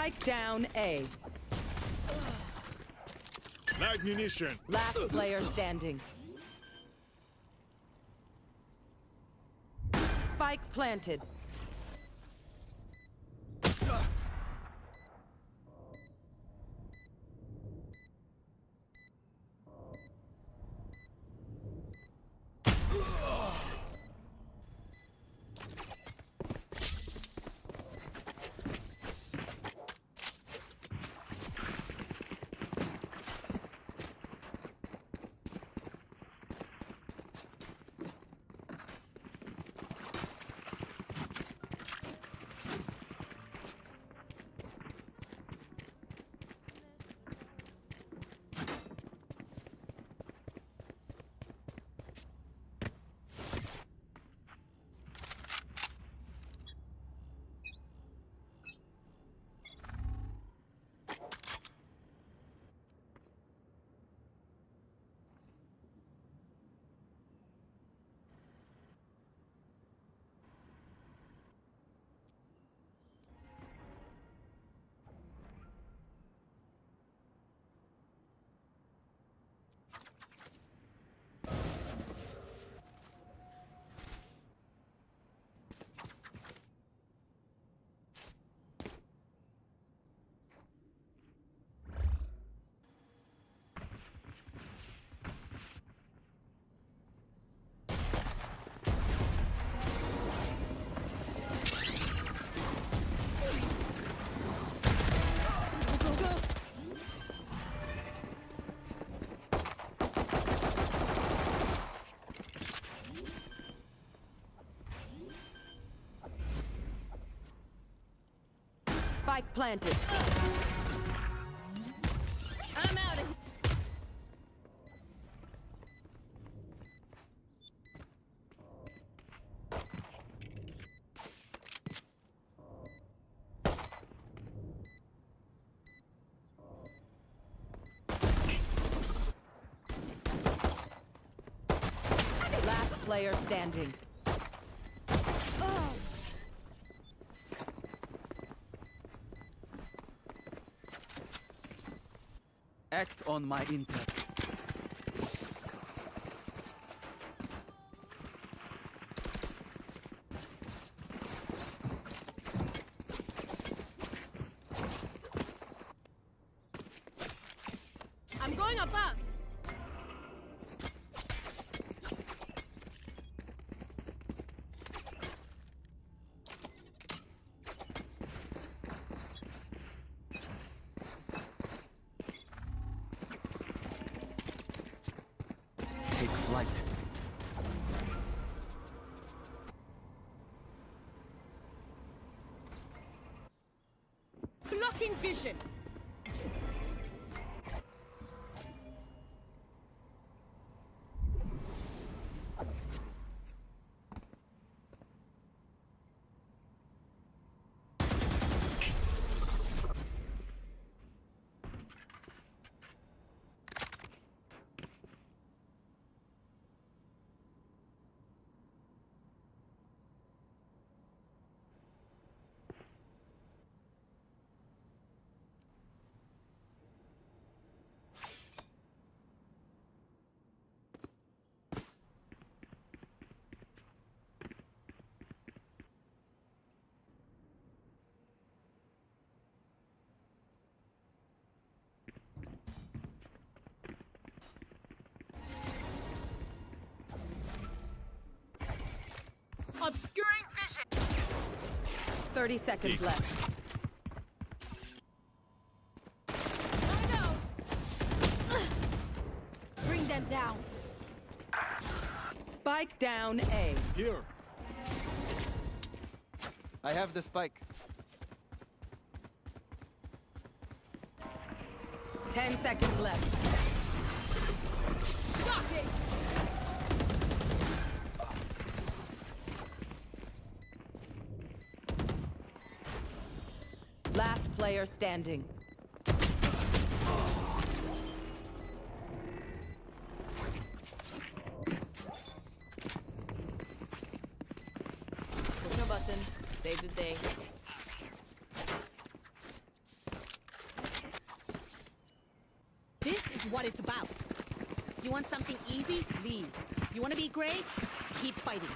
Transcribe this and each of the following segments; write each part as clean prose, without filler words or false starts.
Spike down A. Light munition. Last player standing. Spike planted. Spike planted. I'm out of here. Last player standing. Act on my intel. I'm going above. Take flight. Blocking vision. Obscuring vision. 30 seconds left. Bring them down. Spike down A. Here. I have the spike. 10 seconds left. Shocking. Last player standing. Push a button. Save the day. what it's about. You want something easy? Leave. You want to be great? Keep fighting.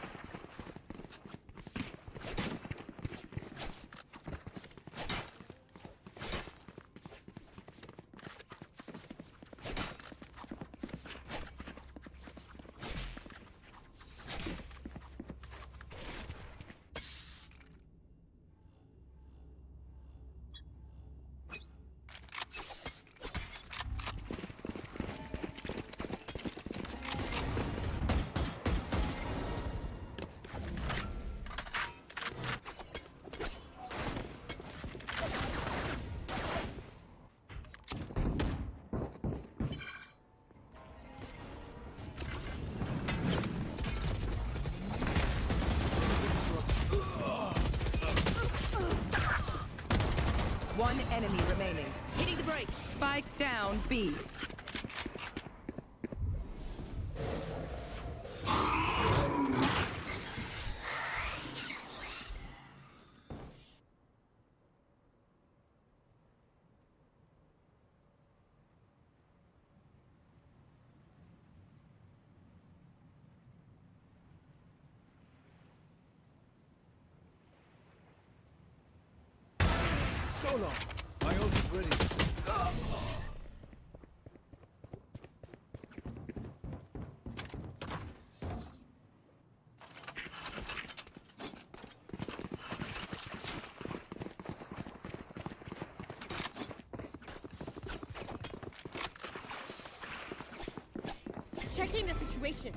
One enemy remaining. Hitting the brakes. Spike down B. So long. My ult is ready. Checking the situation.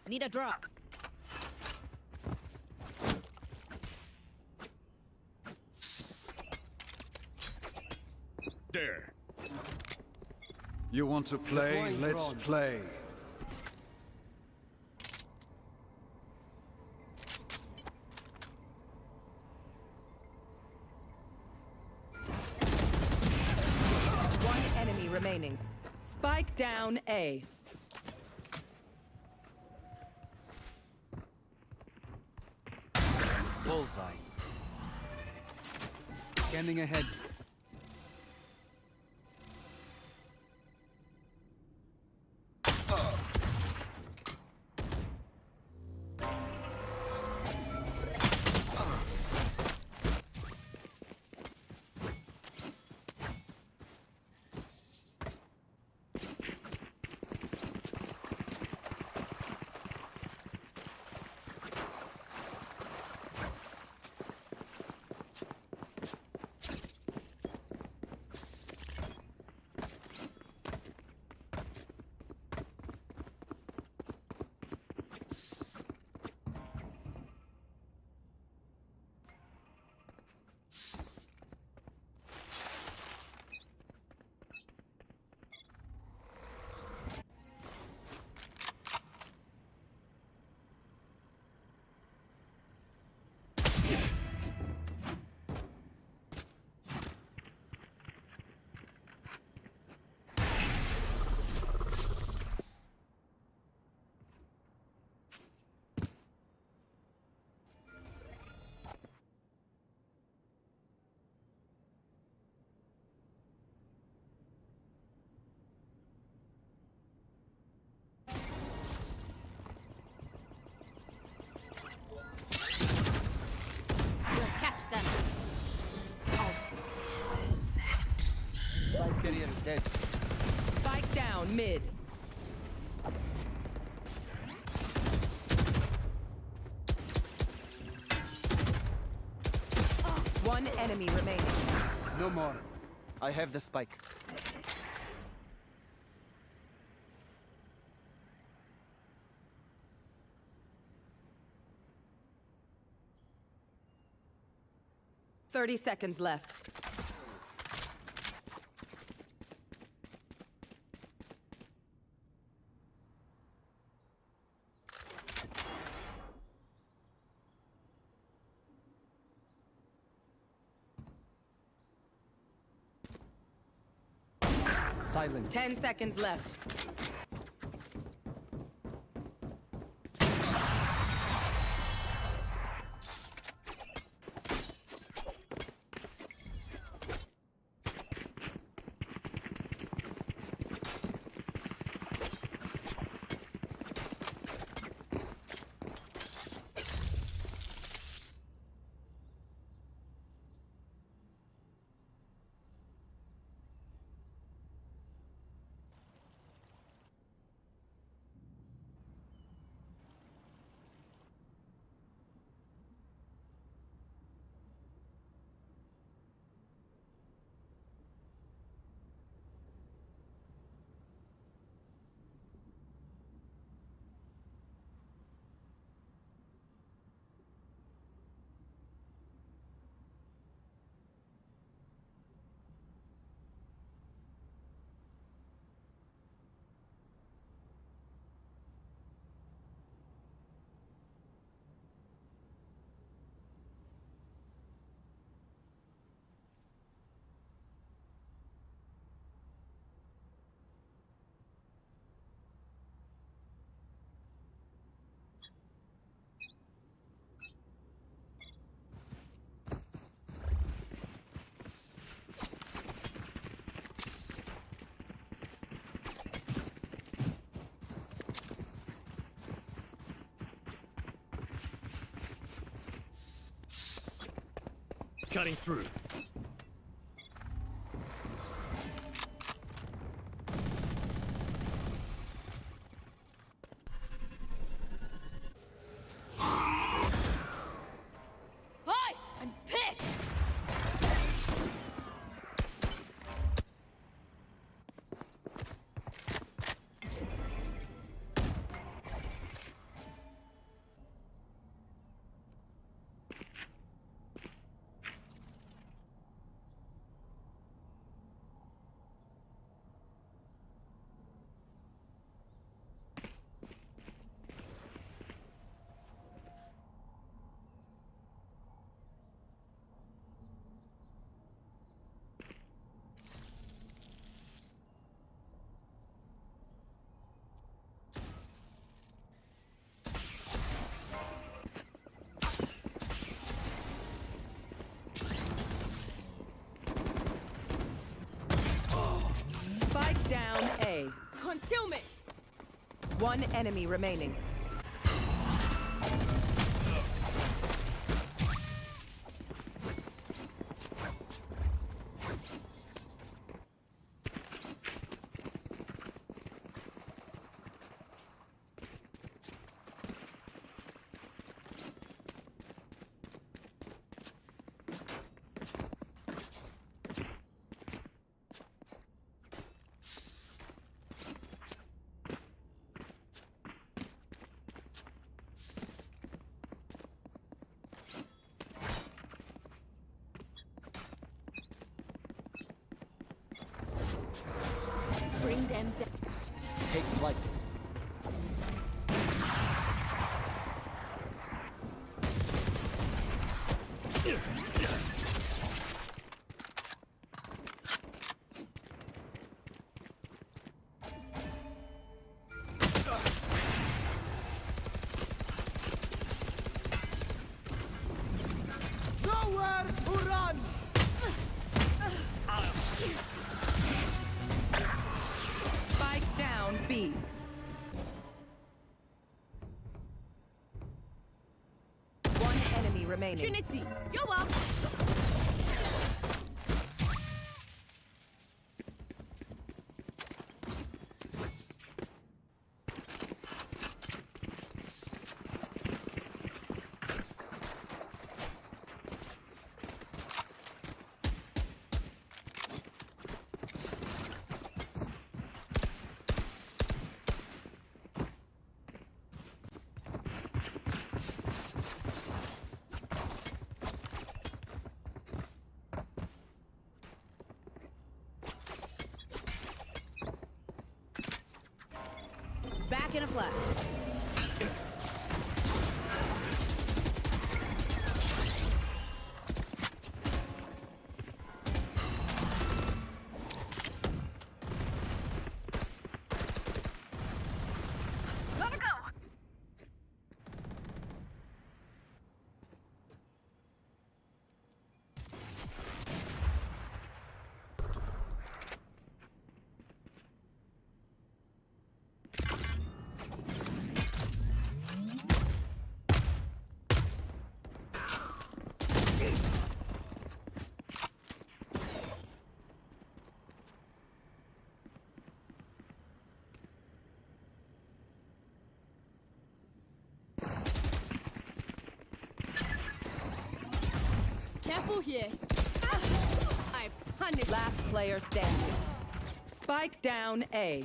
Need a drop. There. You want to play? Deploying Let's drone. play. One enemy remaining. Spike down A. Bullseye. Scanning ahead. We'll catch them. Spike carrier is dead. Spike down mid. One enemy remaining. No more. I have the spike. Thirty seconds left. Silence. 10 seconds left. Cutting through. Hi! I'm pissed! Spike down A. Concealment! One enemy remaining. Bring them down. Take flight. Nowhere to run! Spike down B. One enemy remaining. Trinity, you're welcome. Back in a flash. Let it go! Careful here. I punish. Last player standing. Spike down A.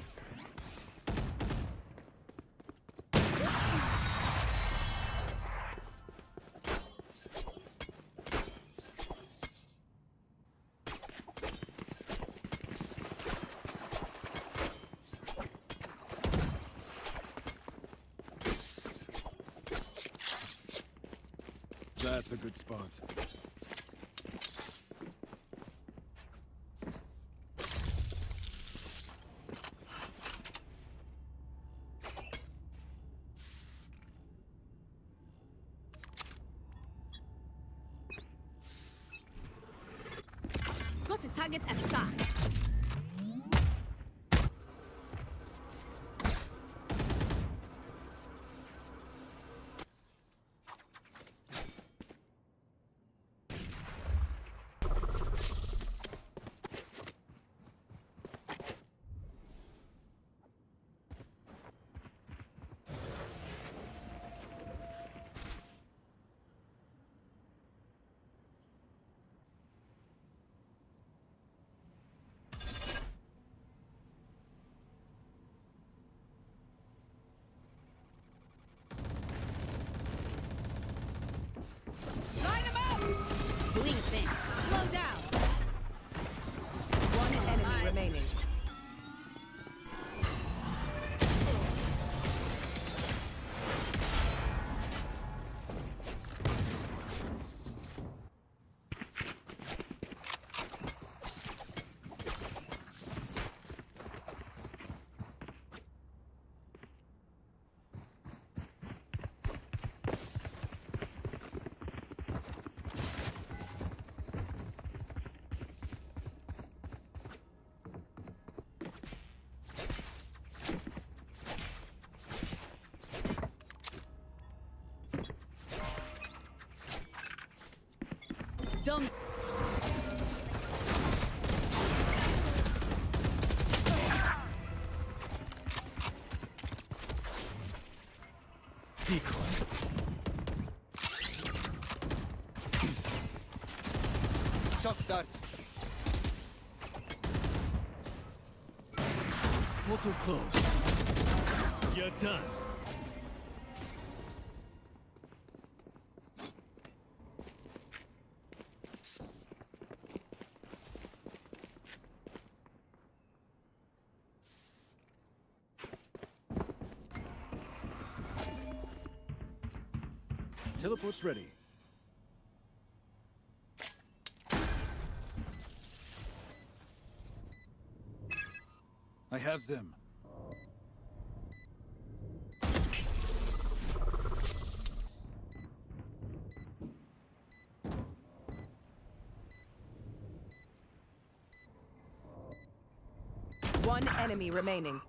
That's a good spot. Got to target a star. Don't. Decoy. Shock dart. Portal closed. You're done. Teleport's ready. I have them. One enemy remaining.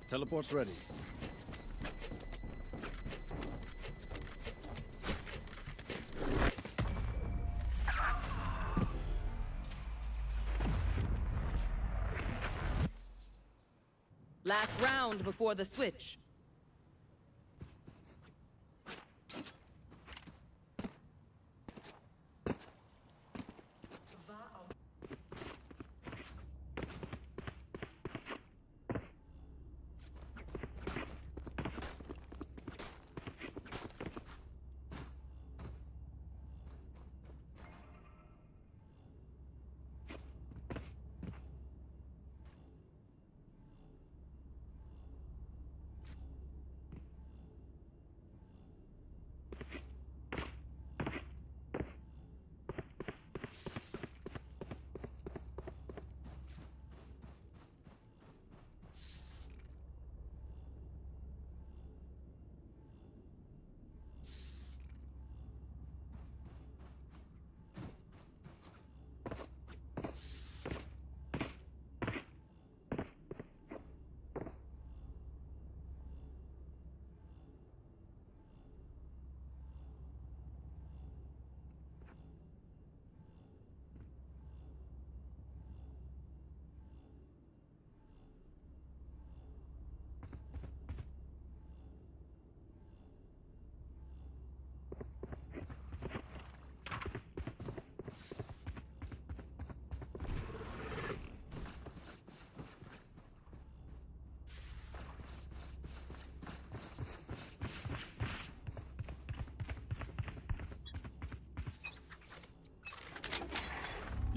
Teleport's ready. Last round before the switch.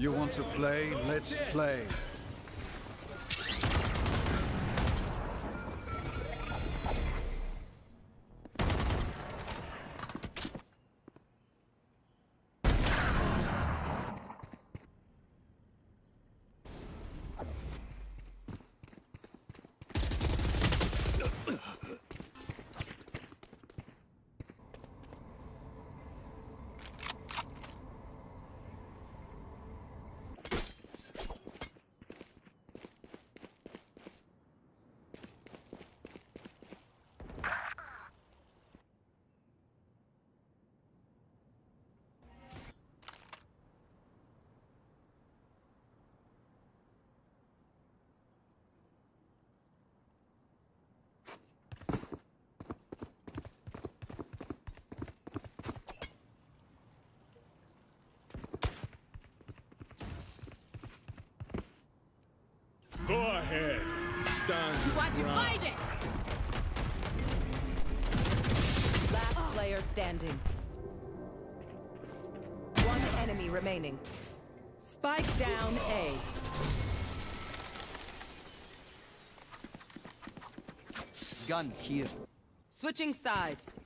You want to play? Let's play. Go ahead. Stand You are divided. Last player standing. One enemy remaining. Spike down A. Gun here. Switching sides.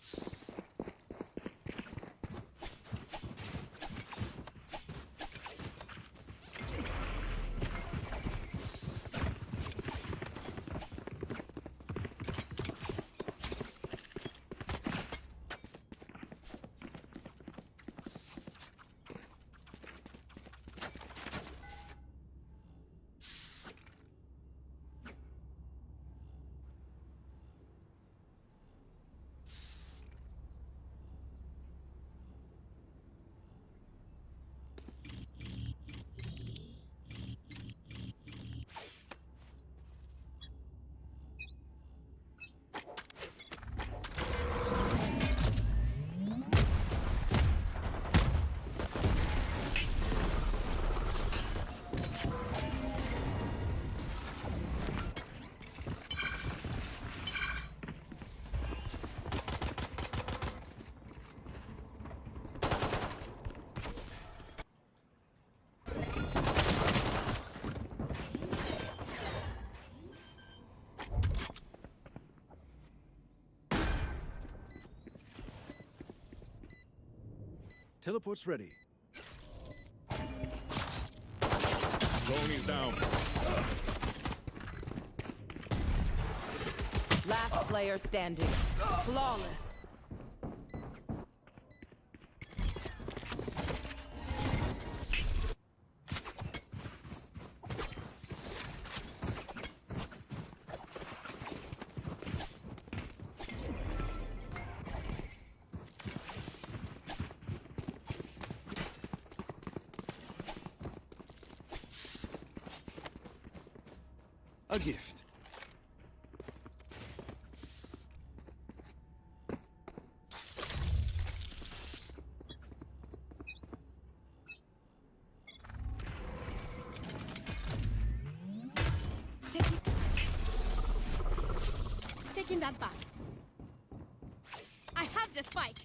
Teleport's ready. Drone is down. Last player standing. Flawless. A gift. Taking that back. I have the spike.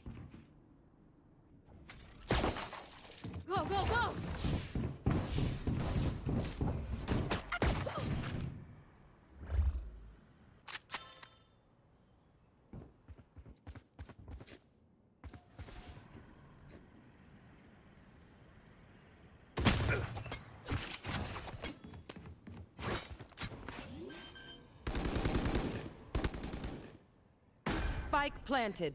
Go, go, go! Spike planted.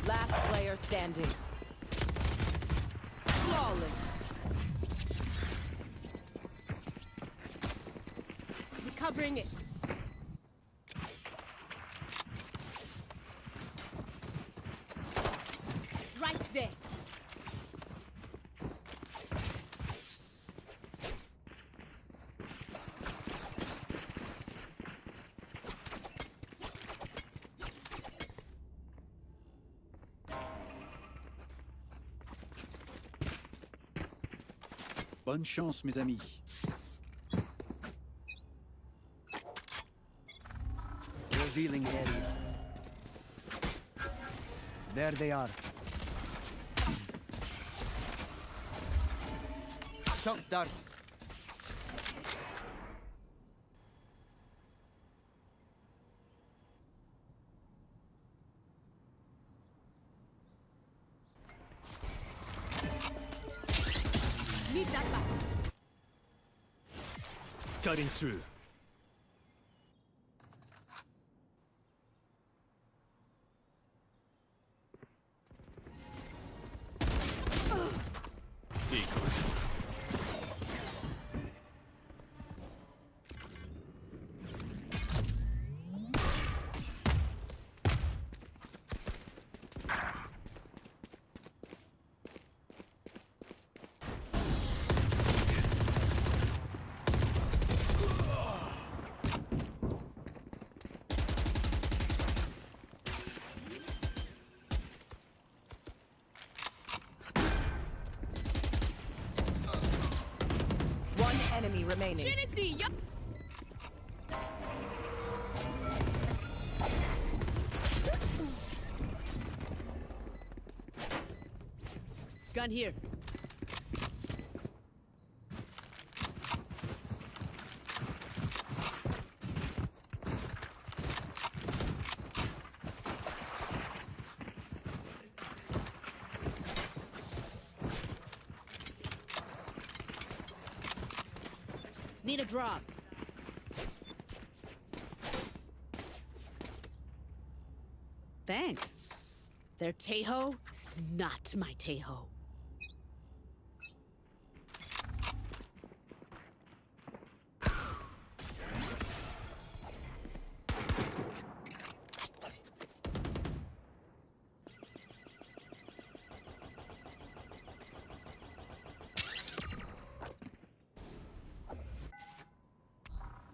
Last player standing. Flawless. Recovering it. Right there. Bonne chance, mes amis. Revealing area. There they are. Shock dart. Need that back. Cutting through. Decoy. One enemy remaining. Trinity, yup. Gun here. Need a drop. Thanks. Their Tejo is not my Tejo.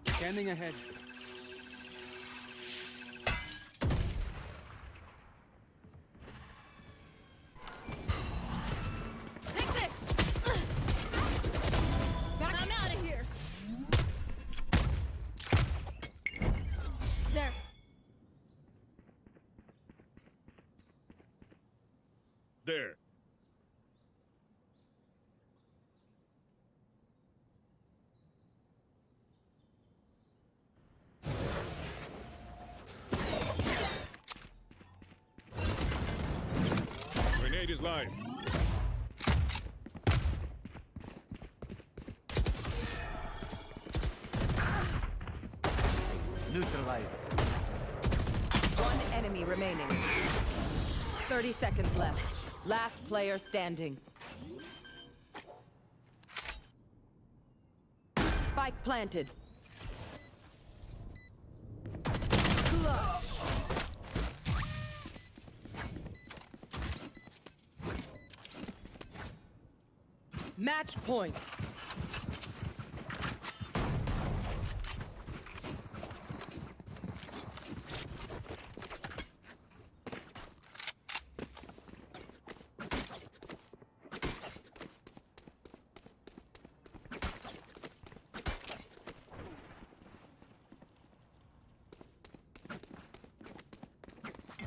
Scanning ahead. Take this! I'm out of here! Lead is live. Neutralized. One enemy remaining. 30 seconds left. Last player standing. Spike planted. Clutch. Match point.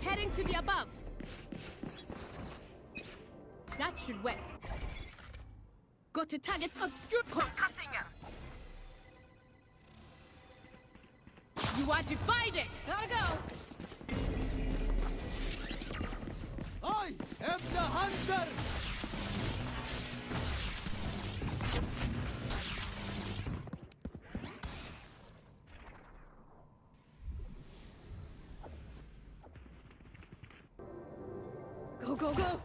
Heading to the above. That should work. Got to target obscure cutting him. You are divided. Gotta go. I am the hunter! Go, go, go.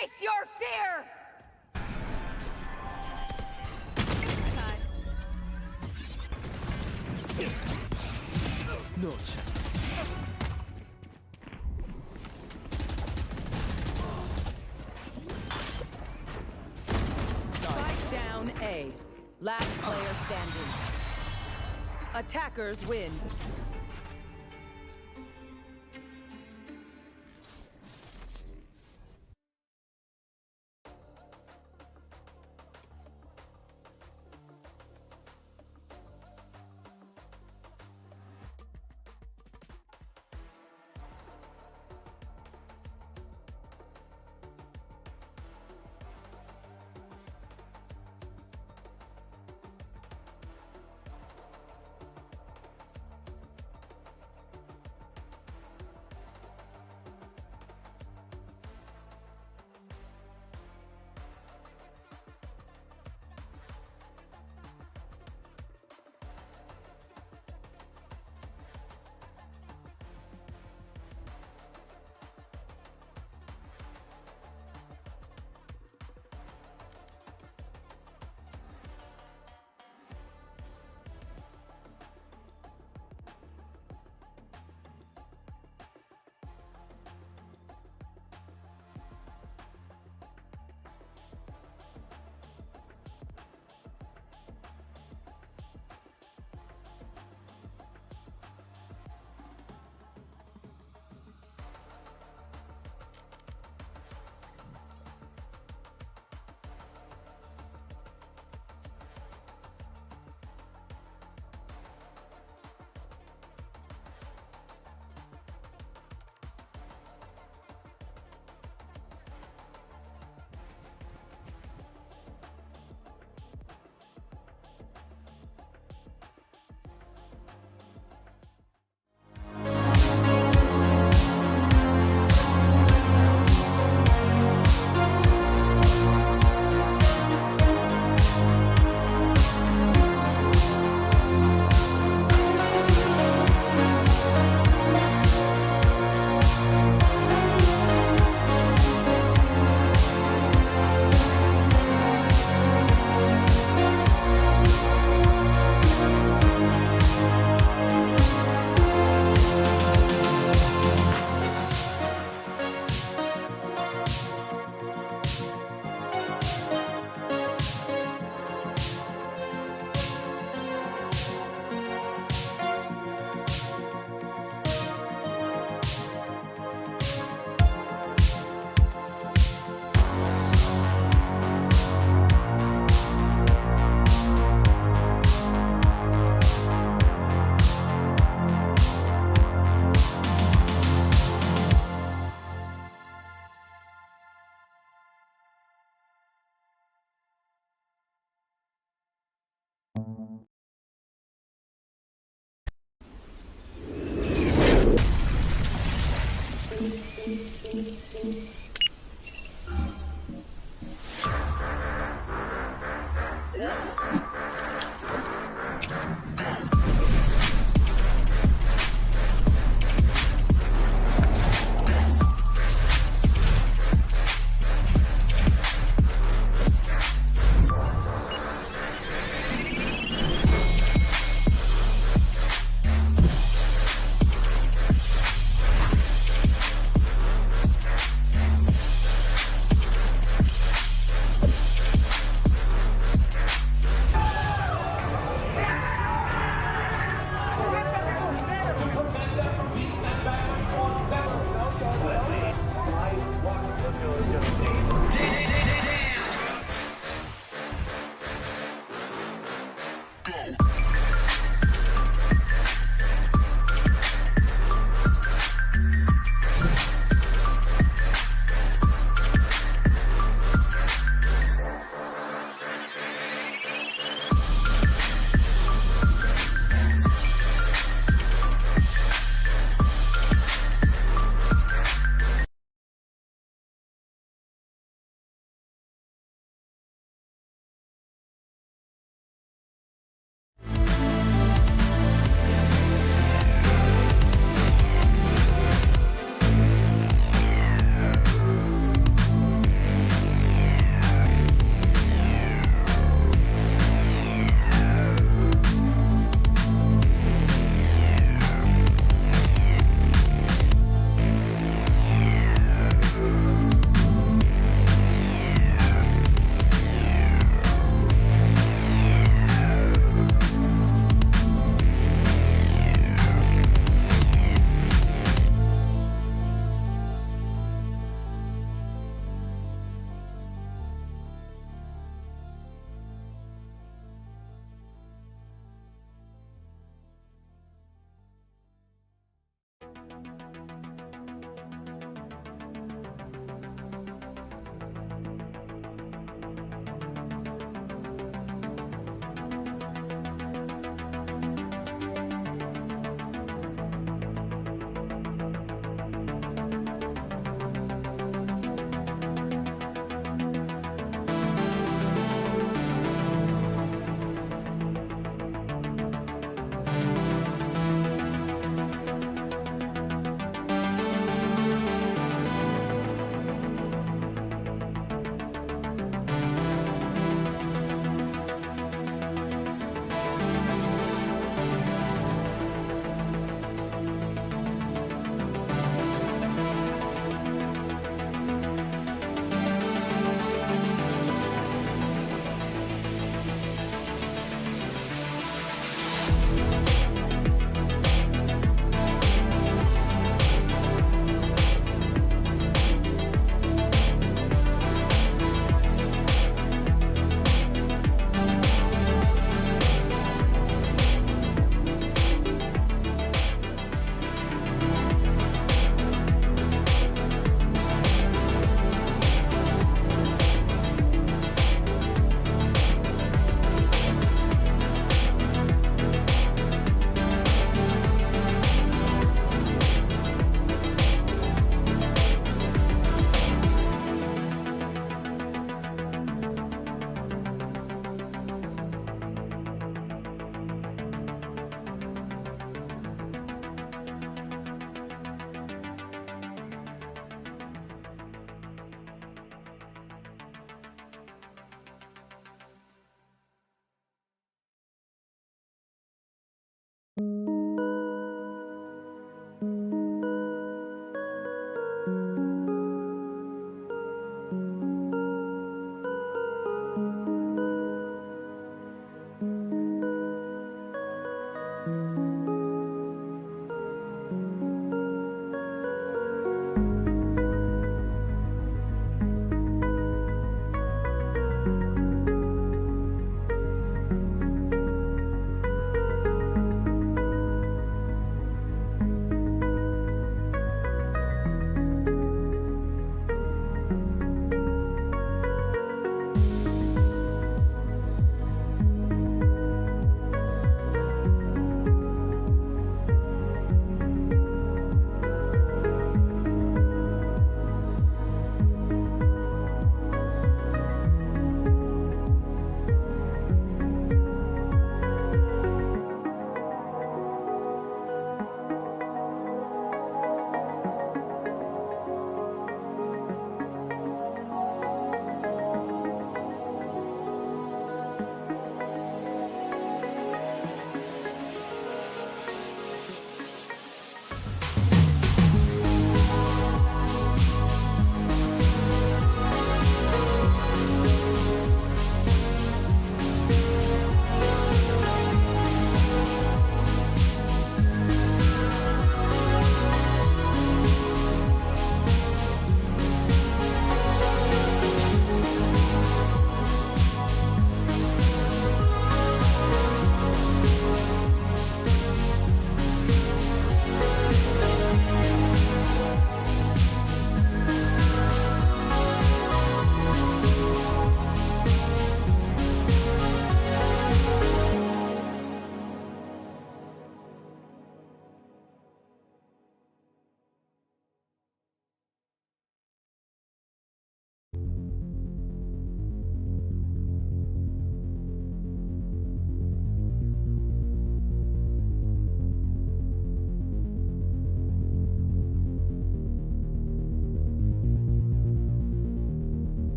Face your fear! No chance. Spike down A. Last player standing. Attackers win.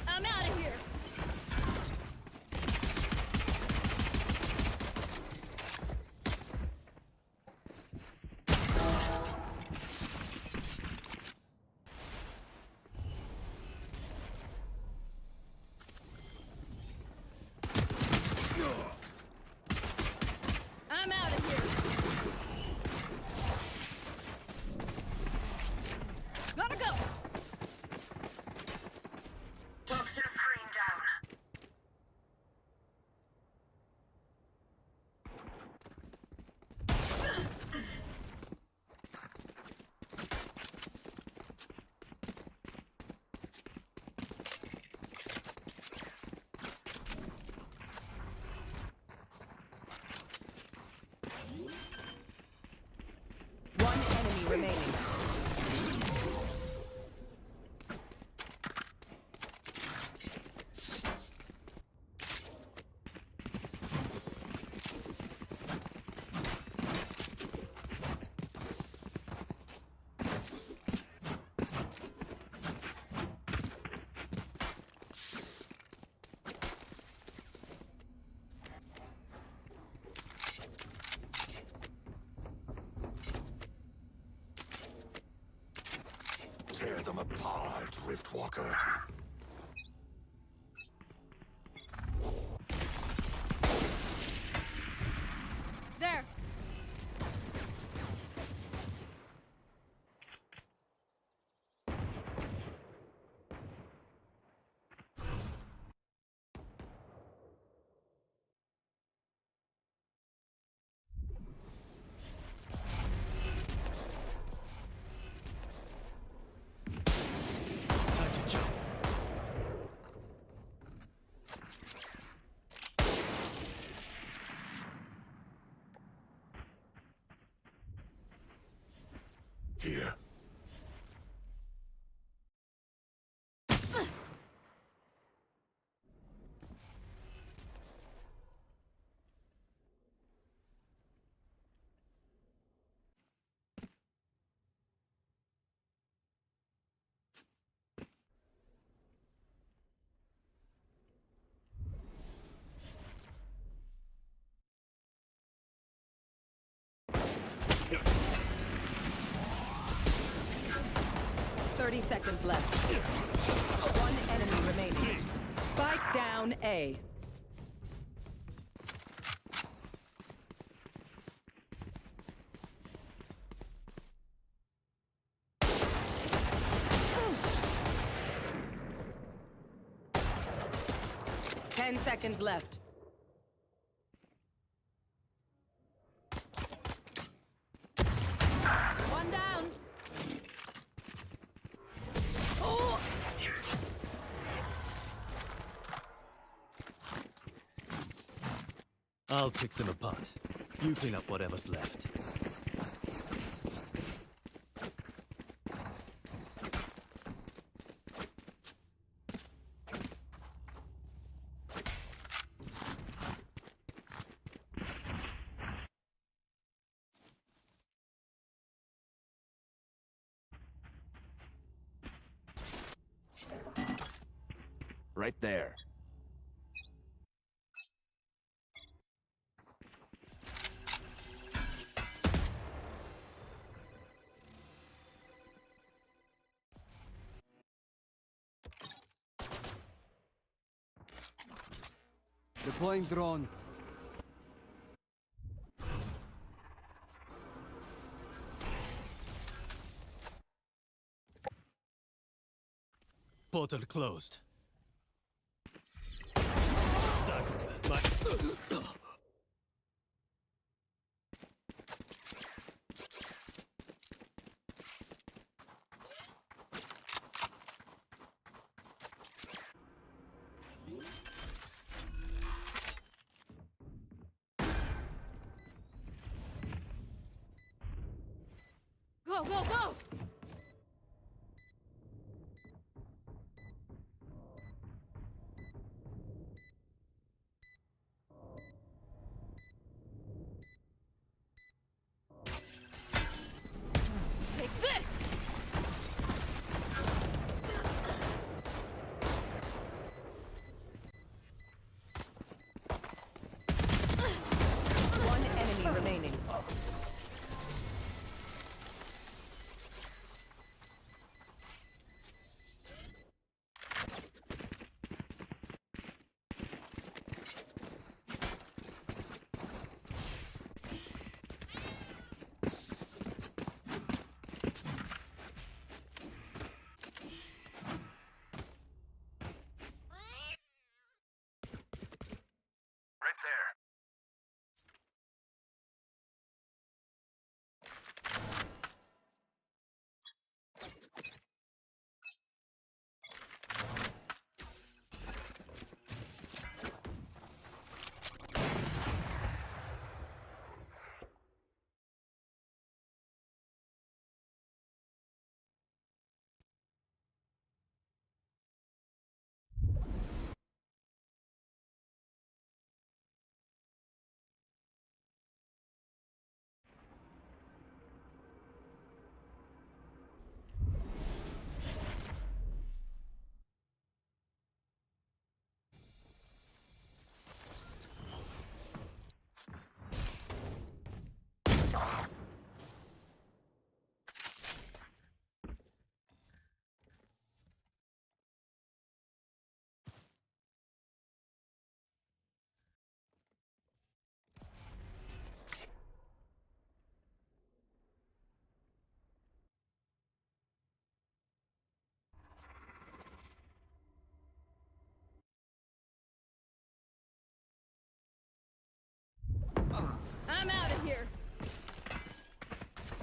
I'm out of here. I'm out of here. Gotta go. Toxin screen down. One enemy remaining. Tear them apart, Riftwalker. There. Time to jump. Here. Thirty seconds left. One enemy remaining. Spike down A. Ten seconds left. One down. I'll pick them apart. You clean up whatever's left. Right there. Deploying drone. Portal closed. Sakura, my... Go, go, go! Take this!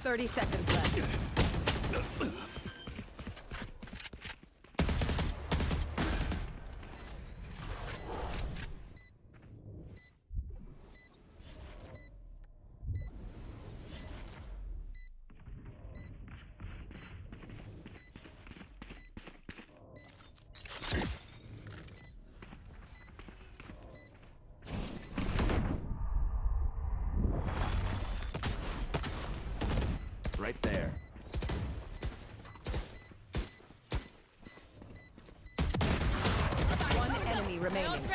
30 seconds left. Right there. One enemy remaining.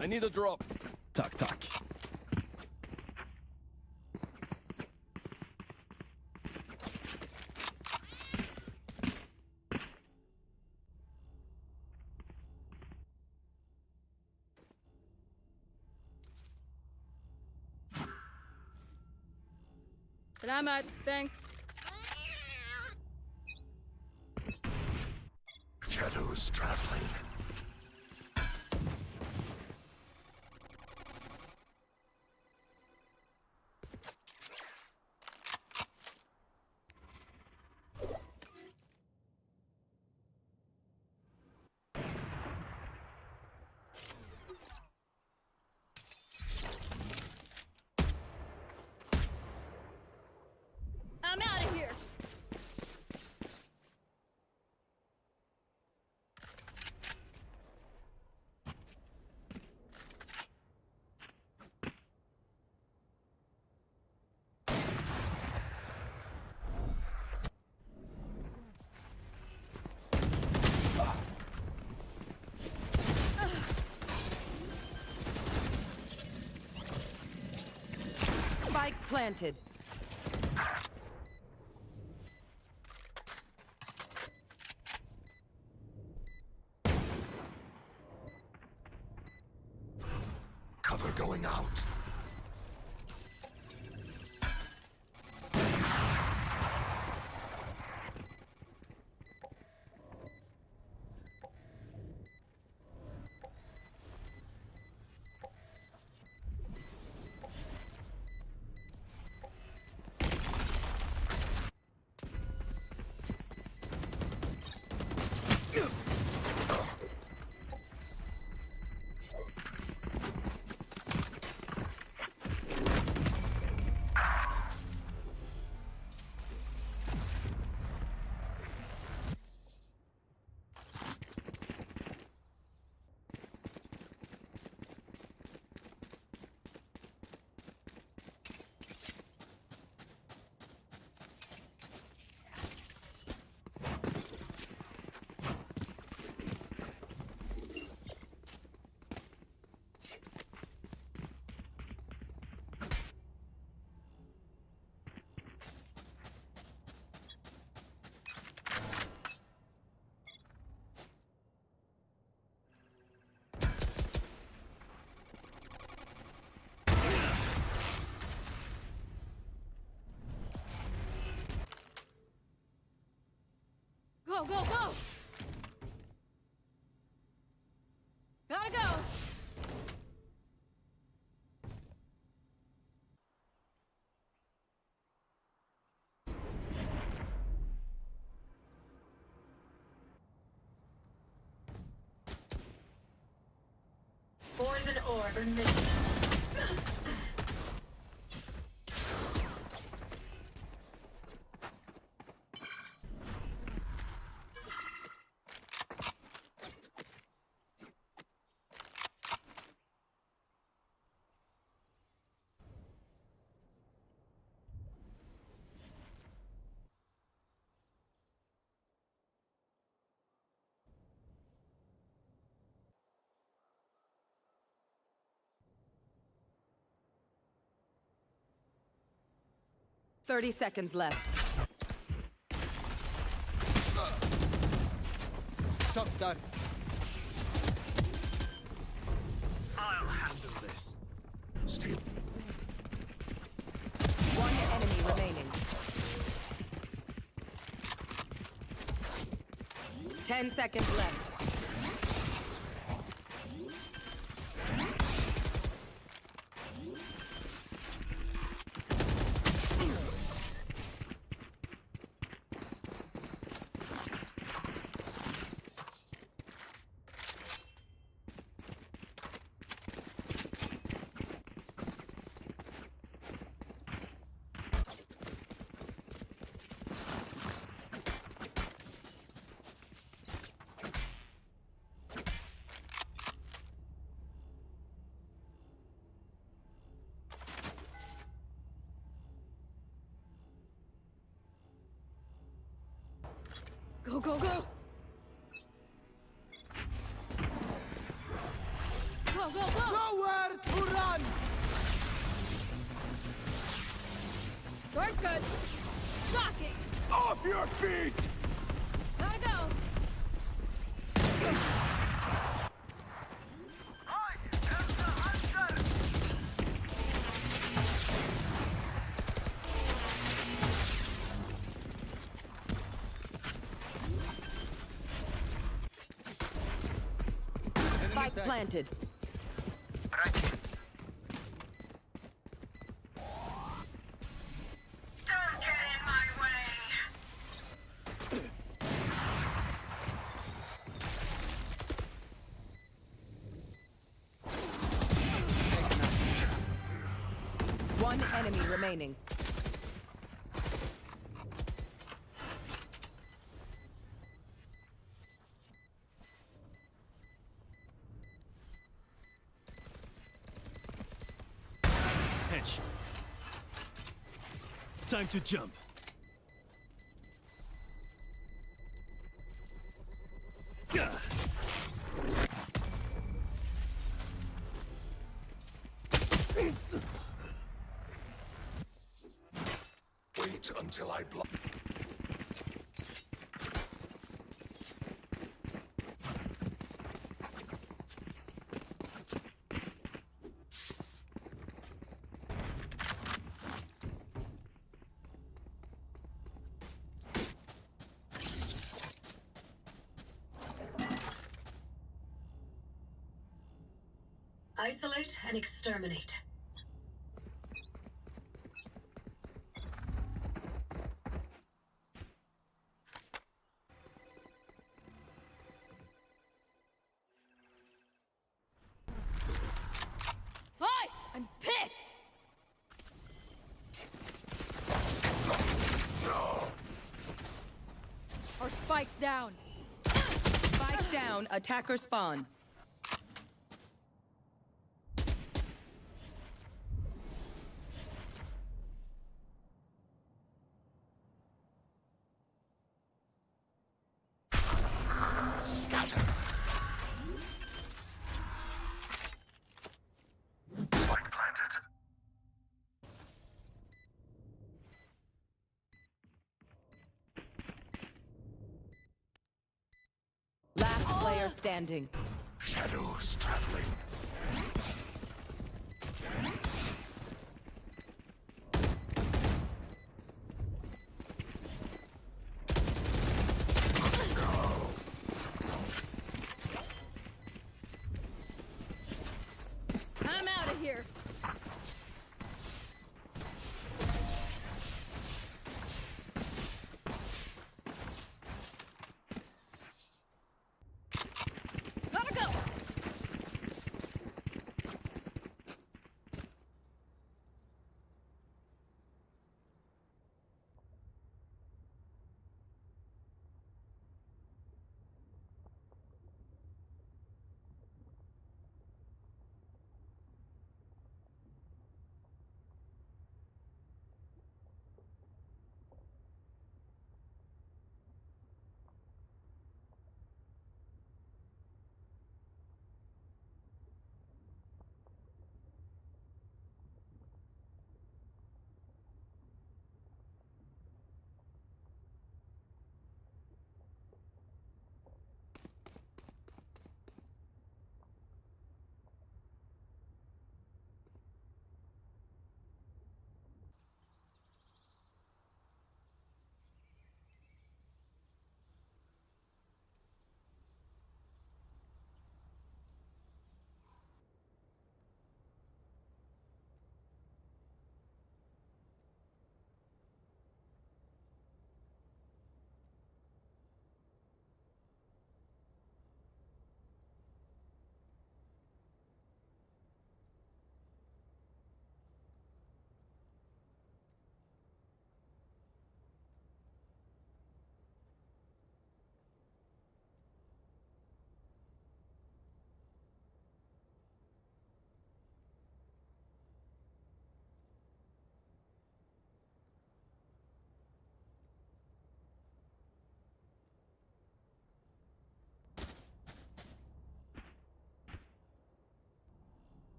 I need a drop. Tak, tak. Salamat, thanks. Shadows traveling. I'm out of here. Spike planted. Cover going out. Go, go, go! Gotta go! Poison orb emitted. Thirty seconds left. Shot that. I'll handle this. Still. One enemy remaining. 10 seconds left. Go, go, go! Go, go, go! Nowhere to run! We're good. Shocking! Off your feet! Gotta go! Spike planted. Don't get in my way. One enemy remaining. Headshot. Time to jump. Gah! Wait until I block. Isolate and exterminate. Hi! I'm pissed! Our spike's down. Spike down, attacker spawn. Scatter. Spike planted. Last player standing. Shadows traveling. I'm out of here. Gotta go!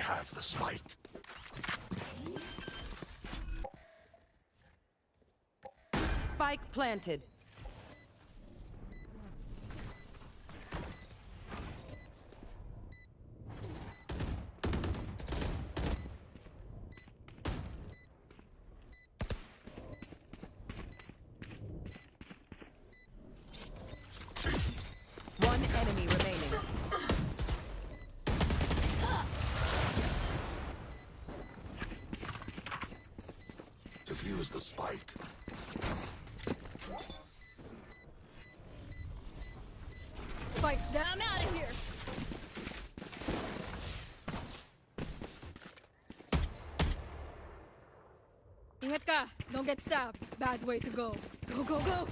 have the spike. Spike planted. One enemy remaining. Defuse the spike. Spike's down. I'm out of here. Ingat ka. Don't get stabbed. Bad way to go. Go, go, go.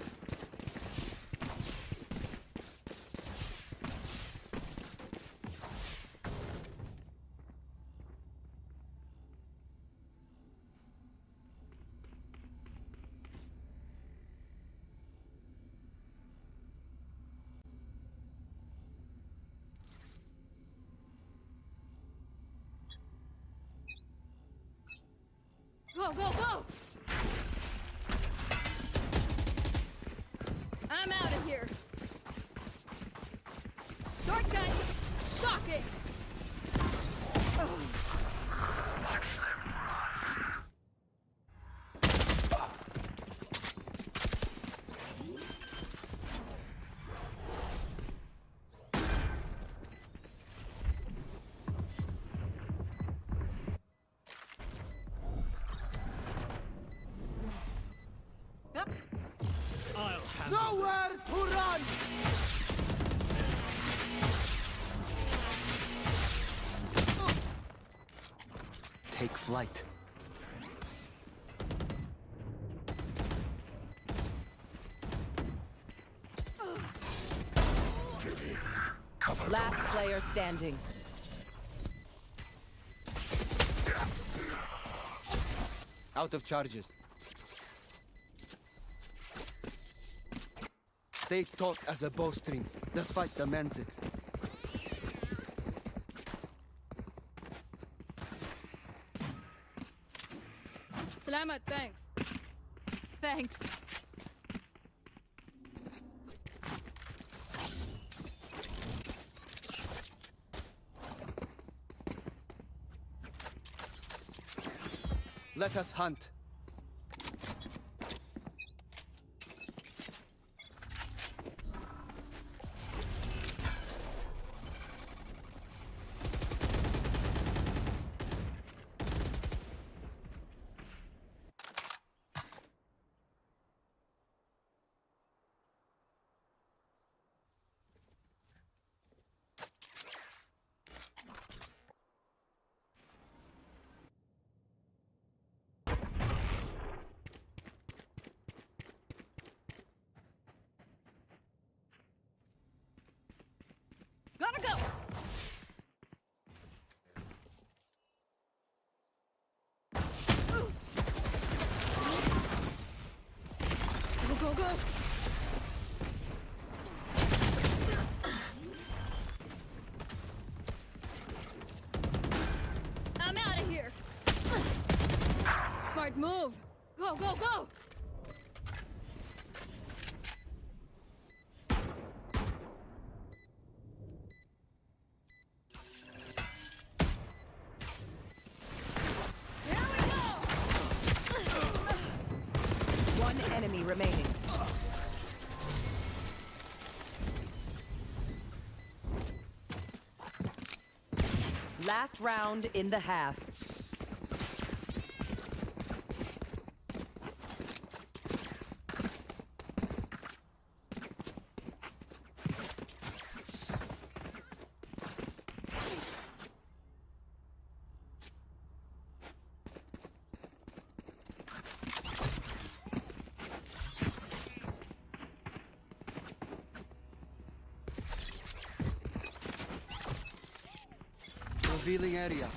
Go, go, go! I'm out of here. Shortcut! Shocking! Yep. I'll handle Nowhere to run! Take flight. Last player standing. Out of charges. Stay taut as a bowstring. The fight demands it. Salamat, thanks. Thanks. Let us hunt. Gotta go! Go, go, go! I'm out of here! Smart move! Go, go, go! Here we go! One enemy remaining. Last round in the half. Revealing area.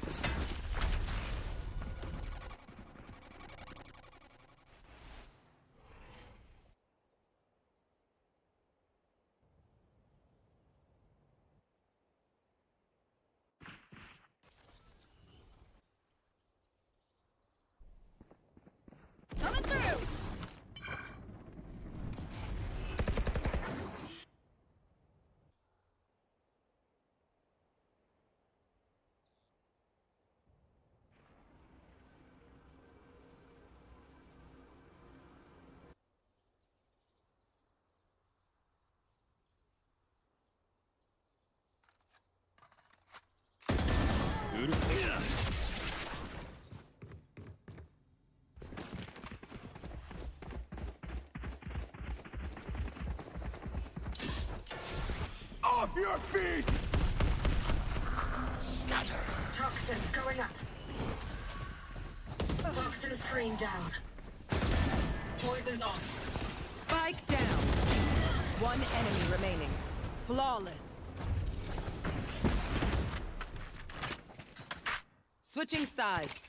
Off your feet! Scatter. Toxins going up. Toxin screen down. Poison's off. Spike down. One enemy remaining. Flawless. Switching sides.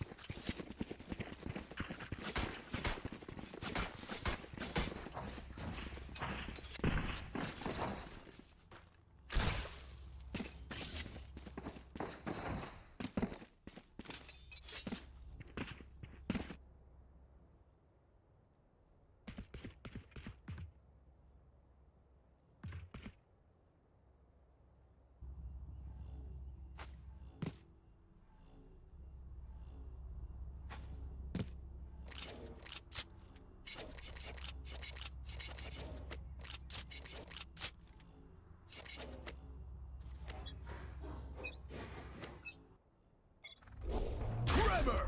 Tremor!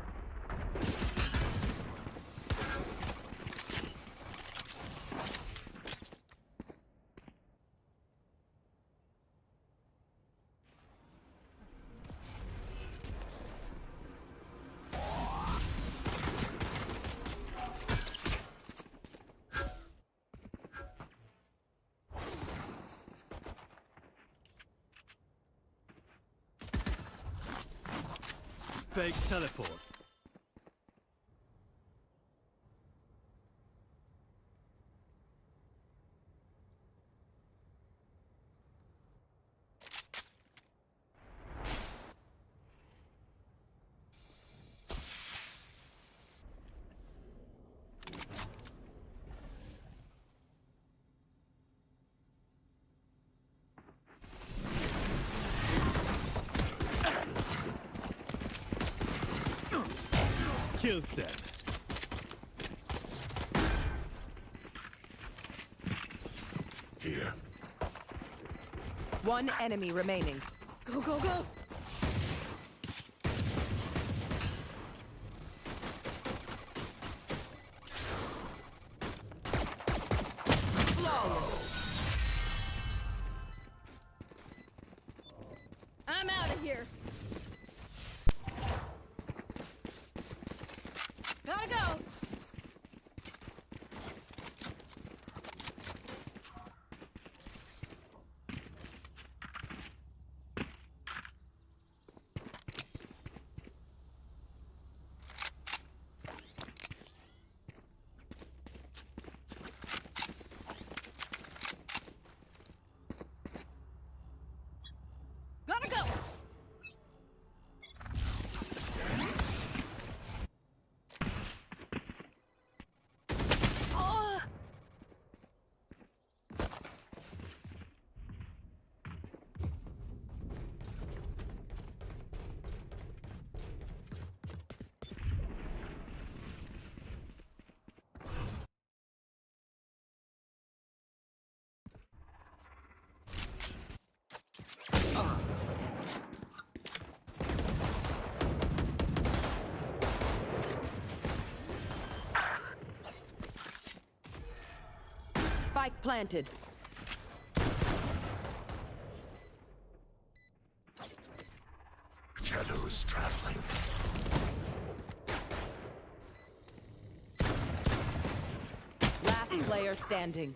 Fake teleport. Killed them. Here. One enemy remaining. Go, go, go! I'm out of here. Gotta go. Gotta go. Spike planted. Shadows traveling. Last player standing.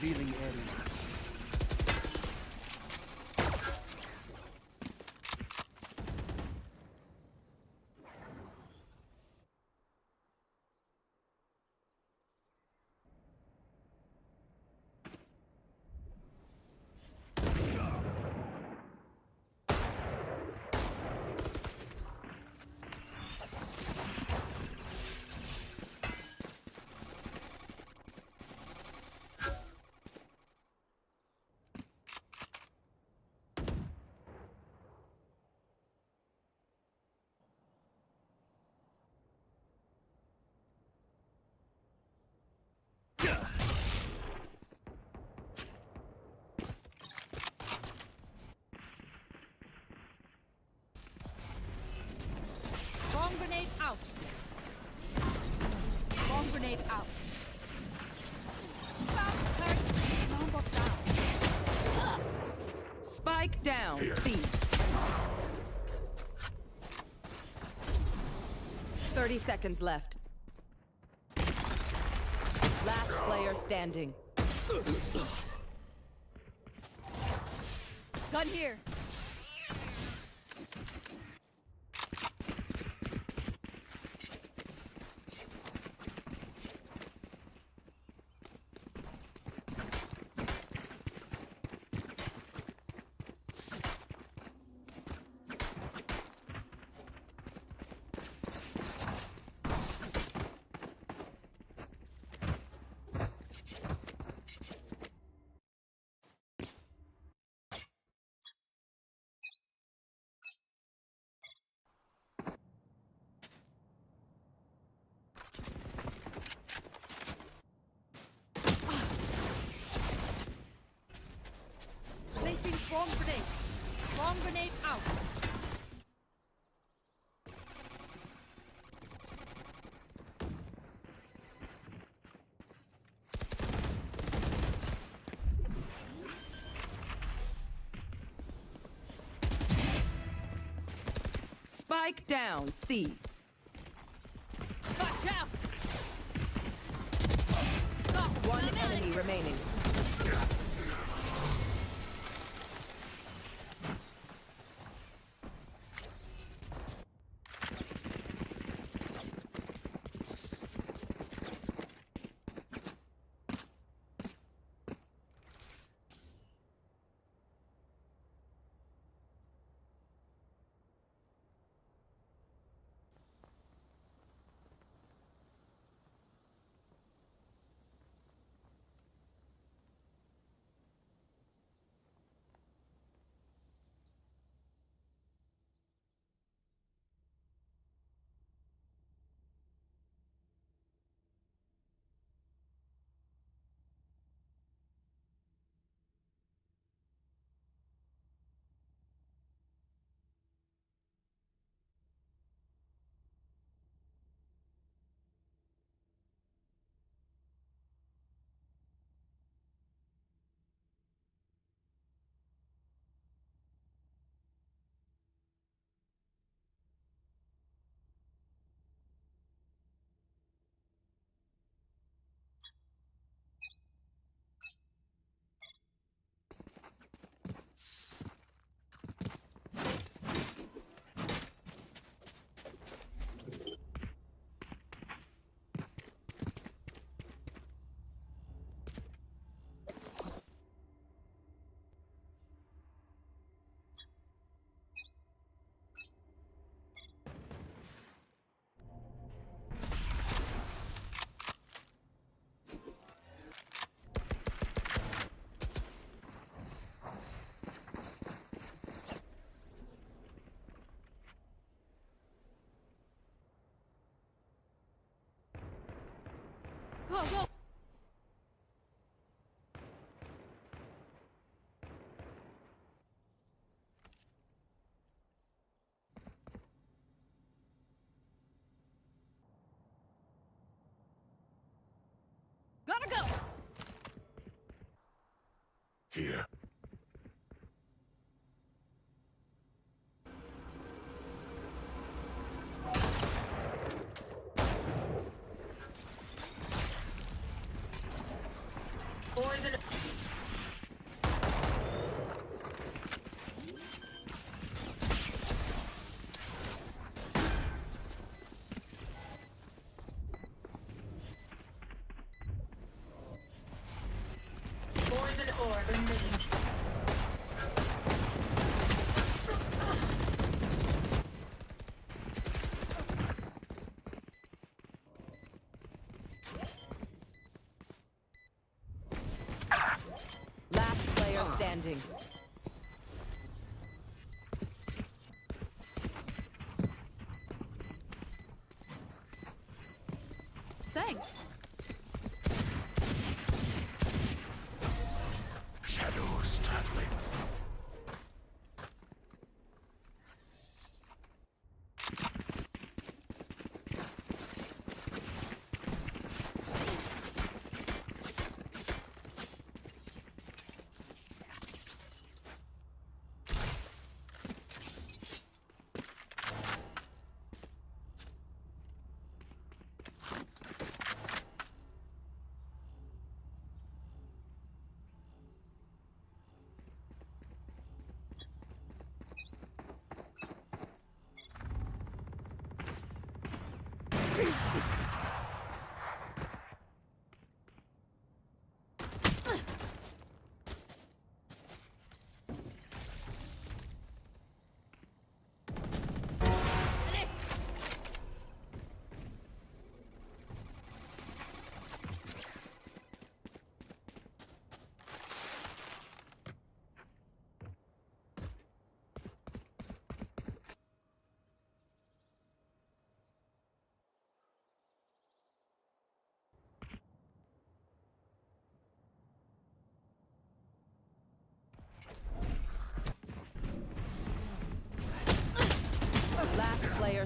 Revealing area. out. Bomb grenade out. Bomb turret. Bomb bot down. Spike down. Here. C. 30 seconds left. Last player standing. Gun here. Placing swarm grenade. Swarm grenade out. Spike down. C. Watch out. One enemy remaining. Go, go. Gotta go. Here. Poison. Poison orb emitting. Last player standing. Thanks. Shadows traveling.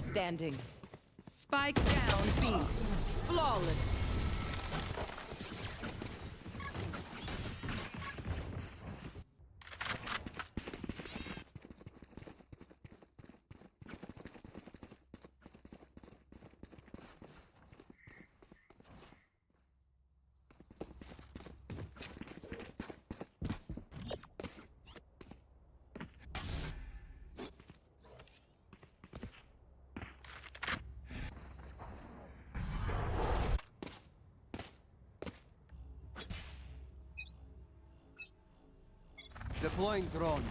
player standing. Spike down B. Flawless. Deploying drone.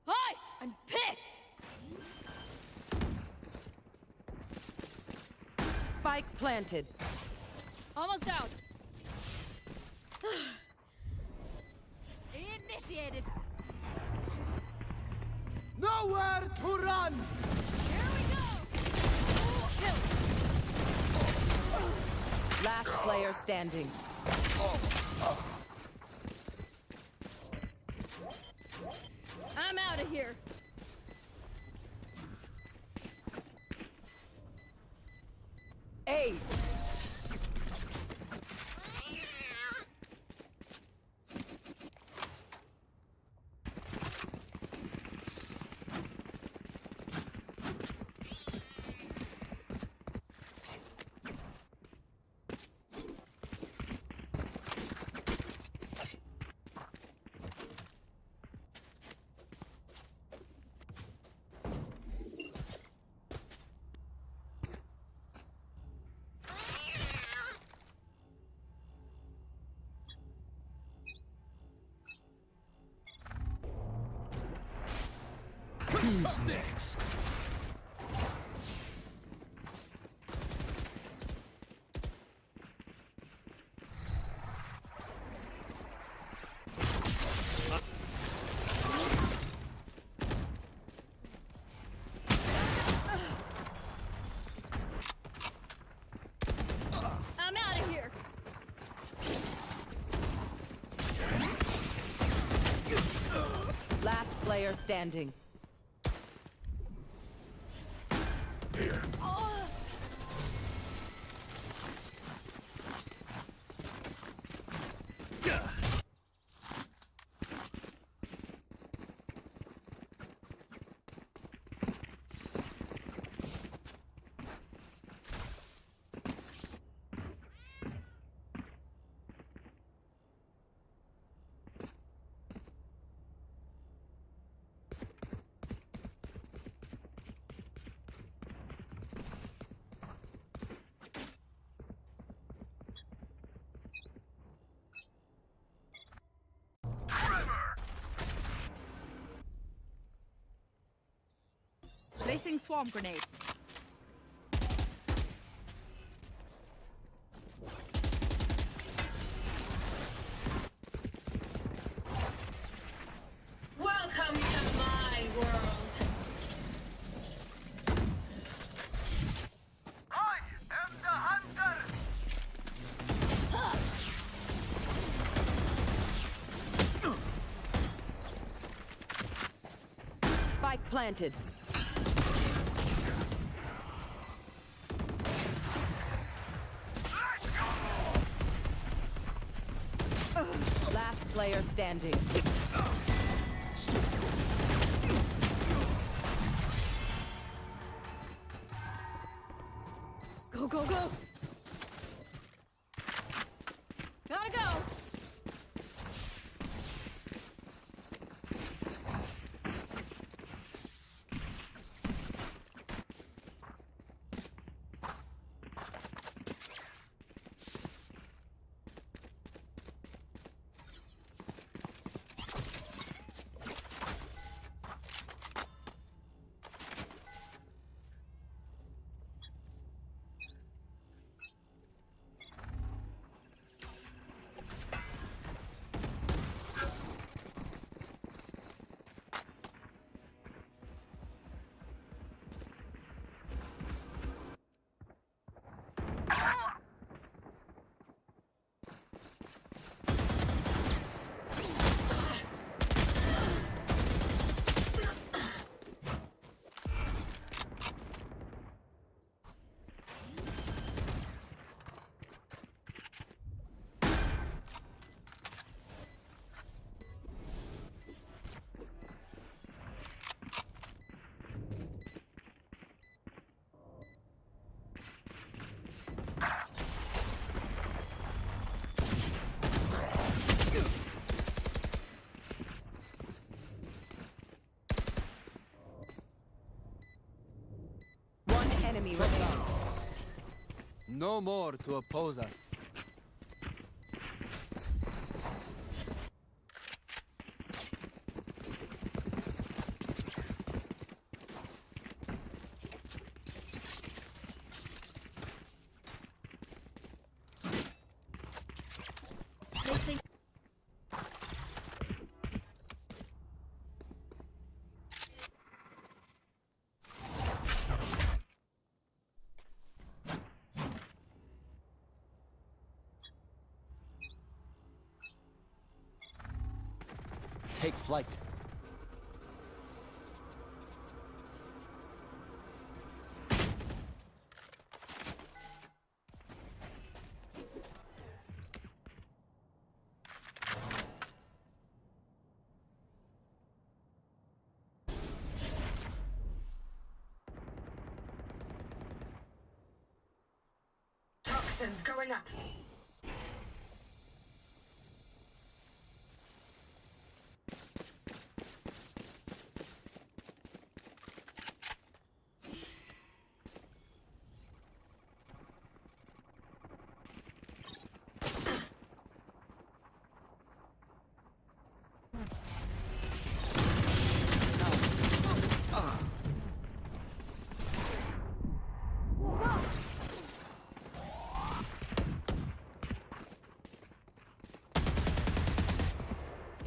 Hi! I'm pissed! Spike planted. Almost out. Initiated. Nowhere to run! Here we go! Kill. Last player standing. I'm out of here. Ace. Who's next? I'm out of here. Last player standing. Here. Placing swarm grenade. Welcome to my world. I am the hunter! Spike planted. Last player standing. go, go! Gotta go! One enemy remaining. No more to oppose us. They say Take flight. Toxins going up.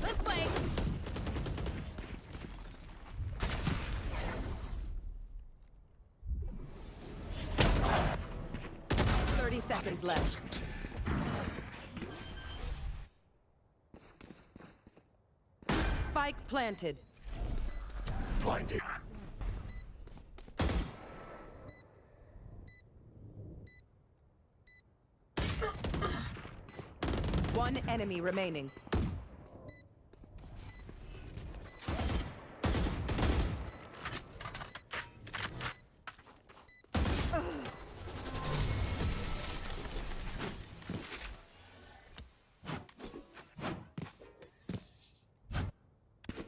this way! 30 seconds left. Spike planted. Blinded. One enemy remaining.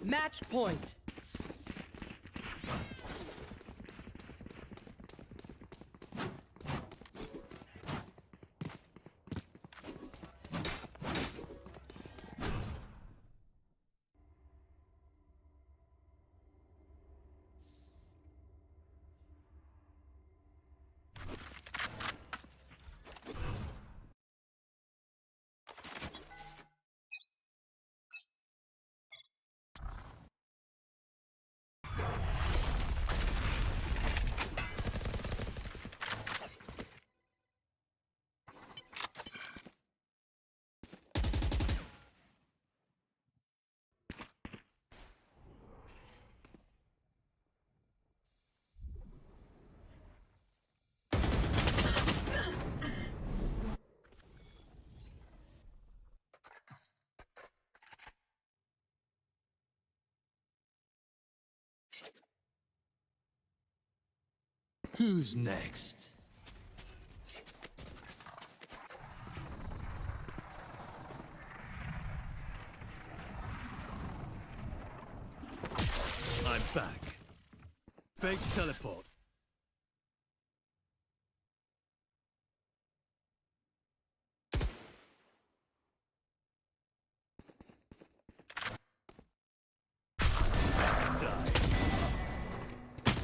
Match point. Who's next? back. Fake teleport.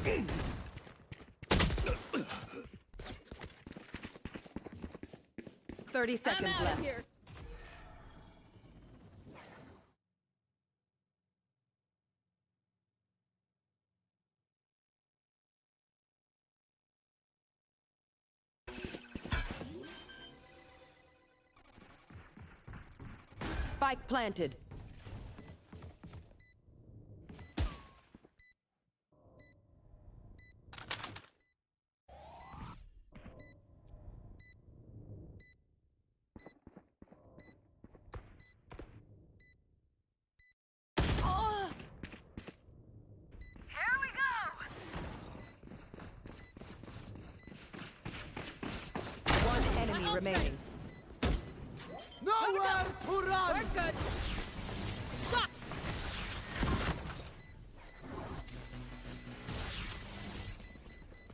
Die. 30 seconds I'm out left. of here. Spike planted. Here we go! One enemy ult's remaining. Nowhere to run! We're good. Shot.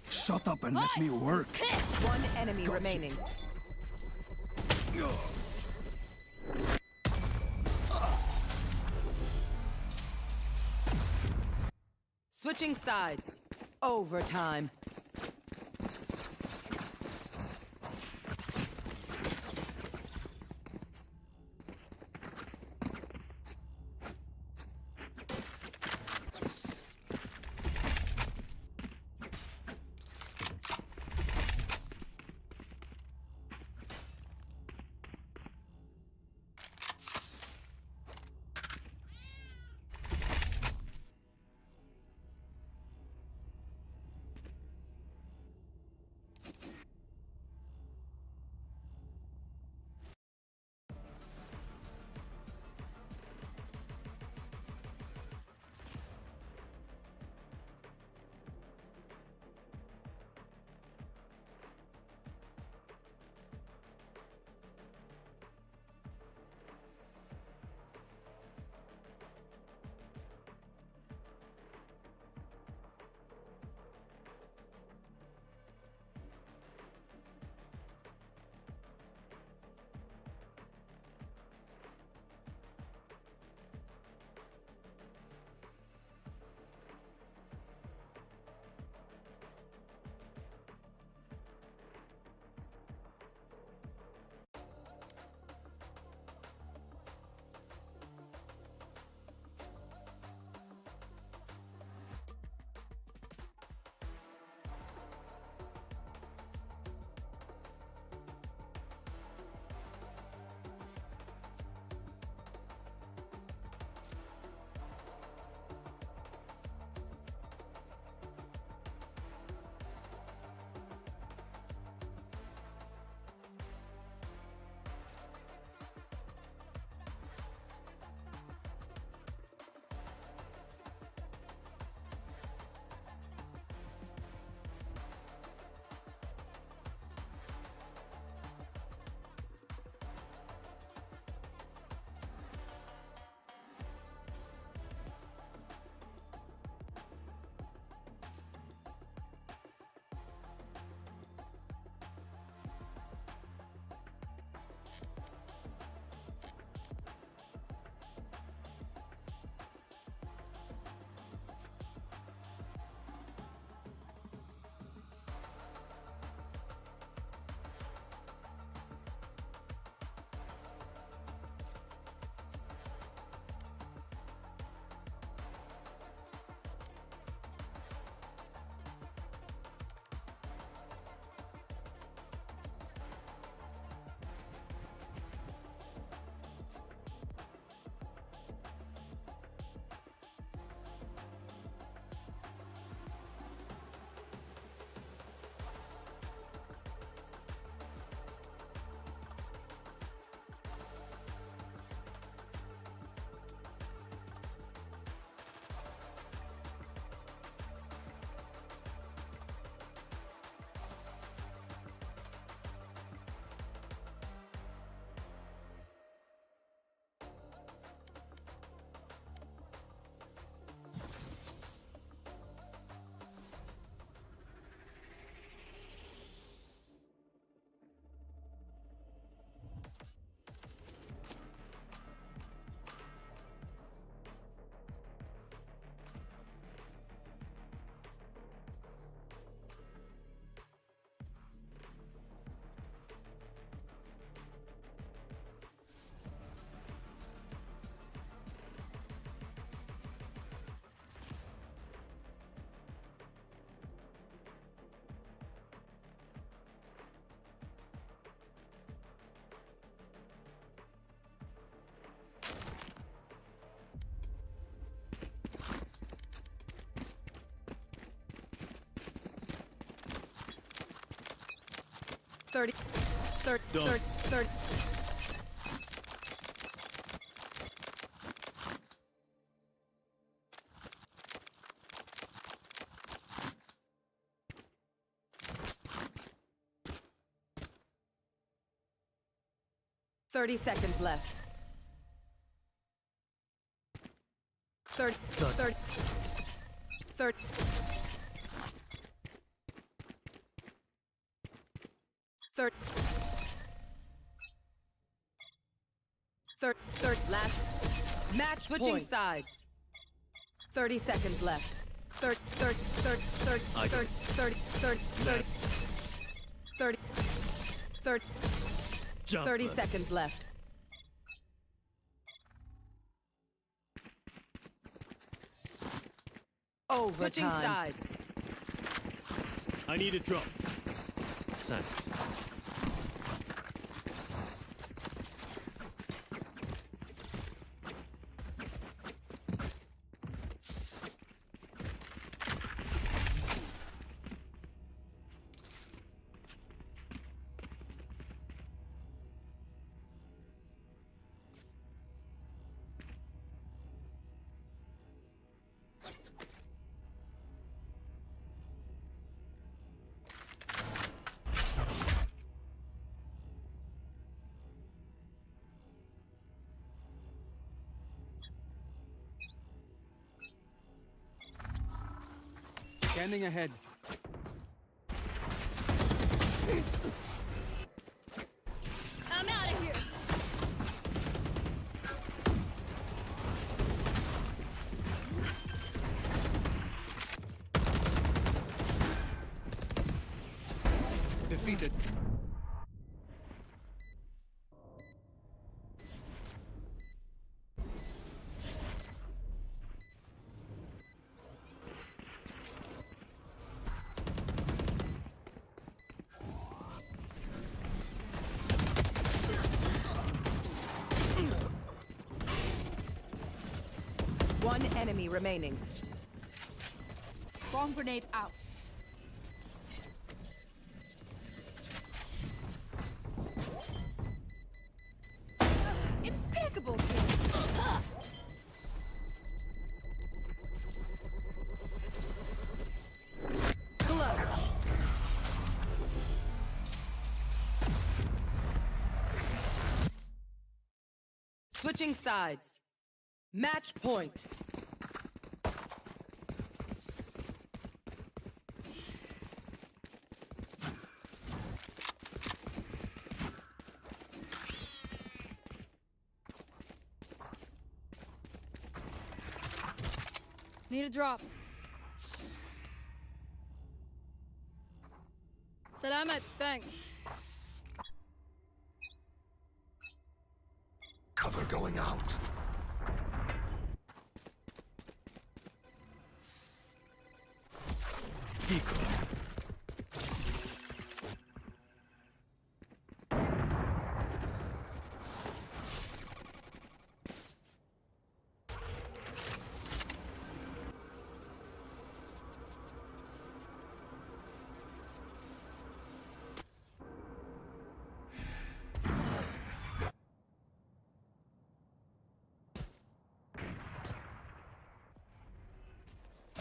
Shut up and let me work. One enemy remaining. Switching sides. Overtime. 30. 30. Don't. 30. 30. Thirty seconds left. 30. 30. 30. 30. 30. Last match. Switching point. sides. 30 seconds left. 30. 30. 30. 30. I 30. 30. 30. 30. 30. 30. Jump 30 them. seconds left. Switching Overtime. sides. I need a drop. Thanks. Scanning ahead. I'm out of here. Defeated. One enemy remaining. Bomb grenade out. Impeccable kill. Clutch. Switching sides. Match point. Need a drop. Salamat, thanks. Cover going out. Decoy.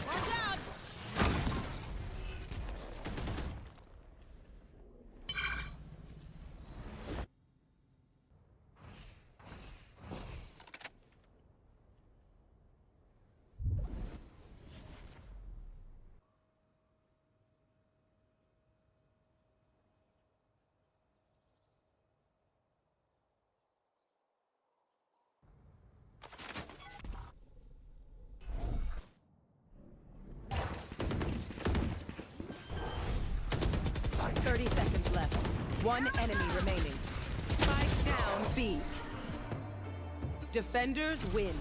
Watch out! Blinded. 30 seconds left. One enemy remaining. Spike down B. Defenders win.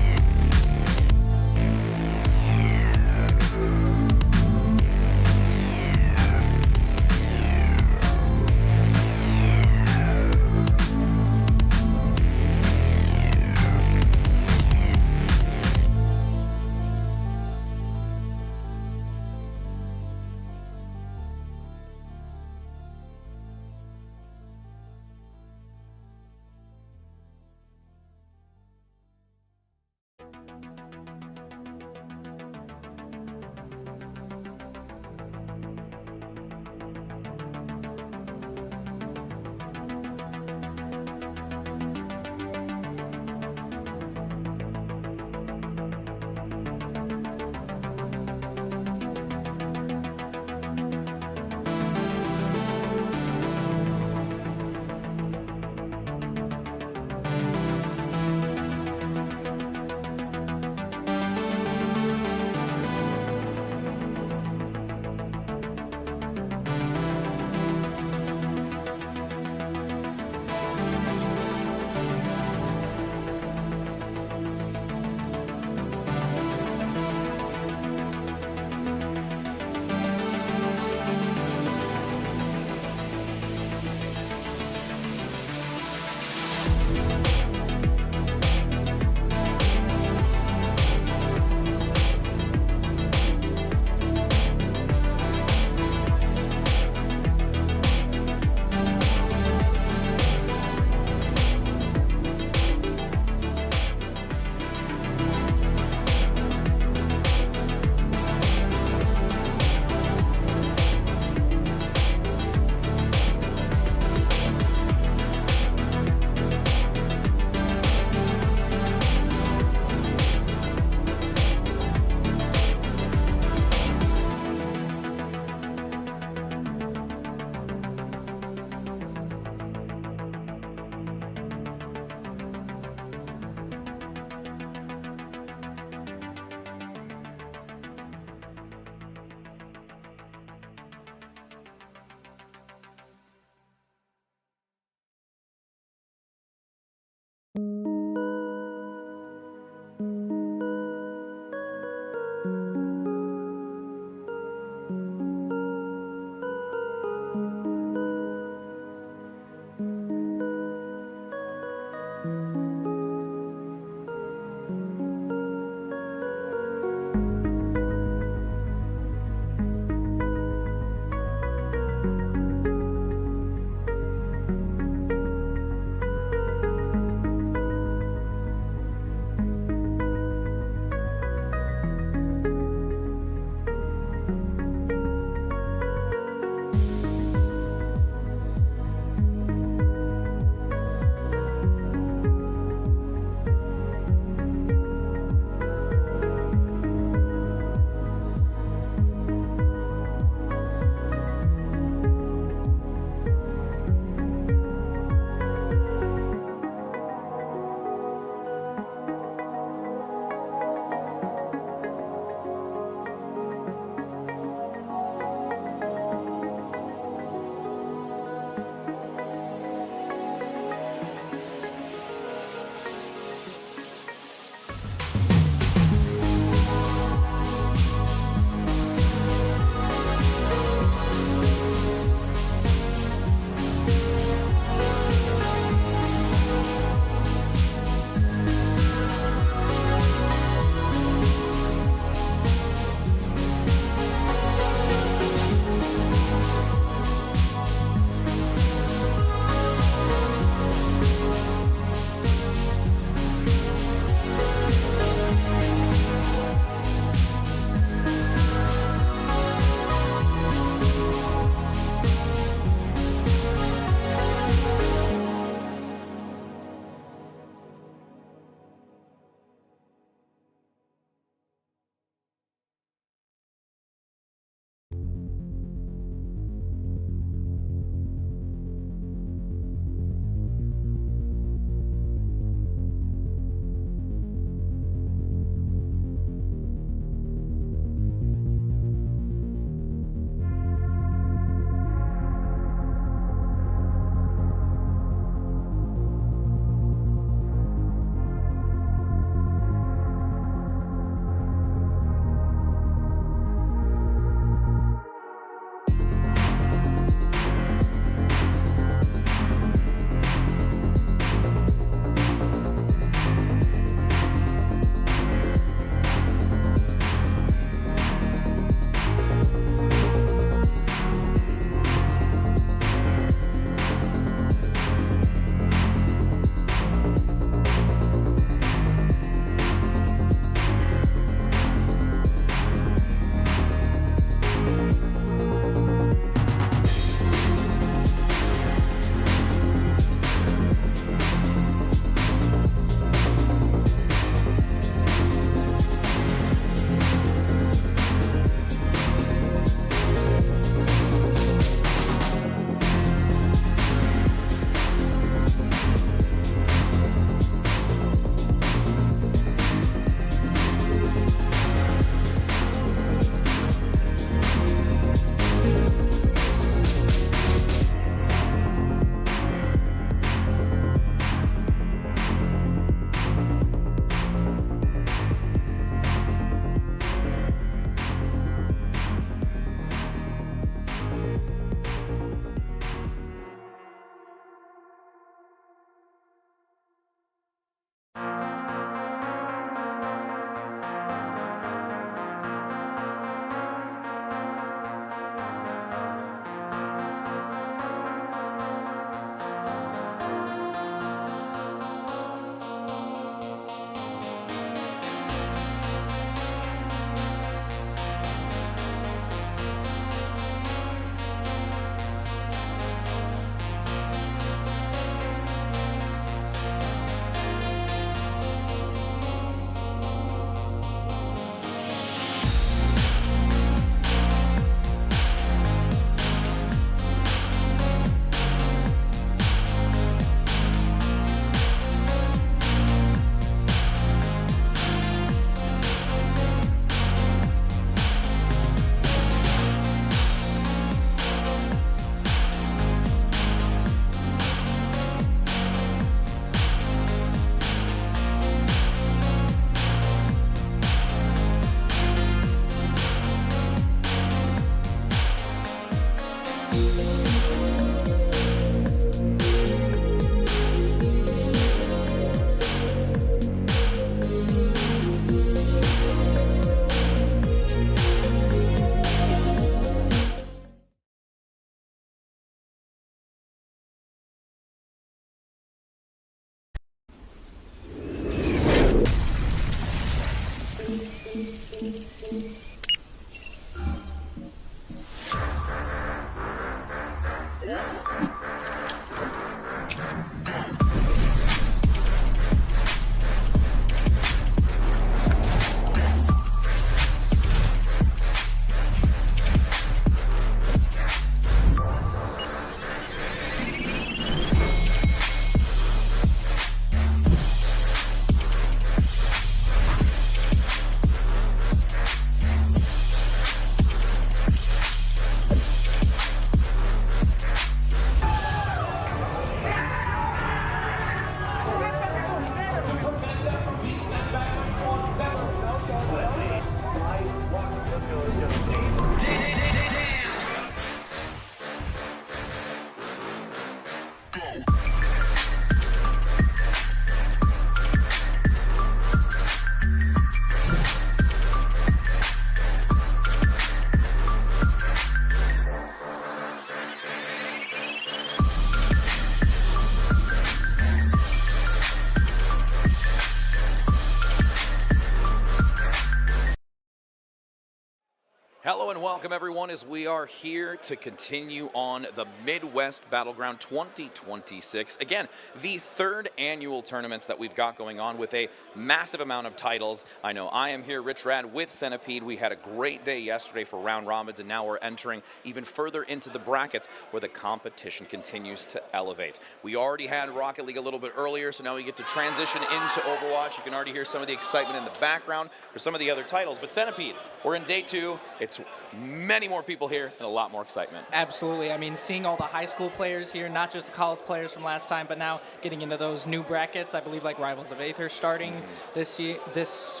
Hello and welcome everyone as we are here to continue on the Midwest Battleground 2026. Again, the third annual tournaments that we've got going on with a massive amount of titles. I know I am here, Rich Rad, with Centipede. We had a great day yesterday for round robins, and now we're entering even further into the brackets where the competition continues to elevate. We already had Rocket League a little bit earlier, so now we get to transition into Overwatch. You can already hear some of the excitement in the background for some of the other titles. But Centipede, we're in day 2. It's many more people here and a lot more excitement. Absolutely. I mean, seeing all the high school players here, not just the college players from last time, but now getting into those new brackets. I believe like Rivals of Aether starting this year, this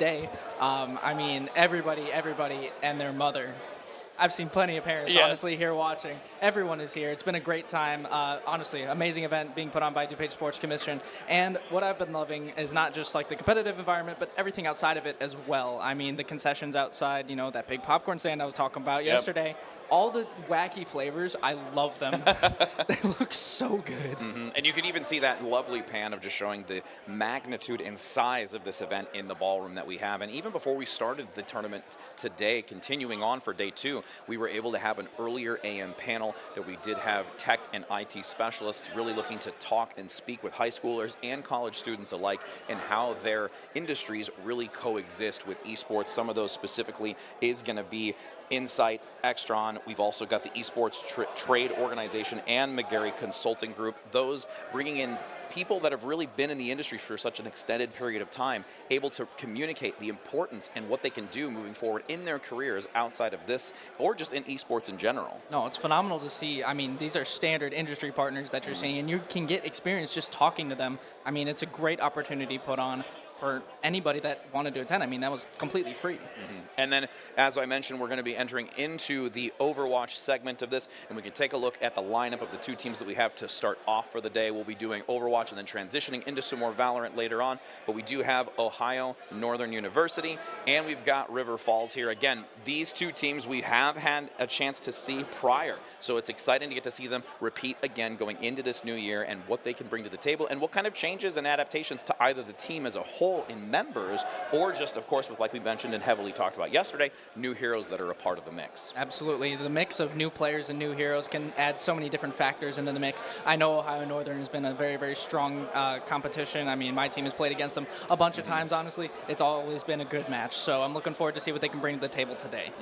day. I mean, everybody and their mother. I've seen plenty of parents, honestly, here watching. Everyone is here. It's been a great time. Honestly, amazing event being put on by DuPage Sports Commission. And what I've been loving is not just like the competitive environment, but everything outside of it as well. I mean, the concessions outside, you know, that big popcorn stand I was talking about yesterday. All the wacky flavors, I love them. They look so good. And you can even see that lovely pan of just showing the magnitude and size of this event in the ballroom that we have. And even before we started the tournament today, continuing on for day 2, we were able to have an earlier AM panel that we did have tech and IT specialists really looking to talk and speak with high schoolers and college students alike and how their industries really coexist with esports. Some of those specifically is going to be Insight, Extron. We've also got the Esports Trade Organization and McGarry Consulting Group. Those bringing in people that have really been in the industry for such an extended period of time, able to communicate the importance and what they can do moving forward in their careers outside of this or just in esports in general. No, it's phenomenal to see. I mean, these are standard industry partners that you're seeing, and you can get experience just talking to them. I mean, it's a great opportunity put on for anybody that wanted to attend. I mean, that was completely free. And then, as I mentioned, we're going to be entering into the Overwatch segment of this, and we can take a look at the lineup of the 2 teams that we have to start off for the day. We'll be doing Overwatch and then transitioning into some more Valorant later on, but we do have Ohio Northern University, and we've got River Falls here. Again, these 2 teams we have had a chance to see prior, so it's exciting to get to see them repeat again going into this new year and what they can bring to the table and what kind of changes and adaptations to either the team as a whole in members or just, of course, with, like we mentioned and heavily talked about yesterday, new heroes that are a part of the mix. Absolutely. The mix of new players and new heroes can add so many different factors into the mix. I know Ohio Northern has been a very, very strong competition. I mean, my team has played against them a bunch of times, honestly. It's always been a good match, so I'm looking forward to see what they can bring to the table today.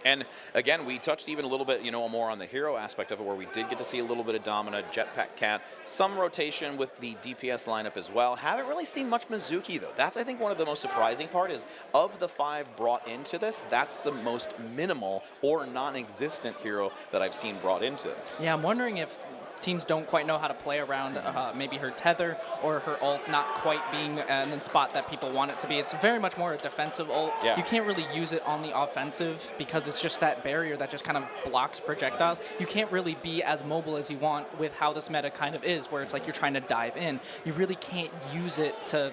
And again, we touched even a little bit, more on the hero aspect of it, where we did get to see a little bit of Domina, Jetpack Cat, some rotation with the DPS lineup as well. Haven't really seen much Mizuki, though. That's, I think, one of the most surprising part is of the 5 brought into this, that's the most minimal or non-existent hero that I've seen brought into this. Yeah, I'm wondering if teams don't quite know how to play around maybe her tether or her ult not quite being in the spot that people want it to be. It's very much more a defensive ult. You can't really use it on the offensive because it's just that barrier that just kind of blocks projectiles. You can't really be as mobile as you want with how this meta kind of is, where it's like you're trying to dive in. You really can't use it to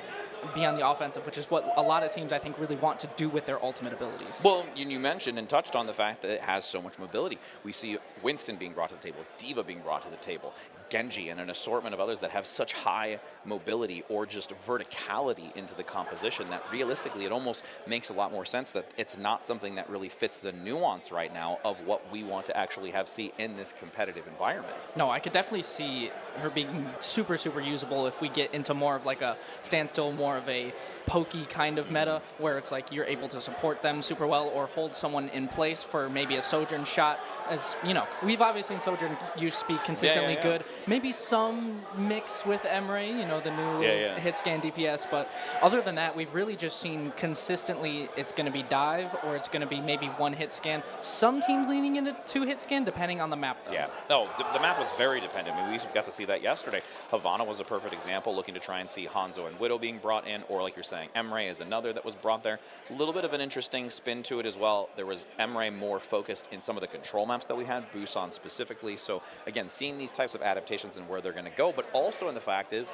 be on the offensive, which is what a lot of teams, I think, really want to do with their ultimate abilities. Well, you mentioned and touched on the fact that it has so much mobility. We see Winston being brought to the table, Diva being brought to the table, Genji, and an assortment of others that have such high mobility or just verticality into the composition that realistically it almost makes a lot more sense that it's not something that really fits the nuance right now of what we want to actually have see in this competitive environment. No, I could definitely see her being super, super usable if we get into more of like a standstill, more of a pokey kind of meta where it's like you're able to support them super well or hold someone in place for maybe a Sojourn shot. As you know, we've obviously seen Sojourn used to be consistently good. Maybe some mix with Emre, the new hit scan DPS, but other than that, we've really just seen consistently it's going to be dive or it's going to be maybe 1 hit scan. Some teams leaning into 2 hit scan depending on the map, though. Yeah. No, the map was very dependent. I mean, we got to see that yesterday. Havana was a perfect example, looking to try and see Hanzo and Widow being brought in, or like you're saying, Emre is another that was brought there. A little bit of an interesting spin to it as well. There was Emre more focused in some of the control maps that we had, Busan specifically. So again, seeing these types of adaptations and where they're going to go, but also in the fact is,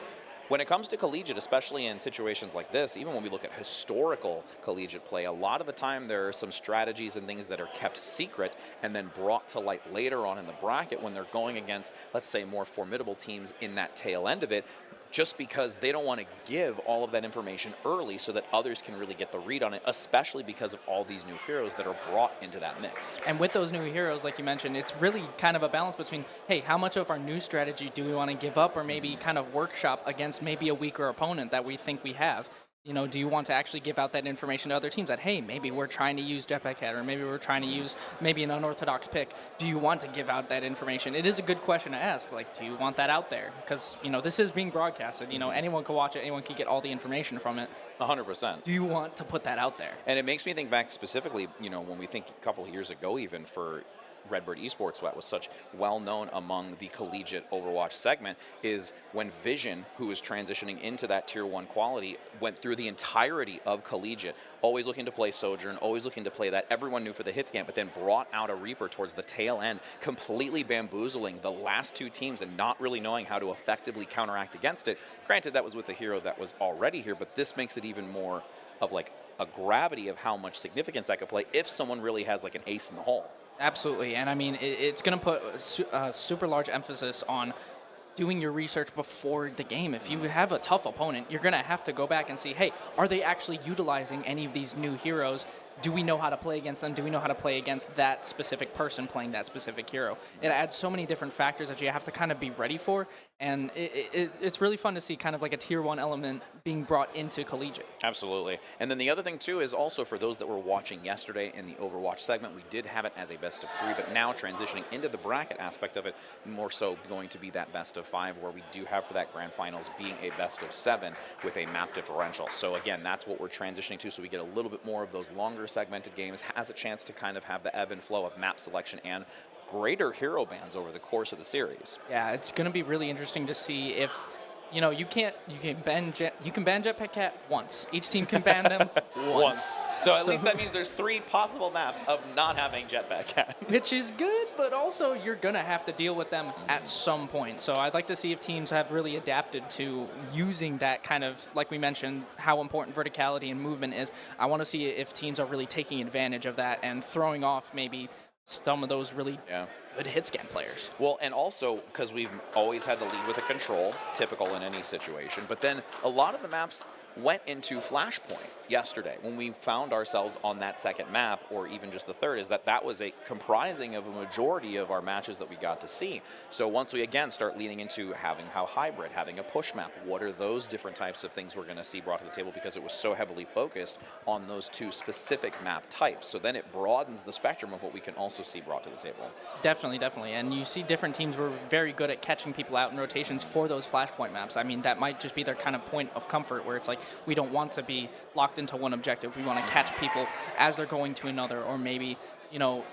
when it comes to collegiate, especially in situations like this, even when we look at historical collegiate play, a lot of the time there are some strategies and things that are kept secret and then brought to light later on in the bracket when they're going against, let's say, more formidable teams in that tail end of it. just because they don't want to give all of that information early so that others can really get the read on it, especially because of all these new heroes that are brought into that mix. And with those new heroes, like you mentioned, it's really kind of a balance between, hey, how much of our new strategy do we want to give up or maybe kind of workshop against maybe a weaker opponent that we think we have? You know, do you want to actually give out that information to other teams that, hey, maybe we're trying to use Jetpack Cat or maybe we're trying to use maybe an unorthodox pick? Do you want to give out that information? It is a good question to ask. Like, do you want that out there? Because, you know, this is being broadcasted. You know, anyone can watch it. Anyone can get all the information from it. 100%. Do you want to put that out there? And it makes me think back specifically, you know, when we think a couple of years ago even for Redbird Esports, what was such well known among the collegiate Overwatch segment, is when Vision, who was transitioning into that tier 1 quality, went through the entirety of collegiate, always looking to play Sojourn, always looking to play that everyone knew for the hit scan, but then brought out a Reaper towards the tail end, completely bamboozling the last 2 teams and not really knowing how to effectively counteract against it. Granted, that was with a hero that was already here, but this makes it even more of like a gravity of how much significance that could play if someone really has like an ace in the hole. Absolutely, and I mean, it's going to put a super large emphasis on doing your research before the game. If you have a tough opponent, you're going to have to go back and see, hey, are they actually utilizing any of these new heroes? Do we know how to play against them? Do we know how to play against that specific person playing that specific hero? It adds so many different factors that you have to kind of be ready for, and it's really fun to see kind of like a tier 1 element being brought into collegiate. Absolutely. And then the other thing too is also for those that were watching yesterday in the Overwatch segment, we did have it as a best of 3, but now transitioning into the bracket aspect of it, more so going to be that best of 5, where we do have for that grand finals being a best of 7 with a map differential. So again, that's what we're transitioning to, so we get a little bit more of those longer segmented games, has a chance to kind of have the ebb and flow of map selection and greater hero bans over the course of the series. Yeah, it's going to be really interesting to see if, you know, you can ban Jetpack Cat once. Each team can ban them once. So at least that means there's 3 possible maps of not having Jetpack Cat. Which is good, but also you're going to have to deal with them at some point. So I'd like to see if teams have really adapted to using that kind of, like we mentioned, how important verticality and movement is. I want to see if teams are really taking advantage of that and throwing off maybe some of those really good hit scan players. Well, and also because we've always had to lead with a control, typical in any situation, but then a lot of the maps went into Flashpoint yesterday when we found ourselves on that second map, or even just the third, is that was a comprising of a majority of our matches that we got to see. So once we again start leading into having how hybrid, having a push map, what are those different types of things we're going to see brought to the table, because it was so heavily focused on those 2 specific map types. So then it broadens the spectrum of what we can also see brought to the table. Definitely. And you see different teams were very good at catching people out in rotations for those Flashpoint maps. I mean, that might just be their kind of point of comfort, where it's like, we don't want to be locked into one objective. We want to catch people as they're going to another, or maybe, you know,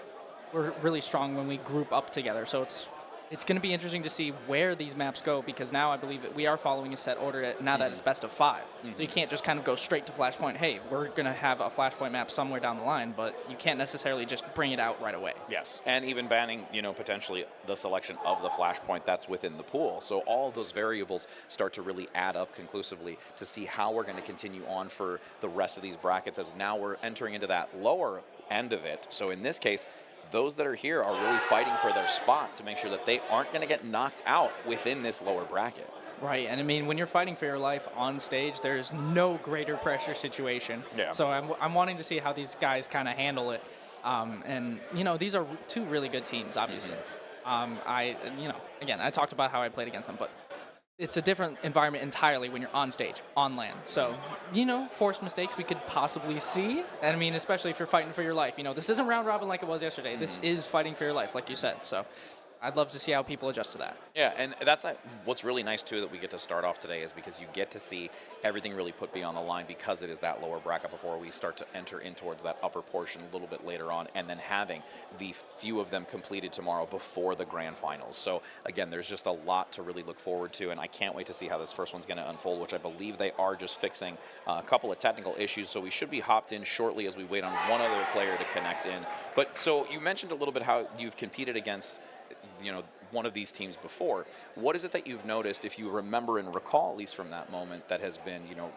we're really strong when we group up together. So it's going to be interesting to see where these maps go, because now I believe that we are following a set order now that it's best of 5. So you can't just kind of go straight to Flashpoint. Hey, we're going to have a Flashpoint map somewhere down the line, but you can't necessarily just bring it out right away. Yes, and even banning, you know, potentially the selection of the Flashpoint that's within the pool. So all of those variables start to really add up conclusively to see how we're going to continue on for the rest of these brackets, as now we're entering into that lower end of it. So in this case, those that are here are really fighting for their spot to make sure that they aren't going to get knocked out within this lower bracket. Right, and I mean, when you're fighting for your life on stage, there's no greater pressure situation. Yeah. So I'm wanting to see how these guys kind of handle it. And, you know, these are 2 really good teams, obviously. Again, I talked about how I played against them, but it's a different environment entirely when you're on stage, on land. So, you know, forced mistakes we could possibly see. And I mean, especially if you're fighting for your life. You know, this isn't round robin like it was yesterday. This is fighting for your life, like you said. So I'd love to see how people adjust to that. Yeah, and that's what's really nice, too, that we get to start off today, is because you get to see everything really put beyond the line, because it is that lower bracket before we start to enter in towards that upper portion a little bit later on, and then having the few of them completed tomorrow before the grand finals. So, again, there's just a lot to really look forward to, and I can't wait to see how this first one's going to unfold, which I believe they are just fixing a couple of technical issues, so we should be hopped in shortly as we wait on one other player to connect in. But so you mentioned a little bit how you've competed against, you know, one of these teams before. What is it that you've noticed, if you remember and recall, at least from that moment, that has been, you know,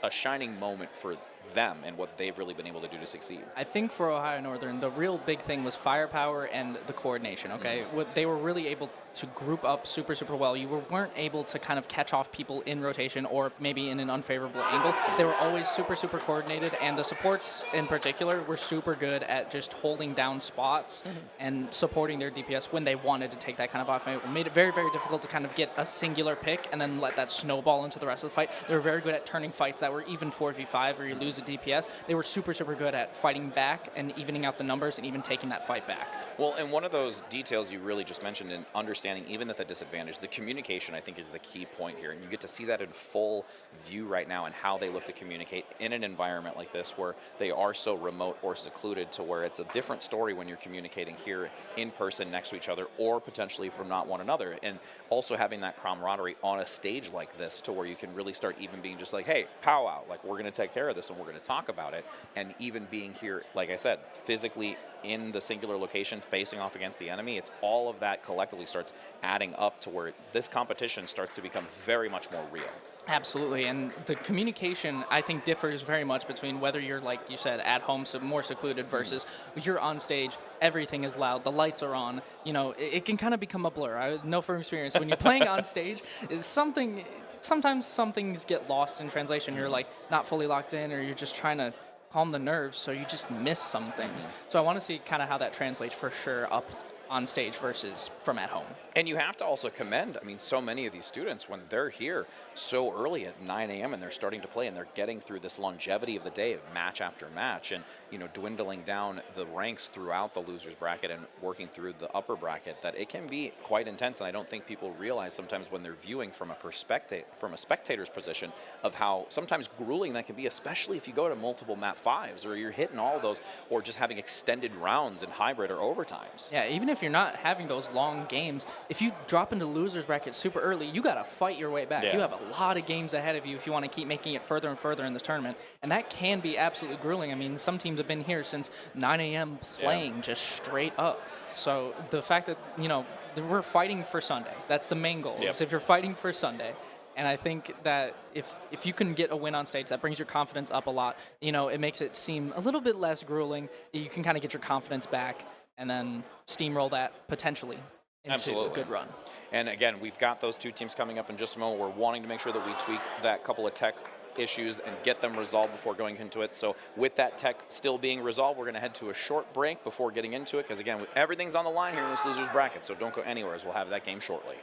a shining moment for them and what they've really been able to do to succeed? I think for Ohio Northern, the real big thing was firepower and the coordination, okay? What they were really able to group up super well. You weren't able to kind of catch off people in rotation or maybe in an unfavorable angle. They were always super coordinated, and the supports in particular were super good at just holding down spots and supporting their DPS when they wanted to take that kind of off. It made it very difficult to kind of get a singular pick and then let that snowball into the rest of the fight. They were very good at turning fights that were even 4v5 or you lose a DPS. They were super good at fighting back and evening out the numbers and even taking that fight back. Well, and one of those details you really just mentioned in understanding even at the disadvantage, the communication I think is the key point here, and you get to see that in full view right now and how they look to communicate in an environment like this where they are so remote or secluded, to where it's a different story when you're communicating here in person next to each other or potentially from not one another, and also having that camaraderie on a stage like this to where you can really start even being just like, hey, powwow, like we're going to take care of this and we're going to talk about it, and even being here, like I said, physically in the singular location facing off against the enemy. It's all of that collectively starts adding up to where this competition starts to become very much more real. Absolutely, and the communication, I think, differs very much between whether you're, like you said, at home, so more secluded, versus you're on stage, everything is loud, the lights are on. You know, it can kind of become a blur. I know from experience, when you're playing on stage, sometimes some things get lost in translation. You're like not fully locked in, or you're just trying to calm the nerves, so you just miss some things. So I want to see kind of how that translates for sure up on stage versus from at home. And you have to also commend, I mean, so many of these students, when they're here so early at 9 a.m. and they're starting to play and they're getting through this longevity of the day of match after match and, you know, dwindling down the ranks throughout the losers bracket and working through the upper bracket, that it can be quite intense. And I don't think people realize sometimes when they're viewing from a spectator's position of how sometimes grueling that can be, especially if you go to multiple map 5s or you're hitting all those, or just having extended rounds in hybrid or overtimes. Yeah, even if you're not having those long games, if you drop into losers bracket super early, you got to fight your way back. Yeah. You have a lot of games ahead of you if you want to keep making it further and further in the tournament, and that can be absolutely grueling. I mean, some teams have been here since 9 a.m. playing just straight up. So the fact that, you know, we're fighting for Sunday, that's the main goal. Yep. Is if you're fighting for Sunday. And I think that if you can get a win on stage, that brings your confidence up a lot. You know, it makes it seem a little bit less grueling. You can kind of get your confidence back and then steamroll that potentially into a good run. And again, we've got those two teams coming up in just a moment. We're wanting to make sure that we tweak that couple of tech issues and get them resolved before going into it. So with that tech still being resolved, we're going to head to a short break before getting into it, because again, everything's on the line here in this losers bracket, so don't go anywhere, as we'll have that game shortly.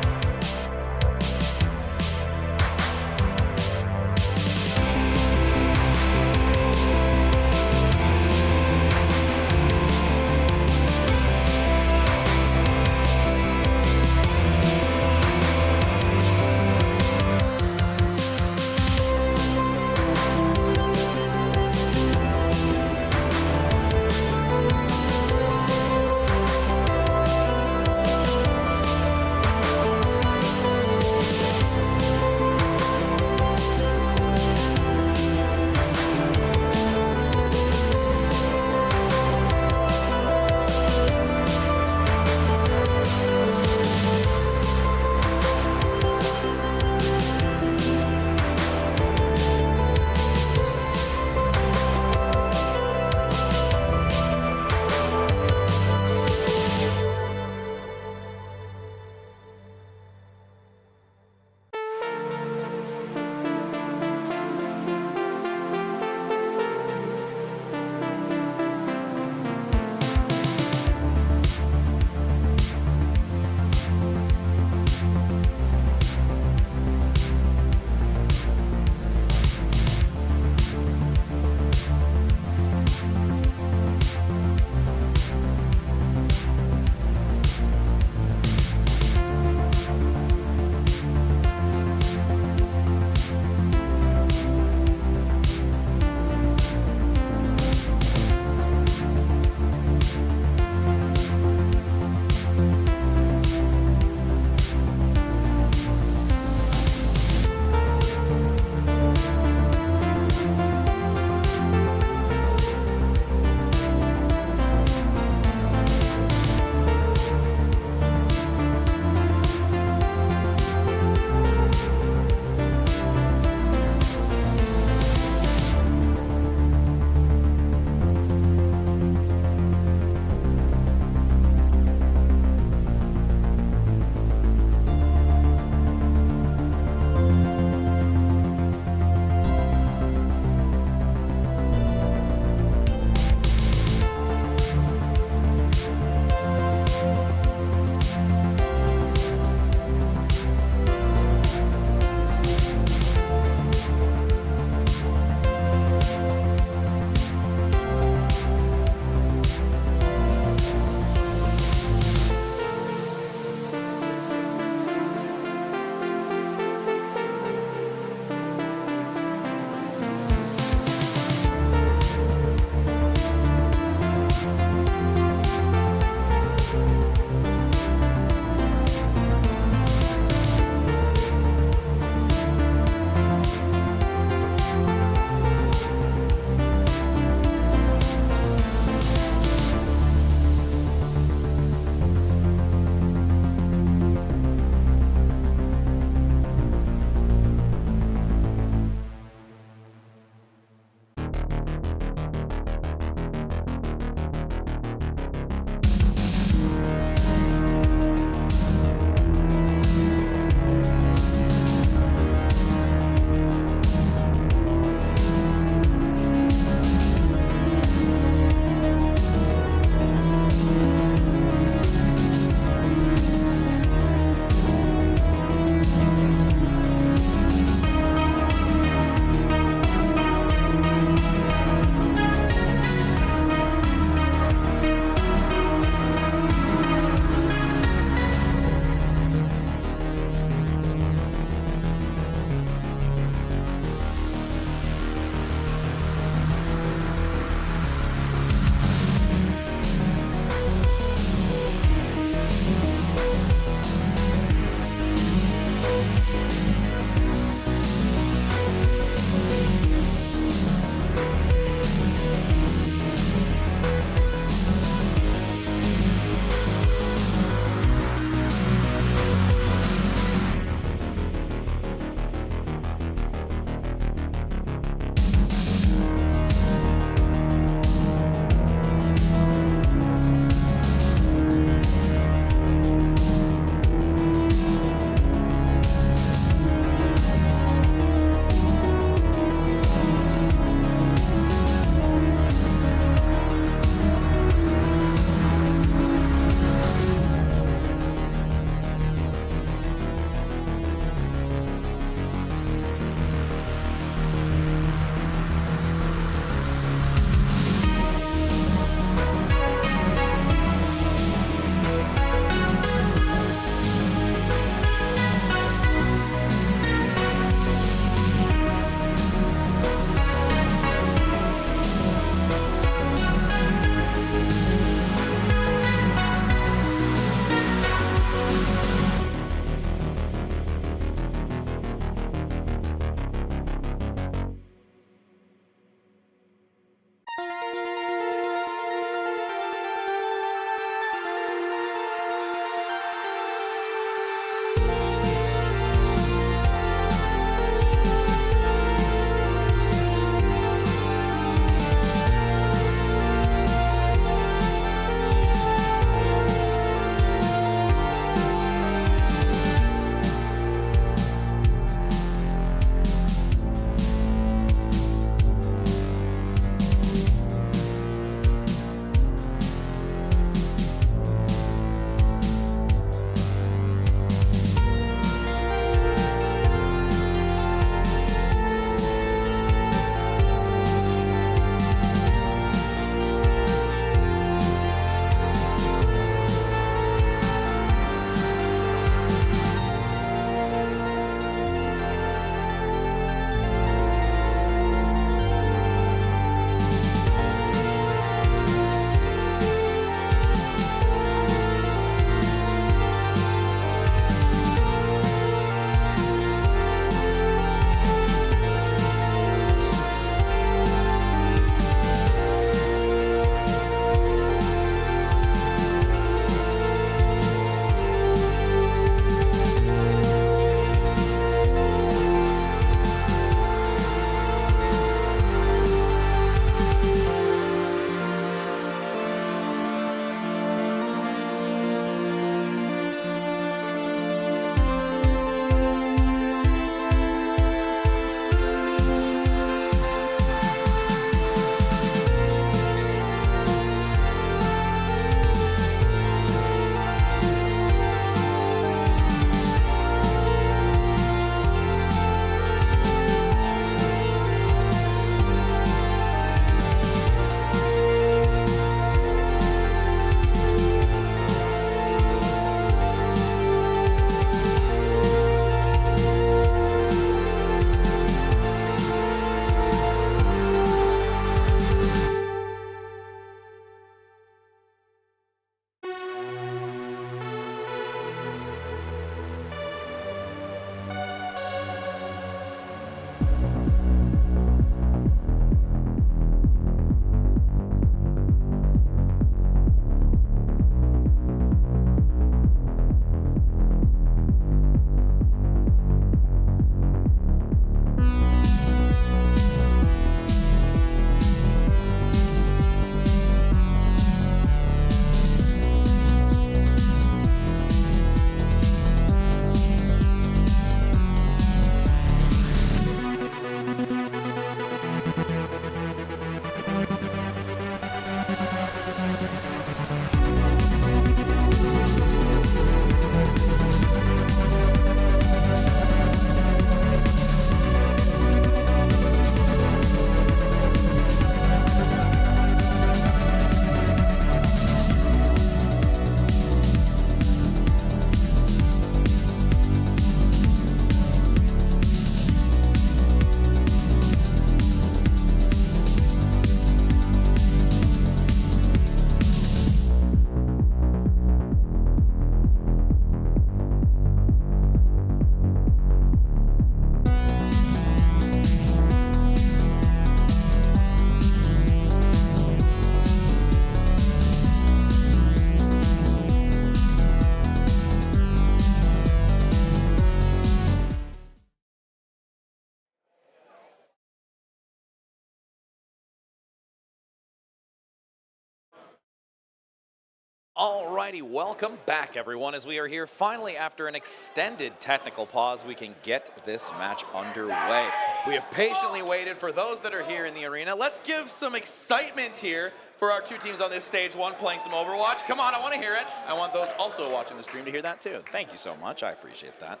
Alrighty, welcome back everyone, as we are here finally after an extended technical pause. We can get this match underway. We have patiently waited for those that are here in the arena. Let's give some excitement here for our two teams on this stage, one playing some Overwatch. Come on, I want to hear it. I want those also watching the stream to hear that too. Thank you so much, I appreciate that.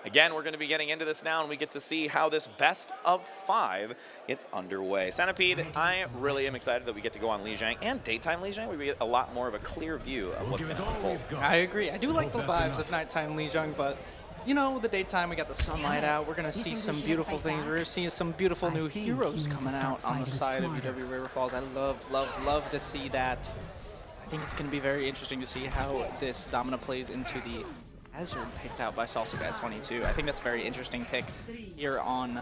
Again, we're going to be getting into this now, and we get to see how this best of 5 gets underway. Centipede, I really am excited that we get to go on Lijiang and daytime Lijiang. We get a lot more of a clear view of what's going to unfold. I agree. I do like the vibes of nighttime Lijiang, but you know, the daytime, we got the sunlight out. We're going to see some beautiful things. We're going to see some beautiful new heroes coming out on the side of UW River Falls. I love to see that. I think it's going to be very interesting to see how this Domina plays into the Hazard picked out by Salsa Guy 22. I think that's a very interesting pick here on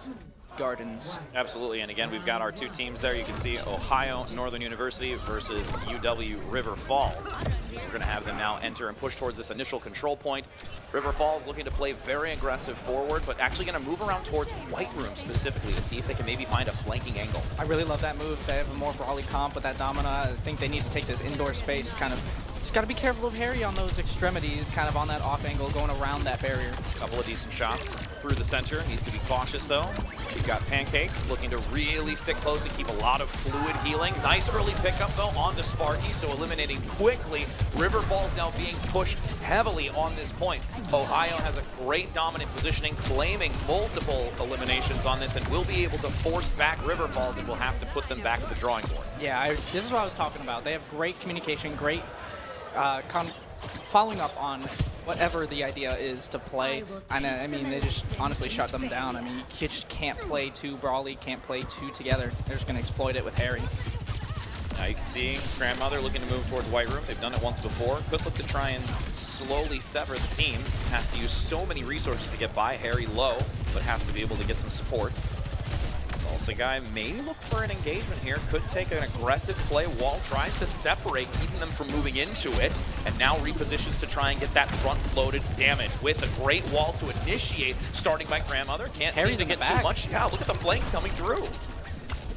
Gardens. Absolutely, and again, we've got our two teams there. You can see Ohio Northern University versus UW River Falls. So we're going to have them now enter and push towards this initial control point. River Falls looking to play very aggressive forward, but actually going to move around towards White Room specifically to see if they can maybe find a flanking angle. I really love that move. They have a more brawly comp with that Domina. I think they need to take this indoor space kind of. Just got to be careful of Harry on those extremities, kind of on that off angle, going around that barrier. A couple of decent shots through the center. Needs to be cautious, though. We've got Pancake looking to really stick close and keep a lot of fluid healing. Nice early pickup, though, onto Sparky, so eliminating quickly. River Falls now being pushed heavily on this point. Ohio has a great dominant positioning, claiming multiple eliminations on this, and will be able to force back River Falls, and will have to put them back at the drawing board. Yeah, this is what I was talking about. They have great communication, great following up on whatever the idea is to play. And I mean, they just honestly shut them down. I mean, you just can't play too brawly, can't play two together. They're just going to exploit it with Harry. Now you can see Grandmother looking to move towards White Room. They've done it once before. Could look to try and slowly sever the team. Has to use so many resources to get by Harry low, but has to be able to get some support. Salsa Guy may look for an engagement here. Could take an aggressive play. Wall tries to separate, keeping them from moving into it, and now repositions to try and get that front-loaded damage with a great wall to initiate, starting by Grandmother. Can't seem to get too much. Yeah, look at the flank coming through.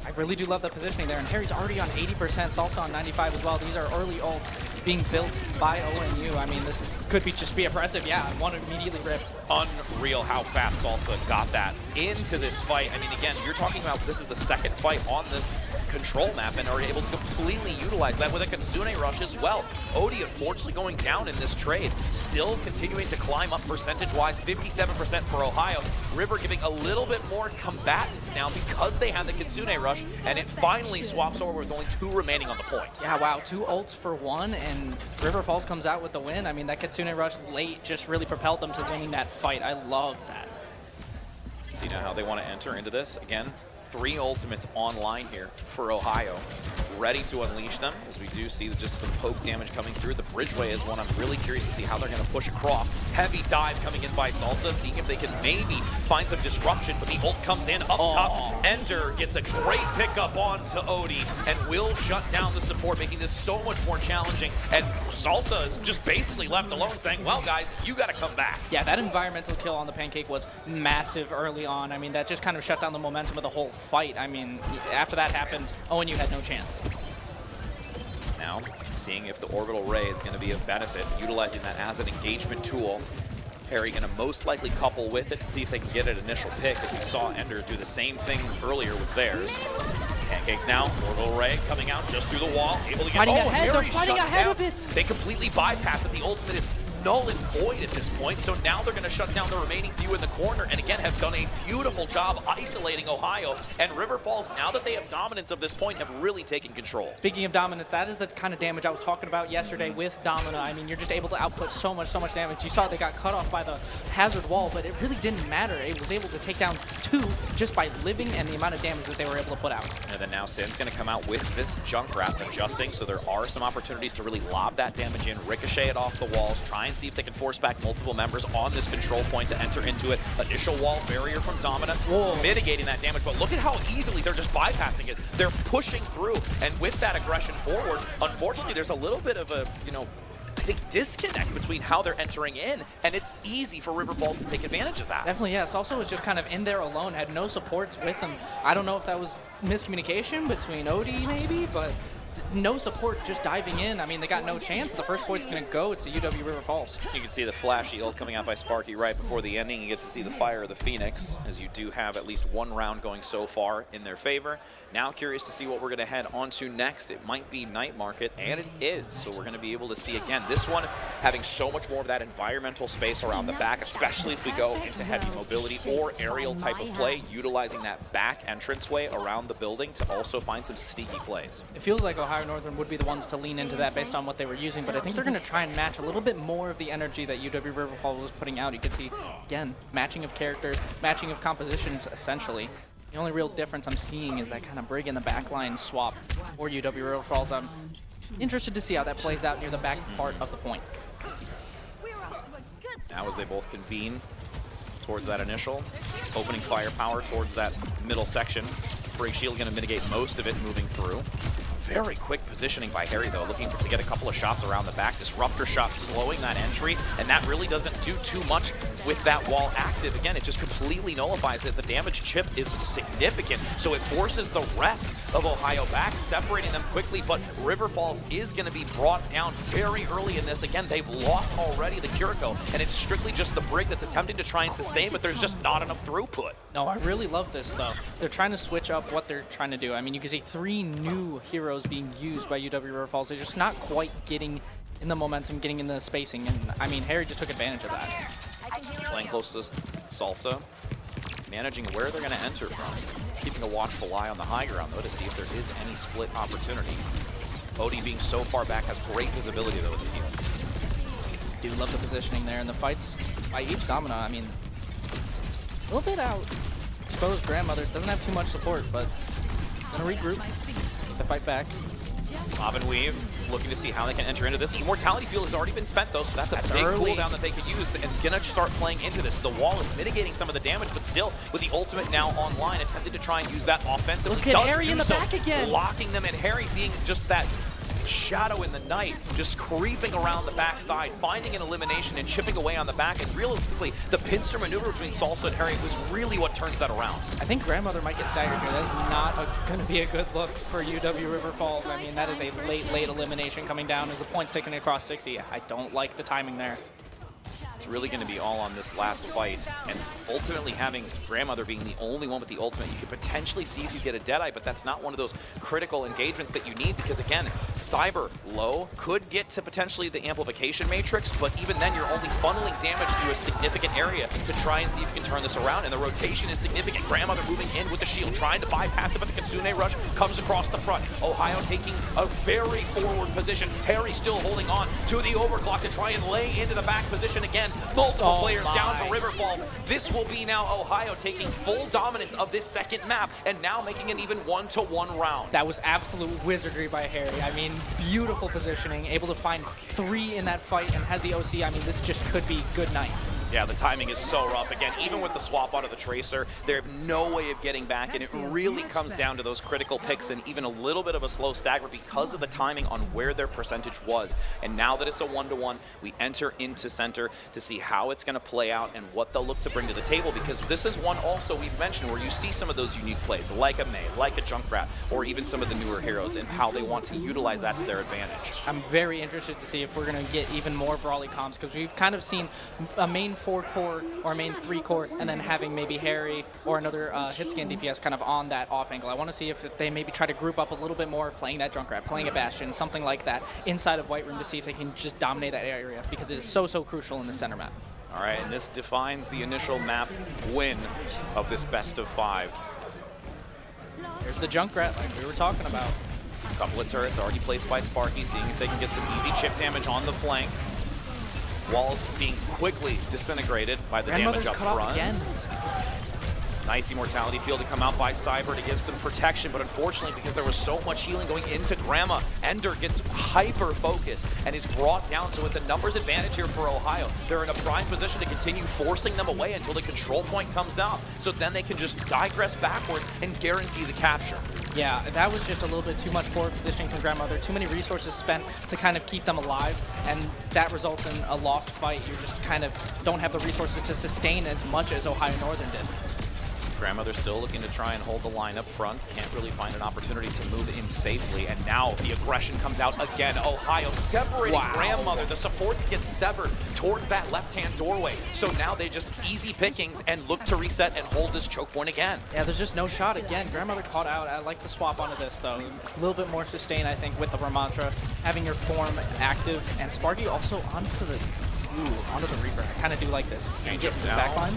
I really do love that positioning there, and Harry's already on 80%, Salsa on 95 as well. These are early ults being built by ONU. I mean, this could just be impressive. Yeah, one immediately ripped. Unreal how fast Salsa got that into this fight. I mean, again, you're talking about this is the second fight on this control map and are able to completely utilize that with a Kitsune rush as well. Odie, unfortunately, going down in this trade. Still continuing to climb up percentage-wise, 57% for Ohio. River giving a little bit more combatants now because they have the Kitsune rush, and it finally swaps over with only 2 remaining on the point. Yeah, wow, 2 ults for 1, and River Falls comes out with the win. I mean, that Kitsune rush late just really propelled them to winning that fight. I love that. See now how they want to enter into this. Again, 3 ultimates online here for Ohio, ready to unleash them, as we do see just some poke damage coming through. The Bridgeway is one I'm really curious to see how they're going to push across. Heavy dive coming in by Salsa, seeing if they can maybe find some disruption, but the ult comes in up top. Ender gets a great pickup onto Odie and will shut down the support, making this so much more challenging. And Salsa is just basically left alone, saying, well, guys, you got to come back. Yeah, that environmental kill on the Pancake was massive early on. I mean, that just kind of shut down the momentum of the whole fight. I mean, after that happened, ONU had no chance. Now, seeing if the orbital ray is going to be of benefit, utilizing that as an engagement tool. Harry going to most likely couple with it to see if they can get an initial pick, as we saw Ender do the same thing earlier with theirs. Pancakes now, orbital ray coming out just through the wall, able to get They're fighting ahead of it. They completely bypass it. The ultimate is null and void at this point, so now they're going to shut down the remaining few in the corner, and again have done a beautiful job isolating Ohio. And River Falls, now that they have dominance of this point, have really taken control. Speaking of dominance, that is the kind of damage I was talking about yesterday with Domina. I mean, you're just able to output so much damage. You saw they got cut off by the hazard wall, but it really didn't matter. It was able to take down 2 just by living and the amount of damage that they were able to put out. And then now Sin's going to come out with this Junkrat adjusting, so there are some opportunities to really lob that damage in, ricochet it off the walls, try and see if they can force back multiple members on this control point to enter into it. Initial wall barrier from Domina, mitigating that damage, but look at how easily they're just bypassing it. They're pushing through, and with that aggression forward, unfortunately, there's a little bit of a, I think, disconnect between how they're entering in, and it's easy for River Falls to take advantage of that. Definitely, yes. Also was just kind of in there alone, had no supports with him. I don't know if that was miscommunication between Odie maybe, but no support, just diving in. I mean, they got no chance. The first point's going to go to UW River Falls. You can see the flashy ult coming out by Sparky right before the ending. You get to see the fire of the Phoenix, as you do have at least one round going so far in their favor. Now curious to see what we're going to head on to next. It might be Night Market, and it is. So we're going to be able to see, again, this one having so much more of that environmental space around the back, especially if we go into heavy mobility or aerial type of play, utilizing that back entranceway around the building to also find some sneaky plays. It feels like Ohio Northern would be the ones to lean into that based on what they were using, but I think they're going to try and match a little bit more of the energy that UW River Falls was putting out. You can see, again, matching of characters, matching of compositions, essentially. The only real difference I'm seeing is that kind of Brig in the backline swap for UW River Falls. I'm interested to see how that plays out near the back part of the point. Now as they both convene towards that initial, opening firepower towards that middle section. Brig Shield going to mitigate most of it moving through. Very quick positioning by Harry, though, looking to get a couple of shots around the back. Disruptor shot slowing that entry, and that really doesn't do too much with that wall active. Again, it just completely nullifies it. The damage chip is significant, so it forces the rest of Ohio back, separating them quickly, but River Falls is going to be brought down very early in this. Again, they've lost already the Kiriko, and it's strictly just the Brig that's attempting to try and sustain, but there's just not enough throughput. No, I really love this, though. They're trying to switch up what they're trying to do. I mean, you can see 3 new heroes being used by UW River Falls. They're just not quite getting in the momentum, getting in the spacing, and I mean, Harry just took advantage of that. Playing close to Salsa, managing where they're going to enter from. Keeping a watchful eye on the high ground, though, to see if there is any split opportunity. Odie being so far back has great visibility, though, with the field. Do love the positioning there, and the fights by each Domina, I mean, a little bit out. Exposed Grandmother doesn't have too much support, but gonna regroup, take the fight back. Bob and Weave looking to see how they can enter into this. Immortality Field has already been spent, though, so that's a big cooldown that they could use, and gonna start playing into this. The wall is mitigating some of the damage, but still, with the ultimate now online, attempted to try and use that offensively. Look at Harry in the back again. Locking them, and Harry being just that shadow in the night, just creeping around the backside, finding an elimination and chipping away on the back, and realistically, the pincer maneuver between Salsa and Harry was really what turns that around. I think Grandmother might get staggered here. That is not going to be a good look for UW River Falls. I mean, that is a late elimination coming down as the point's taken across 60. I don't like the timing there. It's really going to be all on this last fight, and ultimately having Grandmother being the only one with the ultimate, you could potentially see if you get a Deadeye, but that's not one of those critical engagements that you need, because again, Cyber low could get to potentially the amplification matrix, but even then you're only funneling damage through a significant area to try and see if you can turn this around, and the rotation is significant. Grandmother moving in with the shield, trying to bypass it, but the Kitsune Rush comes across the front. Ohio taking a very forward position. Harry still holding on to the overclock to try and lay into the back position again. Multiple players down for River Falls. This will be now Ohio taking full dominance of this second map and now making an even 1-to-1 round. That was absolute wizardry by Harry. I mean, beautiful positioning, able to find 3 in that fight and has the OC. I mean, this just could be good night. Yeah, the timing is so rough. Again, even with the swap out of the Tracer, they have no way of getting back, and it really comes down to those critical picks and even a little bit of a slow stagger because of the timing on where their percentage was. And now that it's a 1-to-1, we enter into center to see how it's going to play out and what they'll look to bring to the table, because this is one also we've mentioned where you see some of those unique plays, like a Mei, like a Junkrat, or even some of the newer heroes, and how they want to utilize that to their advantage. I'm very interested to see if we're going to get even more brawly comps, because we've kind of seen a main 4-core or a main 3-core, and then having maybe Harry or another hit-scan DPS kind of on that off angle. I want to see if they maybe try to group up a little bit more, playing that Junkrat, playing a Bastion, something like that, inside of White Room to see if they can just dominate that area, because it is so crucial in the center map. All right, and this defines the initial map win of this best of 5. There's the Junkrat like we were talking about. A couple of turrets already placed by Sparky, seeing if they can get some easy chip damage on the flank. Walls being quickly disintegrated by the damage up front. Again. Nice Immortality Field to come out by Cyber to give some protection, but unfortunately, because there was so much healing going into Grandma, Ender gets hyper-focused and is brought down, so it's a numbers advantage here for Ohio. They're in a prime position to continue forcing them away until the control point comes out, so then they can just digress backwards and guarantee the capture. Yeah, that was just a little bit too much forward positioning from Grandmother. Too many resources spent to kind of keep them alive, and that results in a lost fight. You just kind of don't have the resources to sustain as much as Ohio Northern did. Grandmother still looking to try and hold the line up front. Can't really find an opportunity to move in safely. And now the aggression comes out again. Ohio separating Grandmother. The supports get severed towards that left-hand doorway. So now they just easy pickings and look to reset and hold this choke point again. Yeah, there's just no shot again. Grandmother caught out. I like the swap onto this, though. A little bit more sustain, I think, with the Ramantra. Having your form active. And Sparky also onto the Reaper. I kind of do like this. Change up now.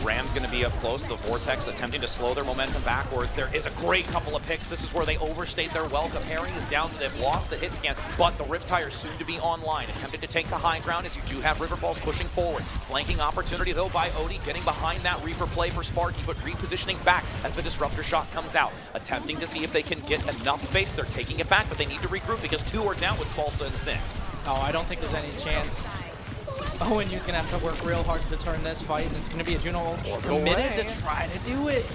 Ram's going to be up close. The Vortex attempting to slow their momentum backwards. There is a great couple of picks. This is where they overstate their welcome. Harry is down, so they've lost the hit scan, but the Riptire soon to be online. Attempted to take the high ground as you do have River Falls pushing forward. Flanking opportunity, though, by Odie, getting behind that Reaper play for Sparky, but repositioning back as the Disruptor shot comes out. Attempting to see if they can get enough space. They're taking it back, but they need to regroup because two are down with Salsa and Sin. Oh, I don't think there's any chance. ONU's going to have to work real hard to turn this fight. It's going to be a Juno committed to try to do it.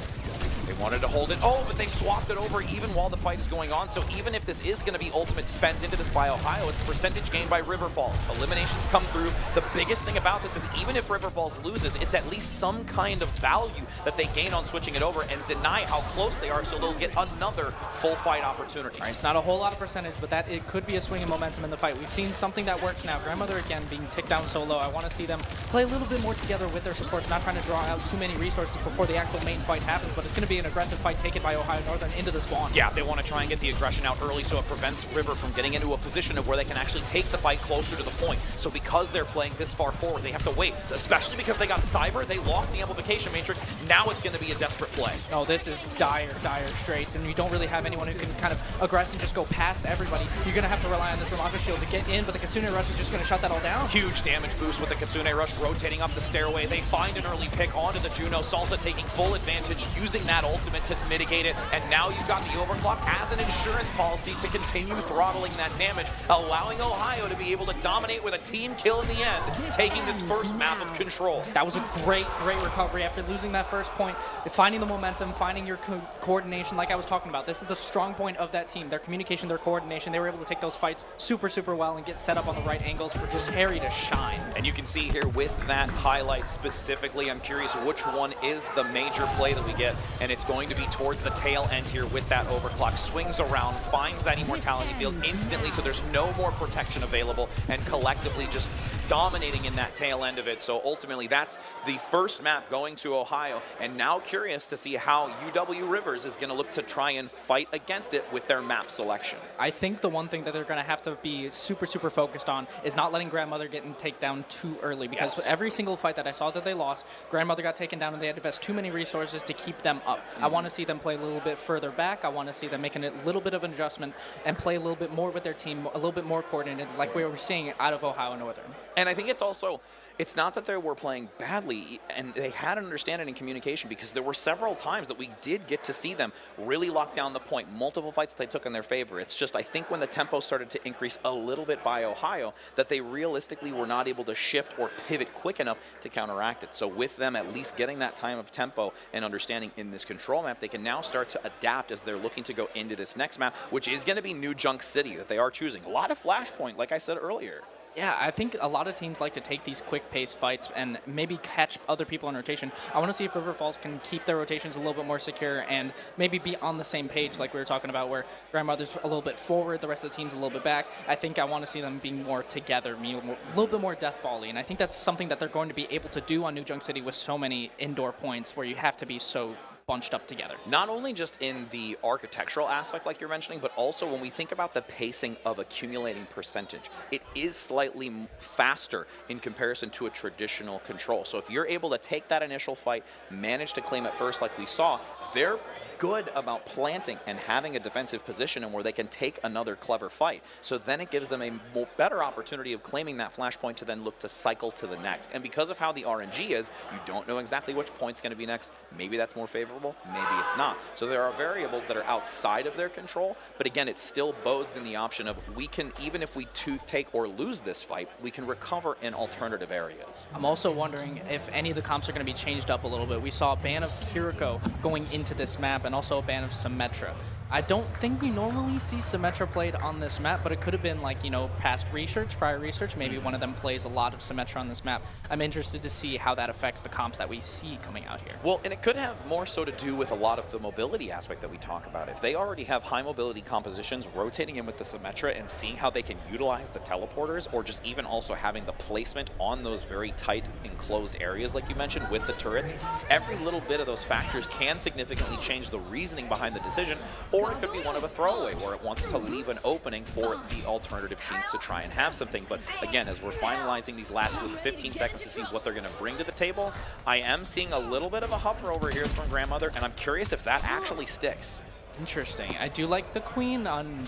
They wanted to hold it. Oh, but they swapped it over even while the fight is going on. So even if this is going to be ultimate spent into this by Ohio, it's percentage gained by River Falls. Eliminations come through. The biggest thing about this is even if River Falls loses, it's at least some kind of value that they gain on switching it over and deny how close they are, so they'll get another full fight opportunity. Right, it's not a whole lot of percentage, but that it could be a swing in momentum in the fight. We've seen something that works now. Grandmother, again, being ticked down so low. I want to see them play a little bit more together with their supports, not trying to draw out too many resources before the actual main fight happens, but it's going to be an aggressive fight taken by Ohio Northern into the spawn. Yeah, they want to try and get the aggression out early so it prevents River from getting into a position of where they can actually take the fight closer to the point. So because they're playing this far forward, they have to wait, especially because they got Cyber, they lost the amplification matrix. Now it's going to be a desperate play. Oh, this is dire straits, and you don't really have anyone who can kind of aggress and just go past everybody. You're going to have to rely on this Ramantra shield to get in, but the Kitsune Rush is just going to shut that all down. Huge damage boost with the Kitsune Rush rotating up the stairway. They find an early pick onto the Juno. Salsa taking full advantage, using that ultimate to mitigate it, and now you've got the overclock as an insurance policy to continue throttling that damage, allowing Ohio to be able to dominate with a team kill in the end, taking this first map of control. That was a great recovery after losing that first point, finding the momentum, finding your coordination like I was talking about. This is the strong point of that team, their communication, their coordination. They were able to take those fights super well and get set up on the right angles for just Harry to shine. And you can see here with that highlight specifically, I'm curious which one is the major play that we get, and it's going to be towards the tail end here with that overclock. Swings around, finds that immortality field instantly, so there's no more protection available, and collectively just dominating in that tail end of it. So ultimately that's the first map going to Ohio, and now curious to see how UW Rivers is going to look to try and fight against it with their map selection. I think the one thing that they're going to have to be super focused on is not letting Grandmother get in takedown too early, because every single fight that I saw that they lost, Grandmother got taken down and they had to invest too many resources to keep them up. I want to see them play a little bit further back. I want to see them making a little bit of an adjustment and play a little bit more with their team, a little bit more coordinated, like we were seeing out of Ohio Northern. And I think it's also, it's not that they were playing badly, and they had an understanding in communication, because there were several times that we did get to see them really lock down the point. Multiple fights that they took in their favor. It's just, I think when the tempo started to increase a little bit by Ohio, that they realistically were not able to shift or pivot quick enough to counteract it. So with them at least getting that time of tempo and understanding in this control map, they can now start to adapt as they're looking to go into this next map, which is going to be New Junk City that they are choosing. A lot of flashpoint, like I said earlier. Yeah, I think a lot of teams like to take these quick-paced fights and maybe catch other people in rotation. I want to see if River Falls can keep their rotations a little bit more secure and maybe be on the same page like we were talking about, where Grandmother's a little bit forward, the rest of the team's a little bit back. I think I want to see them being more together, a little bit more death ball-y, and I think that's something that they're going to be able to do on New Junk City with so many indoor points where you have to be so bunched up together. Not only just in the architectural aspect like you're mentioning, but also when we think about the pacing of accumulating percentage, it is slightly faster in comparison to a traditional control. So if you're able to take that initial fight, manage to claim it first like we saw, they're good about planting and having a defensive position and where they can take another clever fight. So then it gives them a better opportunity of claiming that flashpoint to then look to cycle to the next. And because of how the RNG is, you don't know exactly which point's going to be next. Maybe that's more favorable, maybe it's not. So there are variables that are outside of their control, but again, it still bodes in the option of we can, even if we take or lose this fight, we can recover in alternative areas. I'm also wondering if any of the comps are going to be changed up a little bit. We saw a ban of Kiriko going into this map and also a ban of Symmetra. I don't think you normally see Symmetra played on this map, but it could have been like, you know, past research, prior research. Maybe one of them plays a lot of Symmetra on this map. I'm interested to see how that affects the comps that we see coming out here. Well, and it could have more so to do with a lot of the mobility aspect that we talk about. If they already have high mobility compositions, rotating in with the Symmetra and seeing how they can utilize the teleporters, or just even also having the placement on those very tight enclosed areas like you mentioned with the turrets, every little bit of those factors can significantly change the reasoning behind the decision, or it could be one of a throwaway where it wants to leave an opening for the alternative team to try and have something. But again, as we're finalizing these last 15 seconds to see what they're going to bring to the table, I am seeing a little bit of a hover over here from Grandmother, and I'm curious if that actually sticks. Interesting. I do like the Queen on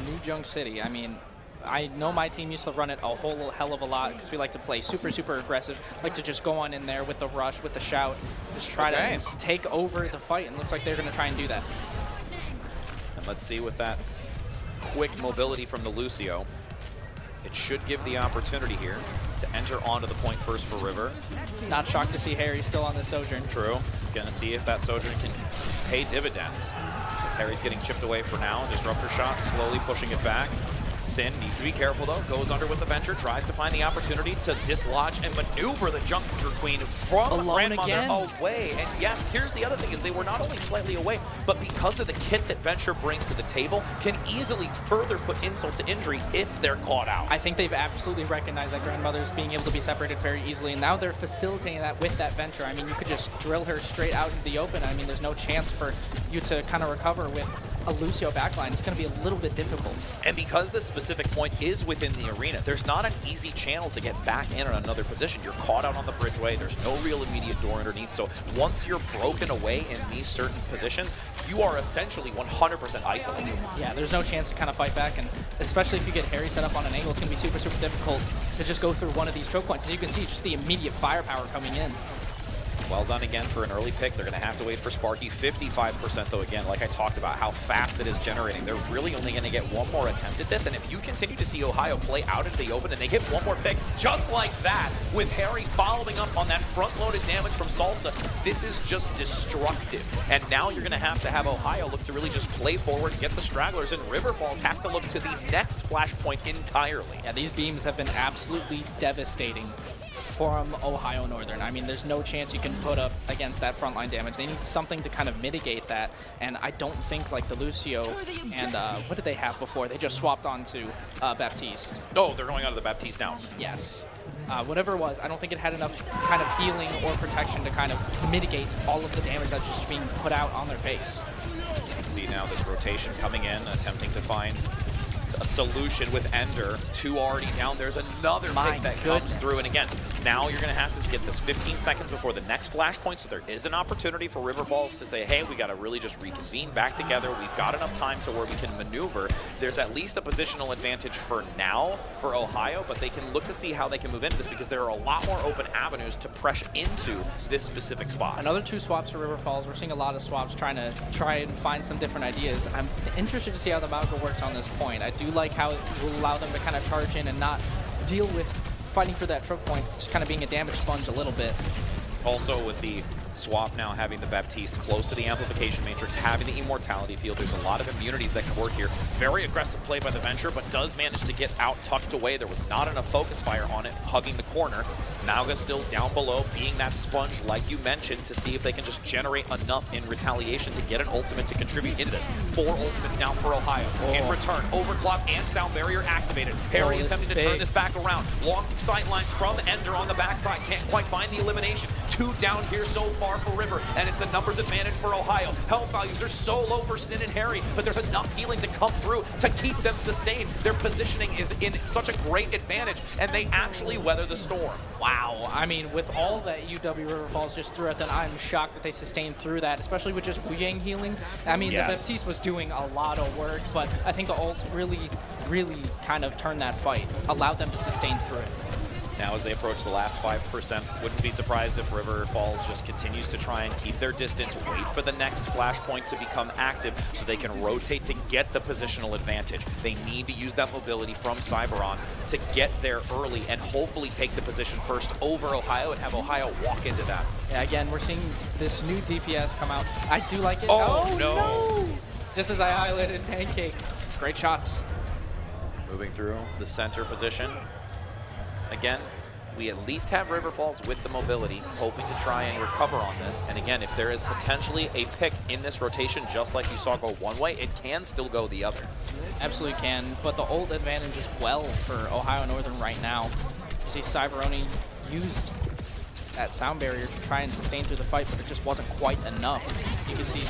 New Junk City. I mean, I know my team used to run it a whole hell of a lot because we like to play super, super aggressive. Like to just go on in there with the rush, with the shout, just try to take over the fight, and it looks like they're going to try and do that. And let's see with that quick mobility from the Lucio. It should give the opportunity here to enter onto the point first for River. Not shocked to see Harry still on the Sojourn. True. Gonna see if that Sojourn can pay dividends. As Harry's getting chipped away for now. Disruptor shot, slowly pushing it back. Sin needs to be careful though, goes under with the Venture, tries to find the opportunity to dislodge and maneuver the Junker Queen from Grandmother away. And yes, here's the other thing, is they were not only slightly away, but because of the kit that Venture brings to the table, can easily further put insult to injury if they're caught out. I think they've absolutely recognized that Grandmother's being able to be separated very easily, and now they're facilitating that with that Venture. I mean, you could just drill her straight out into the open. I mean, there's no chance for you to kind of recover with a Lucio backline. It's going to be a little bit difficult. And because this specific point is within the arena, there's not an easy channel to get back in on another position. You're caught out on the bridgeway. There's no real immediate door underneath. So once you're broken away in these certain positions, you are essentially 100% isolated. Yeah, there's no chance to kind of fight back, and especially if you get Harry set up on an angle, it's going to be super, super difficult to just go through one of these choke points. As you can see, just the immediate firepower coming in. Well done again for an early pick. They're going to have to wait for Sparky. 55% though, again, like I talked about, how fast it is generating. They're really only going to get one more attempt at this, and if you continue to see Ohio play out into the open and they get one more pick, just like that, with Harry following up on that front-loaded damage from Salsa, this is just destructive. And now you're going to have Ohio look to really just play forward and get the stragglers, and River Falls has to look to the next flashpoint entirely. Yeah, these beams have been absolutely devastating from Ohio Northern. I mean, there's no chance you can put up against that frontline damage. They need something to kind of mitigate that, and I don't think like the Lucio and what did they have before? They just swapped onto Baptiste. Oh, they're going onto the Baptiste now. Yes. Whatever it was, I don't think it had enough kind of healing or protection to kind of mitigate all of the damage that's just being put out on their face. You can see now this rotation coming in, attempting to find a solution with Ender. Two already down. There's another pick that comes through, and again, now you're going to have to get this 15 seconds before the next flashpoint, so there is an opportunity for River Falls to say, hey, we got to really just reconvene back together. We've got enough time to where we can maneuver. There's at least a positional advantage for now for Ohio, but they can look to see how they can move into this, because there are a lot more open avenues to press into this specific spot. Another two swaps for River Falls. We're seeing a lot of swaps trying and find some different ideas. I'm interested to see how the Malgo works on this point. I do like how it will allow them to kind of charge in and not deal with fighting for that choke point, just kind of being a damage sponge a little bit. Also with the swap now having the Baptiste close to the amplification matrix, having the immortality field, there's a lot of immunities that can work here. Very aggressive play by the Venture, but does manage to get out tucked away. There was not enough focus fire on it, hugging the corner. Malga still down below, being that sponge like you mentioned, to see if they can just generate enough in retaliation to get an ultimate to contribute into this. 4 ultimates now for Ohio. In return, overclock and sound barrier activated. Harry attempting to turn this back around. Long sight lines from Ender on the backside. Can't quite find the elimination. 2 down here so far for River, and it's the numbers advantage for Ohio. Health values are so low for Sin and Harry, but there's enough healing to come through to keep them sustained. Their positioning is in such a great advantage, and they actually weather the storm. Wow. I mean, with all that UW River Falls just threw at them, I'm shocked that they sustained through that, especially with just Wuyang healing. I mean, the Baptiste was doing a lot of work, but I think the ult really kind of turned that fight, allowed them to sustain through it. Now as they approach the last 5%, wouldn't be surprised if River Falls just continues to try and keep their distance, wait for the next flashpoint to become active so they can rotate to get the positional advantage. They need to use that mobility from Cyberon to get there early and hopefully take the position first over Ohio and have Ohio walk into that. Yeah, again, we're seeing this new DPS come out. I do like it. Oh no! just as I highlighted, Pancake. Great shots. Moving through the center position. Again, we at least have River Falls with the mobility, hoping to try and recover on this. And again, if there is potentially a pick in this rotation, just like you saw go one way, it can still go the other. Absolutely can, but the ult advantage is well for Ohio Northern right now. You see Cyberoni used that sound barrier to try and sustain through the fight, but it just wasn't quite enough. You can see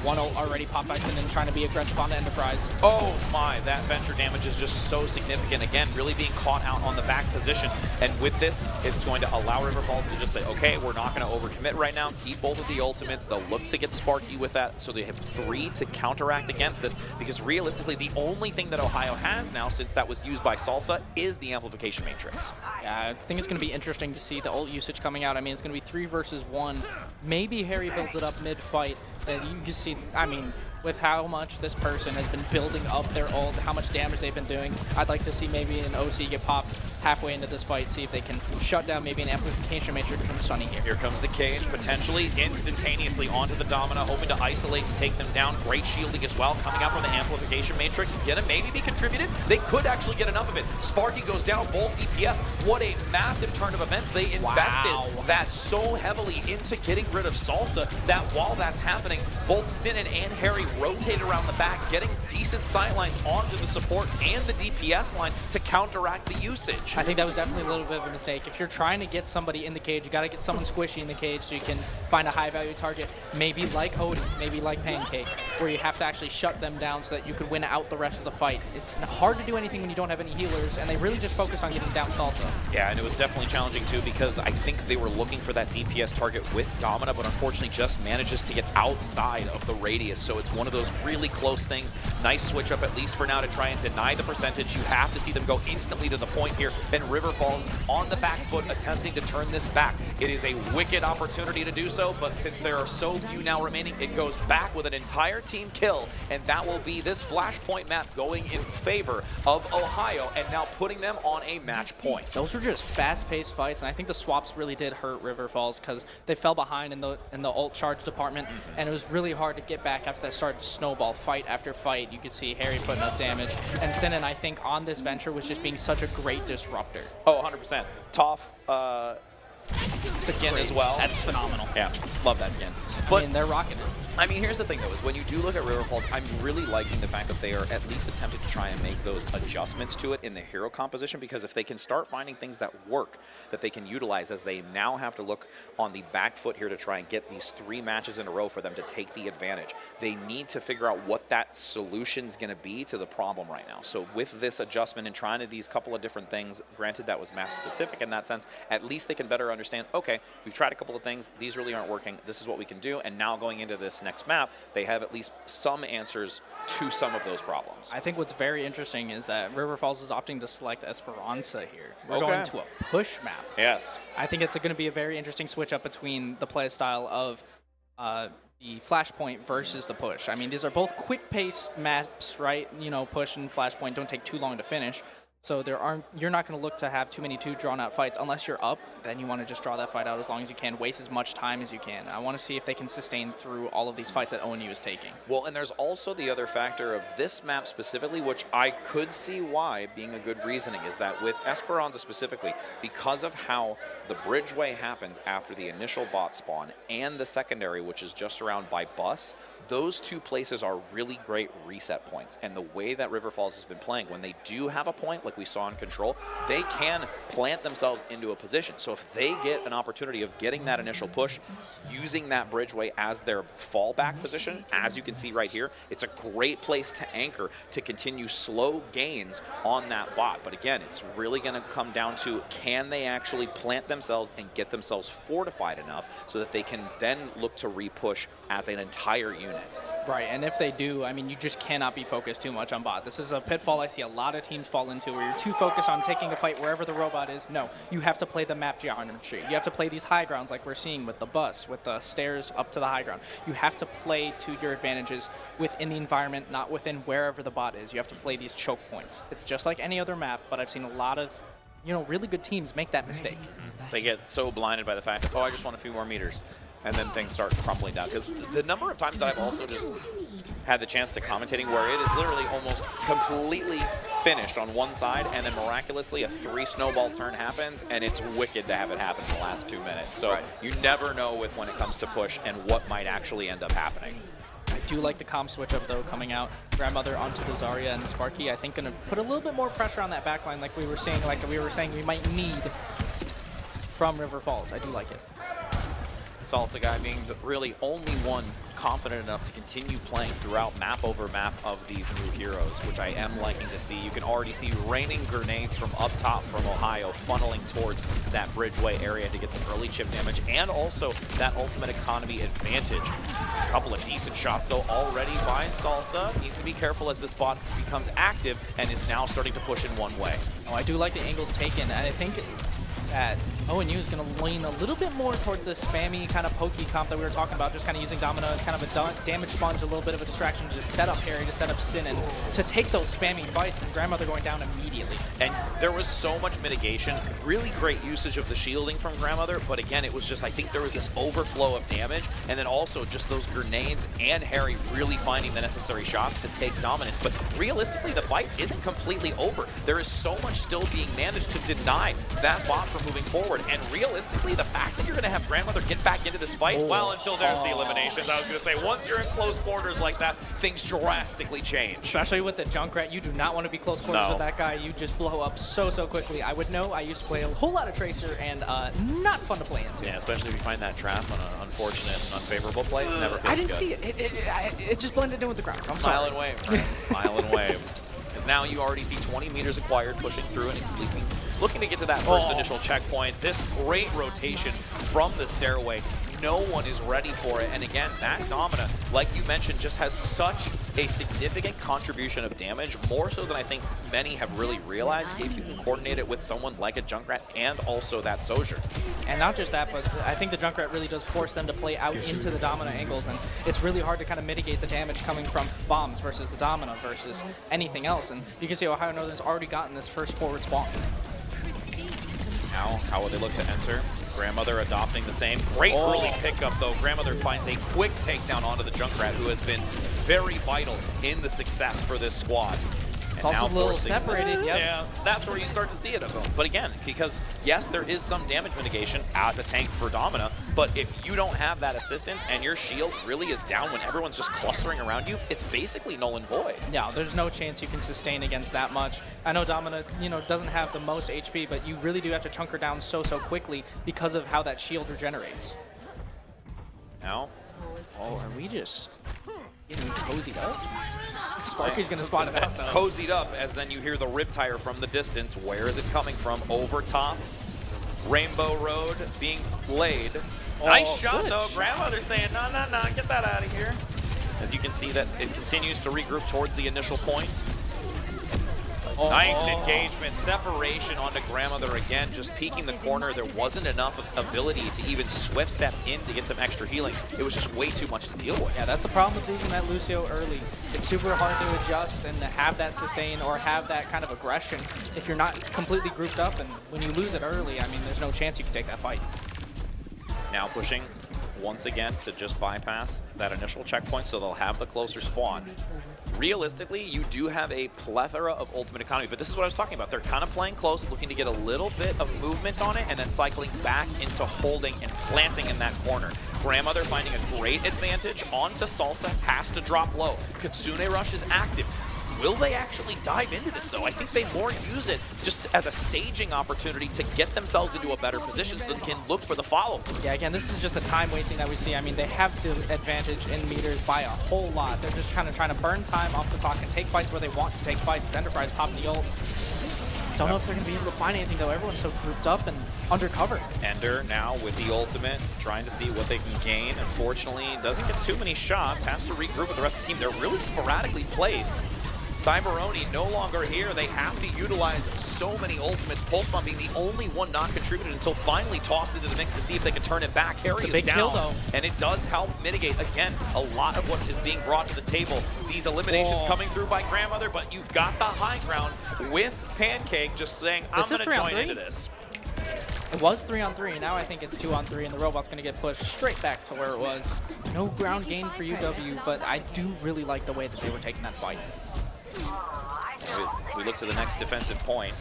one ult already popped by Sinan trying to be aggressive on the Enterprise. Oh my, that venture damage is just so significant. Again, really being caught out on the back position. And with this, it's going to allow River Falls to just say, okay, we're not going to overcommit right now. Keep both of the ultimates. They'll look to get Sparky with that. So they have 3 to counteract against this. Because realistically, the only thing that Ohio has now, since that was used by Salsa, is the amplification matrix. Yeah, I think it's going to be interesting to see the ult usage coming out. I mean, it's going to be 3 versus 1. Maybe Harry builds it up mid-fight. And you can see, I mean, with how much this person has been building up their ult, how much damage they've been doing, I'd like to see maybe an OC get popped halfway into this fight, see if they can shut down maybe an amplification matrix from Sunny here. Here comes the cage, potentially instantaneously onto the Domina, hoping to isolate and take them down. Great shielding as well, coming out from the amplification matrix. Gonna maybe be contributed. They could actually get enough of it. Sparky goes down, Bolt DPS. What a massive turn of events. They invested that so heavily into getting rid of Salsa that while that's happening, both Sinan and Harry rotate around the back, getting decent sightlines onto the support and the DPS line to counteract the usage. I think that was definitely a little bit of a mistake. If you're trying to get somebody in the cage, you got to get someone squishy in the cage so you can find a high-value target, maybe like Odie, maybe like Pancake, where you have to actually shut them down so that you could win out the rest of the fight. It's hard to do anything when you don't have any healers, and they really just focused on getting down Salsa. Yeah, and it was definitely challenging too because I think they were looking for that DPS target with Domina, but unfortunately just manages to get outside of the radius. So it's one of those really close things. Nice switch up at least for now to try and deny the percentage. You have to see them go instantly to the point here. And River Falls on the back foot attempting to turn this back. It is a wicked opportunity to do so, but since there are so few now remaining, it goes back with an entire team kill, and that will be this Flashpoint map going in favor of Ohio and now putting them on a match point. Those were just fast-paced fights, and I think the swaps really did hurt River Falls because they fell behind in the ult charge department, and it was really hard to get back after that started to snowball fight after fight. You could see Harry putting up damage, and Sinan, I think, on this venture was just being such a great disruptor. Oh, 100%. Toph, skin as well. That's phenomenal. Yeah, love that skin. But I mean, they're rocking it. I mean, here's the thing, though, is when you do look at River Falls, I'm really liking the fact that they are at least attempting to try and make those adjustments to it in the hero composition, because if they can start finding things that work, that they can utilize, as they now have to look on the back foot here to try and get these 3 matches in a row for them to take the advantage. They need to figure out what that solution's going to be to the problem right now. So with this adjustment and trying to these couple of different things, granted that was map specific in that sense, at least they can better understand, okay, we've tried a couple of things, these really aren't working, this is what we can do, and now going into this next map, they have at least some answers to some of those problems. I think what's very interesting is that River Falls is opting to select Esperanza here. We're going to a push map. Yes. I think it's going to be a very interesting switch up between the play style of the Flashpoint versus the push. I mean, these are both quick-paced maps, right? You know, push and Flashpoint don't take too long to finish. So you're not going to look to have too many drawn-out fights. Unless you're up, then you want to just draw that fight out as long as you can, waste as much time as you can. I want to see if they can sustain through all of these fights that ONU is taking. Well, and there's also the other factor of this map specifically, which I could see why being a good reasoning, is that with Esperanza specifically, because of how the bridgeway happens after the initial bot spawn and the secondary, which is just around by bus, those 2 places are really great reset points. And the way that River Falls has been playing, when they do have a point, like we saw in Control, they can plant themselves into a position. So if they get an opportunity of getting that initial push, using that bridgeway as their fallback position, as you can see right here, it's a great place to anchor to continue slow gains on that bot. But again, it's really going to come down to, can they actually plant themselves and get themselves fortified enough so that they can then look to re-push as an entire unit. Right, and if they do, I mean, you just cannot be focused too much on bot. This is a pitfall I see a lot of teams fall into, where you're too focused on taking a fight wherever the robot is. No, you have to play the map geometry. You have to play these high grounds like we're seeing with the bus, with the stairs up to the high ground. You have to play to your advantages within the environment, not within wherever the bot is. You have to play these choke points. It's just like any other map, but I've seen a lot of, you know, really good teams make that mistake. They get so blinded by the fact that, oh, I just want a few more meters. and then things start crumbling down. Because the number of times that I've also just had the chance to commentating where it is literally almost completely finished on one side, and then miraculously a 3 snowball turn happens, and it's wicked to have it happen in the last 2 minutes. So you never know with when it comes to push and what might actually end up happening. I do like the comp switch up though coming out. Grandmother onto the Zarya and Sparky, I think, gonna put a little bit more pressure on that backline like we were saying we might need from River Falls. I do like it. Salsa guy being the really only one confident enough to continue playing throughout map over map of these new heroes, which I am liking to see. You can already see raining grenades from up top from Ohio funneling towards that bridgeway area to get some early chip damage, and also that ultimate economy advantage. A couple of decent shots though already by Salsa. Needs to be careful as this bot becomes active and is now starting to push in one way. Oh, I do like the angles taken, and I think that ONU is going to lean a little bit more towards the spammy kind of pokey comp that we were talking about, just kind of using Domino as kind of a damage sponge, a little bit of a distraction to just set up Harry, to set up Sin, and to take those spammy fights, and Grandmother going down immediately. And there was so much mitigation, really great usage of the shielding from Grandmother, but again, it was just, I think there was this overflow of damage, and then also just those grenades and Harry really finding the necessary shots to take dominance. But realistically, the fight isn't completely over. There is so much still being managed to deny that bot from moving forward. And realistically, the fact that you're going to have Grandmother get back into this fight, well, until there's the eliminations, I was going to say, once you're in close quarters like that, things drastically change. Especially with the Junkrat, you do not want to be close quarters with that guy. You just blow up so quickly. I would know. I used to play a whole lot of Tracer, and not fun to play into. Yeah, especially if you find that trap on an unfortunate and unfavorable place. Never feels good. I didn't see it. It just blended in with the ground. Smile and wave, friends. Smile and wave. Because now you already see 20 meters acquired, pushing through and looking to get to that first initial checkpoint. This great rotation from the stairway. No one is ready for it. And again, that Domina, like you mentioned, just has such a significant contribution of damage, more so than I think many have really realized if you can coordinate it with someone like a Junkrat and also that Sojer. And not just that, but I think the Junkrat really does force them to play out into the Domina angles, and it's really hard to kind of mitigate the damage coming from bombs versus the Domina versus anything else. And you can see Ohio Northern's already gotten this first forward spawn. Now, how will they look to enter? Grandmother adopting the same. Great early pickup, though. Grandmother finds a quick takedown onto the Junkrat, who has been very vital in the success for this squad. It's also a little separated, Yeah, that's where you start to see it. But again, because yes, there is some damage mitigation as a tank for Domina, but if you don't have that assistance and your shield really is down when everyone's just clustering around you, it's basically null and void. Yeah, there's no chance you can sustain against that much. I know Domina, doesn't have the most HP, but you really do have to chunk her down so quickly because of how that shield regenerates. Now, are we just getting cozied up? Sparky's going to spot it out, though. Cozied up, as then you hear the rip tire from the distance. Where is it coming from? Over top. Rainbow Road being laid. Nice shot, though. Grandmother saying, no, get that out of here. As you can see that it continues to regroup towards the initial point. Nice engagement, separation onto Grandmother again, just peeking the corner. There wasn't enough ability to even swift step in to get some extra healing. It was just way too much to deal with. Yeah, that's the problem with losing that Lucio early. It's super hard to adjust and to have that sustain or have that kind of aggression if you're not completely grouped up. And when you lose it early, I mean, there's no chance you can take that fight. Now pushing once again to just bypass that initial checkpoint, so they'll have the closer spawn. Realistically, you do have a plethora of ultimate economy, but this is what I was talking about. They're kind of playing close, looking to get a little bit of movement on it, and then cycling back into holding and planting in that corner. Grandmother finding a great advantage onto Salsa, has to drop low. Kitsune Rush is active. Will they actually dive into this, though? I think they more use it just as a staging opportunity to get themselves into a better position so they can look for the follow. Yeah, again, this is just the time wasting that we see. I mean, they have the advantage in meters by a whole lot. They're just kind of trying to burn time off the clock and take fights where they want to take fights. Enterprise popping the ult. Don't know if they're going to be able to find anything, though. Everyone's so grouped up and undercover. Ender now with the ultimate, trying to see what they can gain. Unfortunately, doesn't get too many shots, has to regroup with the rest of the team. They're really sporadically placed. Cyberoni no longer here. They have to utilize so many ultimates. Pulse Bomb being the only one not contributed until finally tossed into the mix to see if they can turn it back. Harry is down, kill, and it does help mitigate, again, a lot of what is being brought to the table. These eliminations coming through by Grandmother, but you've got the high ground with Pancake just saying, I'm going to join into this. It was 3-on-3, now I think it's 2-on-3, and the robot's going to get pushed straight back to where it was. No ground gain for UW, but I do really like the way that they were taking that fight. We look to the next defensive point.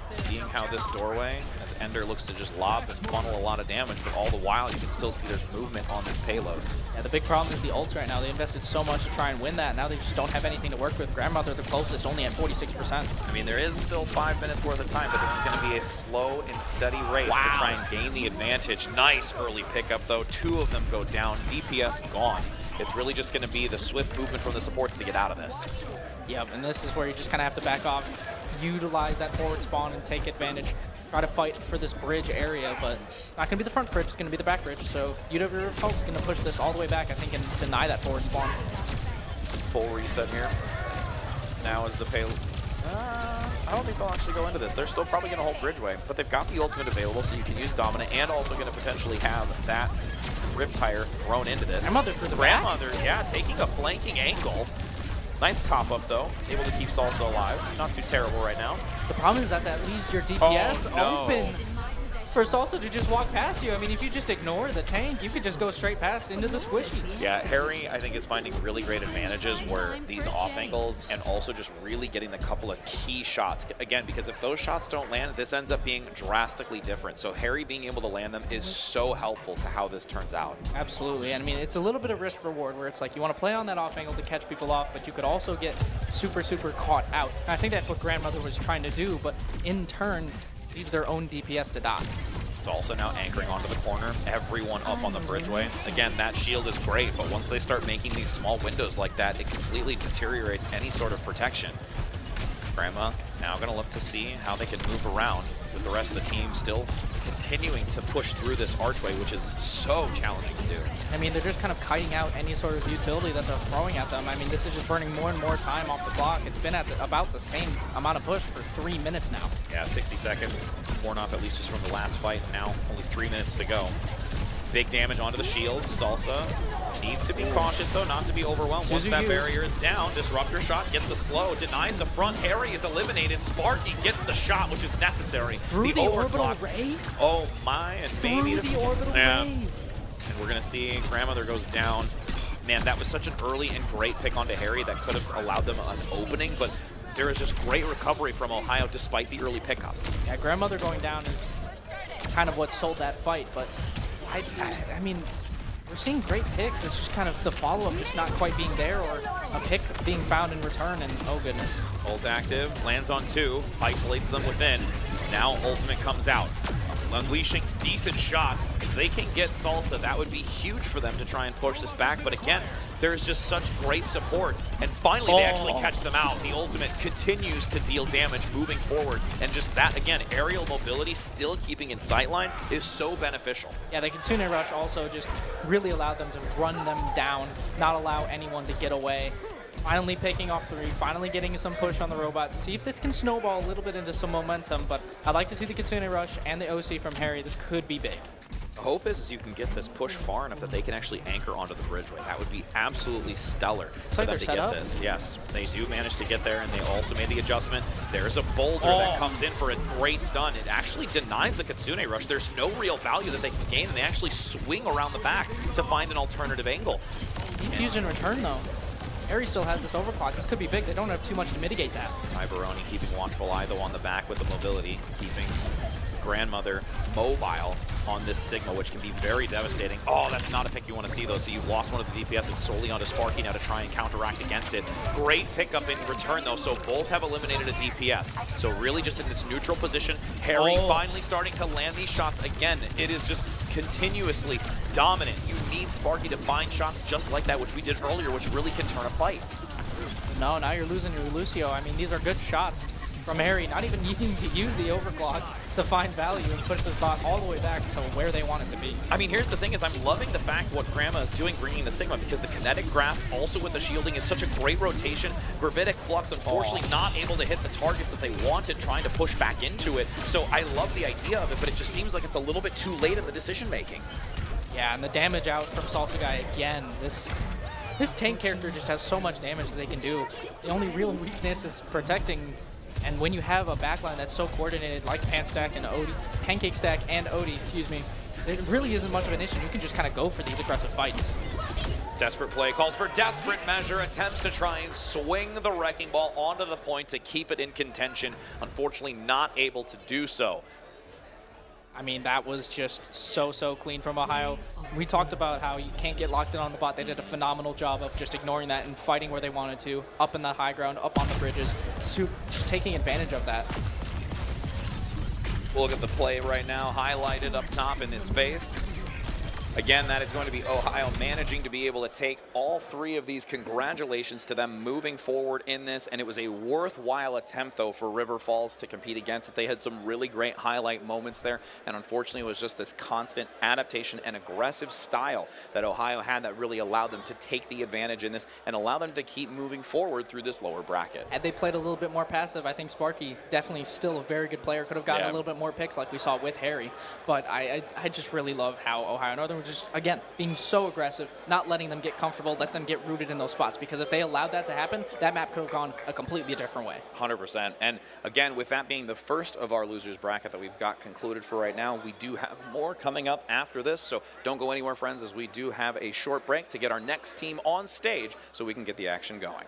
Seeing how this doorway, as Ender looks to just lob and funnel a lot of damage, but all the while you can still see there's movement on this payload. Yeah, the big problem is the ults right now. They invested so much to try and win that. Now they just don't have anything to work with. Grandmother, the closest, only at 46%. I mean, there is still 5 minutes worth of time, but this is going to be a slow and steady race to try and gain the advantage. Nice early pickup, though. 2 of them go down. DPS gone. It's really just going to be the swift movement from the supports to get out of this. Yep, and this is where you just kind of have to back off, utilize that forward spawn and take advantage. Try to fight for this bridge area, but not going to be the front bridge, it's going to be the back bridge. So UW Repulse is going to push this all the way back, I think, and deny that forward spawn. Full reset here. Now is the payload. I don't think they'll actually go into this. They're still probably going to hold Bridgeway, but they've got the ultimate available, so you can use Dominant, and also going to potentially have that Riptire thrown into this. Grandmother for the Grandmother, yeah, taking a flanking angle. Nice top up though, able to keep Salsa alive. Not too terrible right now. The problem is that leaves your DPS open for Salsa to just walk past you. I mean, if you just ignore the tank, you could just go straight past into the squishies. Yeah, Harry, I think, is finding really great advantages where these off angles and also just really getting the couple of key shots. Again, because if those shots don't land, this ends up being drastically different. So Harry being able to land them is so helpful to how this turns out. Absolutely. And I mean, it's a little bit of risk reward where it's like you want to play on that off angle to catch people off, but you could also get super, super caught out. And I think that's what Grandmother was trying to do, but in turn, leaves their own DPS to die. It's also now anchoring onto the corner. Everyone up on the bridgeway. Again, that shield is great, but once they start making these small windows like that, it completely deteriorates any sort of protection. Grandma now going to look to see how they can move around with the rest of the team still continuing to push through this archway, which is so challenging to do. I mean, they're just kind of kiting out any sort of utility that they're throwing at them. I mean, this is just burning more and more time off the clock. It's been at about the same amount of push for 3 minutes now. Yeah, 60 seconds worn off at least just from the last fight. Now only 3 minutes to go. Big damage onto the shield. Salsa needs to be cautious, though, not to be overwhelmed. Once that barrier is down, Disruptor shot gets the slow, denies the front. Harry is eliminated. Sparky gets the shot, which is necessary. Through the orbital ray? Oh, my, and maybe this... Through the orbital ray? And we're going to see Grandmother goes down. Man, that was such an early and great pick onto Harry that could have allowed them an opening, but there is just great recovery from Ohio despite the early pickup. Yeah, Grandmother going down is kind of what sold that fight, but I mean, we're seeing great picks. It's just kind of the follow-up just not quite being there, or a pick being found in return, and oh goodness. Ult active, lands on 2, isolates them within. Now ultimate comes out, unleashing decent shots. If they can get Salsa, that would be huge for them to try and push this back. But again, there's just such great support. And finally, they actually catch them out. The ultimate continues to deal damage moving forward. And just that, again, aerial mobility still keeping in sightline is so beneficial. Yeah, the Kitsune Rush also just really allowed them to run them down, not allow anyone to get away. Finally picking off 3, finally getting some push on the robot to see if this can snowball a little bit into some momentum. But I'd like to see the Kitsune Rush and the OC from Harry. This could be big. The hope is you can get this push far enough that they can actually anchor onto the bridgeway. That would be absolutely stellar for them to get this. Yes, they do manage to get there, and they also made the adjustment. There's a boulder that comes in for a great stun. It actually denies the Kitsune Rush. There's no real value that they can gain, and they actually swing around the back to find an alternative angle. Needs used in return, though. Harry still has this overclock. This could be big. They don't have too much to mitigate that. Cyberoni keeping watchful eye, though, on the back with the mobility, keeping Grandmother mobile on this Sigma, which can be very devastating. Oh, that's not a pick you want to see, though. So you've lost one of the DPS. It's solely onto Sparky now to try and counteract against it. Great pickup in return, though. So both have eliminated a DPS. So really just in this neutral position. Harry finally starting to land these shots again. It is just continuously dominant. You need Sparky to find shots just like that, which we did earlier, which really can turn a fight. No, now you're losing your Lucio. I mean, these are good shots from Harry, not even needing to use the overclock to find value and push this bot all the way back to where they want it to be. I mean, here's the thing is I'm loving the fact what Grandma is doing bringing the Sigma, because the kinetic grasp also with the shielding is such a great rotation. Gravitic Flux unfortunately not able to hit the targets that they wanted, trying to push back into it. So I love the idea of it, but it just seems like it's a little bit too late in the decision making. Yeah, and the damage out from Salsa Guy again. This tank character just has so much damage that they can do. The only real weakness is protecting And when you have a backline that's so coordinated like Pancake Stack and Odie, excuse me, it really isn't much of an issue. You can just kind of go for these aggressive fights. Desperate play calls for desperate measure, attempts to try and swing the wrecking ball onto the point to keep it in contention. Unfortunately, not able to do so. I mean, that was just so clean from Ohio. We talked about how you can't get locked in on the bot. They did a phenomenal job of just ignoring that and fighting where they wanted to, up in the high ground, up on the bridges, just taking advantage of that. We'll look at the play right now, highlighted up top in his face. Again, that is going to be Ohio managing to be able to take all three of these. Congratulations to them moving forward in this, and it was a worthwhile attempt, though, for River Falls to compete against it. They had some really great highlight moments there, and unfortunately it was just this constant adaptation and aggressive style that Ohio had that really allowed them to take the advantage in this and allow them to keep moving forward through this lower bracket. Had they played a little bit more passive, I think Sparky, definitely still a very good player, could have gotten a little bit more picks like we saw with Harry, but I just really love how Ohio Northern was just, again, being so aggressive, not letting them get comfortable, let them get rooted in those spots, because if they allowed that to happen, that map could have gone a completely different way. 100%. And again, with that being the first of our losers bracket that we've got concluded for right now, we do have more coming up after this, so don't go anywhere, friends, as we do have a short break to get our next team on stage so we can get the action going.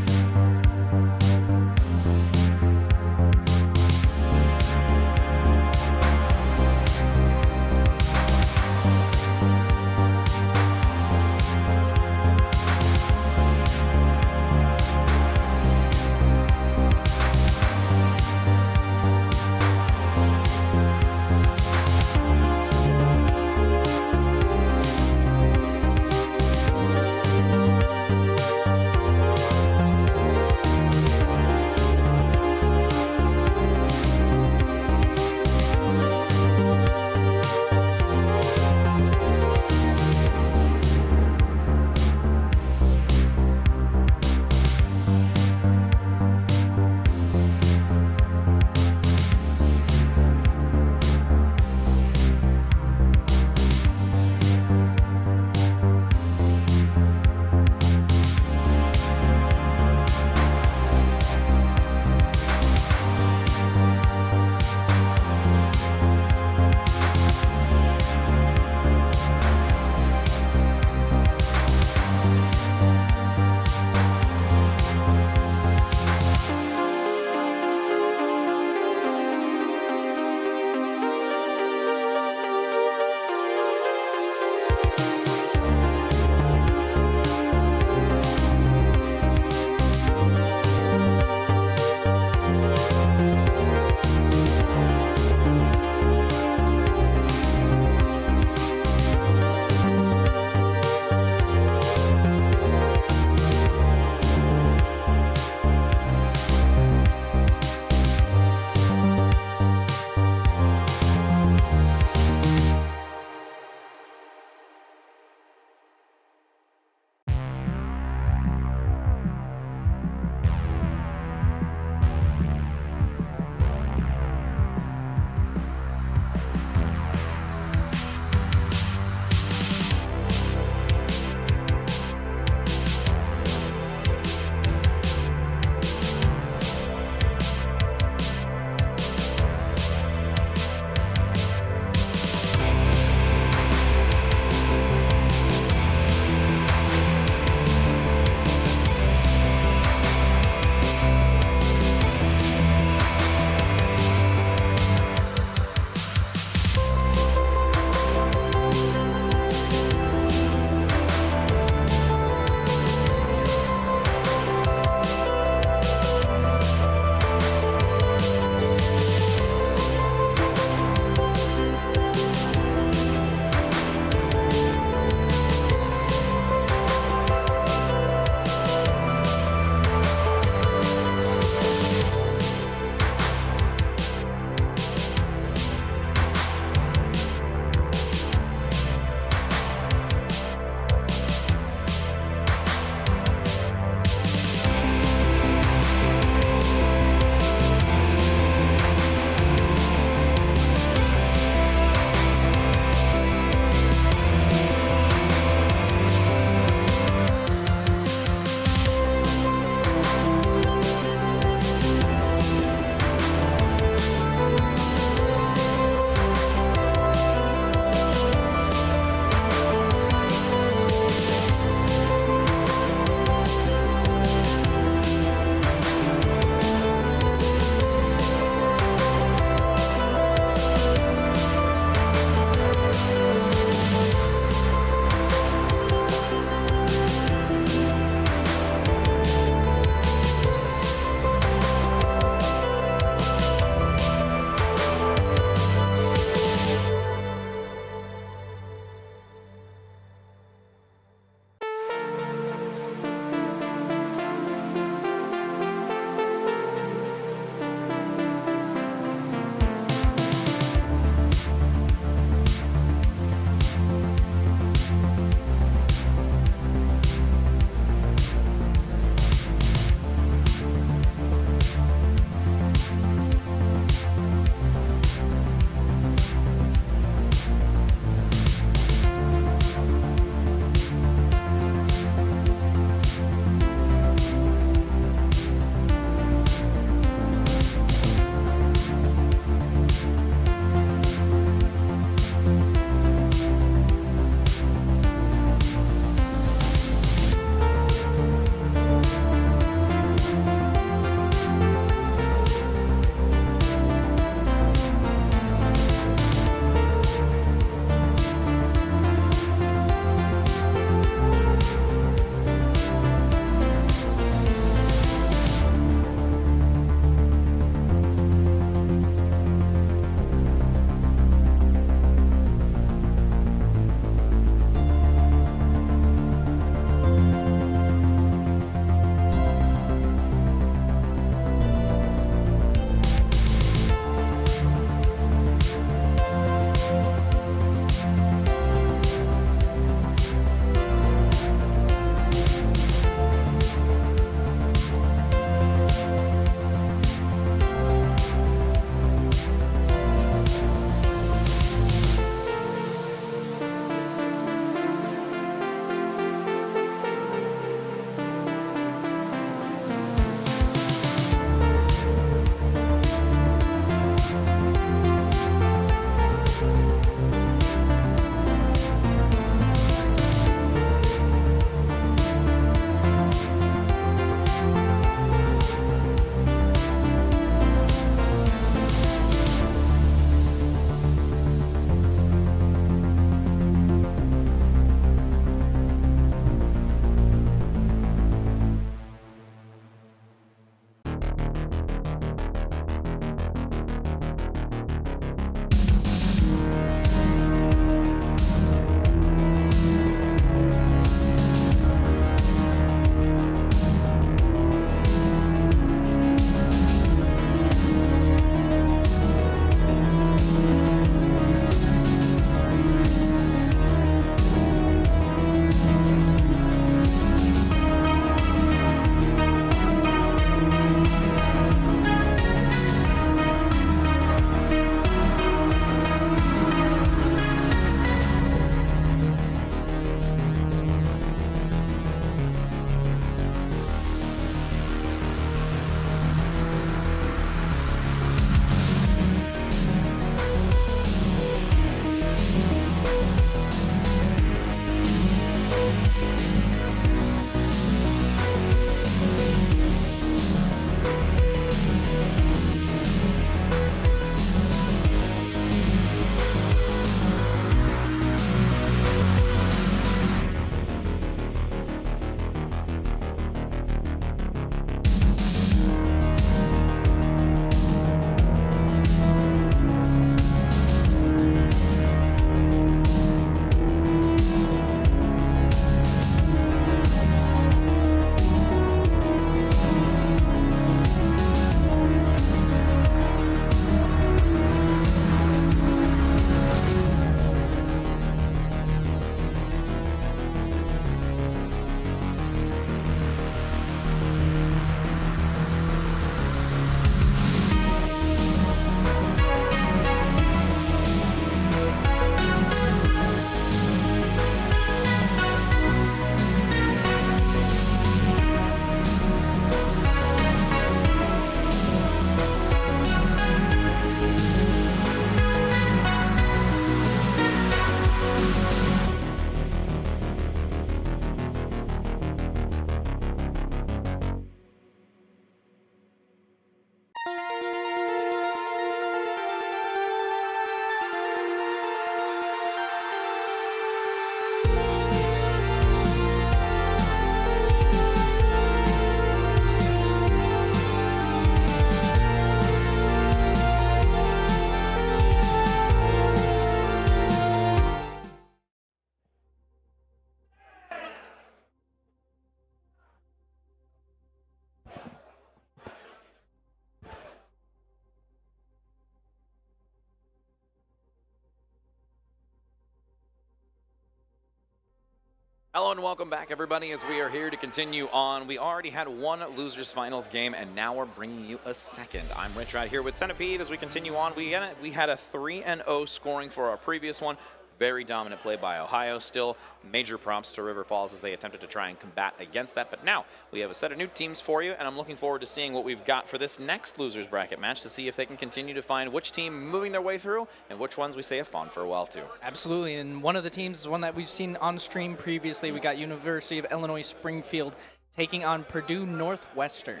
Hello and welcome back, everybody, as we are here to continue on. We already had one losers finals game, and now we're bringing you a second. I'm Rich right here with Centipede. As we continue on, we had a 3-0 scoring for our previous one. Very dominant play by Ohio. Still major props to River Falls as they attempted to try and combat against that. But now we have a set of new teams for you, and I'm looking forward to seeing what we've got for this next losers bracket match to see if they can continue to find which team moving their way through and which ones we say a fond farewell to. Absolutely, and one of the teams is one that we've seen on stream previously. We got University of Illinois Springfield taking on Purdue Northwestern.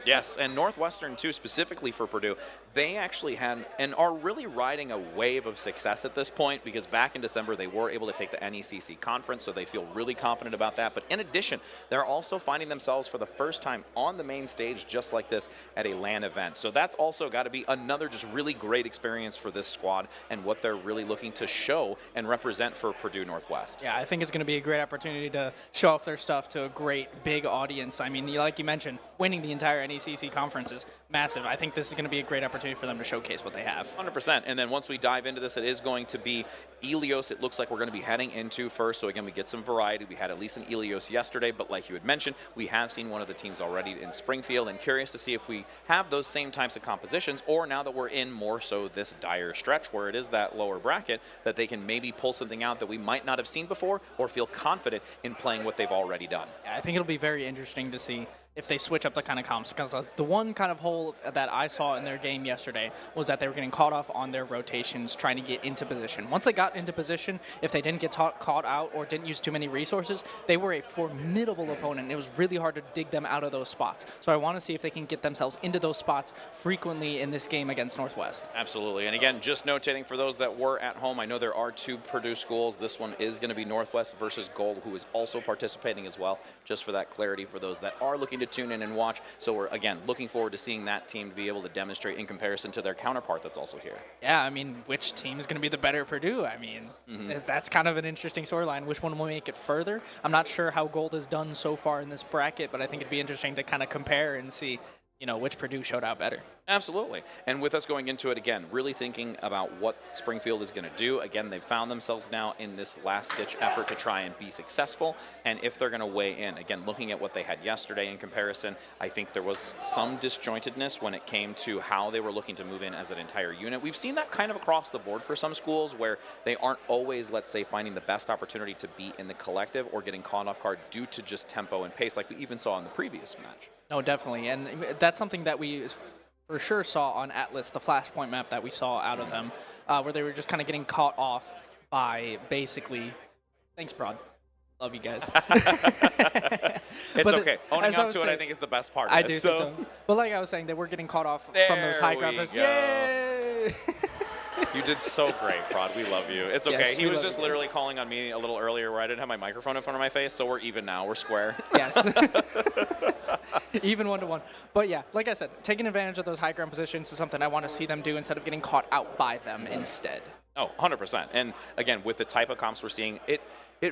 Yes, and Northwestern, too, specifically for Purdue, they actually had and are really riding a wave of success at this point because back in December, they were able to take the NECC conference, so they feel really confident about that. But in addition, they're also finding themselves for the first time on the main stage just like this at a LAN event. So that's also got to be another just really great experience for this squad and what they're really looking to show and represent for Purdue Northwest. Yeah, I think it's going to be a great opportunity to show off their stuff to a great big audience. I mean, like you mentioned, winning the entire NECC conference is massive. I think this is going to be a great opportunity for them to showcase what they have. 100%. And then once we dive into this, it is going to be Ilios. It looks like we're going to be heading into first. So again, we get some variety. We had at least an Ilios yesterday, but like you had mentioned, we have seen one of the teams already in Springfield, and curious to see if we have those same types of compositions, or now that we're in more so this dire stretch where it is that lower bracket, that they can maybe pull something out that we might not have seen before or feel confident in playing what they've already done. Yeah, I think it'll be very interesting to see if they switch up the kind of comps, because the one kind of hole that I saw in their game yesterday was that they were getting caught off on their rotations trying to get into position. Once they got into position, if they didn't get caught out or didn't use too many resources, they were a formidable opponent. It was really hard to dig them out of those spots. So I want to see if they can get themselves into those spots frequently in this game against Northwest. Absolutely. And again, just notating for those that were at home, I know there are two Purdue schools. This one is going to be Northwest versus Gold, who is also participating as well, just for that clarity for those that are looking to tune in and watch. So we're, again, looking forward to seeing that team be able to demonstrate in comparison to their counterpart that's also here. Yeah, I mean, which team is going to be the better Purdue? I mean, that's kind of an interesting storyline. Which one will make it further? I'm not sure how Gold has done so far in this bracket, but I think it'd be interesting to kind of compare and see, you know, which Purdue showed out better. Absolutely. And with us going into it again, really thinking about what Springfield is going to do. Again, they've found themselves now in this last-ditch effort to try and be successful. And if they're going to weigh in, again, looking at what they had yesterday in comparison, I think there was some disjointedness when it came to how they were looking to move in as an entire unit. We've seen that kind of across the board for some schools where they aren't always, let's say, finding the best opportunity to be in the collective or getting caught off guard due to just tempo and pace like we even saw in the previous match. No, definitely. And that's something that we for sure saw on Atlas, the Flashpoint map that we saw out of them, where they were just kind of getting caught off by basically, thanks, Broad. Love you guys. It's okay. Owning up to it, I think, is the best part of it. I do think so. But like I was saying, they were getting caught off from those high ground. Yay! You did so great, Prod. We love you. It's okay. Yes, he was just literally calling on me a little earlier where I didn't have my microphone in front of my face, so we're even now. We're square. Yes. Even 1-to-1. But yeah, like I said, taking advantage of those high ground positions is something I want to see them do instead of getting caught out by them instead. Oh, 100%. And again, with the type of comps we're seeing, it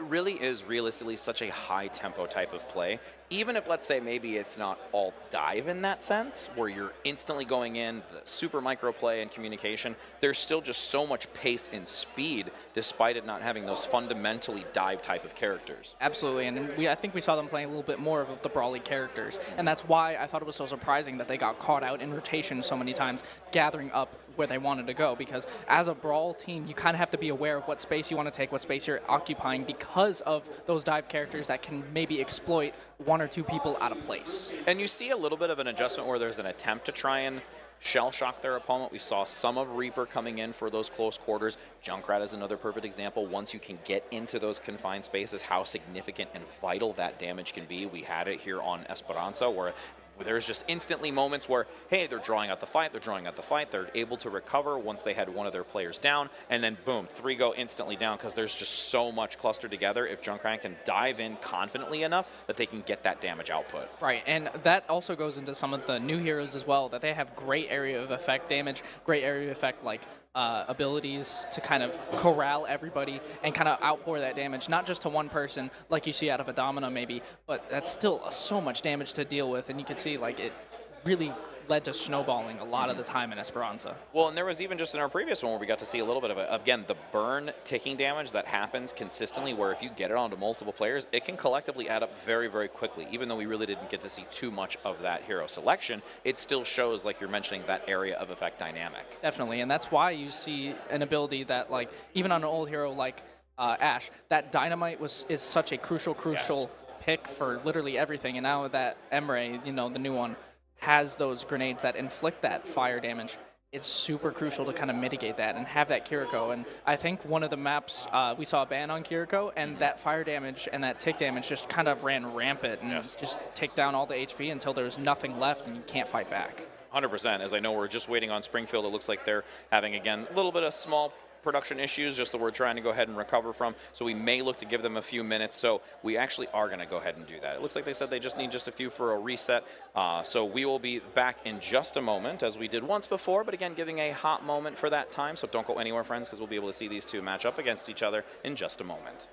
really is realistically such a high tempo type of play. Even if, let's say, maybe it's not all dive in that sense, where you're instantly going in, the super micro play and communication, there's still just so much pace and speed, despite it not having those fundamentally dive type of characters. Absolutely, and I think we saw them playing a little bit more of the brawly characters, and that's why I thought it was so surprising that they got caught out in rotation so many times, gathering up where they wanted to go, because as a brawl team, you kind of have to be aware of what space you want to take, what space you're occupying, because of those dive characters that can maybe exploit one or two people out of place. And you see a little bit of an adjustment where there's an attempt to try and shell shock their opponent. We saw some of Reaper coming in for those close quarters. Junkrat is another perfect example. Once you can get into those confined spaces, how significant and vital that damage can be. We had it here on Esperanza, where there's just instantly moments where, hey, they're drawing out the fight, they're able to recover once they had one of their players down, and then boom, 3 go instantly down because there's just so much clustered together if Junkrat can dive in confidently enough that they can get that damage output. Right, and that also goes into some of the new heroes as well, that they have great area of effect damage, great area of effect like abilities to kind of corral everybody and kind of outpour that damage, not just to one person like you see out of a Domino maybe, but that's still so much damage to deal with, and you can see like it really led to snowballing a lot of the time in Esperanza. Well, and there was even just in our previous one where we got to see a little bit of, again, the burn ticking damage that happens consistently, where if you get it onto multiple players, it can collectively add up very, very quickly. Even though we really didn't get to see too much of that hero selection, it still shows, like you're mentioning, that area of effect dynamic. Definitely, and that's why you see an ability that, like, even on an old hero like Ashe, that Dynamite is such a crucial pick for literally everything, and now that Emre, you know, the new one, has those grenades that inflict that fire damage, it's super crucial to kind of mitigate that and have that Kiriko. And I think one of the maps, we saw a ban on Kiriko, and that fire damage and that tick damage just kind of ran rampant and just ticked down all the HP until there's nothing left and you can't fight back. 100%. As I know, we're just waiting on Springfield. It looks like they're having, again, a little bit of small production issues, just that we're trying to go ahead and recover from, so we may look to give them a few minutes. So we actually are going to go ahead and do that. It looks like they said they just need just a few for a reset, so we will be back in just a moment, as we did once before, but again, giving a hot moment for that time. So don't go anywhere, friends, because we'll be able to see these two match up against each other in just a moment.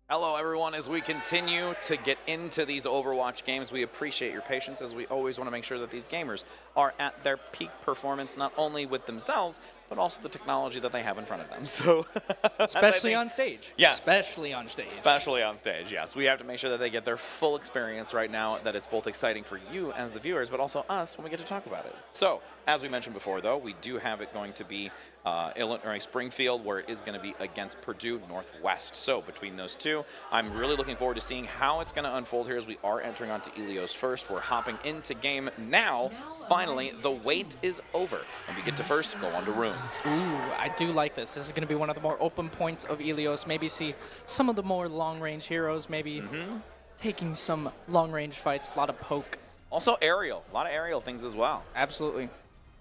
Hello, everyone. As we continue to get into these Overwatch games, we appreciate your patience as we always want to make sure that these gamers are at their peak performance, not only with themselves, but also the technology that they have in front of them. So, especially on stage. Yes. Especially on stage. Especially on stage, yes. We have to make sure that they get their full experience right now, that it's both exciting for you as the viewers, but also us when we get to talk about it. So, as we mentioned before, though, we do have it going to be Springfield, where it is going to be against Purdue Northwest. So, between those two, I'm really looking forward to seeing how it's going to unfold here as we are entering onto Ilios first. We're hopping into game now. Finally, the wait is over, and we get to first go on to Runes. Ooh, I do like this. This is going to be one of the more open points of Ilios. Maybe see some of the more long-range heroes, maybe taking some long-range fights, a lot of poke. Also aerial, a lot of aerial things as well. Absolutely.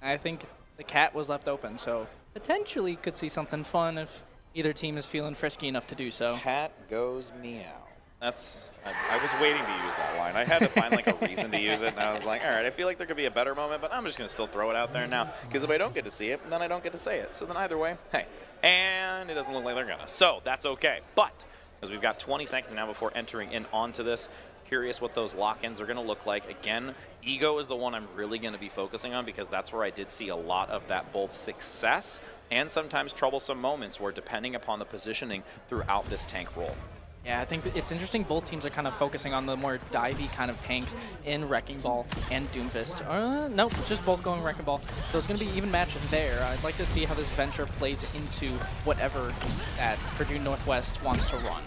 I think the cat was left open, so potentially could see something fun if either team is feeling frisky enough to do so. Cat goes meow. I was waiting to use that line. I had to find like a reason to use it, and I was like, all right, I feel like there could be a better moment, but I'm just going to still throw it out there now, because if I don't get to see it, then I don't get to say it. So then either way, hey, and it doesn't look like they're going to. So that's okay. But as we've got 20 seconds now before entering in onto this, curious what those lock-ins are going to look like. Again, Ego is the one I'm really going to be focusing on, because that's where I did see a lot of that both success and sometimes troublesome moments where, depending upon the positioning throughout this tank role. Yeah, I think it's interesting both teams are kind of focusing on the more divey kind of tanks in Wrecking Ball and Doomfist. Nope, just both going Wrecking Ball. So it's going to be even match there. I'd like to see how this venture plays into whatever that Purdue Northwest wants to run.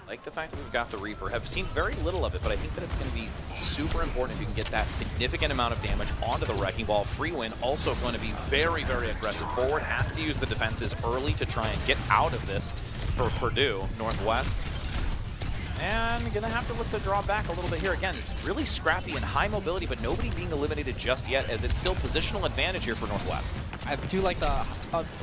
I like the fact that we've got the Reaper. Have seen very little of it, but I think that it's going to be super important if you can get that significant amount of damage onto the Wrecking Ball. Freewin also going to be very, very aggressive forward. Has to use the defenses early to try and get out of this for Purdue Northwest. And going to have to look to draw back a little bit here. Again, it's really scrappy and high mobility, but nobody being eliminated just yet, as it's still positional advantage here for Northwest. I do like the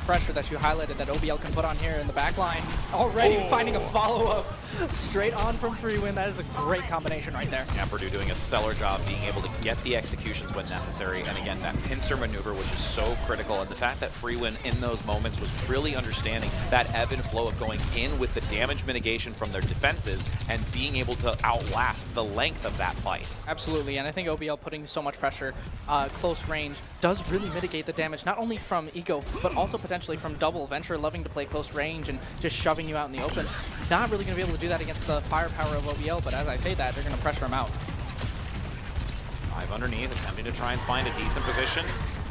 pressure that you highlighted that OBL can put on here in the back line. Already finding a follow-up straight on from Freewin. That is a great combination right there. Yeah, Purdue doing a stellar job being able to get the executions when necessary. And again, that pincer maneuver, which is so critical. And the fact that Freewin in those moments was really understanding that ebb and flow of going in with the damage mitigation from their defenses and being able to outlast the length of that fight. Absolutely, and I think OBL putting so much pressure close range does really mitigate the damage, not only from Ego, but also potentially from Double. Venture loving to play close range and just shoving you out in the open. Not really going to be able to do that against the firepower of OBL, but as I say that, they're going to pressure him out. 5 underneath, attempting to try and find a decent position.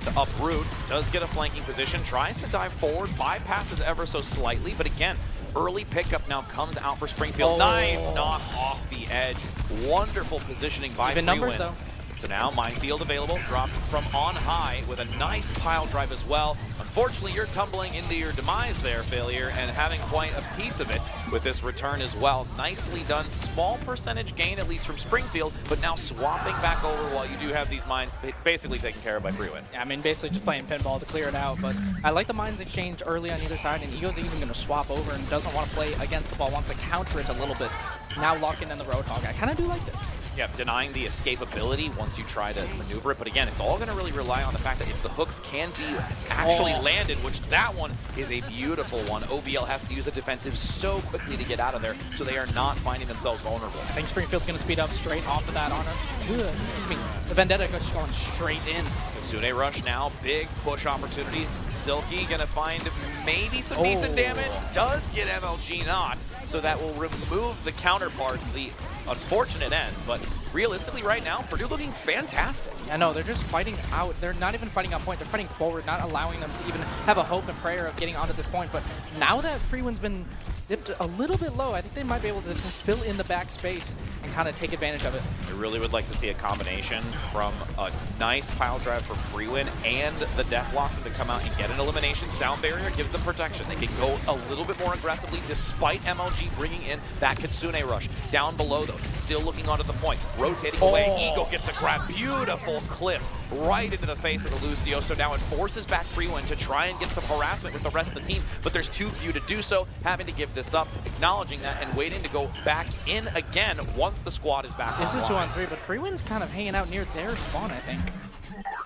The uproot does get a flanking position, tries to dive forward, bypasses ever so slightly, but again, early pickup now comes out for Springfield. Nice knock off the edge. Wonderful positioning by Even numbers, Freewin. though. So now Minefield available, dropped from on high with a nice pile drive as well. Unfortunately, you're tumbling into your demise there, Failure, and having quite a piece of it with this return as well. Nicely done. Small percentage gain, at least from Springfield, but now swapping back over while you do have these mines basically taken care of by Freewin. Yeah, I mean, basically just playing pinball to clear it out, but I like the mines exchange early on either side, and Ego's even going to swap over and doesn't want to play against the ball, wants to counter it a little bit. Now locking in the Roadhog. I kind of do like this. Yeah, denying the escapability once you try to maneuver it. But again, it's all going to really rely on the fact that if the hooks can be actually landed, which that one is a beautiful one. OBL has to use a defensive so quickly to get out of there, so they are not finding themselves vulnerable. I think Springfield's going to speed up straight off of that Honor. Excuse me. The Vendetta just going straight in. Kitsune Rush now, big push opportunity. Silky going to find maybe some decent damage. Does get MLG not, so that will remove the counterpart, the unfortunate end, but realistically right now, Purdue looking fantastic. I know, they're just fighting out. They're not even fighting out point. They're fighting forward, not allowing them to even have a hope and prayer of getting onto this point. But now that Freewin's been dipped a little bit low, I think they might be able to just fill in the back space and kind of take advantage of it. I really would like to see a combination from a nice pile drive for Freewin and the Death Blossom to come out and get an elimination. Sound Barrier gives them protection. They can go a little bit more aggressively despite MLG bringing in that Kitsune Rush. Down below though, still looking onto the point, rotating away. Eagle gets a grab. Beautiful clip right into the face of the Lucio. So now it forces back Freewin to try and get some harassment with the rest of the team, but there's too few to do so, having to give this up, acknowledging that and waiting to go back in again once the squad is back. This is 2-on-3, but Freewin's kind of hanging out near their spawn, I think.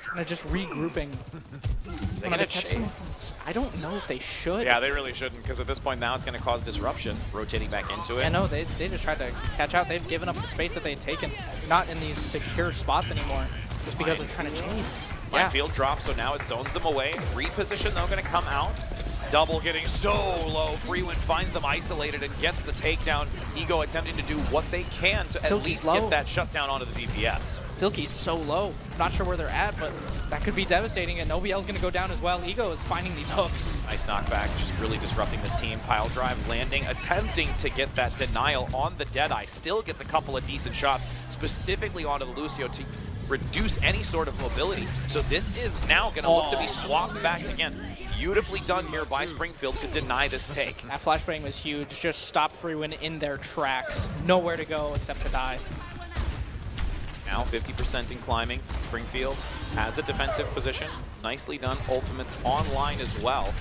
Kind of just regrouping. They're Wanna gonna catch some- chase. I don't know if they should. Yeah, they really shouldn't, because at this point now it's going to cause disruption, rotating back into it. I know, they just tried to catch out. They've given up the space that they'd taken. Not in these secure spots anymore, just because they're trying to chase. Yeah. Minefield drops, so now it zones them away. Reposition, though, going to come out. Double getting so low. Freewind finds them isolated and gets the takedown. Ego attempting to do what they can to at least get that shutdown onto the DPS. Silky's so low. Not sure where they're at, but that could be devastating, and OBL's going to go down as well. Ego is finding these hooks. Nice knockback, just really disrupting this team. Pile drive landing, attempting to get that denial on the Deadeye. Still gets a couple of decent shots, specifically onto the Lucio to reduce any sort of mobility. So this is now going to look to be swapped back again. Beautifully done here by Springfield to deny this take. That flashbang was huge. Just stopped Freewind in their tracks. Nowhere to go except to die. Now 50% in climbing. Springfield has a defensive position. Nicely done. Ultimates online as well.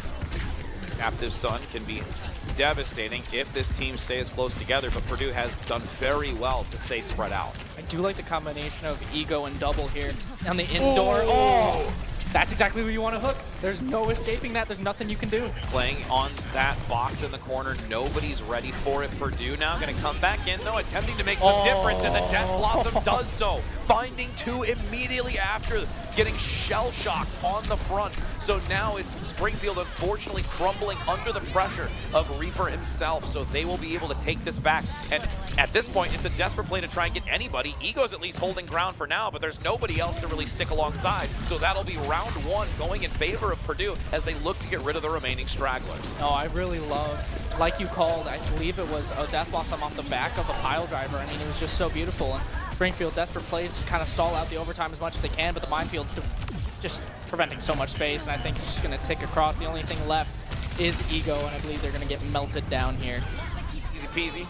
Captive Sun can be devastating if this team stays close together, but Purdue has done very well to stay spread out. I do like the combination of Ego and Double here on the indoor. Oh! That's exactly who you want to hook. There's no escaping that. There's nothing you can do. Playing on that box in the corner. Nobody's ready for it. Purdue now going to come back in, though, attempting to make some difference, and the Death Blossom does so. Finding two immediately after, getting shell-shocked on the front. So now it's Springfield, unfortunately, crumbling under the pressure of Reaper himself, so they will be able to take this back. And at this point, it's a desperate play to try and get anybody. Ego's at least holding ground for now, but there's nobody else to really stick alongside. So that'll be round one going in favor of Purdue as they look to get rid of the remaining stragglers. Oh, I really love, like you called, I believe it was a Death Blossom off the back of a pile driver. I mean, it was just so beautiful. And Springfield desperate plays to kind of stall out the overtime as much as they can, but the Minefield's just preventing so much space, and I think it's just going to tick across. The only thing left is Ego, and I believe they're going to get melted down here. Easy peasy,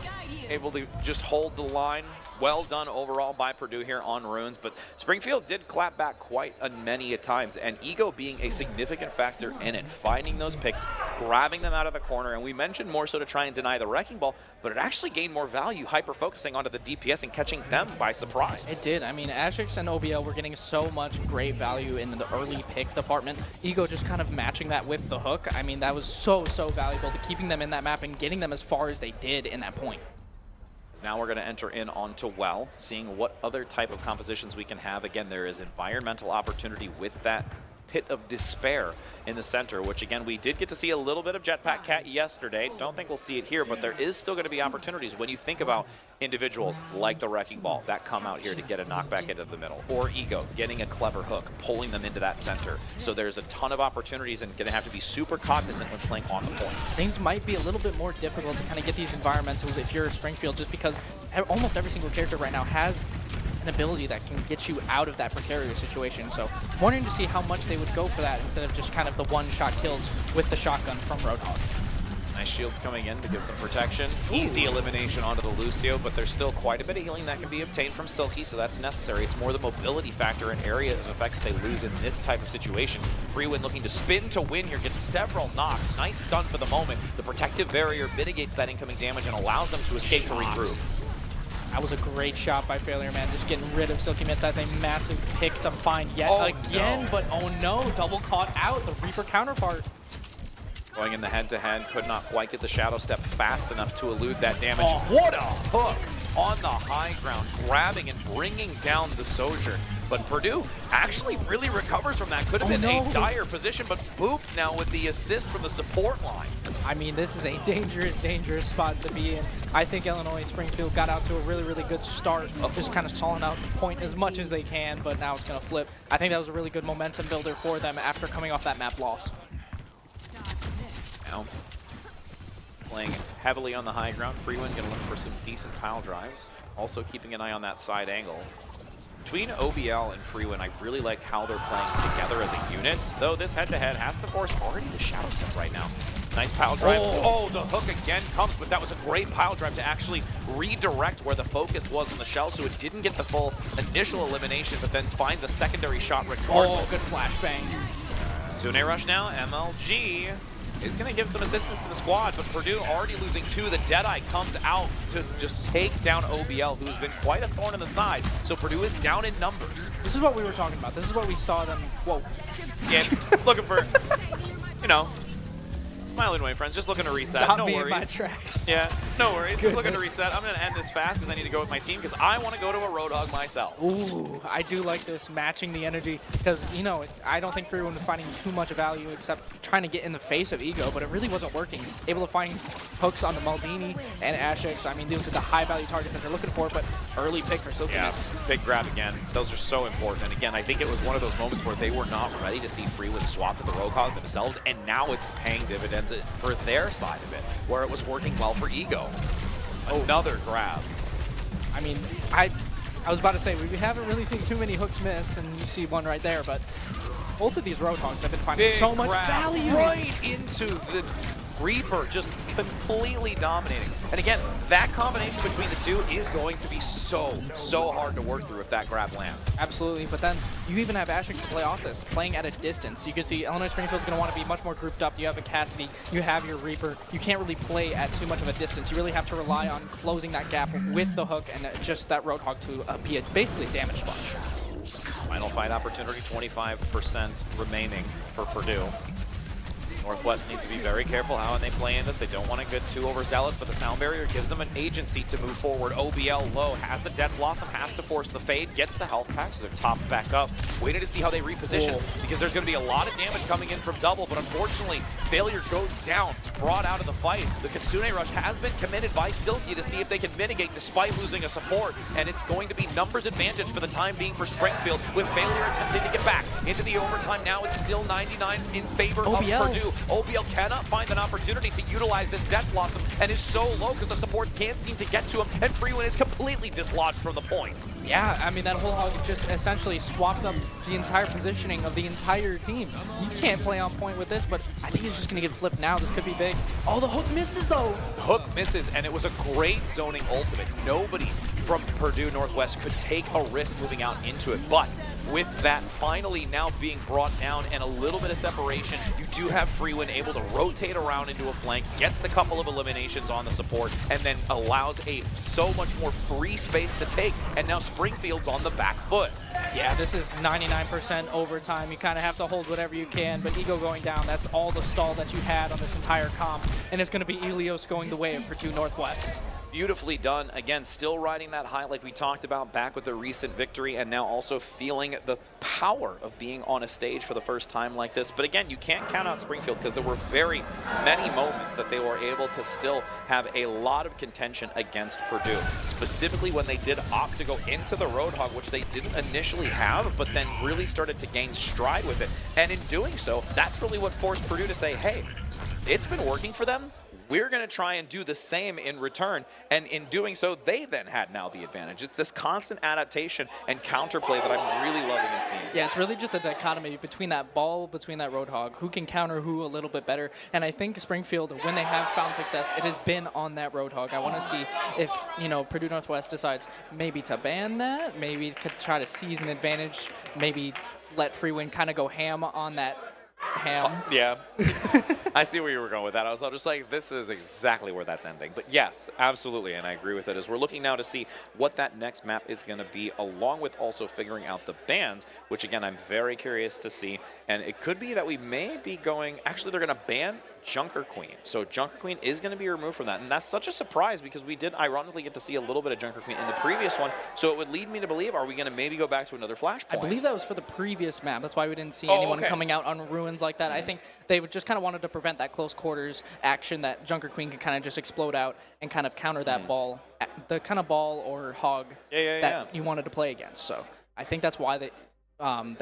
able to just hold the line. Well done overall by Purdue here on Ruins, but Springfield did clap back quite many times, and Ego being a significant factor in it, finding those picks, grabbing them out of the corner, and we mentioned more so to try and deny the Wrecking Ball, but it actually gained more value hyper-focusing onto the DPS and catching them by surprise. It did. I mean, Ashrix and OBL were getting so much great value in the early pick department. Ego just kind of matching that with the hook. I mean, that was so valuable to keeping them in that map and getting them as far as they did in that point. Now we're going to enter in onto Well, seeing what other type of compositions we can have. Again, there is environmental opportunity with that Pit of Despair in the center, which again, we did get to see a little bit of Jetpack Cat yesterday. Don't think we'll see it here, but there is still going to be opportunities when you think about individuals like the Wrecking Ball that come out here to get a knockback into the middle, or Ego getting a clever hook, pulling them into that center. So there's a ton of opportunities and going to have to be super cognizant when playing on the point. Things might be a little bit more difficult to kind of get these environmentals if you're Springfield, just because almost every single character right now has an ability that can get you out of that precarious situation. So I'm wondering to see how much they would go for that instead of just kind of the one-shot kills with the shotgun from Roadhog. Nice shields coming in to give some protection. Easy elimination onto the Lucio, but there's still quite a bit of healing that can be obtained from Silky, so that's necessary. It's more the mobility factor and areas of effect that they lose in this type of situation. Freewind looking to spin to win here, gets several knocks. Nice stun for the moment. The protective barrier mitigates that incoming damage and allows them to escape to regroup. That was a great shot by Failure Man, just getting rid of Silky Mitts as a massive pick to find yet again, but oh no, double caught out, the Reaper counterpart. Going in the head-to-head, could not quite get the Shadow Step fast enough to elude that damage. What a hook on the high ground, grabbing and bringing down the Soldier. But Purdue actually really recovers from that. Could have been a dire position, but booped now with the assist from the support line. I mean, this is a dangerous spot to be in. I think Illinois Springfield got out to a really good start, just kind of stalling out the point as much as they can, but now it's going to flip. I think that was a really good momentum builder for them after coming off that map loss. Now, playing heavily on the high ground, Freewind going to look for some decent pile drives. Also keeping an eye on that side angle. Between OBL and Freewind, I really like how they're playing together as a unit, though this head-to-head has to force already the Shadow Step right now. Nice pile drive. Oh, the hook again comes, but that was a great pile drive to actually redirect where the focus was on the shell, so it didn't get the full initial elimination, but then finds a secondary shot regardless. Oh, good flashbang. Sune Rush now, MLG is going to give some assistance to the squad, but Purdue already losing 2. The Deadeye comes out to just take down OBL, who's been quite a thorn in the side. So Purdue is down in numbers. This is what we were talking about. This is what we saw them. Whoa. Yeah, looking for, you know, smiling away, friends. Just looking to reset. Stop no me worries. in my tracks. Yeah, no worries. Just looking to Goodness. reset. I'm going to end this fast because I need to go with my team because I want to go to a Roadhog myself. Ooh, I do like this, matching the energy, because, you know, I don't think everyone was finding too much value except trying to get in the face of Ego, but it really wasn't working. Able to find hooks on the Maldini and Ashix. I mean, those are the high-value targets that they're looking for, but early pick for Silky Yeah, Nuts. big grab again. Those are so important. And again, I think it was one of those moments where they were not ready to see Freewind swap to the Roadhog themselves, and now it's paying dividends for their side of it, where it was working well for Ego. Another grab. I mean, I was about to say, we haven't really seen too many hooks miss, and you see one right there, but both of these Roadhogs have been finding Big so much grab value. right into the Reaper, just completely dominating. And again, that combination between the two is going to be so hard to work through if that grab lands. Absolutely, but then you even have Ashix to play off this, playing at a distance. You can see Illinois Springfield's going to want to be much more grouped up. You have a Cassidy, you have your Reaper. You can't really play at too much of a distance. You really have to rely on closing that gap with the hook and just that Roadhog to be basically a damage sponge. Final fight opportunity, 25% remaining for Purdue. Northwest needs to be very careful how they play in this. They don't want to get too overzealous, but the sound barrier gives them an agency to move forward. OBL low, has the Death Blossom, has to force the fade, gets the health pack, so they're topped back up. Waiting to see how they reposition, because there's going to be a lot of damage coming in from double, but unfortunately, failure goes down, brought out of the fight. The Kitsune Rush has been committed by Silky to see if they can mitigate despite losing a support, and it's going to be numbers advantage for the time being for Springfield, with failure attempting to get back into the overtime. Now it's still 99 in favor of Purdue. OBL cannot find an opportunity to utilize this Death Blossom and is so low because the supports can't seem to get to him, and Freewind is completely dislodged from the point. Yeah, I mean, that whole hog just essentially swapped up the entire positioning of the entire team. You can't play on point with this, but I think he's just going to get flipped now. This could be big. Oh, the hook misses, though. Hook misses, and it was a great zoning ultimate. Nobody from Purdue Northwest could take a risk moving out into it, but with that finally now being brought down and a little bit of separation, you do have Freewind able to rotate around into a flank, gets the couple of eliminations on the support, and then allows a so much more free space to take, and now Springfield's on the back foot. Yeah, this is 99% overtime. You kind of have to hold whatever you can, but Ego going down, that's all the stall that you had on this entire comp, and it's going to be Ilios going the way of Purdue Northwest. Beautifully done. Again, still riding that high like we talked about back with the recent victory, and now also feeling the power of being on a stage for the first time like this. But again, you can't count out Springfield because there were very many moments that they were able to still have a lot of contention against Purdue. Specifically when they did opt to go into the Roadhog, which they didn't initially have, but then really started to gain stride with it. And in doing so, that's really what forced Purdue to say, hey, it's been working for them. We're going to try and do the same in return, and in doing so, they then had now the advantage. It's this constant adaptation and counterplay that I'm really loving and seeing. Yeah, it's really just a dichotomy between that ball, between that Roadhog, who can counter who a little bit better, and I think Springfield, when they have found success, it has been on that Roadhog. I want to see if, you know, Purdue Northwest decides maybe to ban that, maybe could try to seize an advantage, maybe let Freewind kind of go ham on that ham. Yeah, I see where you were going with that. I was just like, this is exactly where that's ending. But yes, absolutely, and I agree with it. As we're looking now to see what that next map is going to be, along with also figuring out the bans, which again, I'm very curious to see. And it could be that we may be going, actually they're going to ban Junker Queen. So Junker Queen is going to be removed from that. And that's such a surprise because we did ironically get to see a little bit of Junker Queen in the previous one. So it would lead me to believe, are we going to maybe go back to another Flashpoint? I believe that was for the previous map. That's why we didn't see anyone coming out on ruins like that. I think they just kind of wanted to prevent that close quarters action that Junker Queen could kind of just explode out and kind of counter that ball, the kind of ball or hog that you wanted to play against. So I think that's why they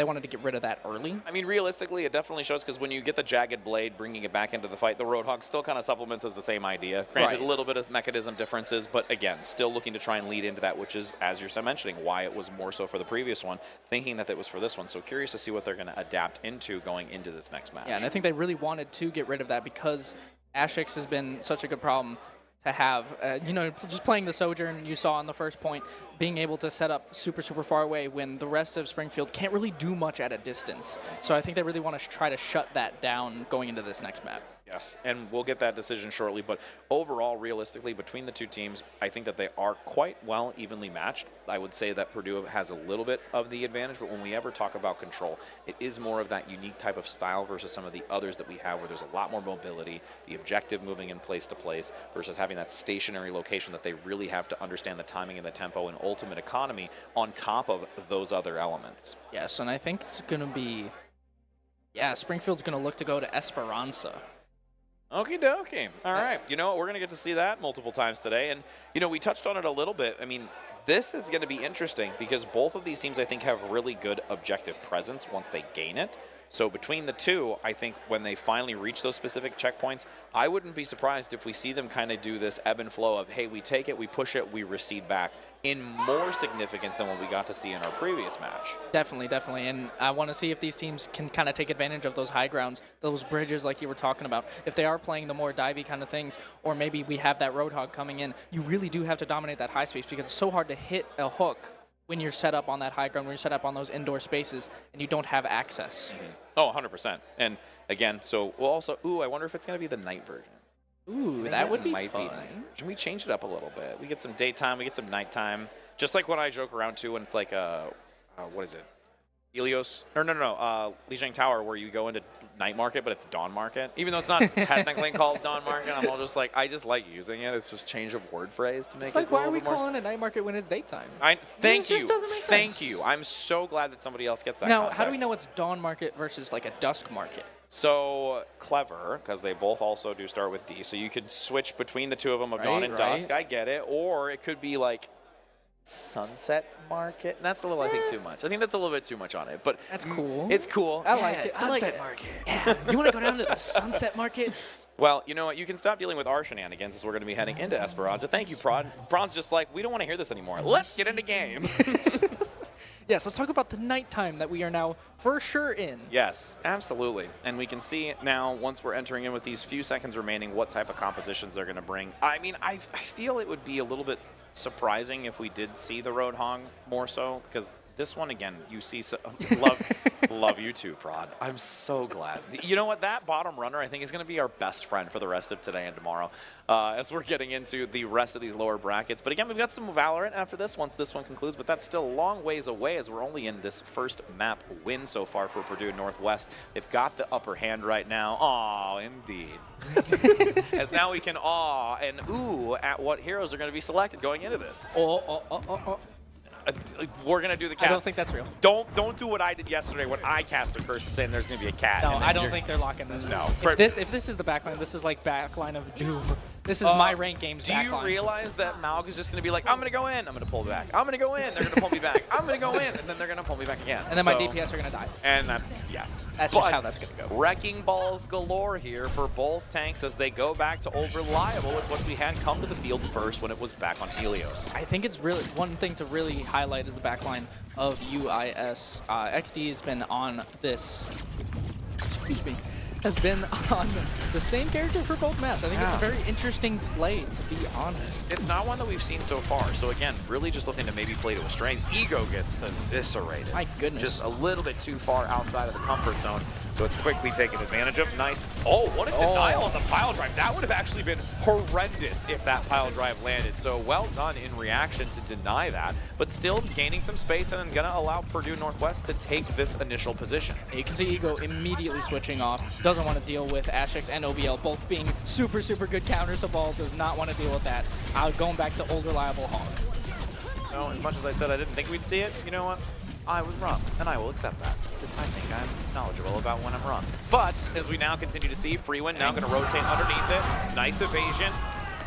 wanted to get rid of that early. I mean, realistically, it definitely shows because when you get the Jagged Blade, bringing it back into the fight, the Roadhog still kind of supplements as the same idea. Granted, a little bit of mechanism differences, but again, still looking to try and lead into that, which is, as you're mentioning, why it was more so for the previous one, thinking that it was for this one. So curious to see what they're going to adapt into going into this next match. Yeah, and I think they really wanted to get rid of that because Ashix has been such a good problem to have. You know, just playing the Sojourn you saw on the first point, being able to set up super, super far away when the rest of Springfield can't really do much at a distance. So I think they really want to try to shut that down going into this next map. Yes, and we'll get that decision shortly, but overall, realistically, between the two teams, I think that they are quite well evenly matched. I would say that Purdue has a little bit of the advantage, but when we ever talk about control, it is more of that unique type of style versus some of the others that we have where there's a lot more mobility, the objective moving in place to place, versus having that stationary location that they really have to understand the timing and the tempo and ultimate economy on top of those other elements. Yes, and I think it's going to be, yeah, Springfield's going to look to go to Esperanza. Okie dokie. All right. You know what? We're going to get to see that multiple times today. And, you know, we touched on it a little bit. I mean, this is going to be interesting because both of these teams, I think, have really good objective presence once they gain it. So between the two, I think when they finally reach those specific checkpoints, I wouldn't be surprised if we see them kind of do this ebb and flow of, hey, we take it, we push it, we recede back in more significance than what we got to see in our previous match. Definitely, definitely. And I want to see if these teams can kind of take advantage of those high grounds, those bridges like you were talking about. If they are playing the more divey kind of things, or maybe we have that Roadhog coming in, you really do have to dominate that high space because it's so hard to hit a hook when you're set up on that high ground, when you're set up on those indoor spaces and you don't have access. Oh, 100%. And again, so we'll also, I wonder if it's going to be the night version. Ooh, that would be fun. Should we change it up a little bit? We get some daytime, we get some nighttime. Just like when I joke around too, when it's like, what is it? Helios, Lijiang Tower, where you go into night market, but it's dawn market. Even though it's not technically called dawn market, I'm all just like, I just like using it. It's just change of word phrase to make it's it like, why are we more calling it night market when it's daytime? Thank you. Just doesn't make sense. Thank you. I'm so glad that somebody else gets that Now, context. how do we know it's dawn market versus like a dusk market? So clever, because they both also do start with D. So you could switch between the two of them of dawn and dusk. I get it. Or it could be like sunset market. That's a little, I think, too much. I think that's a little bit too much on it. But that's cool. It's cool. I like it. Sunset I like it. market. Yeah. You want to go down to the sunset market? Well, you know what? You can stop dealing with our shenanigans as we're going to be heading into Esperanza. Thank you, Prod. Prod's just like, we don't want to hear this anymore. Let's get into game. Yes, let's talk about the nighttime that we are now for sure in. Yes, absolutely. And we can see now, once we're entering in with these few seconds remaining, what type of compositions they're going to bring. I mean, I feel it would be a little bit surprising if we did see the Roadhog more so, because this one, again, you see, love you too, Prod. I'm so glad. You know what? That bottom runner, I think, is going to be our best friend for the rest of today and tomorrow as we're getting into the rest of these lower brackets. But again, we've got some Valorant after this once this one concludes, but that's still a long ways away as we're only in this first map win so far for Purdue Northwest. They've got the upper hand right now. Aw, indeed. As now we can aw and ooh at what heroes are going to be selected going into this. We're going to do the cast. I don't think that's real. Don't do what I did yesterday when I cast a curse saying there's going to be a cat. No, I don't think they're locking this. No. If this is the backline, this is like backline of doom. This is my ranked game's do backline. you realize that Malg is just going to be like, I'm going to go in, I'm going to pull back. I'm going to go in, they're going to pull me back. I'm going to go in, and then they're going to pull me back again. And then my DPS are going to die. And that's, yeah. That's just how that's going to go. Wrecking balls galore here for both tanks as they go back to Old Reliable with what we had come to the field first when it was back on Helios. I think it's really, one thing to really highlight is the backline of UIS. XD has been on this, has been on the same character for both maps. I think it's a very interesting play, to be honest. It's not one that we've seen so far. So again, really just looking to maybe play to a strength. Ego gets eviscerated. My goodness. Just a little bit too far outside of the comfort zone. So it's quickly taken advantage of. Nice. Oh, what a denial on the pile drive. That would have actually been horrendous if that pile drive landed. So well done in reaction to deny that, but still gaining some space and going to allow Purdue Northwest to take this initial position. You can see Ego immediately switching off. Doesn't want to deal with Ashix and OBL, both being super, super good counters to ball. Does not want to deal with that. Going back to Old Reliable Hog. No, as much as I said I didn't think we'd see it, you know what? I was wrong, and I will accept that, because I think I'm knowledgeable about when I'm wrong. But, as we now continue to see, Freewin now going to rotate underneath it. Nice evasion.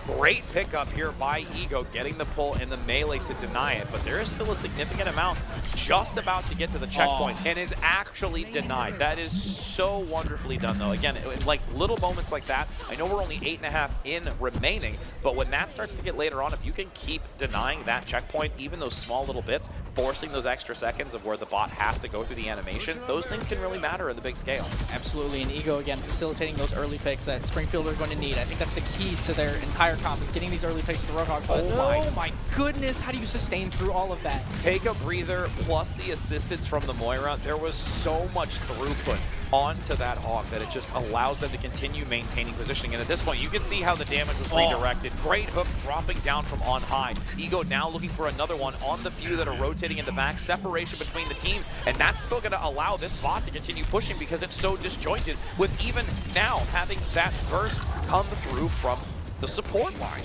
Great pickup here by Ego, getting the pull in the melee to deny it, but there is still a significant amount just about to get to the checkpoint and is actually denied. That is so wonderfully done, though. Again, like little moments like that, I know we're only 8.5 in remaining, but when that starts to get later on, if you can keep denying that checkpoint, even those small little bits, forcing those extra seconds of where the bot has to go through the animation, those things can really matter in the big scale. Absolutely, and Ego, again, facilitating those early picks that Springfield are going to need. I think that's the key to their entire comp, is getting these early picks with the Roadhog. Oh my goodness, how do you sustain through all of that? Take a breather, plus the assistance from the Moira. There was so much throughput onto that Hawk that it just allows them to continue maintaining positioning. And at this point, you can see how the damage was redirected. Great hook dropping down from on high. Ego now looking for another one on the few that are rotating in the back. Separation between the teams, and that's still going to allow this bot to continue pushing because it's so disjointed, with even now having that burst come through from the support line.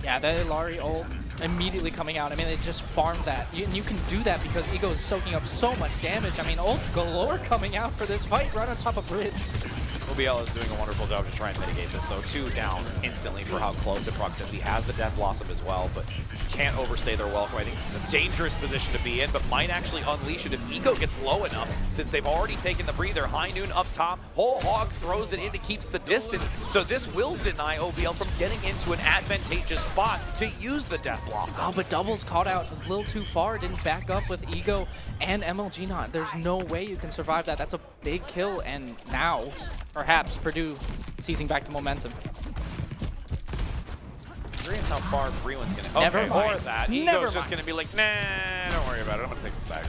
Yeah, that Ilari ult immediately coming out. I mean, they just farmed that. And you can do that because Ego is soaking up so much damage. I mean, ults galore coming out for this fight right on top of Bridge. OBL is doing a wonderful job to try and mitigate this, though. 2 down instantly for how close in proximity. Has the Death Blossom as well, but can't overstay their welcome. I think this is a dangerous position to be in, but might actually unleash it if Ego gets low enough, since they've already taken the breather. High Noon up top. Whole Hog throws it in to keep the distance, so this will deny OBL from getting into an advantageous spot to use the Death Blossom. Oh, but Double's caught out a little too far. Didn't back up with Ego and MLG not. There's no way you can survive that. That's a big kill, and now perhaps Purdue seizing back the momentum. Curious how far Freeland's going to... Never Okay, mind. or that. Never Ego's just going to be like, nah, don't worry about it. I'm going to take this back.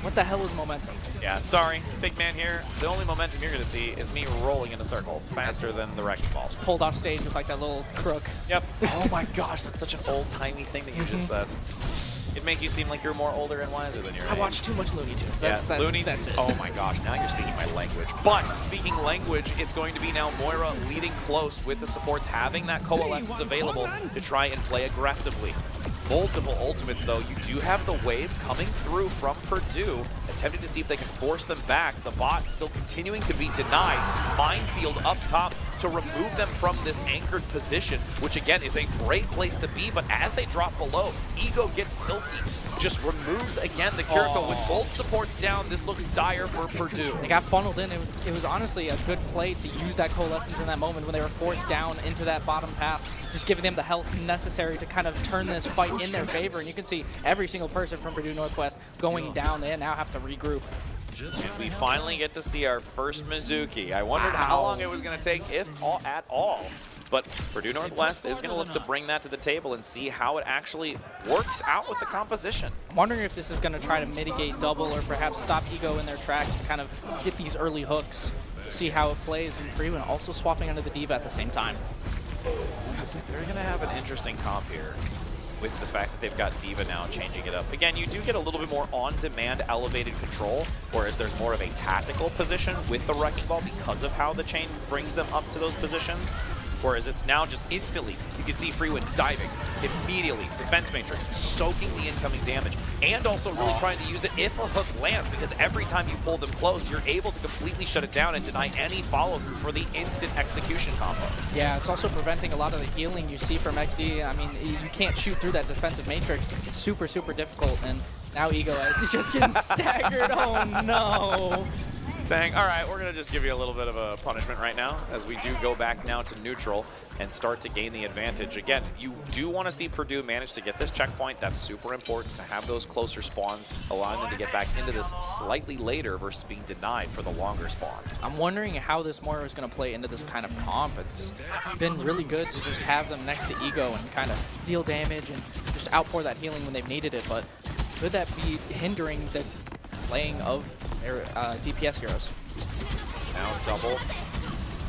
What the hell is momentum? Yeah, sorry. Big man here. The only momentum you're going to see is me rolling in a circle faster than the wrecking balls. Pulled off stage with like that little crook. Yep. Oh my gosh, that's such an old-timey thing that you just said. It'd make you seem like you're more older and wiser than your age. I watch too much Looney Tunes. That's it. Oh my gosh, now you're speaking my language. But speaking language, it's going to be now Moira leading close with the supports having that coalescence available to try and play aggressively. Multiple ultimates, though. You do have the wave coming through from Purdue, attempting to see if they can force them back. The bot still continuing to be denied. Minefield up top to remove them from this anchored position, which again is a great place to be, but as they drop below, Ego gets silky. Just removes again the Kiriko with both supports down. This looks dire for Purdue. They got funneled in. It was honestly a good play to use that coalescence in that moment when they were forced down into that bottom path, just giving them the health necessary to kind of turn this fight in their favor. And you can see every single person from Purdue Northwest going down. They now have to regroup. And we finally get to see our first Mizuki. I wondered how long it was going to take, if at all. But Purdue Northwest is going to look to bring that to the table and see how it actually works out with the composition. I'm wondering if this is going to try to mitigate Double or perhaps stop Ego in their tracks to kind of get these early hooks, see how it plays, and Freeman also swapping under the Diva at the same time. They're going to have an interesting comp here with the fact that they've got Diva now changing it up. Again, you do get a little bit more on-demand elevated control, whereas there's more of a tactical position with the Wrecking Ball because of how the chain brings them up to those positions. Whereas it's now just instantly, you can see Freewind diving immediately, defense matrix, soaking the incoming damage, and also really trying to use it if a hook lands, because every time you pull them close, you're able to completely shut it down and deny any follow-through for the instant execution combo. Yeah, it's also preventing a lot of the healing you see from XD. I mean, you can't shoot through that defensive matrix. It's super, super difficult, and now Ego is just getting staggered. Oh no. Saying, all right, we're going to just give you a little bit of a punishment right now as we do go back now to neutral and start to gain the advantage. Again, you do want to see Purdue manage to get this checkpoint. That's super important to have those closer spawns, allowing them to get back into this slightly later versus being denied for the longer spawn. I'm wondering how this Moira is going to play into this kind of comp. It's been really good to just have them next to Ego and kind of deal damage and just outpour that healing when they've needed it, but could that be hindering the playing of their DPS heroes? Now Double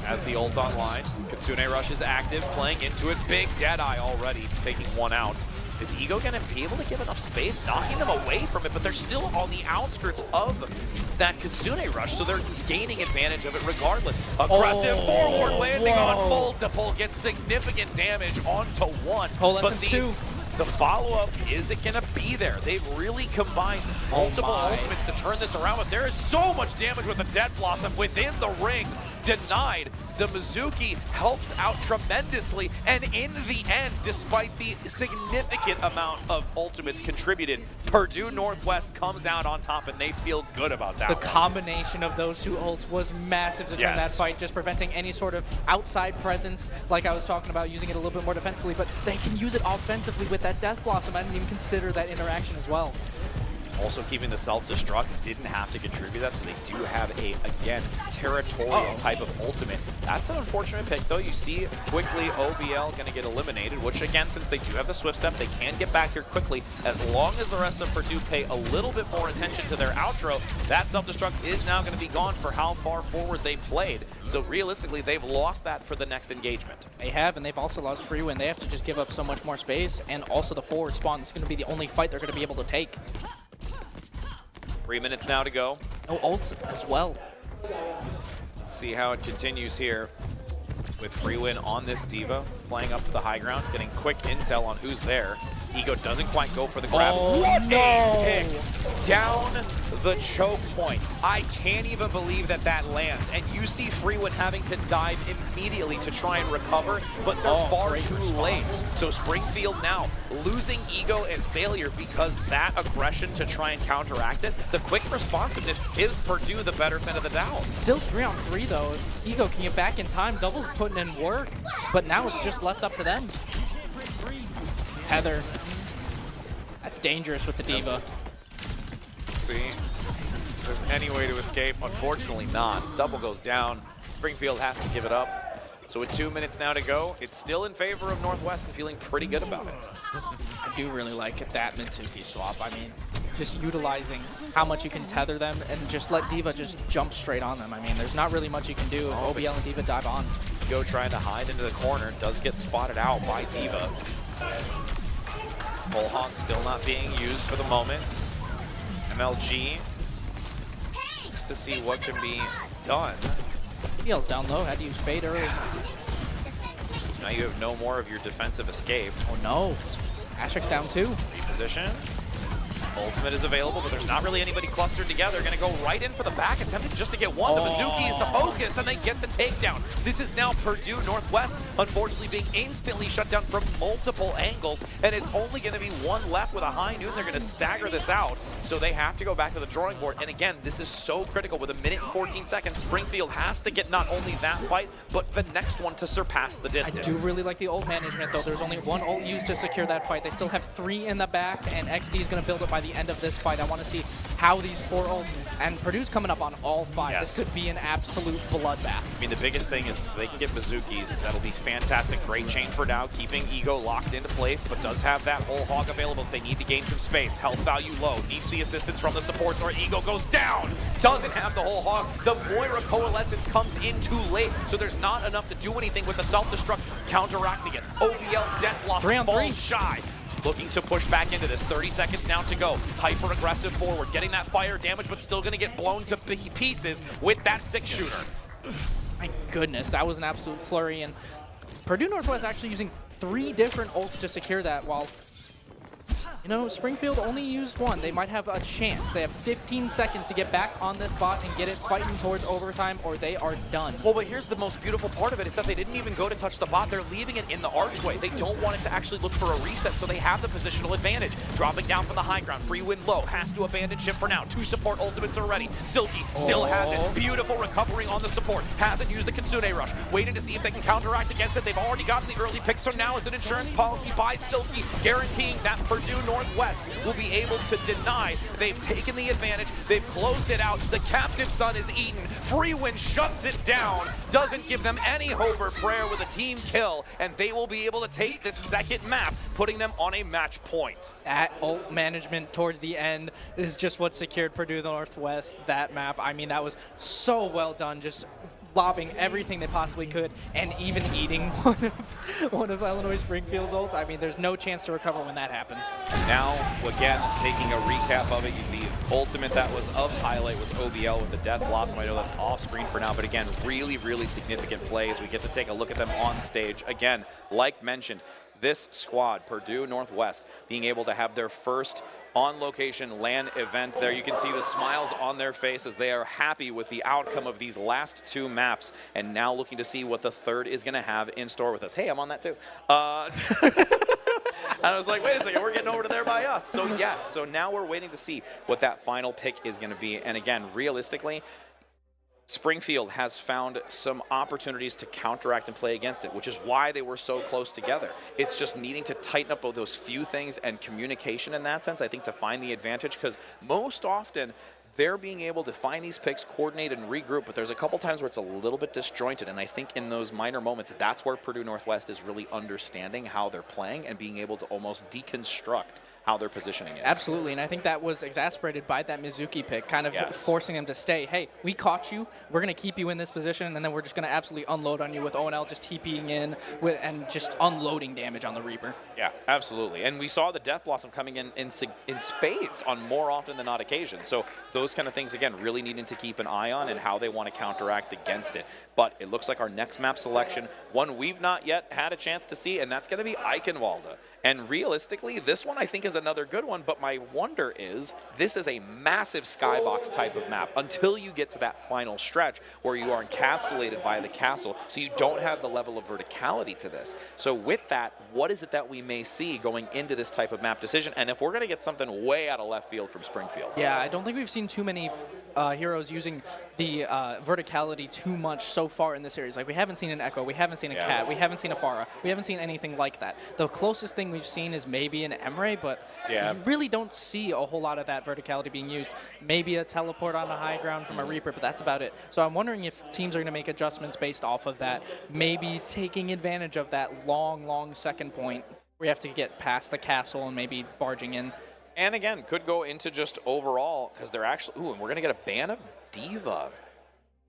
has the ult online. Kitsune Rush is active, playing into it. Big Deadeye already, taking one out. Is Ego going to be able to give enough space, knocking them away from it, but they're still on the outskirts of that Kitsune Rush, so they're gaining advantage of it regardless. Aggressive forward landing on multiple, gets significant damage onto one. But the follow-up isn't going to be there. They've really combined multiple ultimates to turn this around, but there is so much damage with the Death Blossom within the ring. Denied. The Mizuki helps out tremendously, and in the end, despite the significant amount of ultimates contributed, Purdue Northwest comes out on top, and they feel good about that. The combination of those two ults was massive to turn that fight, just preventing any sort of outside presence, like I was talking about, using it a little bit more defensively, but they can use it offensively with that Death Blossom. I didn't even consider that interaction as well. Also keeping the self-destruct, didn't have to contribute that, so they do have a, again, territorial type of ultimate. That's an unfortunate pick, though. You see quickly OBL going to get eliminated, which again, since they do have the swift step, they can get back here quickly. As long as the rest of Purdue pay a little bit more attention to their outro, that self-destruct is now going to be gone for how far forward they played. So realistically, they've lost that for the next engagement. They have, and they've also lost free win. They have to just give up so much more space, and also the forward spawn is going to be the only fight they're going to be able to take. 3 minutes now to go. No ults as well. Let's see how it continues here with free win on this D.Va, playing up to the high ground, getting quick intel on who's there. Ego doesn't quite go for the grab. Oh, what no. a pick! Down the choke point. I can't even believe that that lands. And you see Freewin having to dive immediately to try and recover, but they're far too late. So Springfield now losing Ego and failure because that aggression to try and counteract it. The quick responsiveness gives Purdue the benefit of the doubt. Still 3-on-3 though. Ego can get back in time. Double's putting in work, but now it's just left up to them. Heather. That's dangerous with the D.Va. Let's see if there's any way to escape. Unfortunately not. Double goes down. Springfield has to give it up. So with 2 minutes now to go, it's still in favor of Northwest and feeling pretty good about it. I do really like it, that Mitsuki swap. I mean, just utilizing how much you can tether them and just let D.Va just jump straight on them. I mean, there's not really much you can do if OBL and D.Va dive on. Ego trying to hide into the corner, does get spotted out by D.Va. Bullhawk still not being used for the moment. MLG looks to see what can be done. PL's down low, had to use Fade early. So now you have no more of your defensive escape. Oh no, Ashik's down too. Reposition. Ultimate is available, but there's not really anybody clustered together. Going to go right in for the back, attempting just to get one. The Mizuki is the focus, and they get the takedown. This is now Purdue Northwest, unfortunately being instantly shut down from multiple angles, and it's only going to be one left with a high noon. They're going to stagger this out, so they have to go back to the drawing board. And again, this is so critical. With 1 minute and 14 seconds, Springfield has to get not only that fight, but the next one to surpass the distance. I do really like the ult management, though. There's only one ult used to secure that fight. They still have 3 in the back, and XD is going to build it by the end of this fight. I want to see how these 4 ults, and Purdue's coming up on all 5. Yes. This could be an absolute bloodbath. I mean, the biggest thing is they can get Bazookies. That'll be fantastic. Great chain for now, keeping Ego locked into place, but does have that whole hog available if they need to gain some space. Health value low, needs the assistance from the supports, or Ego goes down. Doesn't have the whole hog. The Moira Coalescence comes in too late, so there's not enough to do anything with the self-destruct counteracting it. OBL's Death Blossom falls shy. Looking to push back into this. 30 seconds now to go. Hyper-aggressive forward. Getting that fire damage, but still going to get blown to pieces with that 6-shooter. My goodness, that was an absolute flurry. And Purdue Northwest actually using 3 different ults to secure that, while, you know, Springfield only used 1. They might have a chance. They have 15 seconds to get back on this bot and get it fighting towards overtime, or they are done. Well, but here's the most beautiful part of it is that they didn't even go to touch the bot. They're leaving it in the archway. They don't want it to actually look for a reset, so they have the positional advantage. Dropping down from the high ground. Free win low. Has to abandon ship for now. 2 support ultimates are ready. Silky still has it. Beautiful recovery on the support. Hasn't used the Kitsune Rush. Waiting to see if they can counteract against it. They've already gotten the early pick, so now it's an insurance policy by Silky, guaranteeing that Purdue Northwest will be able to deny. They've taken the advantage. They've closed it out. The captive sun is eaten. Freewin shuts it down. Doesn't give them any hope or prayer with a team kill, and they will be able to take this second map, putting them on a match point. That ult management towards the end is just what secured Purdue Northwest that map. I mean, that was so well done. Just lobbing everything they possibly could, and even eating one of Illinois Springfield's ults. I mean, there's no chance to recover when that happens. Now, again, taking a recap of it, the ultimate that was of highlight was OBL with the Death Blossom. I know that's off screen for now, but again, really, really significant plays. We get to take a look at them on stage. Again, like mentioned, this squad, Purdue Northwest, being able to have their first on-location LAN event there. You can see the smiles on their faces. They are happy with the outcome of these last 2 maps, and now looking to see what the third is going to have in store with us. Hey, I'm on that too. And I was like, wait a second, we're getting over to there by us. So yes, so now we're waiting to see what that final pick is going to be. And again, realistically, Springfield has found some opportunities to counteract and play against it, which is why they were so close together. It's just needing to tighten up those few things and communication in that sense, I think, to find the advantage, because most often they're being able to find these picks, coordinate, and regroup, but there's a couple times where it's a little bit disjointed, and I think in those minor moments, that's where Purdue Northwest is really understanding how they're playing and being able to almost deconstruct how their positioning is. Absolutely, and I think that was exacerbated by that Mizuki pick, kind of forcing them to stay. Hey, we caught you. We're going to keep you in this position, and then we're just going to absolutely unload on you with ONL just TPing in and just unloading damage on the Reaper. Yeah, absolutely. And we saw the Death Blossom coming in spades on more often than not occasions. So those kind of things, again, really needing to keep an eye on and how they want to counteract against it. But it looks like our next map selection, one we've not yet had a chance to see, and that's going to be Eichenwalde. And realistically, this one I think is another good one, but my wonder is, this is a massive skybox type of map until you get to that final stretch where you are encapsulated by the castle, so you don't have the level of verticality to this. So with that, what is it that we may see going into this type of map decision? And if we're going to get something way out of left field from Springfield. Yeah, I don't think we've seen too many heroes using the verticality too much so far in the series. Like, we haven't seen an Echo, we haven't seen a Cat, we haven't seen a Pharah, we haven't seen anything like that. The closest thing we've seen is maybe an Emre, but you really don't see a whole lot of that verticality being used. Maybe a teleport on the high ground from a Reaper, but that's about it. So I'm wondering if teams are going to make adjustments based off of that, maybe taking advantage of that long second point where you have to get past the castle and maybe barging in. And again, could go into just overall, because they're actually, and we're going to get a ban of Diva.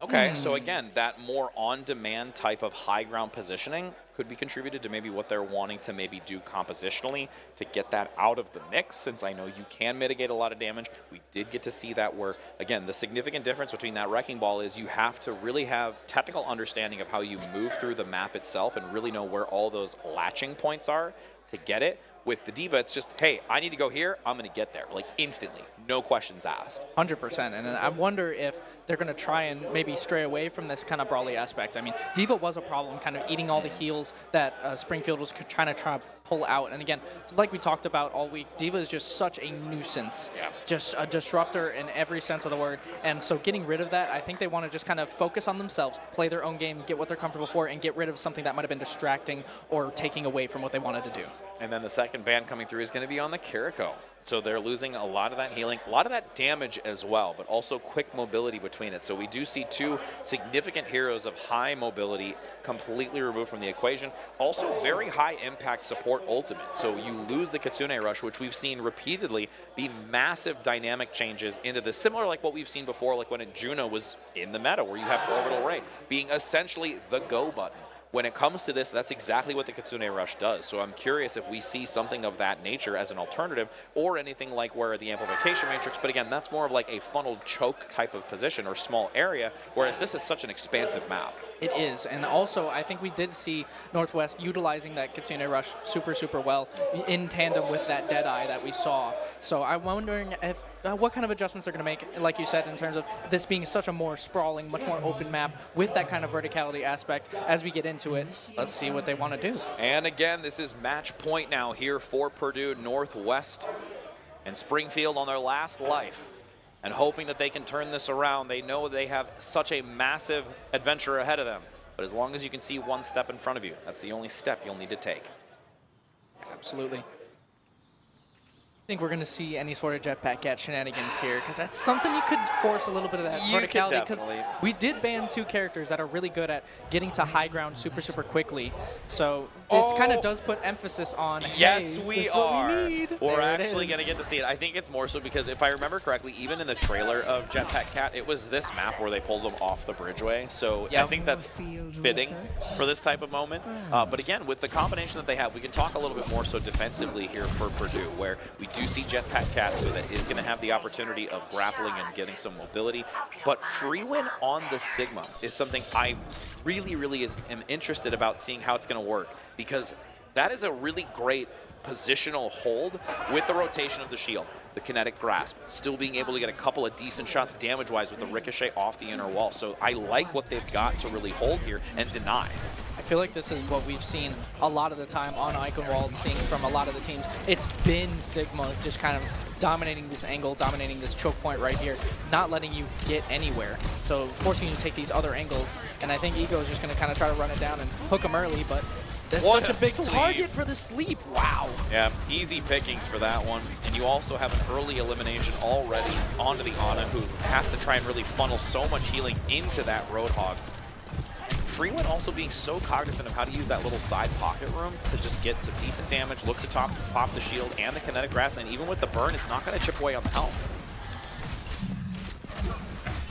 Okay, so again, that more on-demand type of high ground positioning could be contributed to maybe what they're wanting to maybe do compositionally to get that out of the mix, since I know you can mitigate a lot of damage. We did get to see that where, again, the significant difference between that Wrecking Ball is you have to really have technical understanding of how you move through the map itself and really know where all those latching points are to get it. With the Diva, it's just, hey, I need to go here, I'm going to get there, like instantly, no questions asked. 100%, and I wonder if they're going to try and maybe stray away from this kind of brawly aspect. I mean, Diva was a problem, kind of eating all the heals that Springfield was trying to pull out. And again, like we talked about all week, Diva is just such a nuisance, just a disruptor in every sense of the word. And so getting rid of that, I think they want to just kind of focus on themselves, play their own game, get what they're comfortable for, and get rid of something that might have been distracting or taking away from what they wanted to do. And then the second ban coming through is going to be on the Kiriko. So they're losing a lot of that healing, a lot of that damage as well, but also quick mobility between it. So we do see two significant heroes of high mobility completely removed from the equation. Also very high impact support ultimate. So you lose the Kitsune Rush, which we've seen repeatedly be massive dynamic changes into this, similar like what we've seen before, like when Juno was in the meta, where you have Orbital Ray being essentially the go button. When it comes to this, that's exactly what the Kitsune Rush does. So I'm curious if we see something of that nature as an alternative, or anything like where the Amplification Matrix, but again, that's more of like a funneled choke type of position or small area, whereas this is such an expansive map. It is, and also I think we did see Northwest utilizing that Kitsune Rush super well in tandem with that Deadeye that we saw. So I'm wondering if what kind of adjustments they're going to make, like you said, in terms of this being such a more sprawling, much more open map with that kind of verticality aspect as we get into it. Let's see what they want to do. And again, this is match point now here for Purdue Northwest and Springfield on their last life, and hoping that they can turn this around. They know they have such a massive adventure ahead of them, but as long as you can see one step in front of you, that's the only step you'll need to take. Absolutely. I think we're going to see any sort of jetpack cat shenanigans here, because that's something you could force a little bit of that verticality, because we did ban two characters that are really good at getting to high ground super quickly. So this kind of does put emphasis on, yes, hey, we are. We're there actually going to get to see it. I think it's more so because if I remember correctly, even in the trailer of Jetpack Cat, it was this map where they pulled them off the bridgeway. So I think that's fitting for this type of moment. But again, with the combination that they have, we can talk a little bit more so defensively here for Purdue, where we do see Jetpack Cat, so that is going to have the opportunity of grappling and getting some mobility. But free win on the Sigma is something I really am interested about seeing how it's going to work, because that is a really great positional hold with the rotation of the shield, the kinetic grasp, still being able to get a couple of decent shots damage-wise with the ricochet off the inner wall. So I like what they've got to really hold here and deny. I feel like this is what we've seen a lot of the time on Eichenwalde, seeing from a lot of the teams. It's been Sigma just kind of dominating this angle, dominating this choke point right here, not letting you get anywhere. So forcing you to take these other angles. And I think Ego is just going to kind of try to run it down and hook him early, but that's What such a big sleep. target for the sleep. Wow. Yeah, easy pickings for that one. And you also have an early elimination already onto the Ana, who has to try and really funnel so much healing into that Roadhog. Freewind also being so cognizant of how to use that little side pocket room to just get some decent damage, look to pop the shield and the kinetic grass, and even with the burn, it's not going to chip away on the health.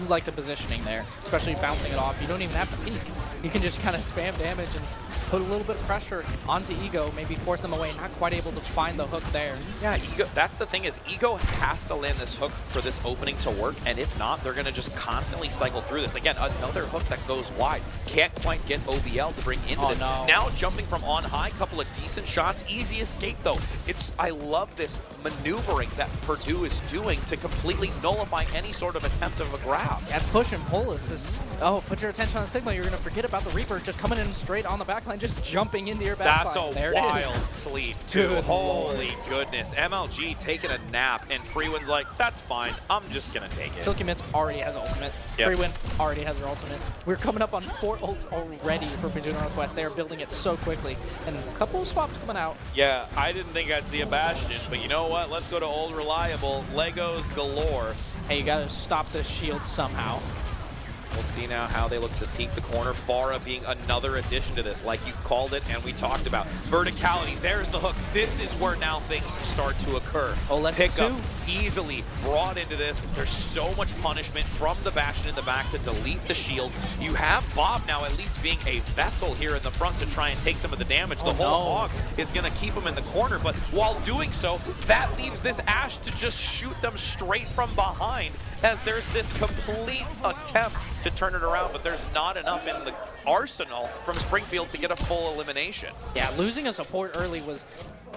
You like the positioning there, especially bouncing it off. You don't even have to peek. You can just kind of spam damage and put a little bit of pressure onto Ego, maybe force them away, not quite able to find the hook there. Yeah, Ego, that's the thing is Ego has to land this hook for this opening to work, and if not, they're going to just constantly cycle through this. Again, another hook that goes wide. Can't quite get OBL to bring into this. No. Now jumping from on high, couple of decent shots. Easy escape, though. I love this maneuvering that Purdue is doing to completely nullify any sort of attempt of a grab. Yeah, it's push and pull. It's this, oh, put your attention on the Stigma. You're going to forget about the Reaper just coming in straight on the backline, just jumping into your backline. That's a wild sleep, too. Holy goodness. MLG taking a nap, and Freewind's like, that's fine. I'm just going to take it. Silky Mitts already has ultimate. Yep. Freewind already has her ultimate. We're coming up on 4 ults already for Purdue Northwest. They are building it so quickly. And a couple of swaps coming out. Yeah, I didn't think I'd see a Bastion, but you know what? Let's go to old reliable. Legos galore. Hey, you got to stop this shield somehow. We'll see now how they look to peek the corner. Pharah being another addition to this, like you called it and we talked about. Verticality, there's the hook. This is where now things start to occur. Pick up easily brought into this. There's so much punishment from the Bastion in the back to delete the shields. You have Bob now at least being a vessel here in the front to try and take some of the damage. The whole hog is going to keep him in the corner, but while doing so, that leaves this Ashe to just shoot them straight from behind, as there's this complete attempt to turn it around, but there's not enough in the arsenal from Springfield to get a full elimination. Yeah, losing a support early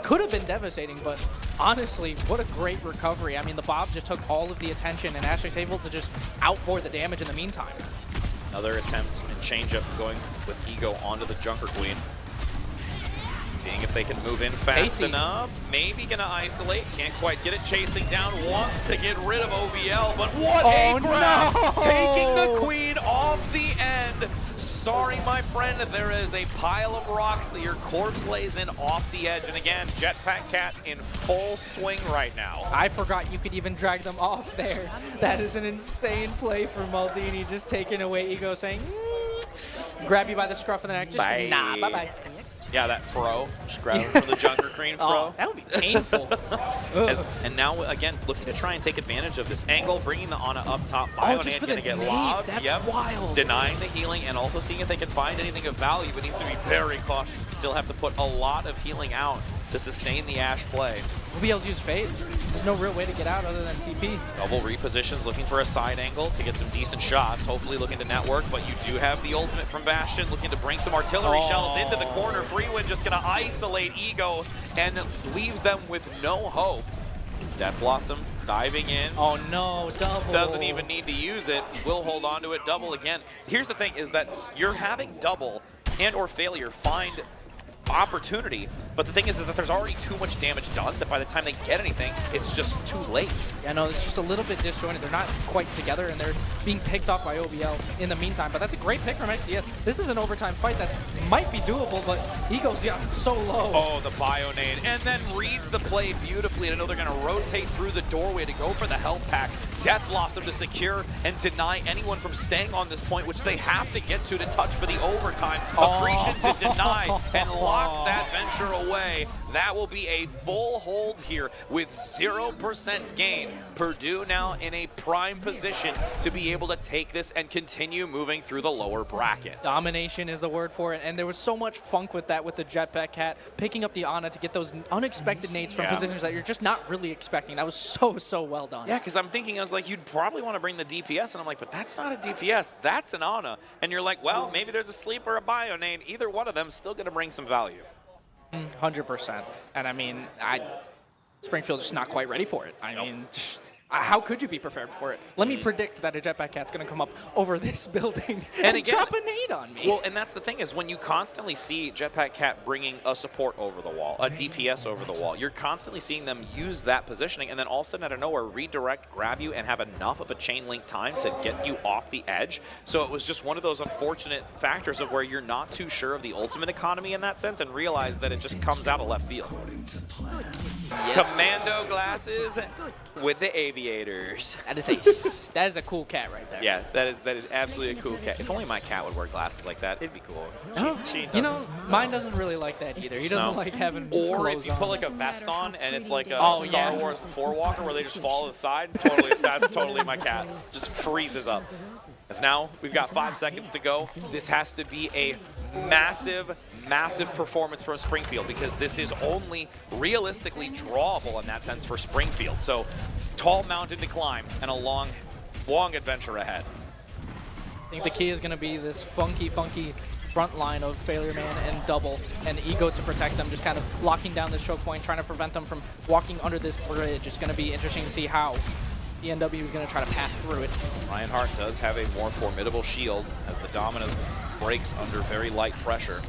could have been devastating, but honestly, what a great recovery. I mean, the Bob just took all of the attention, and Ashley's able to just outpour the damage in the meantime. Another attempt and change-up going with Ego onto the Junker Queen. Seeing if they can move in fast enough. Maybe gonna isolate. Can't quite get it. Chasing down. Wants to get rid of OBL, but what a grab! No! Taking the Queen off the end. Sorry, my friend. There is a pile of rocks that your corpse lays in off the edge. And again, Jetpack Cat in full swing right now. I forgot you could even drag them off there. That is an insane play from Maldini, just taking away Ego, saying, grab you by the scruff of the neck. Just bye. Nah, bye-bye. Yeah, that throw. Just grab him for the Junker Queen throw. Oh, that would be painful. And now, again, looking to try and take advantage of this angle, bringing the Ana up top. Bionade going to get lobbed. That's wild. Denying the healing and also seeing if they can find anything of value, but needs to be very cautious. Still have to put a lot of healing out to sustain the Ashe play. OBL's used Fade. There's no real way to get out other than TP. Double repositions, looking for a side angle to get some decent shots. Hopefully looking to network, but you do have the ultimate from Bastion, looking to bring some artillery shells into the corner. Freewind just going to isolate Ego and leaves them with no hope. Death Blossom diving in. Oh no, double. Doesn't even need to use it. Will hold on to it. Double again. Here's the thing is that you're having double and or failure find opportunity, but the thing is that there's already too much damage done that by the time they get anything, it's just too late. Yeah, no, it's just a little bit disjointed. They're not quite together, and they're being picked off by OBL in the meantime. But that's a great pick from XDS. This is an overtime fight that might be doable, but Ego's gotten so low. Oh, the Bionade, and then reads the play beautifully. And I know they're going to rotate through the doorway to go for the health pack. Death Blossom to secure and deny anyone from staying on this point, which they have to get to touch for the overtime. Accretion to deny and lock that venture away. That will be a full hold here with 0% gain. Purdue now in a prime position to be able to take this and continue moving through the lower bracket. Domination is the word for it, and there was so much funk with that with the Jetpack Cat, picking up the Ana to get those unexpected nades from positions that you're just not really expecting. That was so well done. Yeah, because I'm thinking, I was like, you'd probably want to bring the DPS, and I'm like, but that's not a DPS, that's an Ana. And you're like, well, maybe there's a sleep or a Bionade. Either one of them is still going to bring some value. 100%. And I mean, Springfield's just not quite ready for it. I mean, how could you be prepared for it? Let me predict that a jetpack cat's going to come up over this building and again, drop a nade on me. Well, and that's the thing is when you constantly see Jetpack Cat bringing a support over the wall, a DPS over the wall, you're constantly seeing them use that positioning and then all of a sudden out of nowhere redirect, grab you, and have enough of a chain link time to get you off the edge. So it was just one of those unfortunate factors of where you're not too sure of the ultimate economy in that sense and realize that it just comes out of left field. Yes. Commando glasses with the aviators. That is a cool cat right there. Yeah, that is absolutely a cool cat. If only my cat would wear glasses like that, it'd be cool. She You know, mine doesn't really like that either. He doesn't like having Or clothes if you on. put like a vest on and it's like a Oh, Star yeah. Wars 4 walker where they just fall to the side, totally, that's totally my cat. Just freezes up. As now we've got 5 seconds to go. This has to be a massive performance from Springfield because this is only realistically drawable in that sense for Springfield. So tall mountain to climb and a long adventure ahead. I think the key is going to be this funky front line of Failure Man and Double and Ego to protect them, just kind of locking down this choke point, trying to prevent them from walking under this bridge. It's going to be interesting to see how the NW is going to try to pass through it. Reinhardt does have a more formidable shield as the Dominus breaks under very light pressure.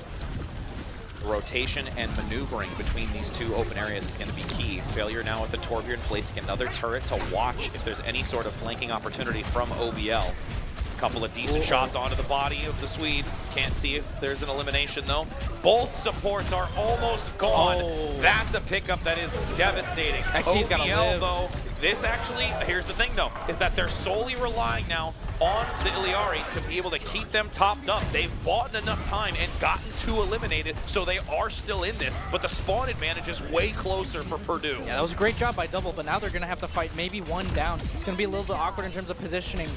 Rotation and maneuvering between these two open areas is going to be key. Failure now with the Torbjorn placing another turret to watch if there's any sort of flanking opportunity from OBL. A couple of decent shots onto the body of the Swede. Can't see if there's an elimination though. Both supports are almost gone. That's a pickup that is devastating. XT's gotta live. Though, this actually, here's the thing though, is that they're solely relying now on the Iliari to be able to keep them topped up. They've bought enough time and gotten 2 eliminated, so they are still in this, but the spawn advantage is way closer for Purdue. Yeah, that was a great job by Double, but now they're going to have to fight maybe one down. It's going to be a little bit awkward in terms of positioning.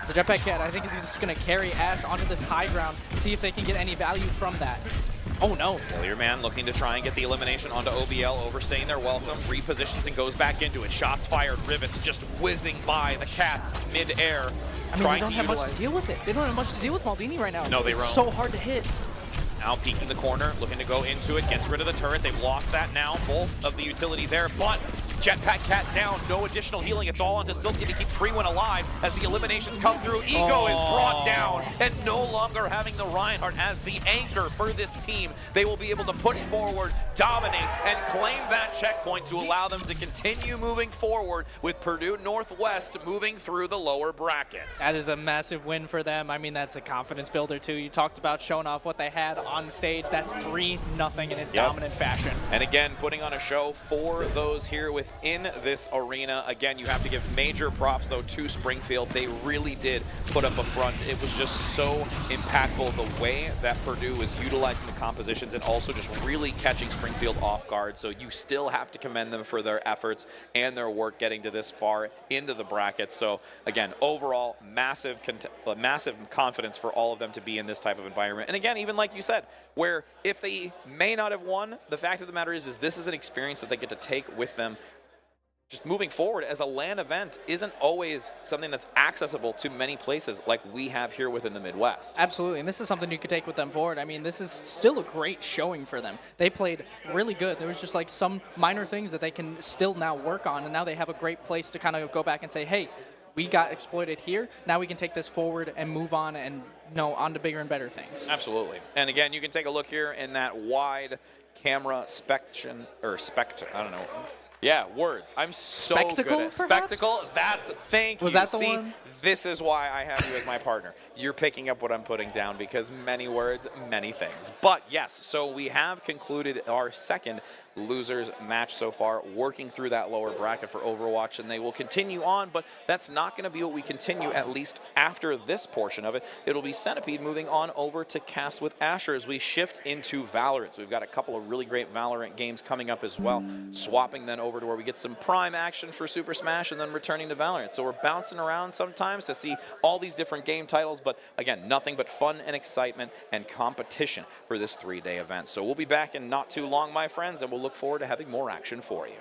So Jetpack Cat, I think, is just going to carry Ash onto this high ground, see if they can get any value from that. Oh no. Failure Man looking to try and get the elimination onto OBL, overstaying their welcome, repositions and goes back into it. Shots fired, Rivets just whizzing by the Cat mid-air. I mean, they don't have much to deal with it. They don't have much to deal with Maldini right now. No, they It's roam. so hard to hit. Now peeking the corner, looking to go into it, gets rid of the turret. They've lost that now, both of the utility there, but Jetpack Cat down, no additional healing. It's all onto Silky to keep Freewin alive as the eliminations come through. Ego is brought down and no longer having the Reinhardt as the anchor for this team. They will be able to push forward, dominate, and claim that checkpoint to allow them to continue moving forward with Purdue Northwest moving through the lower bracket. That is a massive win for them. I mean, that's a confidence builder too. You talked about showing off what they had on stage. That's 3-0 in a dominant fashion. And again, putting on a show for those here within this arena. Again, you have to give major props though to Springfield. They really did put up a front. It was just so impactful the way that Purdue was utilizing the compositions and also just really catching Springfield off guard. So you still have to commend them for their efforts and their work getting to this far into the bracket. So again, overall, massive confidence for all of them to be in this type of environment. And again, even like you said, where if they may not have won, the fact of the matter is this is an experience that they get to take with them. Just moving forward as a LAN event isn't always something that's accessible to many places like we have here within the Midwest. Absolutely, and this is something you could take with them forward. I mean, this is still a great showing for them. They played really good. There was just like some minor things that they can still now work on, and now they have a great place to kind of go back and say, hey, we got exploited here. Now we can take this forward and move on and on to bigger and better things. Absolutely. And again, you can take a look here in that wide camera spectrum, I don't know. Yeah, words. I'm so Spectacle, good at perhaps? spectacle. Thank you. Was that the See, one? This is why I have you as my partner. You're picking up what I'm putting down because many words, many things. But yes, so we have concluded our second losers match so far, working through that lower bracket for Overwatch, and they will continue on, but that's not going to be what we continue, at least after this portion of it. It'll be Centipede moving on over to Cast with Asher as we shift into Valorant. So we've got a couple of really great Valorant games coming up as well, swapping then over to where we get some Prime action for Super Smash and then returning to Valorant. So we're bouncing around sometimes to see all these different game titles, but again, nothing but fun and excitement and competition for this 3-day event. So we'll be back in not too long, my friends, and we'll look forward to having more action for you.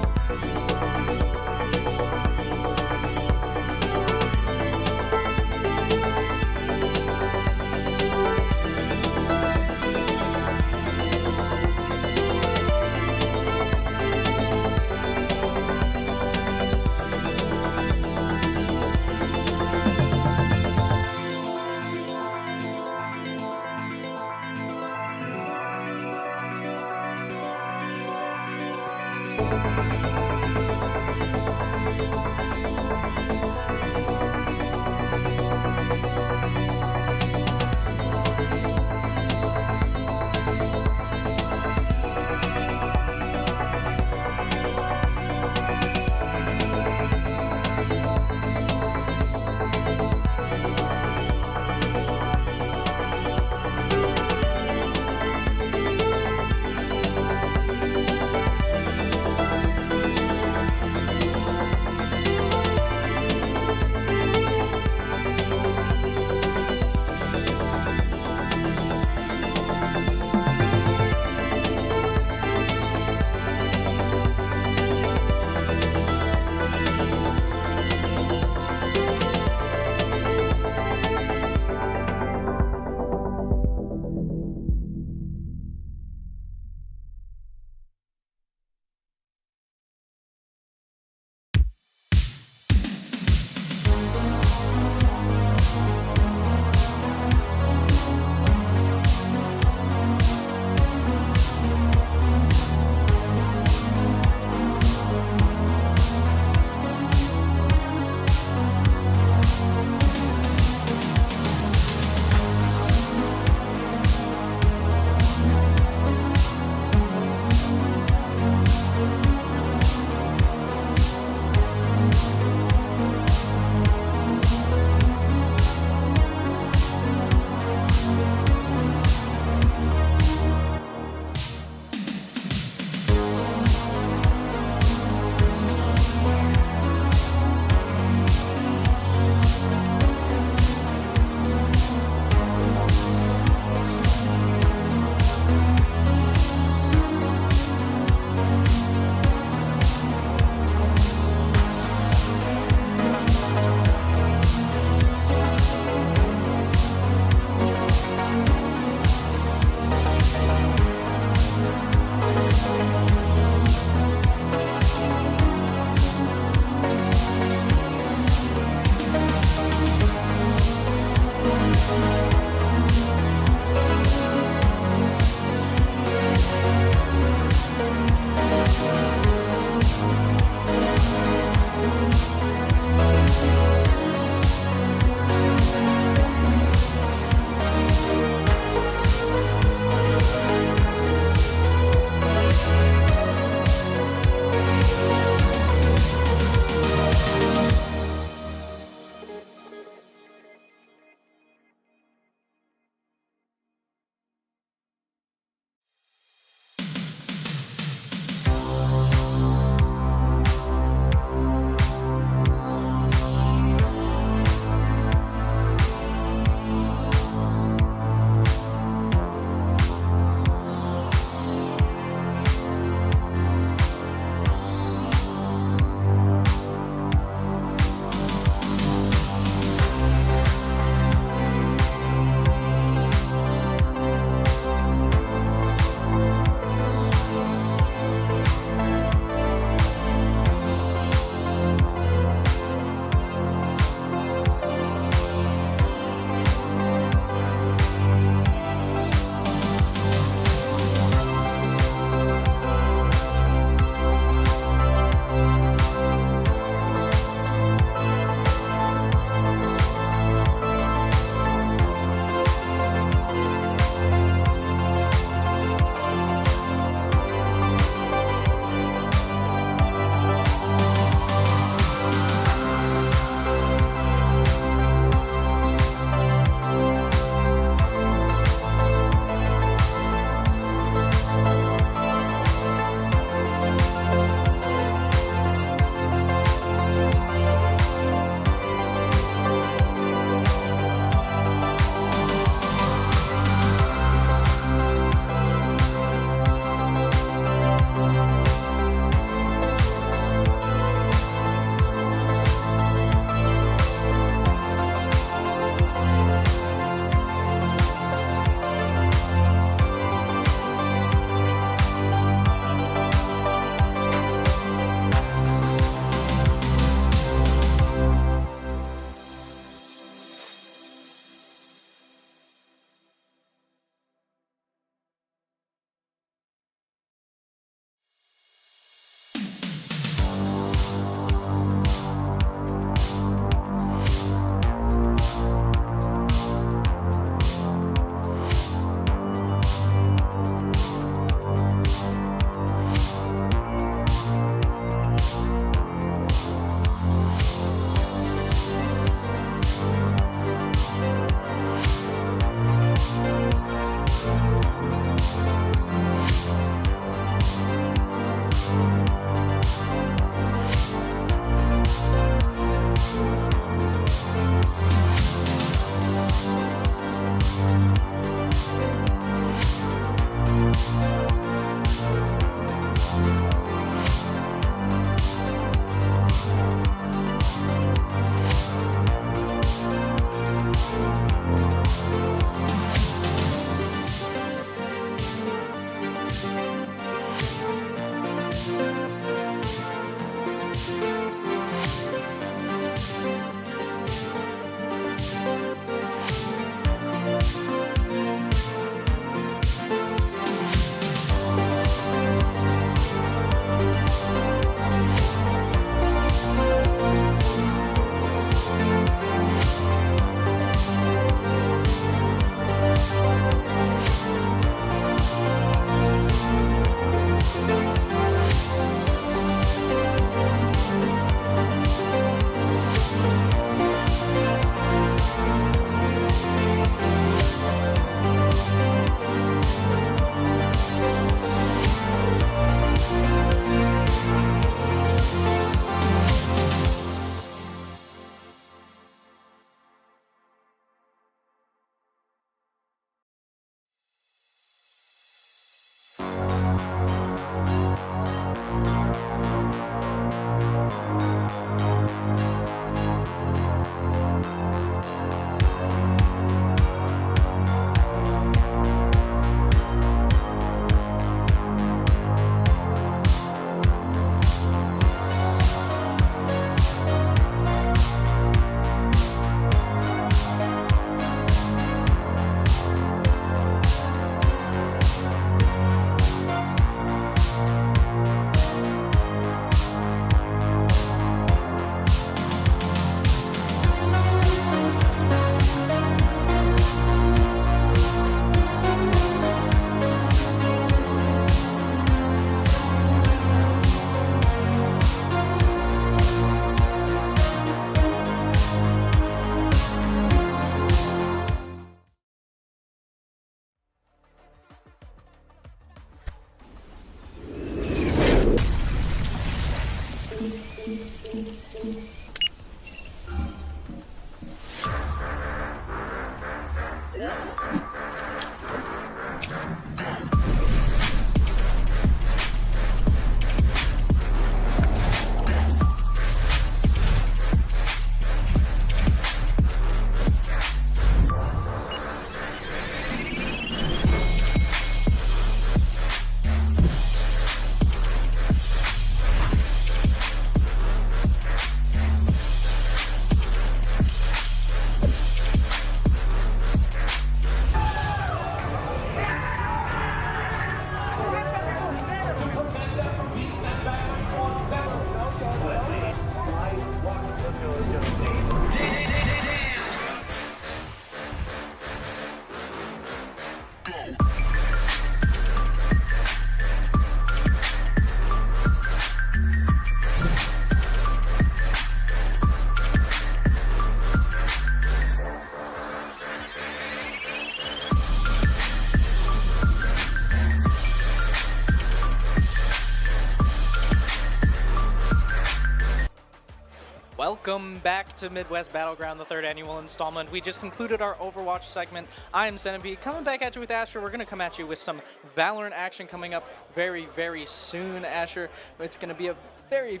Welcome back to Midwest Battleground, the 3rd annual installment. We just concluded our Overwatch segment. I am Centipede. Coming back at you with Asher. We're going to come at you with some Valorant action coming up very, very soon, Asher. It's going to be a very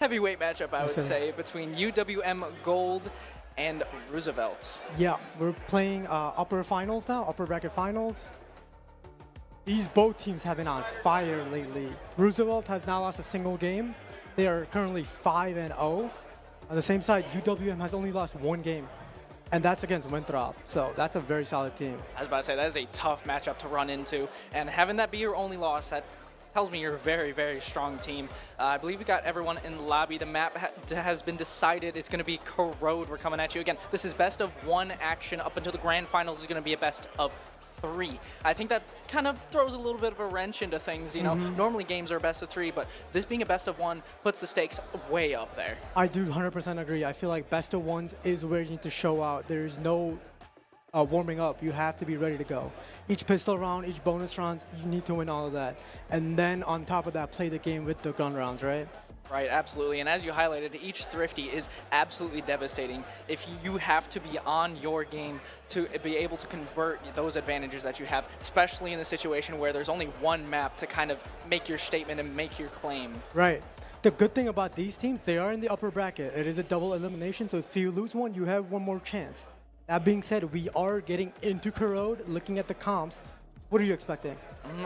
heavyweight matchup, I would say, between UWM Gold and Roosevelt. Yeah, we're playing upper finals now, upper bracket finals. These both teams have been on fire lately. Roosevelt has not lost a single game. They are currently 5-0. On the same side, UWM has only lost 1 game, and that's against Winthrop. So that's a very solid team. I was about to say, that is a tough matchup to run into, and having that be your only loss, that tells me you're a very, very strong team. I believe we got everyone in the lobby. The map has been decided. It's going to be Corrode. We're coming at you again. This is best of 1 action. Up until the grand finals is going to be a best of 3. I think that kind of throws a little bit of a wrench into things. You know, normally games are a best of 3, but this being a best of 1 puts the stakes way up there. I do 100% agree. I feel like best of 1s is where you need to show out. There's no warming up. You have to be ready to go. Each pistol round, each bonus rounds, you need to win all of that. And then on top of that, play the game with the gun rounds, right? Right, absolutely. And as you highlighted, each thrifty is absolutely devastating. If you have to be on your game to be able to convert those advantages that you have, especially in the situation where there's only 1 map to kind of make your statement and make your claim. Right. The good thing about these teams, they are in the upper bracket. It is a double elimination, so if you lose 1, you have 1 more chance. That being said, we are getting into Corrode, looking at the comps. What are you expecting?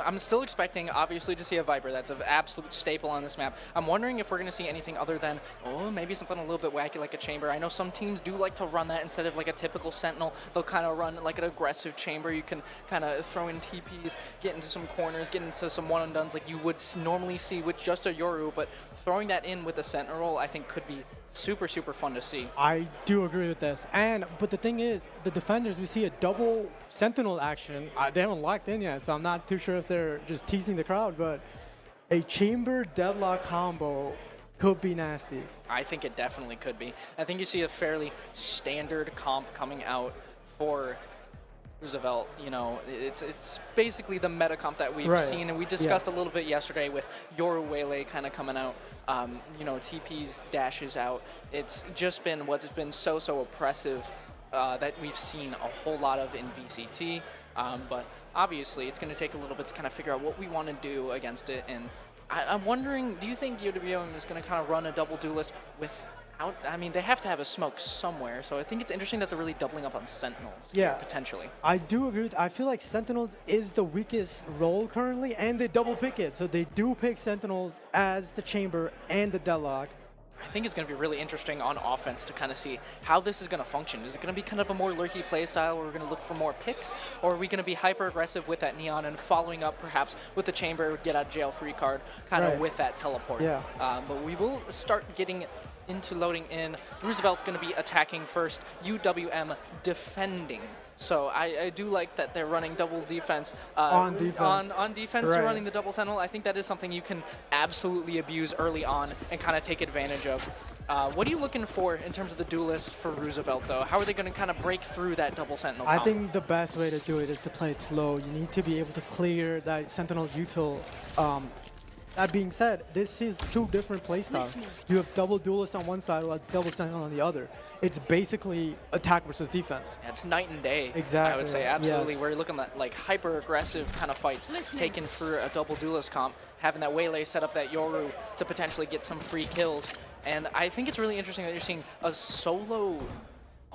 I'm still expecting, obviously, to see a Viper. That's an absolute staple on this map. I'm wondering if we're going to see anything other than, maybe something a little bit wacky like a Chamber. I know some teams do like to run that instead of like a typical Sentinel. They'll kind of run like an aggressive Chamber. You can kind of throw in TPs, get into some corners, get into some one-and-dones like you would normally see with just a Yoru, but throwing that in with a Sentinel, I think could be super, super fun to see. I do agree with this. But the thing is, the defenders, we see a double Sentinel action. They haven't locked in yet, so I'm not too sure if they're just teasing the crowd, but a Chamber Deadlock combo could be nasty. I think it definitely could be. I think you see a fairly standard comp coming out for Roosevelt. You know, it's basically the meta comp that we've seen, and we discussed a little bit yesterday with Yoru Wele kind of coming out. You know, TP's dashes out. It's just been what's been so oppressive that we've seen a whole lot of in VCT. But obviously, it's going to take a little bit to kind of figure out what we want to do against it. And I'm wondering, do you think UWM is going to kind of run a double duelist without? I mean, they have to have a smoke somewhere. So I think it's interesting that they're really doubling up on Sentinels here, potentially. I do agree. I feel like Sentinels is the weakest role currently, and they double pick it. So they do pick Sentinels as the Chamber and the Deadlock. I think it's going to be really interesting on offense to kind of see how this is going to function. Is it going to be kind of a more lurky play style where we're going to look for more picks, or are we going to be hyper aggressive with that Neon and following up perhaps with the Chamber get out jail free card kind of with that teleport? Yeah. But we will start getting into loading in. Roosevelt's going to be attacking first, UWM defending. So I do like that they're running double defense. On defense. On defense, you're running the double Sentinel. I think that is something you can absolutely abuse early on and kind of take advantage of. What are you looking for in terms of the duelist for Roosevelt, though? How are they going to kind of break through that double Sentinel comp? I think the best way to do it is to play it slow. You need to be able to clear that Sentinel util. That being said, this is 2 different playstyles. You have double duelist on one side while double Sentinel on the other. It's basically attack versus defense. Yeah, it's night and day. Exactly. I would say, absolutely. We're looking at like hyper-aggressive kind of fights, taken for a double duelist comp, having that Waylay set up that Yoru to potentially get some free kills. And I think it's really interesting that you're seeing a solo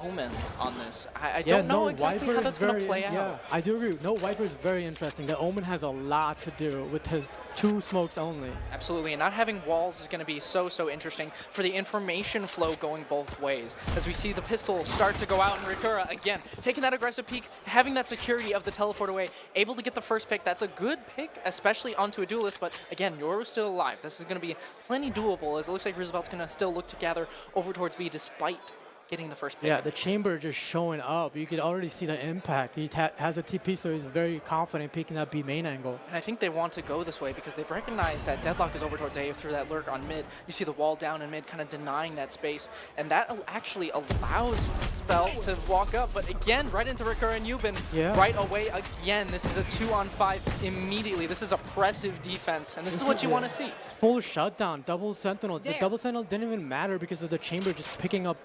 Omen on this. I don't know exactly how that's going to play out. Yeah, I do agree. No, Viper is very interesting. The Omen has a lot to do with his 2 smokes only. Absolutely, and not having walls is going to be so interesting for the information flow going both ways. As we see the pistol start to go out, and Ritura, again, taking that aggressive peek, having that security of the teleport away, able to get the first pick. That's a good pick, especially onto a duelist, but again, Yoru's still alive. This is going to be plenty doable, as it looks like Roosevelt's going to still look to gather over towards B despite getting the first pick. Yeah, the Chamber just showing up. You could already see the impact. He has a TP, so he's very confident picking that B main angle. And I think they want to go this way because they've recognized that Deadlock is over towards A through that lurk on mid. You see the wall down in mid kind of denying that space, and that actually allows Roosevelt to walk up, but again, right into Rikura and Yubin right away again. This is a 2-on-5 immediately. This is oppressive defense, and this is what you want to see. Full shutdown, double sentinels. The double sentinel didn't even matter because of the chamber just picking up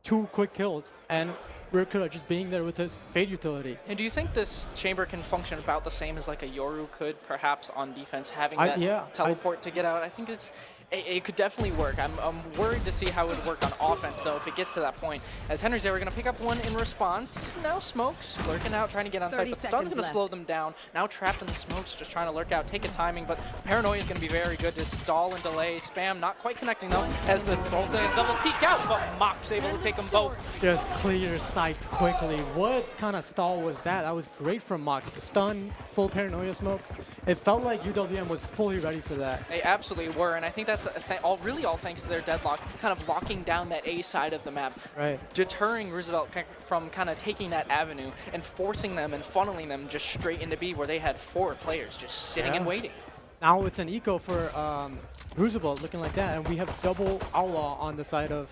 2 quick kills, and Rikura just being there with his Fade utility. And do you think this chamber can function about the same as like a Yoru could, perhaps on defense, having that teleport to get out? I think it could definitely work. I'm worried to see how it would work on offense, though, if it gets to that point. As Henry's there, we're going to pick up one in response. Now Smokes lurking out, trying to get on site, but Stun's going to slow them down. Now trapped in the smokes, just trying to lurk out, take a timing, but Paranoia is going to be very good to stall and delay. Spam not quite connecting, though, as the double peek out, but Mock's able to take them both. Just clear sight quickly. What kind of stall was that? That was great from Mock. Stun, full Paranoia smoke. It felt like UWM was fully ready for that. They absolutely were, and I think that's really all thanks to their deadlock, kind of locking down that A side of the map, deterring Roosevelt from kind of taking that avenue and forcing them and funneling them just straight into B, where they had 4 players just sitting and waiting. Now it's an eco for Roosevelt looking like that, and we have double Outlaw on the side of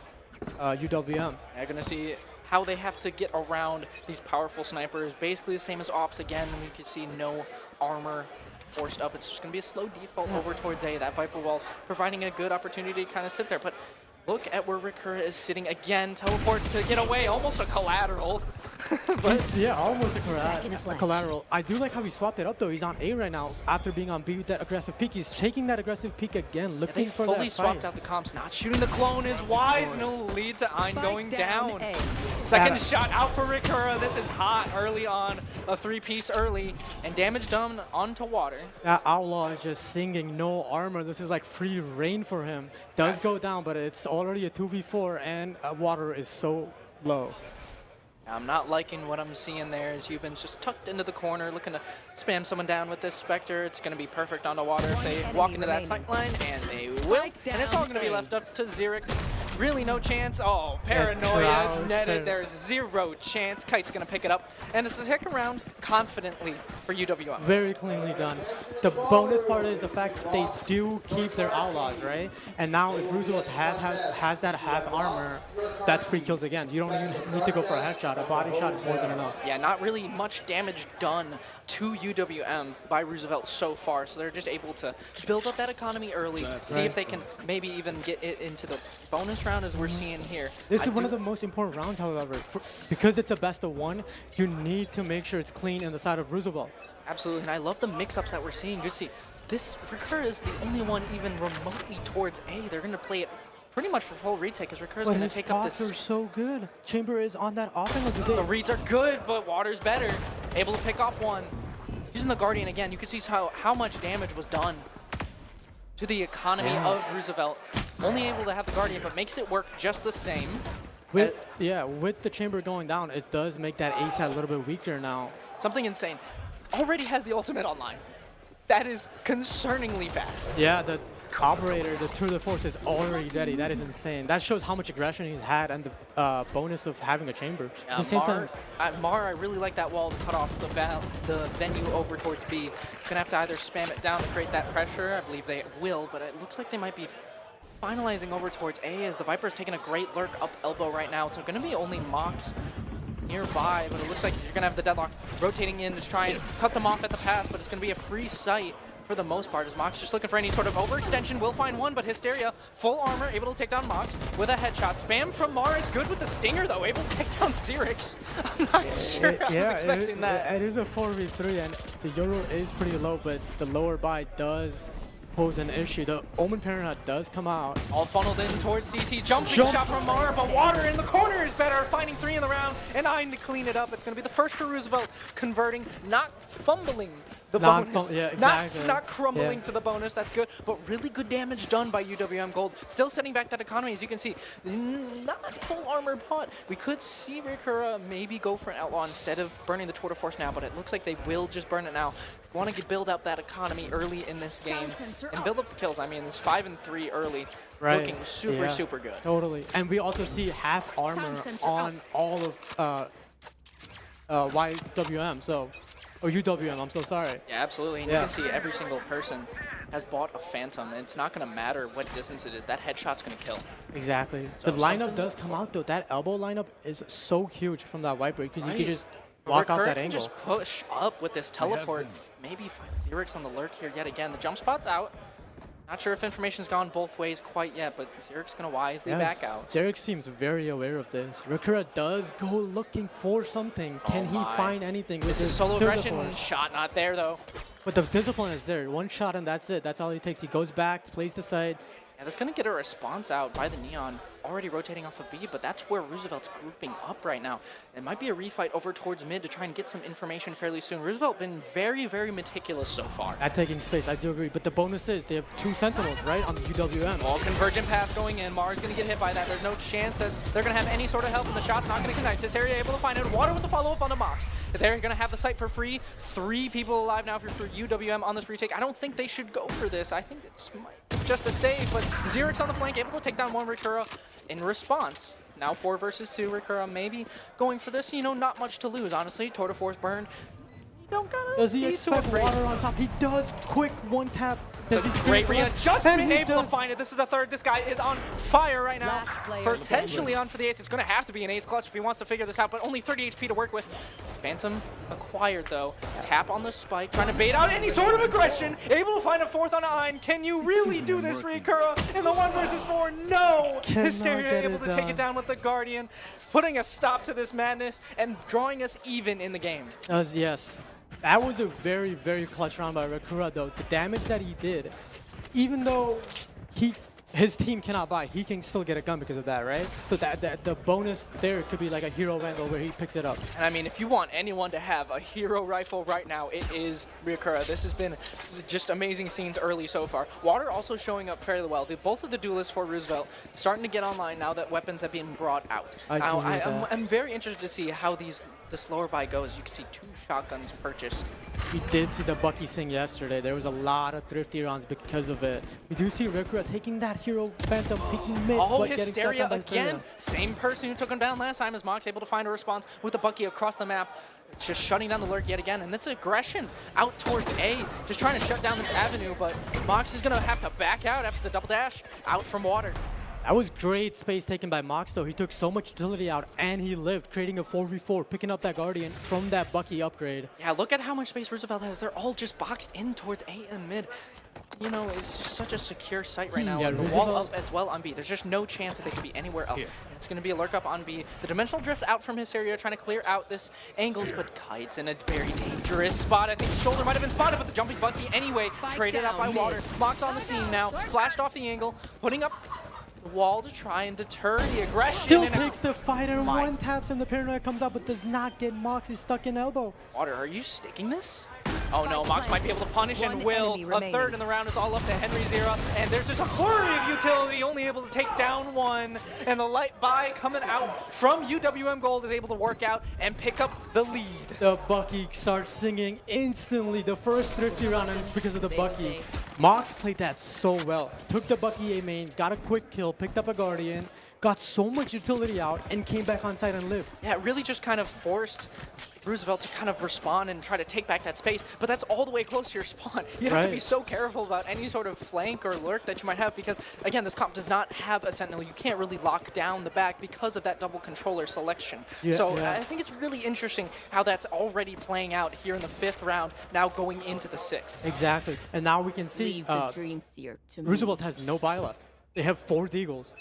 UWM. You're going to see how they have to get around these powerful snipers, basically the same as Ops again. You can see no armor forced up. It's just going to be a slow default over towards A. That Viper wall providing a good opportunity to kind of sit there. But look at where Rikura is sitting again. Teleport to get away. Almost a collateral. But yeah, almost a collateral. I do like how he swapped it up, though. He's on A right now after being on B with that aggressive peek. He's taking that aggressive peek again, looking for that fight. They fully swapped out the comps. Not shooting the clone is wise, and it'll lead to Ein going down. Second shot out for Rikura. This is hot early on. A 3-piece early, and damage done onto water. That Outlaw is just singing no armor. This is like free reign for him. Does go down, but it's already a 2v4, and water is so low. I'm not liking what I'm seeing there, as Yubin's just tucked into the corner, looking to spam someone down with this Spectre. It's going to be perfect onto water if they walk into that sight line, and they will. And it's all going to be left up to Xerix. Really no chance. Oh, Paranoia netted. There's 0 chance. Kite's going to pick it up, and it's a second round confidently for UWM. Very cleanly done. The bonus part is the fact that they do keep their Outlaws, right? And now if Roosevelt has that half armor, that's free kills again. You don't even need to go for a headshot. A body shot is more than enough. Yeah, not really much damage done to UWM by Roosevelt so far, so they're just able to build up that economy early, see if they can maybe even get it into the bonus round as we're seeing here. This is one of the most important rounds, however. Because it's a best of 1, you need to make sure it's clean in the side of Roosevelt. Absolutely, and I love the mix-ups that we're seeing. You see, this Rikura is the only one even remotely towards A. They're going to play it pretty much for full retake, because Rikura's going to take up this. Spots are so good. Chamber is on that offense. The reads are good, but Water's better. Able to pick off one. Using the Guardian again, you can see how much damage was done to the economy of Roosevelt. Only able to have the Guardian, but makes it work just the same. With the Chamber going down, it does make that A side a little bit weaker now. Something insane. Already has the ultimate online. That is concerningly fast. Yeah, the operator, the tour de force is already ready. That is insane. That shows how much aggression he's had and the bonus of having a chamber. At the same time, Mar, I really like that wall to cut off the venue over towards B. Gonna have to either spam it down to create that pressure. I believe they will, but it looks like they might be finalizing over towards A, as the Viper's taking a great lurk up elbow right now. So gonna be only Mox nearby, but it looks like you're gonna have the deadlock rotating in to try and cut them off at the pass, but it's gonna be a free sight for the most part, as Mox just looking for any sort of overextension. Will find one, but Hysteria, full armor, able to take down Mox with a headshot. Spam from Mar is good with the Stinger, though, able to take down Xerix. I'm not sure I was expecting that. It is a 4v3, and the Yoru is pretty low, but the lower buy does pose an issue. The Omen Paranoid does come out. All funneled in towards CT. Jumping shot from Mar, but Water in the corner is better. Finding 3 in the round, and Ein to clean it up. It's going to be the first for Roosevelt, converting, not fumbling the bonus. Not crumbling to the bonus. That's good, but really good damage done by UWM Gold. Still setting back that economy, as you can see. Not full armor pot. We could see Rikura maybe go for an outlaw instead of burning the Tour de Force now, but it looks like they will just burn it now. Want to build up that economy early in this game and build up the kills. I mean, it's 5 and 3 early, looking super good. Totally, and we also see half armor on all of YWM. So. Or UWM, I'm so sorry. Yeah, absolutely. And you can see every single person has bought a Phantom, and it's not going to matter what distance it is. That headshot's going to kill. Exactly. So The lineup does come out though. That elbow lineup is so huge from that Viper because you can just walk out that angle. Just push up with this teleport. Maybe find Xerix on the lurk here yet again. The jump spot's out. Not sure if information's gone both ways quite yet, but Xerix going to wisely back out. Xerix seems very aware of this. Rakura does go looking for something. Can he find anything with this solo aggression shot? Not there though. But the discipline is there. One shot and that's it. That's all he takes. He goes back, plays the side. Yeah, that's going to get a response out by the Neon, already rotating off of B, but that's where Roosevelt's grouping up right now. It might be a refight over towards mid to try and get some information fairly soon. Roosevelt been very, very meticulous so far. At taking space, I do agree. But the bonus is they have 2 Sentinels, right, on the UWM. All convergent pass going in. Mars going to get hit by that. There's no chance that they're going to have any sort of help, and the shot's not going to connect. This area able to find it. Water with the follow-up on the Mox. They're going to have the site for free. 3 people alive now for UWM on this retake. I don't think they should go for this. I think it's just a save, but Xerix on the flank, able to take down 1 Rakura in response. Now 4 versus 2, Rakura maybe going for this, you know, not much to lose, honestly. Tour de Force burned. You don't gotta Does he be expect too afraid. Water on top? He does. Quick one tap. Does It's a he great readjustment, able to does. find it. This is a third. This guy is on fire right now. Last player Potentially on for the ace. It's going to have to be an ace clutch if he wants to figure this out, but only 30 HP to work with. Phantom acquired, though. Tap on the spike, trying to bait out any sort of aggression. Able to find a 4th on Ein. Can you really do this, Rakura, in the 1 versus 4? No! Hysteria able to take it down with the Guardian, putting a stop to this madness and drawing us even in the game. Yes. That was a very, very clutch round by Rakura, though. The damage that he did, even though his team cannot buy, he can still get a gun because of that, right? So that the bonus there could be like a hero vandal where he picks it up. And I mean, if you want anyone to have a hero rifle right now, it is Rakura. This is just amazing scenes early so far. Water also showing up fairly well. Both of the duelists for Roosevelt starting to get online now that weapons have been brought out. I'm very interested to see how the slower buy goes. You can see 2 shotguns purchased. We did see the Bucky Sing yesterday. There was a lot of thrifty rounds because of it. We do see Rakura taking that hero phantom, peeking mid, Oh, but getting Hysteria stuck by again. Same person who took him down last time as Mox, able to find a response with the Bucky across the map. Just shutting down the lurk yet again, and that's aggression out towards A, just trying to shut down this avenue, but Mox is going to have to back out after the double dash out from Water. That was great space taken by Mox, though. He took so much utility out, and he lived, creating a 4v4, picking up that Guardian from that Bucky upgrade. Yeah, look at how much space Roosevelt has. They're all just boxed in towards A and mid. You know, it's just such a secure site right now. Yeah, The wall up as well on B. There's just no chance that they could be anywhere else. And it's going to be a lurk up on B. The dimensional drift out from Hysteria, trying to clear out this angles, but Kite's in a very dangerous spot. I think his shoulder might have been spotted, but the jumping Bucky anyway, traded out by Water. Mox on the scene now, flashed off the angle, putting up the wall to try and deter the aggression. Still takes the fighter, 1 taps and the paranoia comes out, but does not get Mox. He's stuck in elbow. Water, are you sticking this? Oh no, Mox might be able to punish and will. A third in the round is all up to Henry Zera, and there's just a flurry of utility, only able to take down 1. And the light buy coming out from UWM Gold is able to work out and pick up the lead. The Bucky starts singing instantly. The first thrifty round, and it's because of the Bucky. Mox played that so well. Took the Bucky A main, got a quick kill, picked up a Guardian, got so much utility out, and came back on site and lived. Yeah, it really just kind of forced Roosevelt to kind of respond and try to take back that space, but that's all the way close to your spawn. You have to be so careful about any sort of flank or lurk that you might have because, again, this comp does not have a sentinel. You can't really lock down the back because of that double controller selection. I think it's really interesting how that's already playing out here in the 5th round, now going into the 6th. Exactly. And now we can see Roosevelt has no buy left. They have 4 deagles.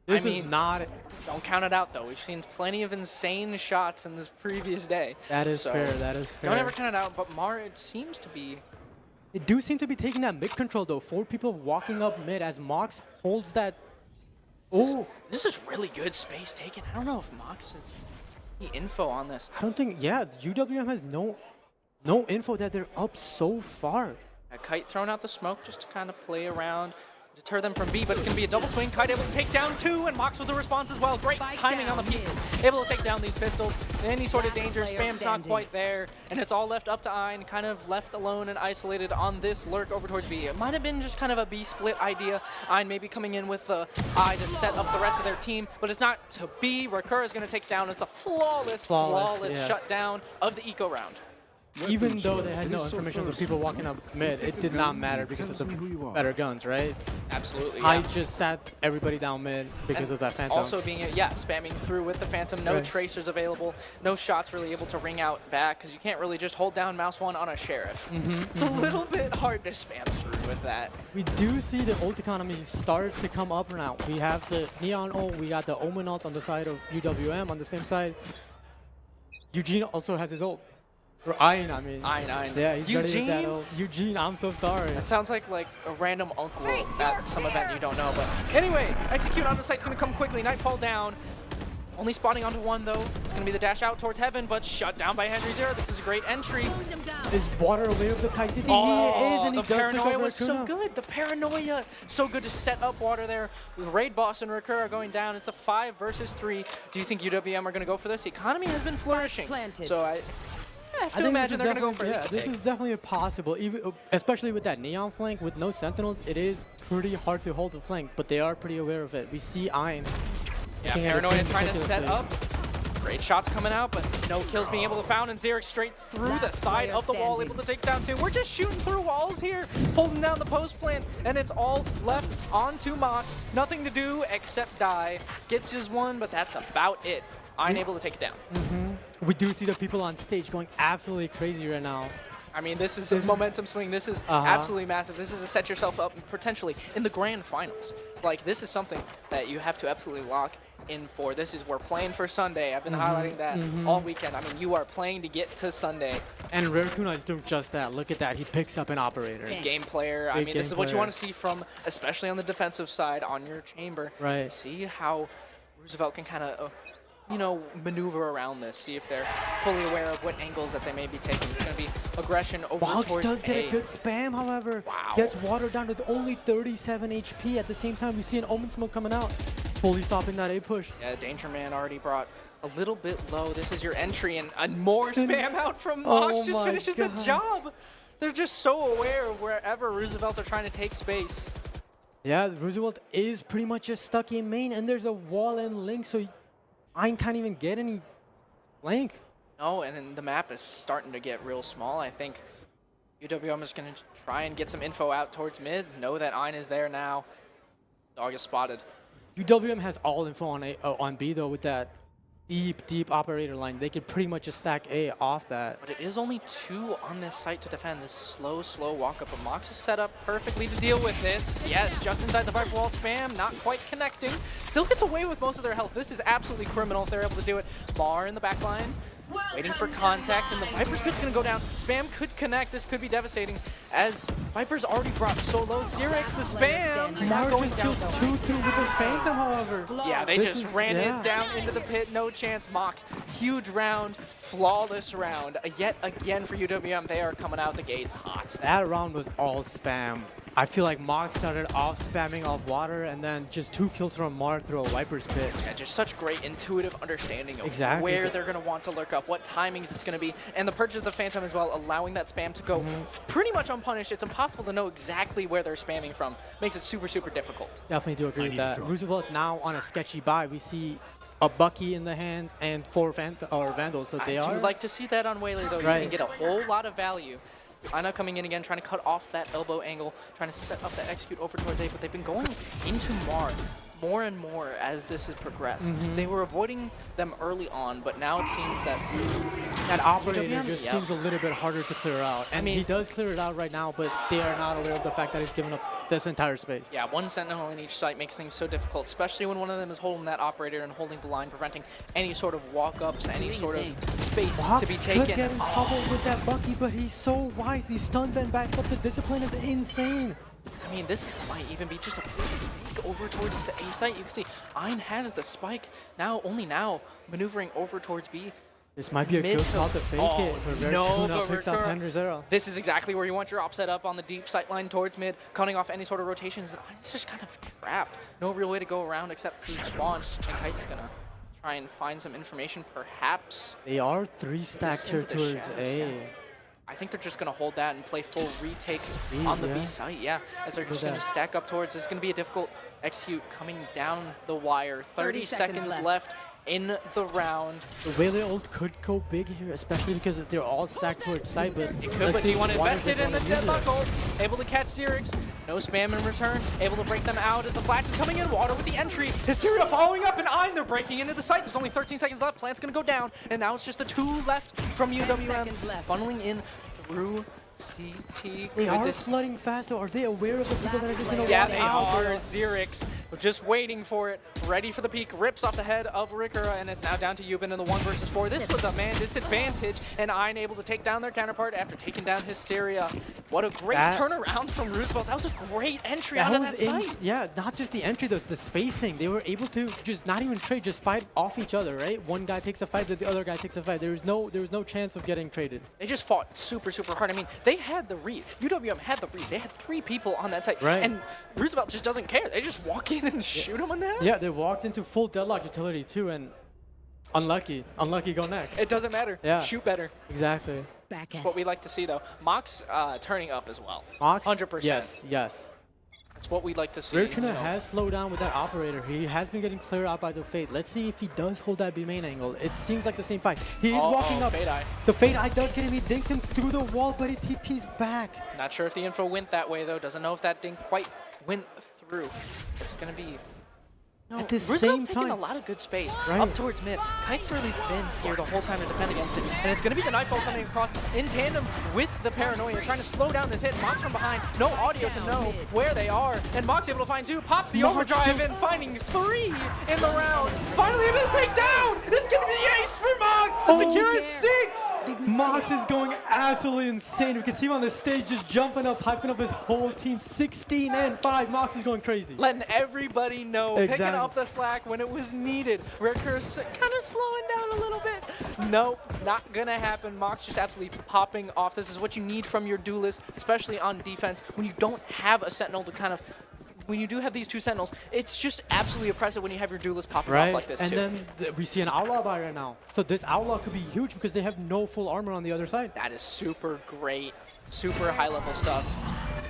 This is not... Don't count it out, though. We've seen plenty of insane shots in this previous day. That is fair, that is fair. Don't ever count it out, but Mar, it seems to be... They do seem to be taking that mid control, though. 4 people walking up mid as Mox holds that... This is really good space taken. I don't know if Mox has any info on this. I don't think... Yeah, UWM has no info that they're up so far. A Kite throwing out the smoke just to kind of play around. Deter them from B, but it's going to be a double swing. Kite able to take down 2, and Mox with the response as well. Great timing on the peaks. Able to take down these pistols. Any sort of danger, spam's not quite there, and it's all left up to Ein, kind of left alone and isolated on this lurk over towards B. It might have been just kind of a B split idea. Ein maybe coming in with the I to set up the rest of their team, but it's not to be. Rakura is going to take down. It's a flawless shutdown of the eco round. even though they had no information of the people walking up mid, it did not matter because of the better guns, right? Absolutely. I Yeah. just sat everybody down mid because of that Phantom. Also being, spamming through with the Phantom, no Right. tracers available, no shots really able to ring out back because you can't really just hold down mouse 1 on a Sheriff. It's a little bit hard to spam through with that. We do see the ult economy start to come up now. We have the Neon ult, we got the Omen ult on the side of UWM. On the same side, Eugene also has his ult. Or Iron, I mean. Iron. Yeah, he's ready with that Eugene? ult. Eugene, I'm so sorry. That sounds like a random uncle at some event you don't know. But anyway, execute on the site's going to come quickly. Nightfall down. Only spotting onto one, though. It's going to be the dash out towards Heaven, but shut down by Henry Zero. This is a great entry. Is Water aware of the Kai City? Oh, He is, and he the does paranoia pick up was so Raccoon. good. The paranoia, so good to set up Water there. The Raid Boss and Recur are going down. It's a 5 versus 3. Do you think UWM are going to go for this? The economy has been flourishing. Planted. So I have to I think imagine this they're is going to go for definitely- this. this is definitely possible, even especially with that Neon flank. With no Sentinels, it is pretty hard to hold the flank, but they are pretty aware of it. We see Ein. Yeah, looking at it Paranoia trying to set meticulously. up. Great shots coming out, but no kills being able to found, and Xerix straight through the Last side player of the wall, standing. able to take down 2. We're just shooting through walls here, holding down the post plant, and it's all left onto Mox. Nothing to do except die. Gets his 1, but that's about it. Unable to take it down. We do see the people on stage going absolutely crazy right now. I mean, this is a momentum swing. This is absolutely massive. This is to set yourself up potentially in the grand finals. Like, this is something that you have to absolutely lock in for. This is, we're playing for Sunday. I've been highlighting that all weekend. I mean, you are playing to get to Sunday. And Raccoon is doing just that. Look at that. He picks up an operator. Big game player. I Big mean, this game is what you player. want to see from, especially on the defensive side, on your chamber. Right. See how Roosevelt can kind of, maneuver around this. See if they're fully aware of what angles that they may be taking. It's going to be aggression over Mox towards does get A. a good spam, however. Wow. Gets Water down to only 37 HP. At the same time, we see an Omen Smoke coming out. Fully stopping that A push. Yeah, Danger Man already brought a little bit low. This is your entry, and more spam out from Mox Oh just my finishes the God. job. They're just so aware of wherever Roosevelt are trying to take space. Yeah, Roosevelt is pretty much just stuck in main, and there's a wall and link, so Ein can't even get any link. No, and then the map is starting to get real small. I think UWM is going to try and get some info out towards mid. Know that Ein is there now. Dog is spotted. UWM has all info on B, though, with that deep operator line. They could pretty much just stack A off that. But it is only 2 on this site to defend. This slow walk up. But Mox is set up perfectly to deal with this. Yes, just inside the Viper wall spam, not quite connecting. Still gets away with most of their health. This is absolutely criminal if they're able to do it. Bar in the back line. Waiting for contact, and the Viper Spit's gonna go down. Spam could connect. This could be devastating, as Viper's already brought so low. Xerix, the spam, not Mark going just down. kills 2-2 with the Phantom, however. Yeah, they This just is- ran yeah. it down into the pit. No chance. Mox, huge round, flawless round. Yet again for UWM, they are coming out the gates hot. That round was all spam. I feel like Mox started off spamming off Water, and then just 2 kills from Mark through a Viper's Pit. Yeah, just such great intuitive understanding of Exactly. where they're going to want to lurk up, what timings it's going to be, and the purchase of the Phantom as well, allowing that spam to go pretty much unpunished. It's impossible to know exactly where they're spamming from. Makes it super difficult. Definitely do agree with need to that. drop. Roosevelt now on a sketchy buy. We see a Bucky in the hands and 4 Vandals, so they I are. do like to see that on Whaley, though. Right. You can get a whole lot of value. Ana coming in again, trying to cut off that elbow angle, trying to set up that execute over towards A, but they've been going into Mark more and more as this has progressed. They were avoiding them early on, but now it seems that That operator UWM, just yeah. seems a little bit harder to clear out. And mean- he does clear it out right now, but they are not aware of the fact that he's given up this entire space. yeah, 1 sentinel in each site makes things so difficult, especially when one of them is holding that operator and holding the line, preventing any sort of walk-ups, any sort of space Mox to be could taken. get in trouble with that Bucky, but he's so wise. He stuns and backs up. The discipline is insane. I mean, this might even be just a fake over towards the A site. You can see Ein has the spike only now maneuvering over towards B. This might be a Mid good to- spot to fake Oh, it. But no, Raccoon but picks up Raccoon- Henry Zero. This is exactly where you want your op set up on the deep sight line towards mid, cutting off any sort of rotations. It's just kind of trapped. No real way to go around except through spawn. And Kite's gonna try and find some information, perhaps. They are 3 stacked here into the towards shadows, A. yeah. I think they're just going to hold that and play full retake B, on the yeah. B site, yeah. As they're just Do going to that. stack up towards. This is going to be a difficult execute coming down the wire. 30 seconds seconds left. left in the round. The Whaley ult could go big here, especially because they're all stacked towards side, but It could, but do you want to invest it in the deadlock ult? Able to catch Xerix. No spam in return. Able to break them out as the flash is coming in. Water with the entry. Hysteria following up, and Ein, they're breaking into the site. There's only 13 seconds left. Plant's going to go down, and now it's just the 2 left from UWM. Funneling in through CT. They are flooding fast, though. Are they aware of the people that are just going to Yeah, walk they out? are. Xerix just waiting for it, ready for the peak, rips off the head of Rikura, and it's now down to Yubin in the 1 versus 4. This was a man disadvantage, and Ein able to take down their counterpart after taking down Hysteria. What a great turnaround from Roosevelt. That was a great entry out of that site. Yeah, not just the entry, though, the spacing. They were able to just not even trade, just fight off each other, right? One guy takes a fight, the other guy takes a fight. There was no chance of getting traded. They just fought super, super hard. I mean, they had the read. UWM had the read. They had 3 people on that site. Right. And Roosevelt just doesn't care. They just walk in and shoot him on that. Yeah, they walked into full deadlock utility too, and unlucky go next. It doesn't matter. Yeah. Shoot better. Exactly. Back What we like to see, though. Mox turning up as well. Mox? 100%. Yes. It's what we'd like to see. Rikuna has slowed down with that operator. He has been getting cleared out by the Fate. Let's see if he does hold that B main angle. It seems like the same fight. He is walking up. Fate Eye. The Fate Eye does get him. He dinks him through the wall, but he TP's back. Not sure if the info went that way, though. Doesn't know if that didn't quite went through. It's going to be... No, At the Roosevelt's same taking time, a lot of good space right. up towards mid. Kite's really been here the whole time to defend against it. And it's going to be the Nightfall coming across in tandem with the Paranoia, trying to slow down this hit. Mox from behind, no audio to know where they are. And Mox able to find 2, pops the overdrive in, finding 3 in the round. Finally able to take down! It's going to be the ace for Mox to secure a 6th! Mox is going absolutely insane. We can see him on the stage just jumping up, hyping up his whole team. 16 and 5. Mox is going crazy. Letting everybody know, picking up the slack when it was needed. Ricker's kind of slowing down a little bit. Nope, not gonna happen. Mox just absolutely popping off. This is what you need from your duelist, especially on defense. When you don't have a Sentinel to kind of, when you do have these 2 Sentinels, it's just absolutely oppressive when you have your duelist popping off like this too. And then we see an Outlaw buy right now. So this Outlaw could be huge because they have no full armor on the other side. That is super great, super high level stuff.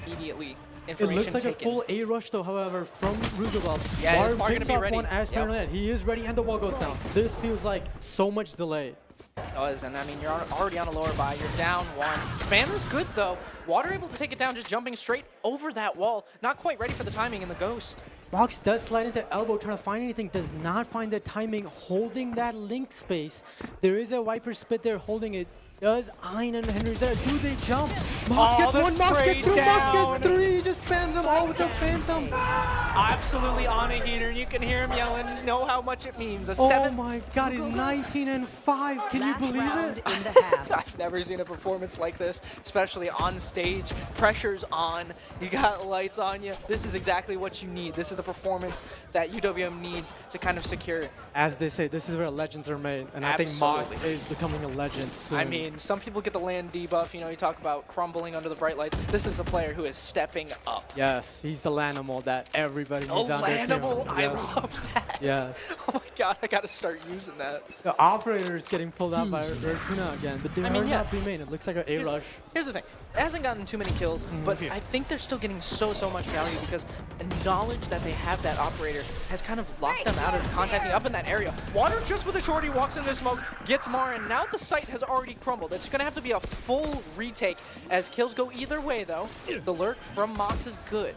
Immediately. It looks like a full A rush though, however, from Roosevelt. Yeah, is Bar Mark picks gonna be off ready? one as Paranoia. He is ready and the wall goes down. This feels like so much delay. It does, and I mean, you're already on a lower buy. You're down 1. Spammer's good though. Water able to take it down, just jumping straight over that wall. Not quite ready for the timing in the Ghost. Mox does slide into elbow, trying to find anything, does not find the timing, holding that link space. There is a Viper split there holding it. Does Ein and Henry there? Do they jump? Mox gets 1, Mox gets 2, Mox gets 3. He just spams them all with the Phantom. Absolutely on a heater. You can hear him yelling. You know how much it means. A 7th. Oh my God, he's 19 and 5. Can you believe it? in the half. I've never seen a performance like this, especially on stage. Pressure's on. You got lights on you. This is exactly what you need. This is the performance that UWM needs to kind of secure it. As they say, this is where legends are made, and I think Mox is becoming a legend soon. I mean, some people get the land debuff. You know, you talk about crumbling under the bright lights. This is a player who is stepping up. Yes, he's the Lanimal that everybody needs on their team. Lanimal, I love that. Yes. Oh my God, I gotta start using that. The operator is getting pulled out by Rikuna again, but they are not B main. It looks like an A rush. Here's the thing. It hasn't gotten too many kills, but I think they're still getting so much value because the knowledge that they have that operator has kind of locked them out of contacting up in that area. Water just with a shorty walks into smoke, gets Marin. Now the site has already crumbled. It's going to have to be a full retake as kills go either way, though. The lurk from Mox is good.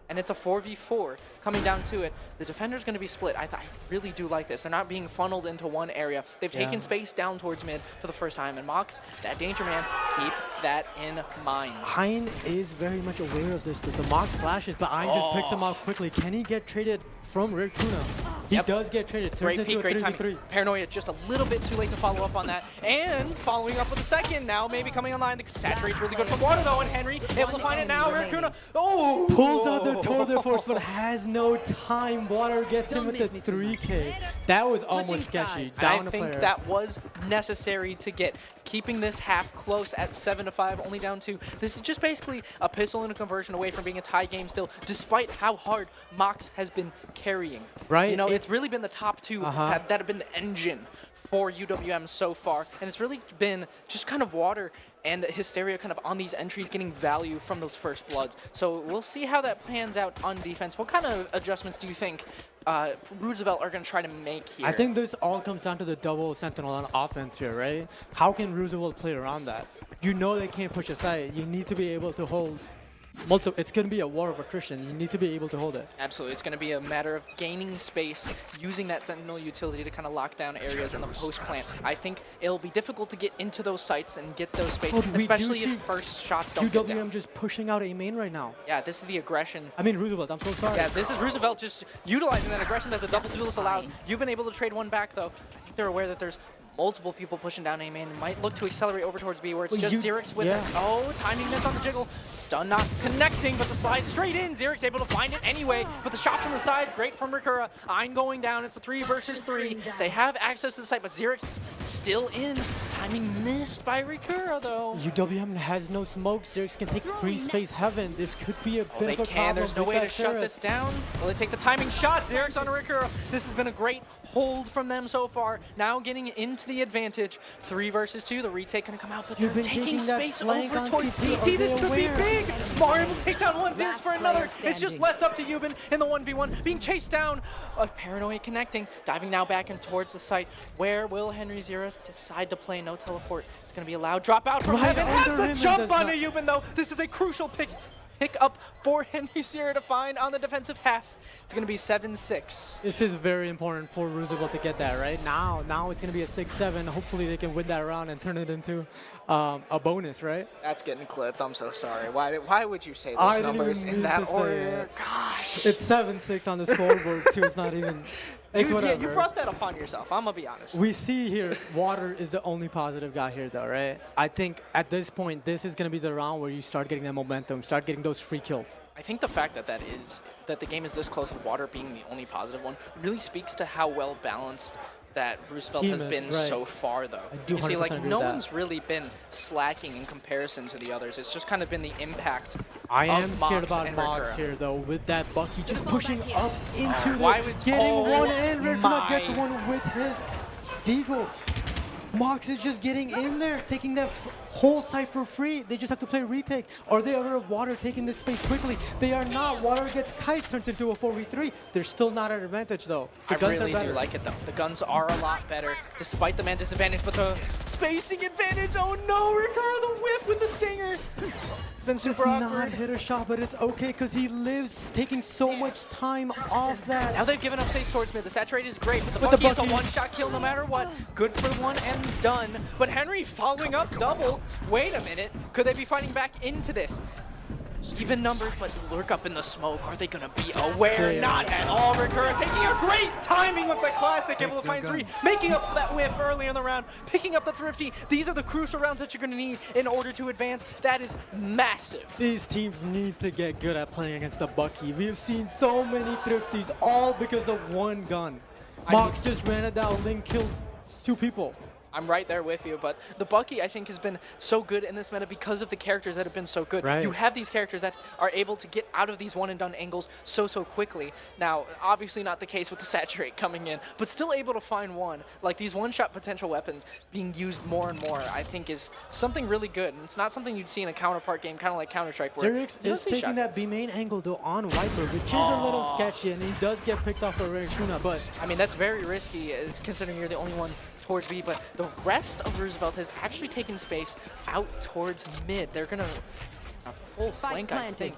And it's a 4v4 coming down to it. The defender's going to be split. I really do like this. They're not being funneled into one area. They've taken space down towards mid for the first time. And Mox, that danger man, keep that in mind. Ein is very much aware of this. The Mox flashes, but Ein just picks him out quickly. Can he get traded from Rikuna? He does get traded. Turns Great into peek, a great 3v3. timing. Paranoia just a little bit too late to follow up on that. And following up with a second now, maybe coming online. The saturate's really good from Water though, and Henry able to find it now. Rikuna, pulls out the tour de force, but has no time. Water gets him with the 3K. That was almost sketchy. Down I think that was necessary to get. Keeping this half close at 7-5, only down 2. This is just basically a pistol and a conversion away from being a tie game still, despite how hard Mox has been carrying. Right. You know, it's really been the top 2 that have been the engine for UWM so far, and it's really been just kind of water and Hysteria kind of on these entries getting value from those first bloods. So we'll see how that pans out on defense. What kind of adjustments do you think Roosevelt are going to try to make here? I think this all comes down to the double sentinel on offense here, right? How can Roosevelt play around that? You know they can't push aside. You need to be able to hold it's going to be a war of attrition. You need to be able to hold it. Absolutely. It's going to be a matter of gaining space, using that Sentinel utility to kind of lock down areas in the post plant. I think it'll be difficult to get into those sites and get those spaces, especially if first shots don't get down. UWM just pushing out a main right now. Yeah, this is the aggression. I mean, Roosevelt, I'm so sorry. Yeah, this is Roosevelt just utilizing that aggression that the double duelist allows. You've been able to trade one back, though. I think they're aware that there's multiple people pushing down A main. Might look to accelerate over towards B, where it's just Xerix with it. Oh, timing miss on the jiggle. Stun not connecting, but the slide straight in. Xerix able to find it anyway, but the shots from the side, great from Rakura. Ein going down. It's a 3 versus 3. They have access to the site, but Xerix still in. Timing missed by Rakura, though. UWM has no smoke. Xerix can take free space heaven. This could be a bit of a problem. There's no way to shut this down. Will they take the timing shot? Xerix on Rakura. This has been a great hold from them so far. Now getting into the advantage. 3 versus 2. The retake gonna come out, but they're taking space over towards CT. This could be big. Mario will take down one, Xerix for another. It's just left up to Yuban in the 1v1, being chased down. Paranoia connecting, diving now back in towards the site. Where will Henry Zero decide to play? No teleport. It's gonna be a loud drop out from Heaven. Has to jump onto Yuban though. This is a crucial pick up for Henry Sierra to find on the defensive half. It's going to be 7-6. This is very important for Roosevelt to get that, right? Now it's going to be a 6-7. Hopefully they can win that round and turn it into a bonus, right? That's getting clipped. I'm so sorry. Why would you say those numbers in that order? Gosh. It's 7-6 on the scoreboard, too. It's not even... It's whatever. You brought that upon yourself. I'm going to be honest. We see here, Water is the only positive guy here, though, right? I think at this point, this is going to be the round where you start getting that momentum, start getting those free kills. I think the fact that the game is this close with Water being the only positive one really speaks to how well balanced that Roosevelt has been so far, though. You see, like, no one's really been slacking in comparison to the others. It's just kind of been the impact. I am scared about Mox here, though, with that Bucky just pushing up into the... Getting one in. Rakuna gets one with his Deagle. Mox is just getting in there, taking that whole site for free. They just have to play retake. Are they aware of Water taking this space quickly? They are not. Water gets kite, turns into a 4v3. They're still not at advantage, though. I really do like it, though. The guns are a lot better, despite the man disadvantage, but the spacing advantage. Oh no, Ricardo, the whiff with the stinger. It's been super awkward. Not hit a shot, but it's okay because he lives taking so much time off that. Now they've given up space towards mid. The saturate is great, but the Bucky is a one-shot kill no matter what. Good for one and done. But Henry following up double. Wait a minute. Could they be fighting back into this? Even numbers, but lurk up in the smoke. Are they going to be aware? Not at all. Rakura taking a great timing with the classic, able to find 3, making up for that whiff earlier in the round, picking up the Thrifty. These are the crucial rounds that you're going to need in order to advance. That is massive. These teams need to get good at playing against the Bucky. We have seen so many Thrifties, all because of one gun. Mox just ran it down, Link kills 2 people. I'm right there with you, but the Bucky, I think, has been so good in this meta because of the characters that have been so good. Right. You have these characters that are able to get out of these one-and-done angles so quickly. Now, obviously not the case with the Saturate coming in, but still able to find one. Like, these one-shot potential weapons being used more and more, I think, is something really good. And it's not something you'd see in a counterpart game, kind of like Counter-Strike, where Xerix is taking that B main angle, though, on Viper, which is a little sketchy, and he does get picked off by Rakuna, but... I mean, that's very risky, considering you're the only one towards B, but the rest of Roosevelt has actually taken space out towards mid. They're gonna full flank, I think.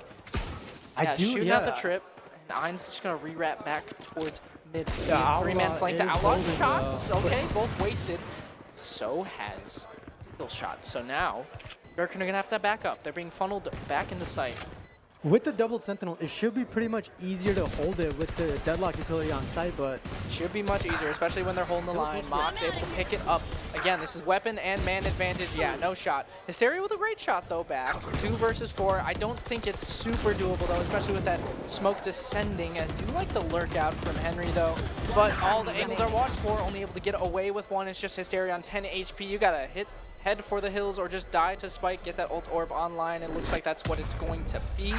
Shooting out the trip, and Ein's just gonna re-wrap back towards mid. 3-man flank. The Outlaw shots, okay, both wasted. So has Eagle shots. So now they're gonna have to back up. They're being funneled back into sight. With the double sentinel, it should be pretty much easier to hold it with the deadlock utility on site, but... It should be much easier, especially when they're holding the line. Mox able to pick it up. Again, this is weapon and man advantage. Yeah, no shot. Hysteria with a great shot, though, back. 2 versus 4. I don't think it's super doable, though, especially with that smoke descending. I do like the lurk out from Henry, though. But all the angles are watched for. Only able to get away with one. It's just Hysteria on 10 HP. You gotta head for the hills or just die to spike, get that ult orb online. It looks like that's what it's going to be.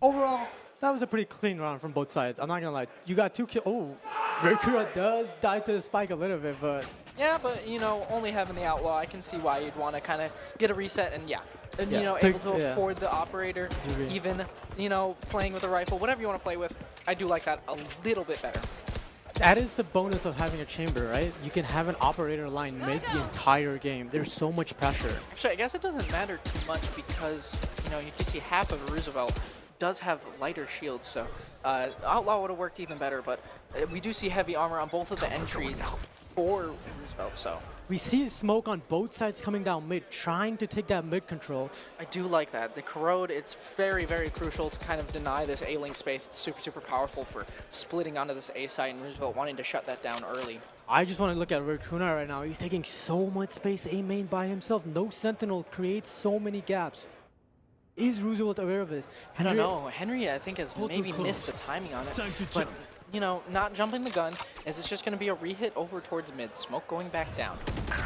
Overall, that was a pretty clean round from both sides. I'm not gonna lie. You got 2 kills. Oh, Mercura does die to the spike a little bit, but Yeah, but you know, only having the outlaw, I can see why you'd want to kind of get a reset and and, you know, able to afford the operator, even, you know, playing with a rifle, whatever you want to play with. I do like that a little bit better. that is the bonus of having a chamber, right? You can have an operator line mid the entire game. There's so much pressure. Actually, I guess it doesn't matter too much because, you know, you can see half of Roosevelt does have lighter shields, so outlaw would have worked even better, but we do see heavy armor on both of the entries for Roosevelt, so. We see smoke on both sides coming down mid, trying to take that mid control. I do like that. The corrode, it's very, very crucial to kind of deny this A-link space. It's super, super powerful for splitting onto this A side, and Roosevelt wanting to shut that down early. I just want to look at Racuna right now. He's taking so much space A main by himself. No sentinel creates so many gaps. Is Roosevelt aware of this? I don't know. Henry, I think, has maybe missed the timing on it. Time to but, jump. you know, not jumping the gun, as it's just going to be a re-hit over towards mid. Smoke going back down.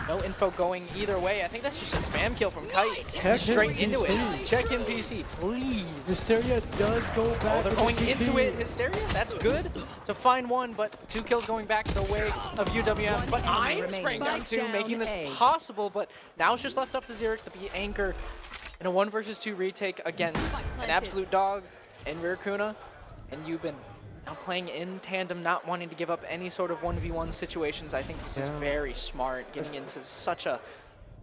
No info going either way. I think that's just a spam kill from Kite. Straight into it. Check in PC, please. Hysteria does go back. Oh, they're going into it. Hysteria, that's good to find one, but 2 kills going back the way of UWM. But I'm spraying down 2, making this possible, but now it's just left up to Xeric to be anchor in a 1 versus 2 retake against an absolute dog in Racuna, and you've been now playing in tandem, not wanting to give up any sort of 1v1 situations. I think this is very smart, getting into such a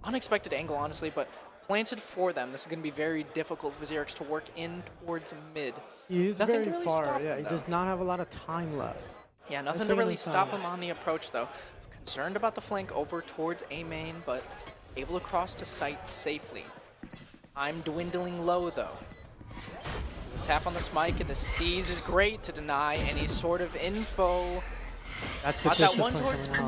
unexpected angle, honestly, but planted for them. This is going to be very difficult for Xerix to work in towards mid. He is nothing very to really far. stop Yeah, him, he does not have a lot of time left. Yeah, nothing to really stop him on the approach, though. Concerned about the flank over towards A main, but able to cross to site safely. I'm dwindling low, though. The tap on the smite and the seize is great to deny any sort of info. That's the that one towards the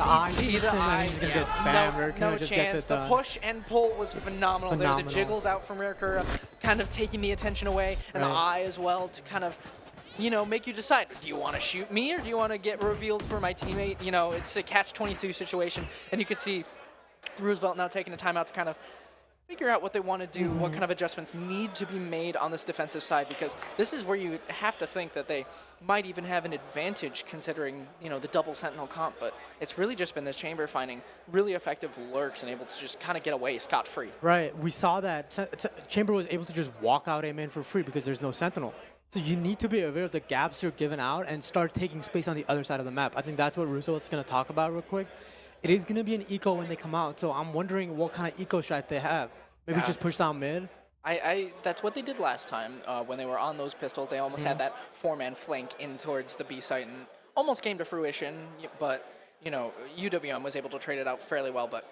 eye. See the eye. He's gonna get spammed. No just chance. gets it The done. push and pull was phenomenal. There, the jiggles out from Rarikura, kind of taking the attention away, and the eye as well to kind of, you know, make you decide, do you want to shoot me or do you want to get revealed for my teammate? You know, it's a catch-22 situation, and you can see Roosevelt now taking a timeout to kind of figure out what they want to do, what kind of adjustments need to be made on this defensive side, because this is where you have to think that they might even have an advantage considering, you know, the double sentinel comp, but it's really just been this chamber finding really effective lurks and able to just kind of get away scot-free. Right, we saw that Chamber was able to just walk out A main for free because there's no sentinel. So you need to be aware of the gaps you're given out and start taking space on the other side of the map. I think that's what Roosevelt's going to talk about real quick. It is going to be an eco when they come out, so I'm wondering what kind of eco strat they have. Maybe just push down mid? That's what they did last time when they were on those pistols. They almost had that 4-man flank in towards the B site and almost came to fruition, but, you know, UWM was able to trade it out fairly well, but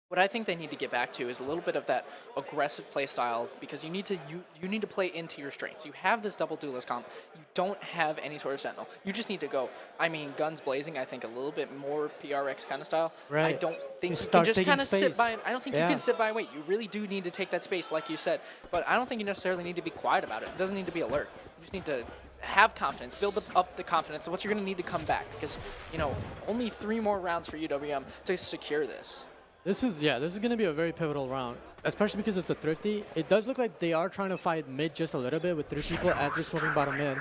what I think they need to get back to is a little bit of that aggressive play style, because you need to play into your strengths. You have this double duelist comp. You don't have any sort of sentinel. You just need to go, I mean, guns blazing, I think a little bit more PRX kind of style. Right. I don't think you can just kind of sit by. I don't think you can sit by and wait. You really do need to take that space, like you said. But I don't think you necessarily need to be quiet about it. It doesn't need to be alert. You just need to have confidence, build up the confidence of what you're going to need to come back, because, you know, only 3 more rounds for UWM to secure this. This is going to be a very pivotal round, especially because it's a thrifty. It does look like they are trying to fight mid just a little bit with 3 people as they're smoking bottom mid.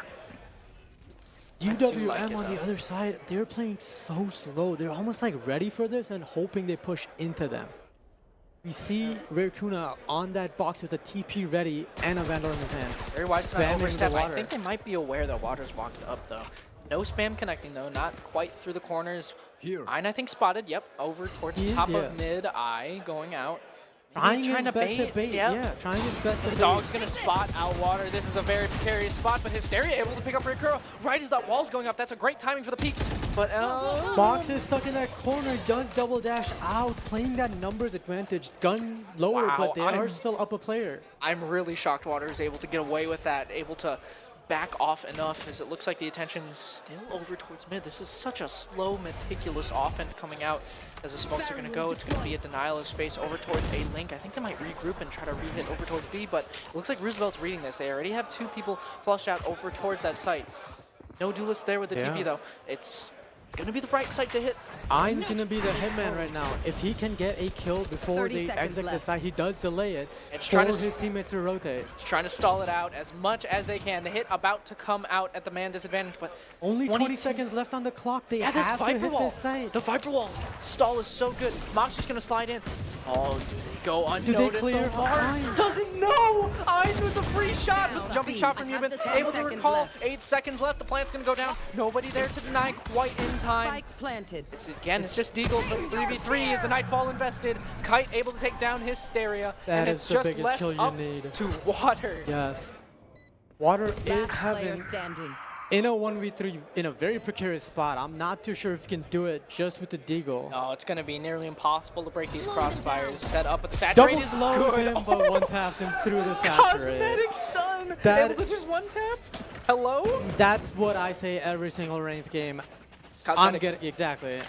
UWM on the other side, they're playing so slow. They're almost like ready for this and hoping they push into them. We see Rarikuna on that box with a TP ready and a Vandal in his hand. Very wise to not overstep. I think they might be aware that water's walked up, though. No spam connecting, though. Not quite through the corners. Here. Ein, I think, spotted. Yep, over towards top of mid. Eye going out. Trying to bait. Yep. Yeah, trying his best to bait. The dog's going to spot out water. This is a very precarious spot, but Hysteria able to pick up Rikuro right as that wall's going up. That's a great timing for the peak. But Box is stuck in that corner. Does double dash out, playing that numbers advantage. Gun lower, but they are still up a player. I'm really shocked Water is able to get away with that, able to back off enough, as it looks like the attention is still over towards mid. This is such a slow, meticulous offense coming out. As the smokes are going to go, it's going to be a denial of space over towards A link. I think they might regroup and try to re-hit over towards B, but it looks like Roosevelt's reading this. They already have 2 people flushed out over towards that site. No duelist there with the TP, though. It's gonna be the right site to hit. Ein's gonna be the hitman right now. If he can get a kill before 30 they seconds exit the left. site, he does delay it It's for trying to his teammates to rotate. Just trying to stall it out as much as they can. The hit about to come out at the man disadvantage, but Only 20 seconds left on the clock. They this have to Viper hit wall. this site. The Viper wall stall is so good. Mock's just gonna slide in. Oh, do they go unnoticed? clear? The Lard doesn't know. Eyes with the free shot. With the jumping shot from Have Newman. the 10 Able to seconds recall. left. 8 seconds left. The plant's gonna go down. Nobody there to deny quite in time. Spike planted. It's just Deagle, but it's 3v3 as the Nightfall invested. Kite able to take down Hysteria. That and is it's the just biggest left kill you up need. to Water. Yes. Water is Last player heaven standing. in a 1v3 in a very precarious spot. I'm not too sure if he can do it just with the Deagle. Oh, it's going to be nearly impossible to break these crossfires. Set up, but the saturate Double is slows good. him, but one taps him through the saturate. Cosmetic stun. That- Able to just one tap. Hello? That's what I say every single ranked game. I'm Cosmetic. getting exactly.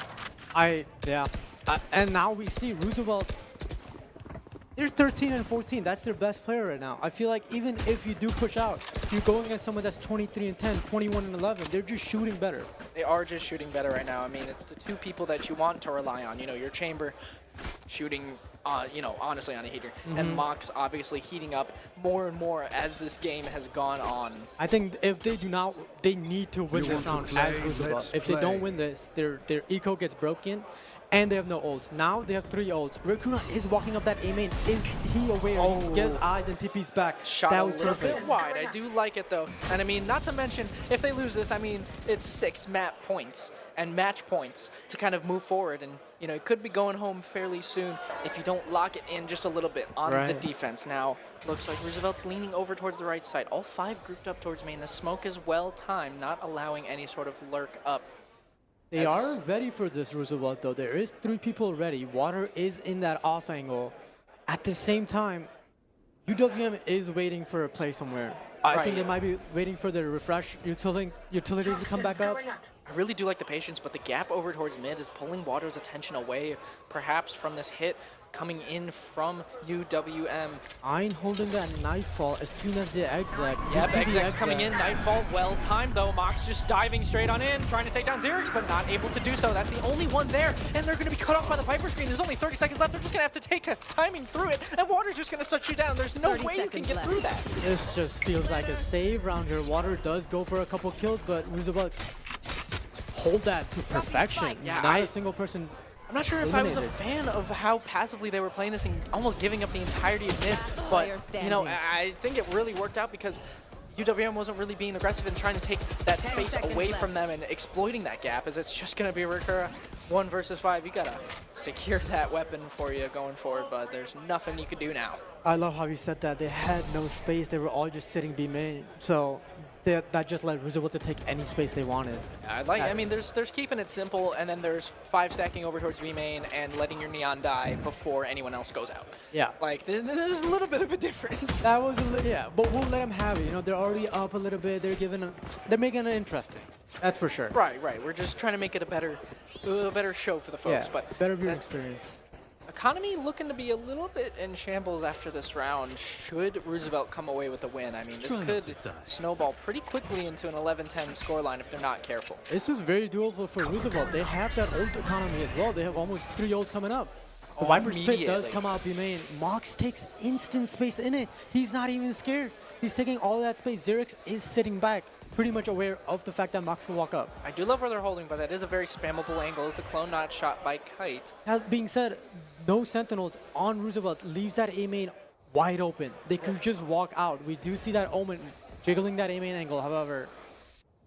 And now we see Roosevelt. They're 13 and 14. That's their best player right now. I feel like even if you do push out, you're going against someone that's 23 and 10, 21 and 11. They're just shooting better. They are just shooting better right now. I mean, it's the two people that you want to rely on. You know, your Chamber shooting, you know, honestly on a heater. And Mox obviously heating up more and more as this game has gone on. I think if they do not, they need to win You this want round to as play? Roosevelt. Let's If they don't play. win this, their eco gets broken. And they have no ults. Now they have 3 ults. Raccoon is walking up that A main. Is he aware? He gets eyes and TP's back. Shot that a was little perfect. bit wide. I do like it though. And I mean, not to mention, if they lose this, I mean, it's 6 map points and match points to kind of move forward. And, you know, it could be going home fairly soon if you don't lock it in just a little bit on the Right. defense. Now, looks like Roosevelt's leaning over towards the right side. All 5 grouped up towards main. The smoke is well timed, not allowing any sort of lurk up. They are ready for this Roosevelt though. There is 3 people ready. Water is in that off angle. At the same time, UWM is waiting for a play somewhere. I think they might be waiting for the refresh utility to come back up. I really do like the patience, but the gap over towards mid is pulling Water's attention away, perhaps from this hit coming in from UWM. Ein holding that Nightfall as soon as they exec. You Yep, see the exec's coming in. Nightfall, well timed though. Mox just diving straight on in, trying to take down Xerix, but not able to do so. That's the only one there, and they're going to be cut off by the Viper screen. There's only 30 seconds left. They're just going to have to take a timing through it, and Water's just going to shut you down. There's no 30 way you can seconds get left. through that. This just feels like a save round here. Water does go for a couple kills, but Roosevelt hold that to perfection. Yeah, Not a single person. I'm not sure if I was a eliminated. fan of how passively they were playing this and almost giving up the entirety of mid, but you know, standing. I think it really worked out because UWM wasn't really being aggressive and trying to take that 10 space seconds away left. from them and exploiting that gap, as it's just going to be a Recurra 1 versus 5. You got to secure that weapon for you going forward, but there's nothing you can do now. I love how you said that. They had no space. They were all just sitting B main. So that just let Roosevelt to take any space they wanted. I mean, there's keeping it simple, and then there's 5 stacking over towards V main and letting your Neon die before anyone else goes out. Yeah. Like, there's a little bit of a difference. That was yeah, but we'll let them have it. You know, they're already up a little bit. They're making it interesting. That's for sure. Right. We're just trying to make it a better show for the folks. Yeah, But better viewing experience. Economy looking to be a little bit in shambles after this round. Should Roosevelt come away with a win, I mean, this Try not could to die. snowball pretty quickly into an 11-10 scoreline if they're not careful. This is very doable for Roosevelt. They have that ult economy as well. They have almost 3 ults coming up. The Viper's Pit does Immediately. come out B main. Mox takes instant space in it. He's not even scared. He's taking all that space. Xerix is sitting back, pretty much aware of the fact that Mox can walk up. I do love where they're holding, but that is a very spammable angle. Is the clone not shot by Kite? That being said, no Sentinels on Roosevelt leaves that A main wide open. They could just walk out. We do see that Omen jiggling that A main angle, however.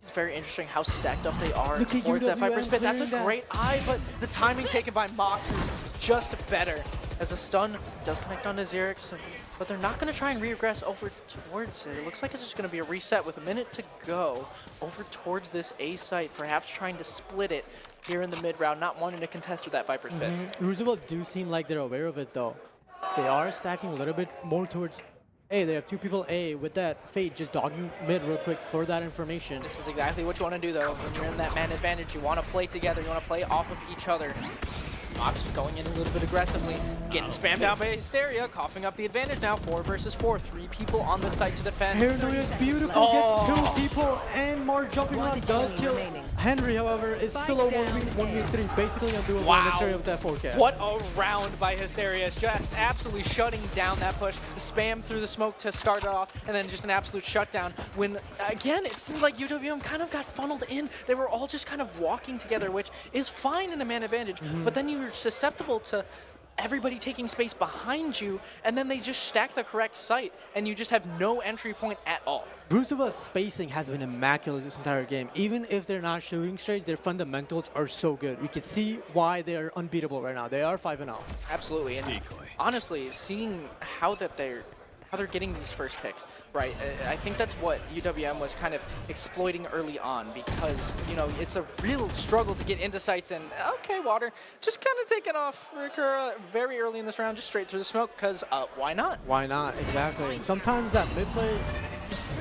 It's very interesting how stacked up they are Look at towards that UWM Viper's Pit. That's a clearing that. great eye, but the timing taken by Mox is just better. As the stun does connect onto Xerix, but they're not going to try and regress over towards it. It looks like it's just going to be a reset with a minute to go over towards this A site, perhaps trying to split it here in the mid round, not wanting to contest with that Viper's Pit. Roosevelt do seem like they're aware of it though. They are stacking a little bit more towards A. They have 2 people A with that Fate just dogging mid real quick for that information. This is exactly what you want to do though. When you're in that man advantage, you want to play together, you want to play off of each other. Mox going in a little bit aggressively, getting spammed out by Hysteria, coughing up the advantage now. 4 versus 4, 3 people on the site to defend. Paranoia is beautiful, gets 2 people, and Mark jumping around does kill Henry, however, is still a 1v3, basically undoable in this area with that 4K. What a round by Hysteria. Just absolutely shutting down that push. The spam through the smoke to start it off, and then just an absolute shutdown. When, again, it seemed like UWM kind of got funneled in. They were all just kind of walking together, which is fine in a man advantage, but then you were susceptible to everybody taking space behind you, and then they just stack the correct site, and you just have no entry point at all. Roosevelt's spacing has been immaculate this entire game. Even if they're not shooting straight, their fundamentals are so good. We can see why they're unbeatable right now. They are 5-0. Absolutely, and honestly, seeing how they're getting these first picks, right? I think that's what UWM was kind of exploiting early on, because, you know, it's a real struggle to get into sites, and okay, Water just kind of taking off Rikura very early in this round, just straight through the smoke, because why not? Why not? Exactly. Sometimes that mid play,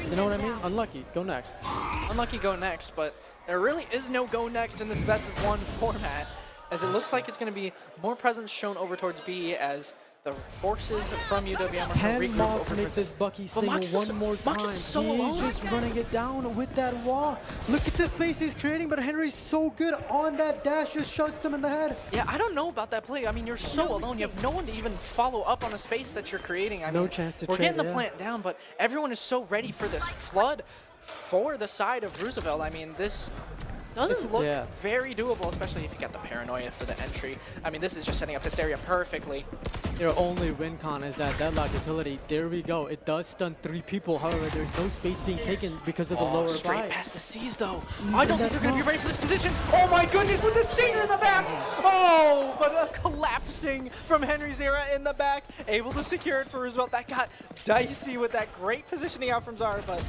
you know what I mean? Unlucky, go next. Unlucky, go next, but there really is no go next in this best of 1 format, as it looks like it's going to be more presence shown over towards B, as the forces from UWM are Can regroup Mox over make this Bucky sing Mox one more time? Mox is so He's alone. just running it down with that wall. Look at the space he's creating, but Henry's so good on that dash, just shuts him in the head. Yeah, I don't know about that play. I mean, you're so alone. You have no one to even follow up on a space that you're creating. I mean, chance to we're trade, getting the plant down, but everyone is so ready for this flood for the side of Roosevelt. I mean, this doesn't look very doable, especially if you got the paranoia for the entry. I mean, this is just setting up Hysteria perfectly. Their only win con is that deadlock utility. There we go. It does stun 3 people. However, there's no space being taken because of the lower straight buy. past the C's, though. I don't think they're going to be ready for this position. Oh, my goodness, with the stinger in the back. Oh, but a collapsing from Henry Zera in the back. Able to secure it for Roosevelt. That got dicey with that great positioning out from Zara, but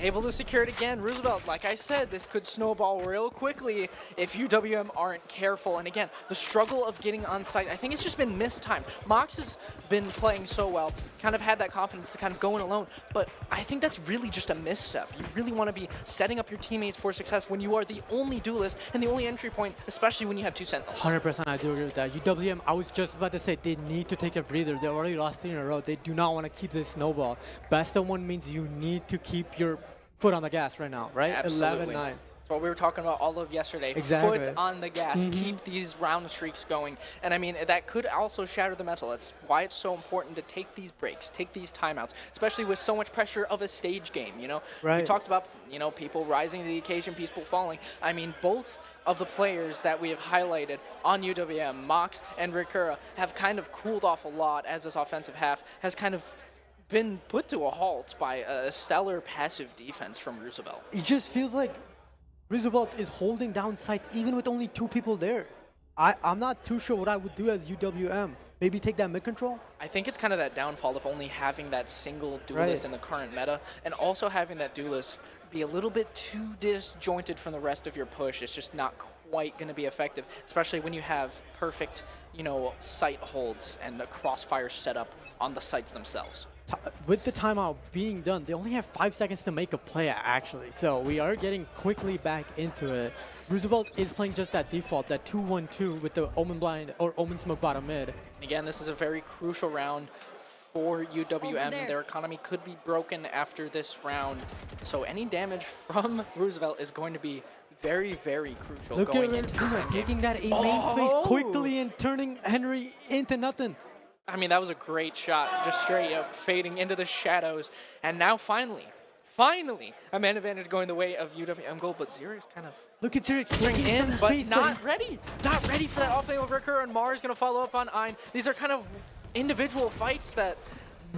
able to secure it again. Roosevelt, like I said, this could snowball real quickly if UWM aren't careful. And again, the struggle of getting on site, I think it's just been mistimed. Mox has been playing so well, kind of had that confidence to kind of go in alone, but I think that's really just a misstep. You really want to be setting up your teammates for success when you are the only duelist and the only entry point, especially when you have 2 Sentinels. 100%, I do agree with that. UWM, I was just about to say, they need to take a breather. They already lost 3 in a row. They do not want to keep this snowball. Best of 1 means you need to keep your foot on the gas right now, right? Absolutely. 11-9. That's what we were talking about all of yesterday. Exactly. Foot on the gas. Keep these round streaks going. And I mean, that could also shatter the mental. That's why it's so important to take these breaks, take these timeouts, especially with so much pressure of a stage game, you know? Right. We talked about, you know, people rising to the occasion, people falling. I mean, both of the players that we have highlighted on UWM, Mox and Rikura, have kind of cooled off a lot as this offensive half has kind of been put to a halt by a stellar passive defense from Roosevelt. It just feels like Roosevelt is holding down sites even with only 2 people there. I'm not too sure what I would do as UWM. Maybe take that mid control? I think it's kind of that downfall of only having that single duelist in the current meta, and also having that duelist be a little bit too disjointed from the rest of your push. It's just not quite going to be effective, especially when you have perfect, you know, site holds and a crossfire setup on the sites themselves. With the timeout being done, they only have 5 seconds to make a play, actually. So we are getting quickly back into it. Roosevelt is playing just that default, that 2-1-2 with the Omen Blind or Omen Smoke bottom mid. Again, this is a very crucial round for UWM. Their economy could be broken after this round. So any damage from Roosevelt is going to be very, very crucial. Look going at into this endgame. taking that A main space quickly and turning Henry into nothing. I mean, that was a great shot, just straight up fading into the shadows. And now finally, a man advantage going the way of UWM Gold, but Zero is kind of look at Zero bringing in, but space, not ready. Not ready for that off-lane of Ricker, and Mars going to follow up on Ein. These are kind of individual fights that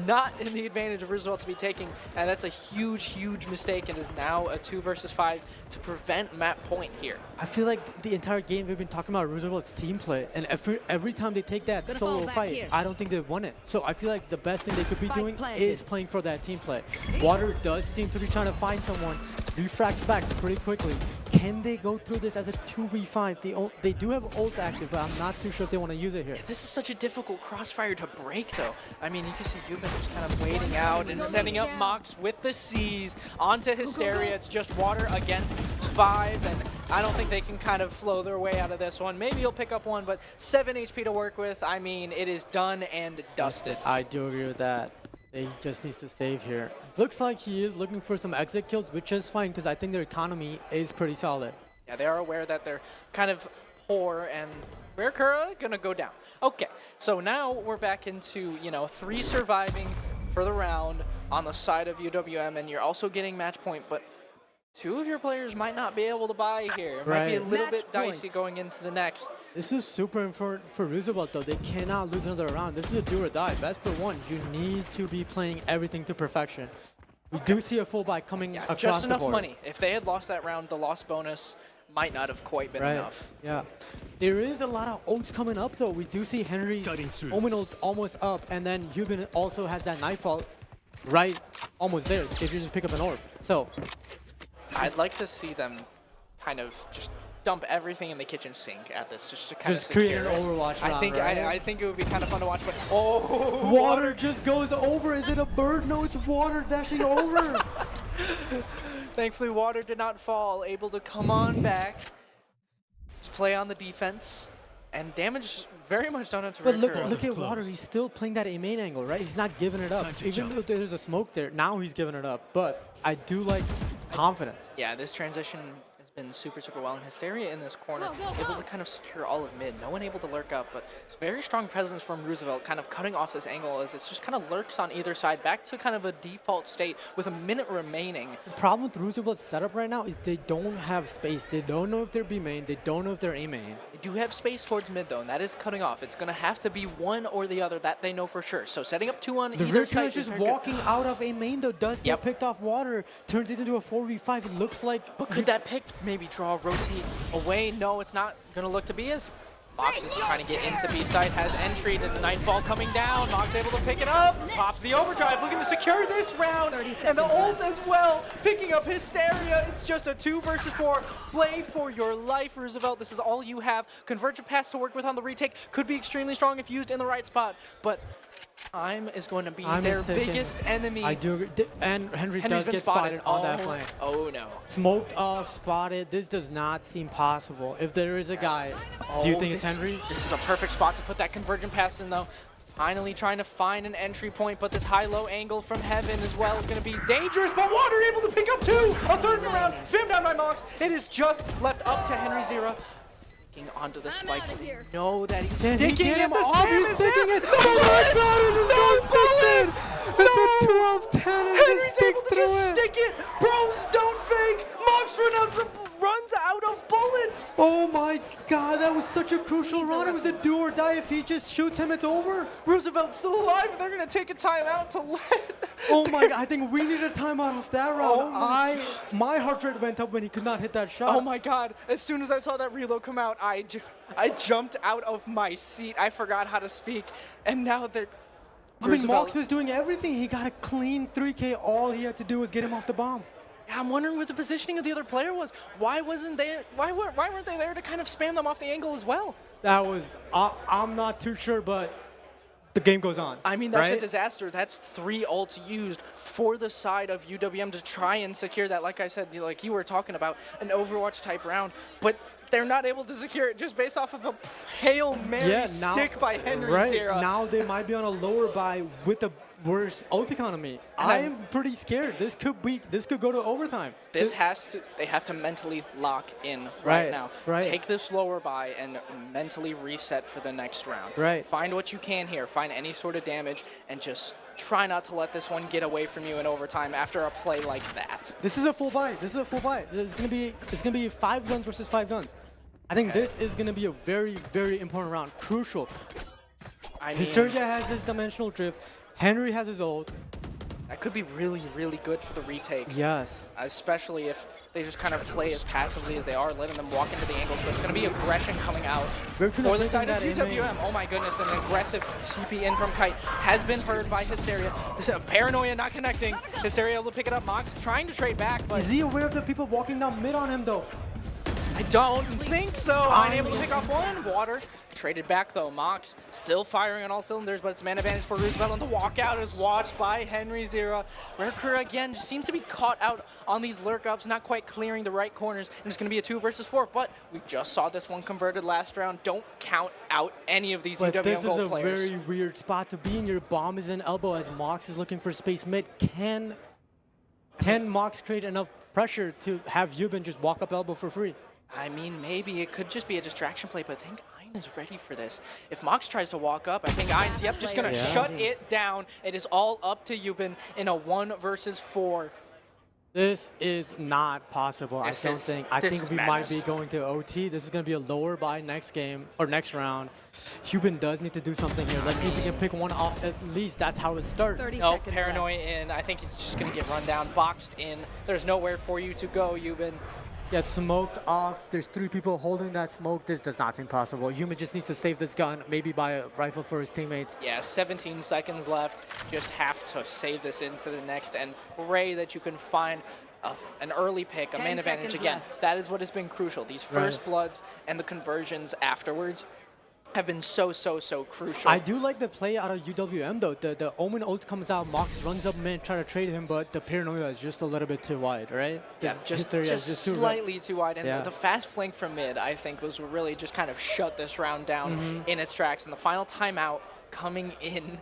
not in the advantage of Roosevelt to be taking, and that's a huge, huge mistake. It is now a 2 versus 5 to prevent map point here. I feel like the entire game we've been talking about Roosevelt's team play, and every time they take that solo fight, I don't think they've won it. So I feel like the best thing they could be doing is playing for that team play. Water does seem to be trying to find someone. Refracts back pretty quickly. Can they go through this as a 2v5? They do have ults active, but I'm not too sure if they want to use it here. Yeah, this is such a difficult crossfire to break, though. I mean, you can see Yuba just kind of waiting out and setting up Mox with the C's onto Hysteria. It's just Water against 5, and I don't think they can kind of flow their way out of this one. Maybe you'll pick up one, but 7 HP to work with. I mean, it is done and dusted. I do agree with that. He just needs to save here. Looks like he is looking for some exit kills, which is fine because I think their economy is pretty solid. Yeah, they are aware that they're kind of poor and Kura gonna go down. Okay, so now we're back into, you know, 3 surviving for the round on the side of UWM, and you're also getting match point, but 2 of your players might not be able to buy here. It might be a little bit dicey going into the next. This is super important for Roosevelt, though. They cannot lose another round. This is a do or die. Best of 1. You need to be playing everything to perfection. We do see a full buy coming across just the enough board. money. If they had lost that round, the loss bonus might not have quite been enough. Yeah. There is a lot of ults coming up, though. We do see Henry's Omen ult almost up, and then Hubin also has that Nightfall right almost there if you just pick up an orb. So I'd like to see them kind of just dump everything in the kitchen sink at this, just to kind of create an Overwatch round, I think it would be kind of fun to watch, but oh, water just goes over. Is it a bird? No, it's water dashing over. Thankfully, water did not fall, able to come on back, just play on the defense, and damage very much done into But Kura. look at water. He's still playing that A main angle, right? He's not giving it up. Even though there's a smoke there, now he's giving it up. But I do like confidence. Yeah, this transition has been super well. And Hysteria in this corner, able to kind of secure all of mid. No one able to lurk up, but it's very strong presence from Roosevelt, kind of cutting off this angle as it's just kind of lurks on either side, back to kind of a default state with a minute remaining. The problem with Roosevelt's setup right now is they don't have space. They don't know if they're B main. They don't know if they're A main. They do have space towards mid though, and that is cutting off. It's going to have to be one or the other, that they know for sure. So setting up 2 on either side is just walking out of A main though, does get picked off water, turns it into a 4v5. It looks like. But could that pick maybe draw, rotate away? No, it's not going to look to be as. Mox is trying to get into B side, has entry to the Nightfall coming down. Mox able to pick it up, pops the overdrive, looking to secure this round, and the ult as well, picking up Hysteria. It's just a 2 versus 4. Play for your life, Roosevelt. This is all you have. Convergent pass to work with on the retake could be extremely strong if used in the right spot, but time is going to be their biggest enemy. I do agree. And Henry's does get spotted on that flank. Oh no. Smoked off, spotted. This does not seem possible. If there is a guy, do you think it's Henry? This is a perfect spot to put that convergent pass in though. Finally trying to find an entry point, but this high-low angle from heaven as well is going to be dangerous, but Water able to pick up 2! A third round, spam down by Mox. It is just left up to Henry Zero. Onto the spike. We know that he's sticking it. He's sticking it. Oh my god, it just sticks it. It's a 2 out of 10. Henry's able to just stick it. Bros, don't fake. Mox runs out of bullets. Oh my god, that was such a crucial round. It was a do or die. If he just shoots him, it's over. Roosevelt's still alive. They're going to take a timeout to let. Oh my god, I think we need a timeout off that round. My heart rate went up when he could not hit that shot. Oh my god, as soon as I saw that reload come out, I jumped out of my seat. I forgot how to speak, and now they're... I mean, Mox was doing everything. He got a clean 3K. All he had to do was get him off the bomb. Yeah, I'm wondering what the positioning of the other player was. Why weren't they there to kind of spam them off the angle as well? That was... I'm not too sure, but... the game goes on. I mean, that's a disaster. That's 3 ults used for the side of UWM to try and secure that. Like I said, like you were talking about, an Overwatch type round, but they're not able to secure it just based off of a Hail Mary stick by Henry Zero. Now they might be on a lower buy with a worse ult economy. I am pretty scared. This could go to overtime. They have to mentally lock in right now. Take this lower buy and mentally reset for the next round. Find what you can here. Find any sort of damage and just try not to let this one get away from you in overtime after a play like that. This is a full buy. It's gonna be 5 guns versus 5 guns. I think this is gonna be a very, very important round. Crucial. Hysteria has his dimensional drift. Henry has his ult. That could be really, really good for the retake. Yes. Especially if they just kind of play as passively as they are, letting them walk into the angles. But it's going to be aggression coming out for the side of UWM. Oh my goodness, an aggressive TP in from Kite has been heard by Hysteria. Paranoia not connecting. Hysteria able to pick it up. Mox trying to trade back. But is he aware of the people walking down mid on him though? I don't think so. Unable to pick off one. Water traded back though. Mox still firing on all cylinders, but it's man advantage for Roosevelt, and the walkout is watched by Henry Zero. Kura again just seems to be caught out on these lurk ups, not quite clearing the right corners, and it's going to be a 2 versus 4. But we just saw this one converted last round. Don't count out any of these UWM gold players. This is a very weird spot to be in. Your bomb is in elbow as Mox is looking for space mid. Can Mox create enough pressure to have Yubin just walk up elbow for free? I mean, maybe it could just be a distraction play, but I think Ein is ready for this. If Mox tries to walk up, I think Ein's, yep, just going to shut it down. It is all up to Yubin in a 1 versus 4. This is not possible. I think we might be going to OT. This is going to be a lower by next game or next round. Hubin does need to do something here. Let's see if he can pick one off at least. That's how it starts. No, Paranoid in. I think he's just going to get run down, boxed in. There's nowhere for you to go, Yubin. Get smoked off. There's 3 people holding that smoke. This does not seem possible. Human just needs to save this gun, maybe buy a rifle for his teammates. Yeah, 17 seconds left. Just have to save this into the next and pray that you can find an early pick, a main advantage. Again, that is what has been crucial. These first bloods and the conversions afterwards have been so crucial. I do like the play out of UWM though. The Omen ult comes out, Mox runs up mid, try to trade him, but the paranoia is just a little bit too wide, right? Yeah, just slightly too wide. And the fast flank from mid, I think, was really just kind of shut this round down in its tracks. And the final timeout coming in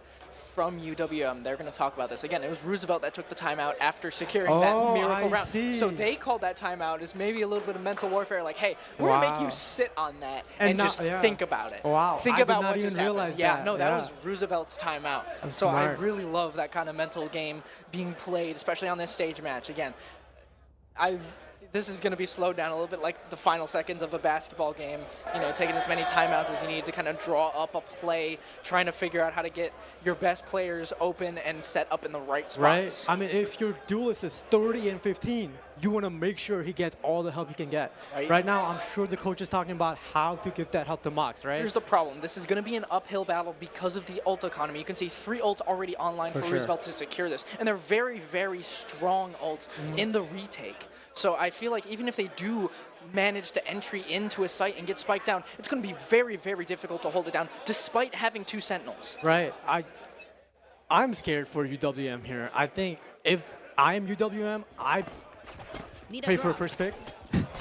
from UWM. They're going to talk about this. Again, it was Roosevelt that took the timeout after securing that miracle round. So they called that timeout as maybe a little bit of mental warfare, like, hey, we're going to make you sit on that and just think about it. Think about what just happened. Yeah, no, that was Roosevelt's timeout. So I really love that kind of mental game being played, especially on this stage match. Again, this is going to be slowed down a little bit like the final seconds of a basketball game, you know, taking as many timeouts as you need to kind of draw up a play, trying to figure out how to get your best players open and set up in the right spots. Right. I mean, if your duelist is 30 and 15, you want to make sure he gets all the help he can get. Right now, I'm sure the coach is talking about how to give that help to Mox, right? Here's the problem. This is going to be an uphill battle because of the ult economy. You can see 3 ults already online for Roosevelt to secure this, and they're very strong ults in the retake. So I feel like even if they do manage to entry into a site and get spiked down, it's going to be very difficult to hold it down, despite having 2 sentinels. Right. I'm scared for UWM here. I think if I am UWM, I pray for a first pick.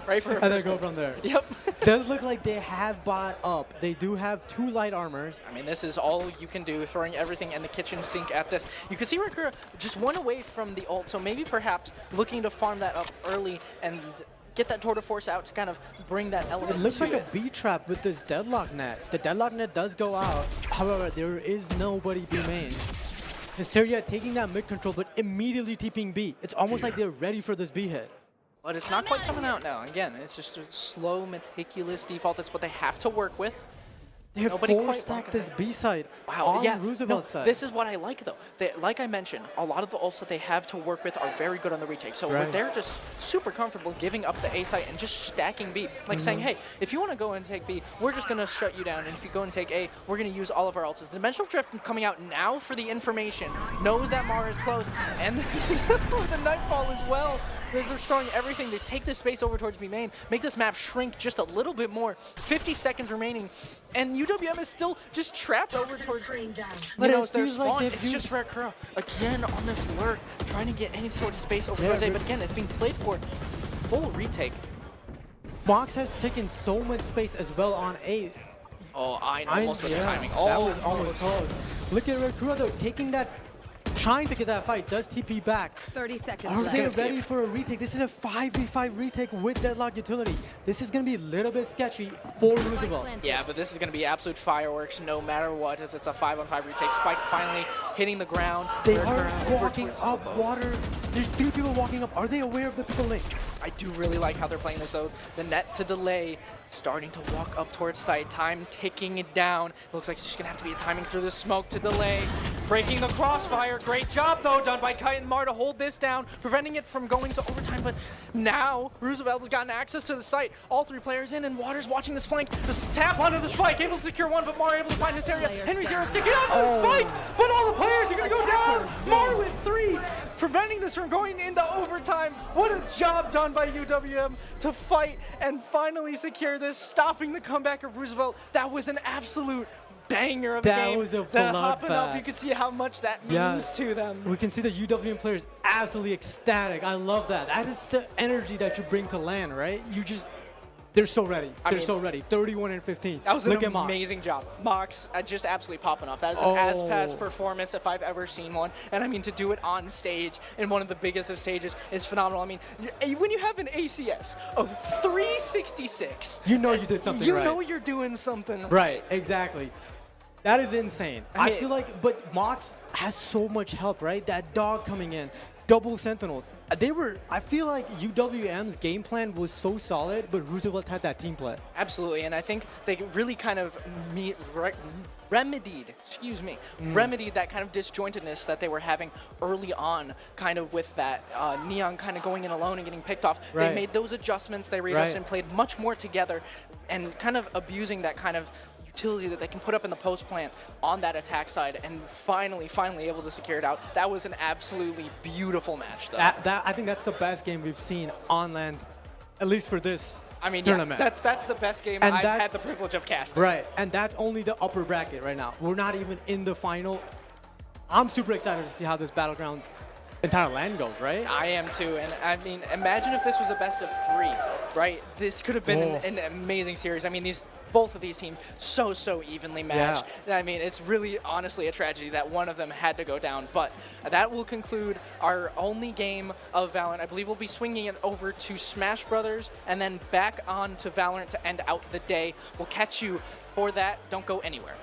Pray for a and then go from there. Yep. Does look like they have bought up. They do have 2 light armors. I mean, this is all you can do, throwing everything in the kitchen sink at this. You can see Rakura just 1 away from the ult, so maybe perhaps looking to farm that up early and get that Tour de Force out to kind of bring that element to it. It looks like a B trap with this deadlock net. The deadlock net does go out. However, there is nobody B main. Hysteria taking that mid control, but immediately TPing B. It's almost like they're ready for this B hit. But it's not quite coming out now. Again, it's just a slow, meticulous default. That's what they have to work with. They have 4-stacked this B side on Roosevelt's side. This is what I like, though. Like I mentioned, a lot of the ults that they have to work with are very good on the retake. So they're just super comfortable giving up the A site and just stacking B. Like saying, hey, if you want to go and take B, we're just going to shut you down. And if you go and take A, we're going to use all of our ults. Is the Dimensional Drift coming out now for the information. Knows that Mara is close. And the Nightfall as well. They're throwing everything to take this space over towards B main, make this map shrink just a little bit more. 50 seconds remaining, and UWM is still just trapped over towards but it their spawn. Like it's just Rakura again on this lurk, trying to get any sort of space over towards A, but again, it's being played for full retake. Mox has taken so much space as well on A. Oh, I almost with the timing. That was almost close. Look at Rakura though, taking that, trying to get that fight, does TP back. 30 seconds Are they ready for a retake? This is a 5v5 retake with deadlock utility. This is going to be a little bit sketchy for Roosevelt. Yeah, but this is going to be absolute fireworks no matter what, as it's a 5-on-5 retake. Spike finally hitting the ground. They are walking up water. There's 3 people walking up. Are they aware of the people link? I do really like how they're playing this, though. The net to delay, starting to walk up towards site. Time ticking it down. Looks like it's just going to have to be a timing through the smoke to delay. Breaking the crossfire. Great job, though, done by Kite and Mar to hold this down, preventing it from going to overtime. But now, Roosevelt has gotten access to the site. All 3 players in, and Waters watching this flank. The tap onto the spike, able to secure 1, but Mar able to find this area. Henry Zero sticking onto the spike, but all the players are going to go down. Mar with 3, preventing this from going into overtime. What a job done by UWM to fight and finally secure this, stopping the comeback of Roosevelt. That was an absolute banger of the game. That was a hopping up, you can see how much that means to them. We can see the UWM players absolutely ecstatic. I love that. That is the energy that you bring to LAN, right? They're so ready. I They're mean, so ready. 31 and 15. That was Look an at Mox. amazing job. Mox, just absolutely popping off. That is an as-pass performance if I've ever seen one. And I mean, to do it on stage in one of the biggest of stages is phenomenal. I mean, when you have an ACS of 366, you know you did something right. You know you're doing something right. Exactly. That is insane. I mean, feel like, but Mox has so much help, right? That dog coming in, double sentinels. I feel like UWM's game plan was so solid, but Roosevelt had that team play. Absolutely, and I think they really kind of remedied that kind of disjointedness that they were having early on, kind of with that Neon kind of going in alone and getting picked off. Right. They made those adjustments, they readjusted and played much more together, and kind of abusing that kind of utility that they can put up in the post plant on that attack side, and finally able to secure it out. That was an absolutely beautiful match, though. I think that's the best game we've seen on land, at least for this tournament. Yeah, that's the best game I've had the privilege of casting. Right, and that's only the upper bracket right now. We're not even in the final. I'm super excited to see how this Battlegrounds entire land goes, right? I am too, and I mean, imagine if this was a best of 3, right? This could have been an amazing series. I mean, both of these teams so evenly matched. Yeah. I mean, it's really honestly a tragedy that one of them had to go down, but that will conclude our only game of Valorant. I believe we'll be swinging it over to Smash Brothers and then back on to Valorant to end out the day. We'll catch you for that. Don't go anywhere.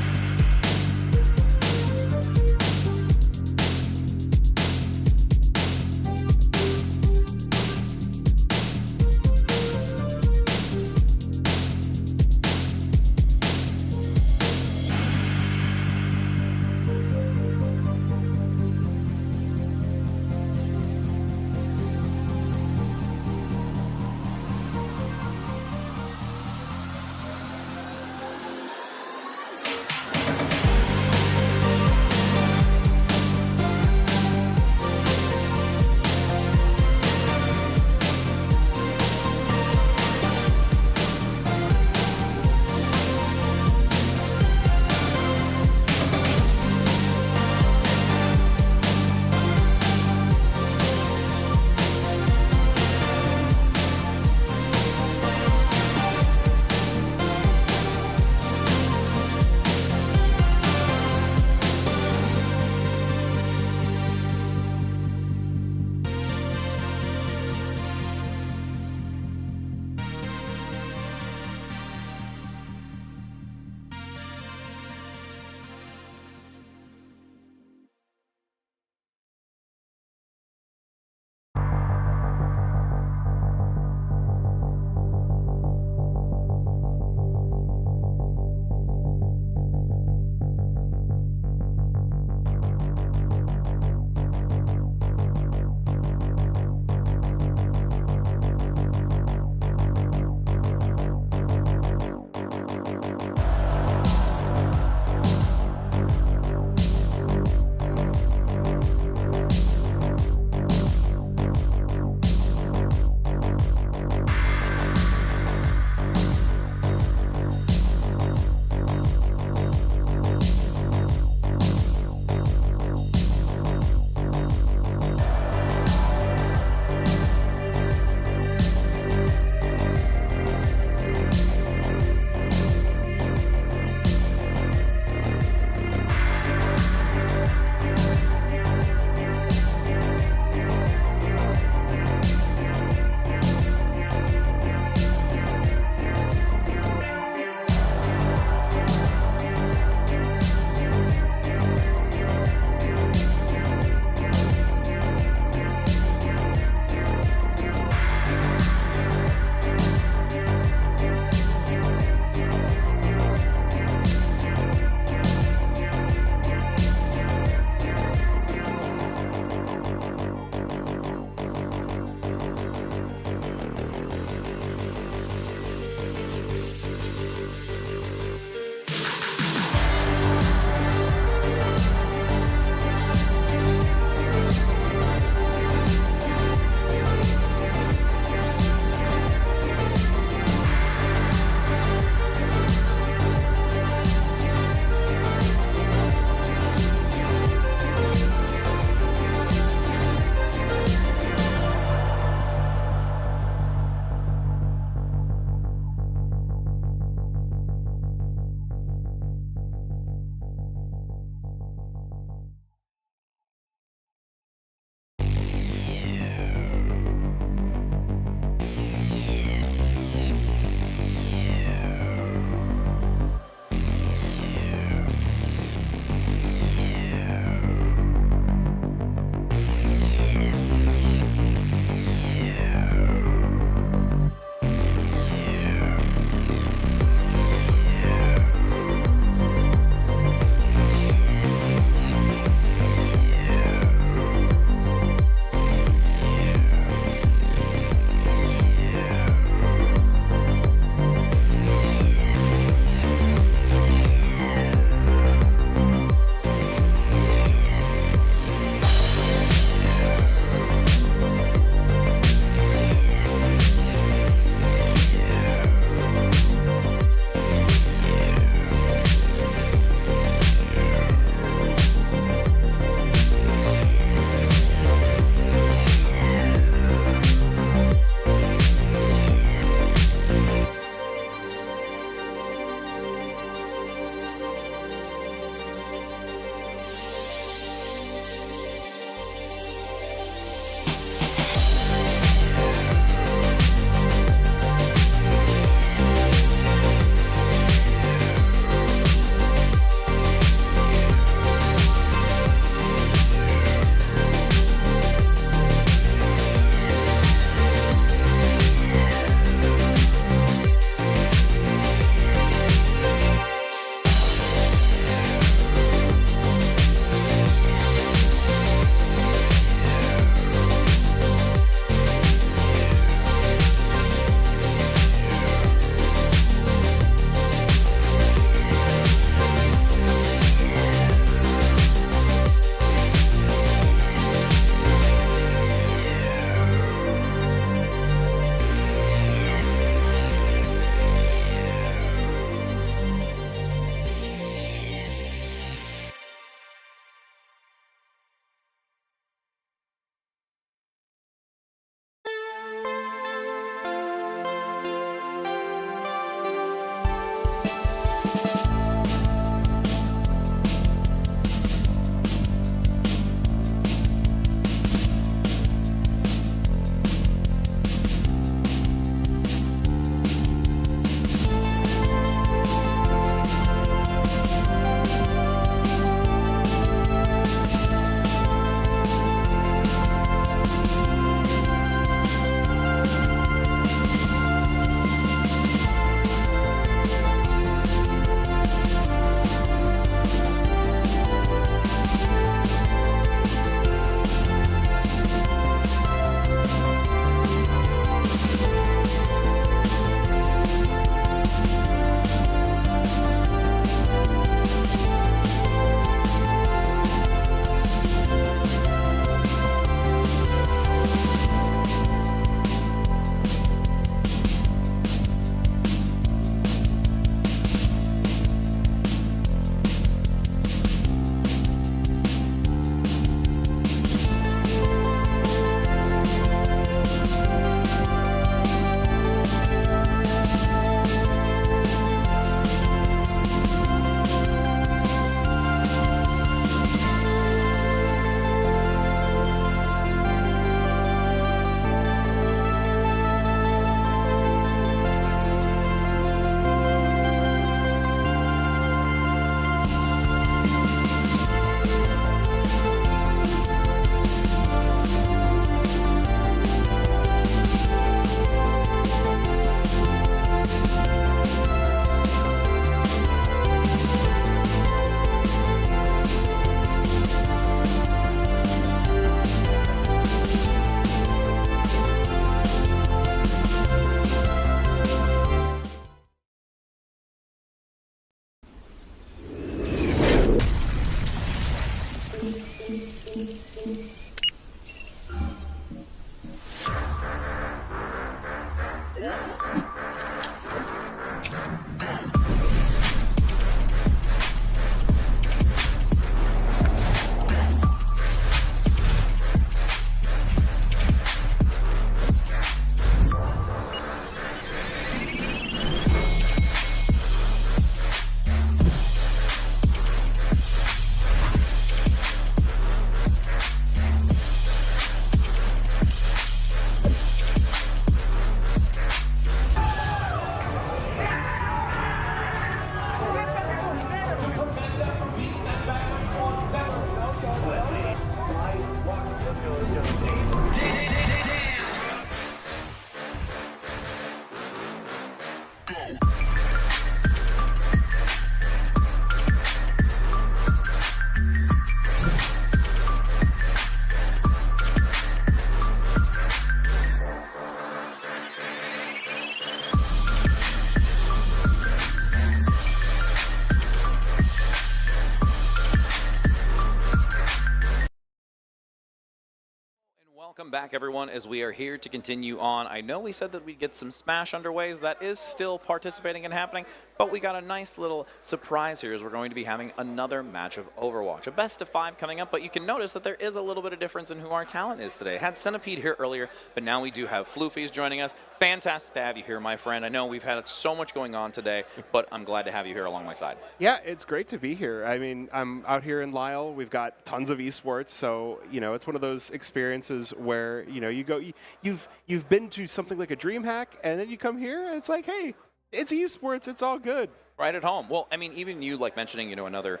Welcome back, everyone, as we are here to continue on. I know we said that we'd get some Smash underways. That is still participating and happening, but we got a nice little surprise here as we're going to be having another match of Overwatch. A best of 5 coming up, but you can notice that there is a little bit of difference in who our talent is today. Had Centipede here earlier, but now we do have Floofy's joining us. Fantastic to have you here, my friend. I know we've had so much going on today, but I'm glad to have you here along my side. Yeah, it's great to be here. I mean, I'm out here in Lisle. We've got tons of esports, so, you know, it's one of those experiences where, you know, you go, you've been to something like a DreamHack, and then you come here, and it's like, hey, it's esports, it's all good. Right at home. Well, I mean, even you, like, mentioning, you know, another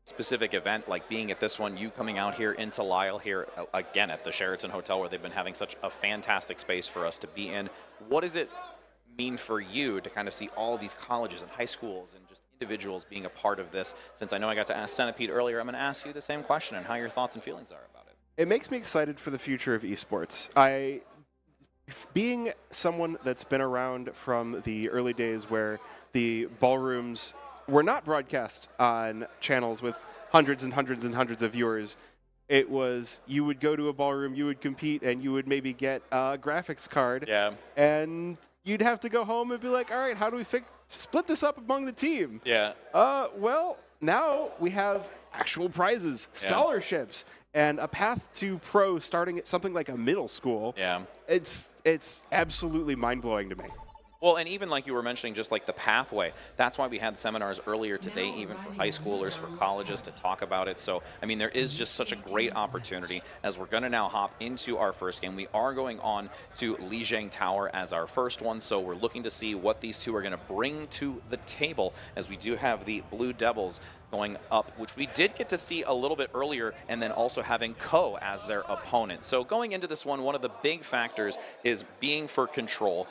specific event, like being at this one, you coming out here into Lisle here, again, at the Sheraton Hotel, where they've been having such a fantastic space for us to be in. What does it mean for you to kind of see all of these colleges and high schools and just individuals being a part of this? Since I know I got to ask Centipede earlier, I'm going to ask you the same question and how your thoughts and feelings are about it. It makes me excited for the future of esports. Being someone that's been around from the early days where the ballrooms were not broadcast on channels with hundreds and hundreds and hundreds of viewers, it was you would go to a ballroom, you would compete, and you would maybe get a graphics card. Yeah. And you'd have to go home and be like, all right, how do we split this up among the team? Yeah. Well, now we have actual prizes, scholarships, and a path to pro starting at something like a middle school. Yeah. It's absolutely mind-blowing to me. Well, and even like you were mentioning, just like the pathway, that's why we had seminars earlier today, even for high schoolers, for colleges, to talk about it. So, I mean, there is just such a great opportunity as we're going to now hop into our first game. We are going on to Lijiang Tower as our first one, so we're looking to see what these two are going to bring to the table, as we do have the Blue Devils going up, which we did get to see a little bit earlier, and then also having Ko as their opponent. So going into this one of the big factors is being for control,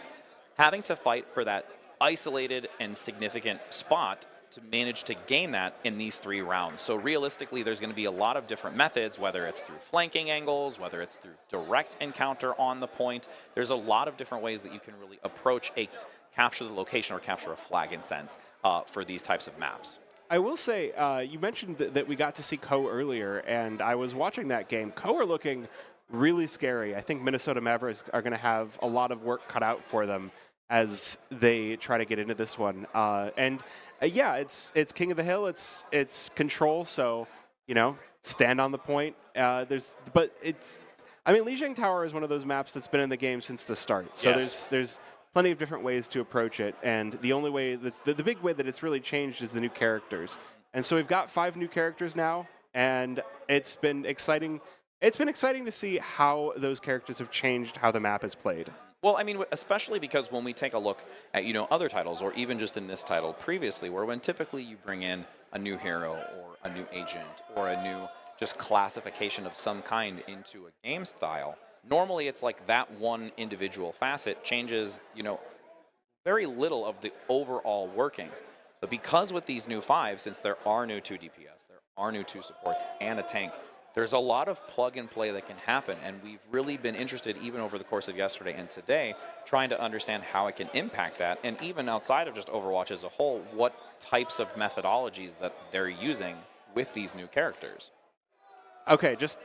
having to fight for that isolated and significant spot to manage to gain that in these 3 rounds. So realistically, there's going to be a lot of different methods, whether it's through flanking angles, whether it's through direct encounter on the point. There's a lot of different ways that you can really approach a capture the location or capture a flag in sense for these types of maps. I will say, you mentioned that we got to see Ko earlier, and I was watching that game. Ko are looking really scary. I think Minnesota Mavericks are going to have a lot of work cut out for them as they try to get into this one. Yeah, it's King of the Hill. It's control. So, you know, stand on the point. I mean, Lijiang Tower is one of those maps that's been in the game since the start. So there's plenty of different ways to approach it, and the only way that's the big way that it's really changed is the new characters. And so we've got 5 new characters now, and it's been exciting. It's been exciting to see how those characters have changed how the map is played. Well, I mean, especially because when we take a look at, you know, other titles, or even just in this title previously, where when typically you bring in a new hero or a new agent or a new just classification of some kind into a game style, normally it's like that one individual facet changes, you know, very little of the overall workings. But because with these new 5, since there are new 2 DPS, there are new 2 supports and a tank, there's a lot of plug and play that can happen, and we've really been interested, even over the course of yesterday and today, trying to understand how it can impact that, and even outside of just Overwatch as a whole, what types of methodologies that they're using with these new characters. Okay, just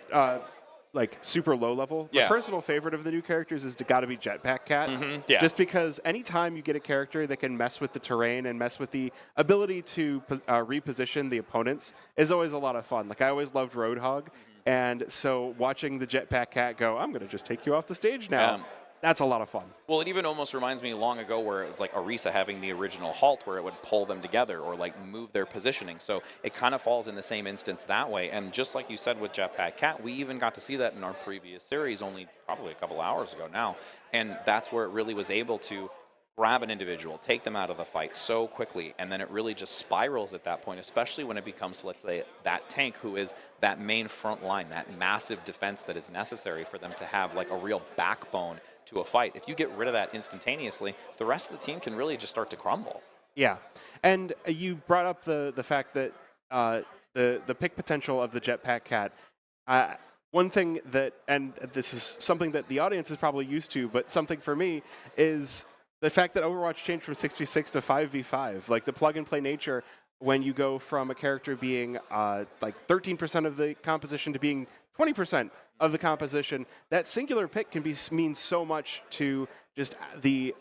like super low level. Yeah. My personal favorite of the new characters is got to be Jetpack Cat. Mm-hmm. Yeah. Just because anytime you get a character that can mess with the terrain and mess with the ability to reposition the opponents is always a lot of fun. Like, I always loved Roadhog, and so watching the Jetpack Cat go, I'm going to just take you off the stage now. That's a lot of fun. Well, it even almost reminds me long ago where it was like Orisa having the original halt where it would pull them together or like move their positioning. So it kind of falls in the same instance that way. And just like you said with Jetpack Cat, we even got to see that in our previous series only probably a couple hours ago now. And that's where it really was able to grab an individual, take them out of the fight so quickly, and then it really just spirals at that point, especially when it becomes, let's say, that tank who is that main front line, that massive defense that is necessary for them to have like a real backbone to a fight. If you get rid of that instantaneously, the rest of the team can really just start to crumble. Yeah, and you brought up the fact that the pick potential of the Jetpack Cat. One thing that, and this is something that the audience is probably used to, but something for me is the fact that Overwatch changed from 6v6 to 5v5. Like, the plug-and-play nature, when you go from a character being like 13% of the composition to being 20% of the composition, that singular pick can mean so much to just the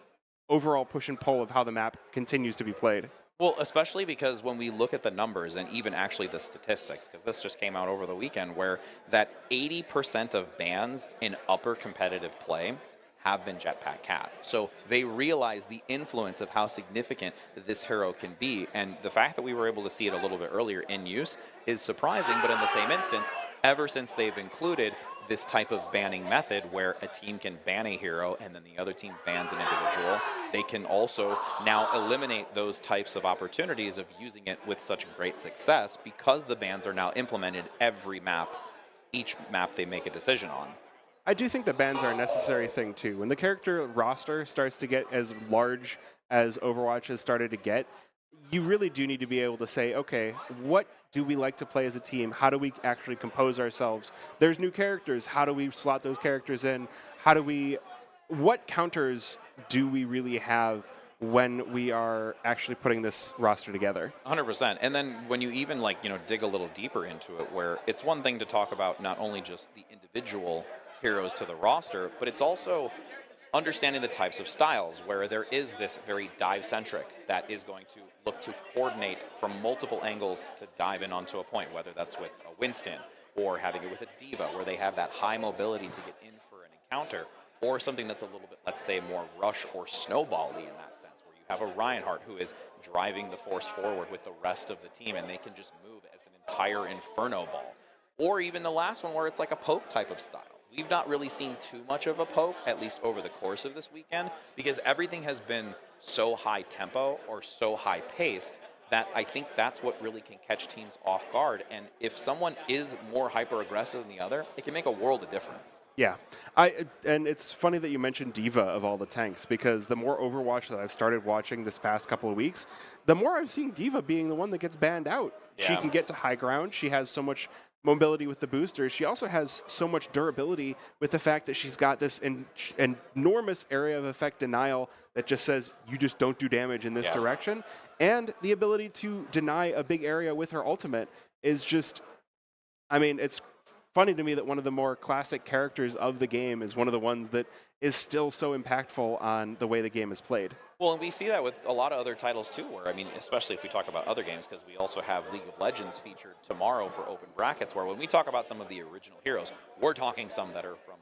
overall push and pull of how the map continues to be played. Well, especially because when we look at the numbers and even actually the statistics, because this just came out over the weekend, where that 80% of bans in upper competitive play have been Jetpack Cat. So they realize the influence of how significant this hero can be. And the fact that we were able to see it a little bit earlier in use is surprising, but in the same instance, ever since they've included this type of banning method where a team can ban a hero and then the other team bans an individual, they can also now eliminate those types of opportunities of using it with such great success because the bans are now implemented every map, each map they make a decision on. I do think that bans are a necessary thing too. When the character roster starts to get as large as Overwatch has started to get, you really do need to be able to say, okay, what do we like to play as a team? How do we actually compose ourselves? There's new characters. How do we slot those characters in? What counters do we really have when we are actually putting this roster together? 100%. And then when you even dig a little deeper into it, where it's one thing to talk about not only just the individual heroes to the roster, but it's also understanding the types of styles where there is this very dive-centric that is going to look to coordinate from multiple angles to dive in onto a point, whether that's with a Winston or having it with a Diva where they have that high mobility to get in for an encounter, or something that's a little bit, let's say, more rush or snowball-y in that sense, where you have a Reinhardt who is driving the force forward with the rest of the team and they can just move as an entire inferno ball. Or even the last one where it's like a poke type of style. We've not really seen too much of a poke, at least over the course of this weekend, because everything has been so high tempo or so high paced that I think that's what really can catch teams off guard. And if someone is more hyper aggressive than the other, it can make a world of difference. Yeah, and it's funny that you mentioned Diva of all the tanks, because the more Overwatch that I've started watching this past couple of weeks, the more I've seen Diva being the one that gets banned out. Yeah. She can get to high ground. She has so much mobility with the boosters. She also has so much durability with the fact that she's got this enormous area of effect denial that just says you just don't do damage in this direction. And the ability to deny a big area with her ultimate is just, I mean, it's funny to me that one of the more classic characters of the game is one of the ones that is still so impactful on the way the game is played. Well, and we see that with a lot of other titles too, where, I mean, especially if we talk about other games, because we also have League of Legends featured tomorrow for open brackets, where when we talk about some of the original heroes, we're talking some that are from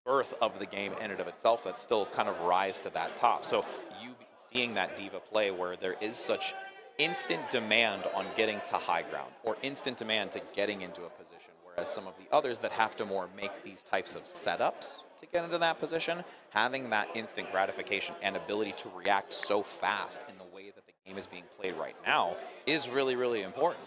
birth of the game in and of itself that still kind of rise to that top. So you seeing that Diva play where there is such instant demand on getting to high ground or instant demand to getting into a position, whereas some of the others that have to more make these types of setups to get into that position, having that instant gratification and ability to react so fast in the way that the game is being played right now is really, really important.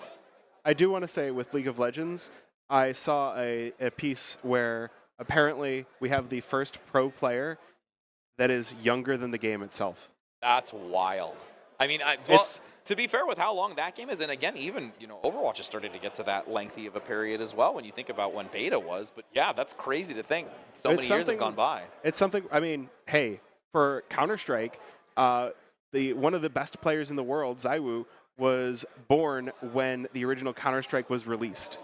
I do want to say with League of Legends, I saw a piece where apparently we have the first pro player that is younger than the game itself. That's wild. I mean, to be fair with how long that game is, and again, even, Overwatch is starting to get to that lengthy of a period as well when you think about when beta was. But yeah, that's crazy to think. So many years have gone by. It's something, I mean, hey, for Counter-Strike, one of the best players in the world, Zywoo, was born when the original Counter-Strike was released.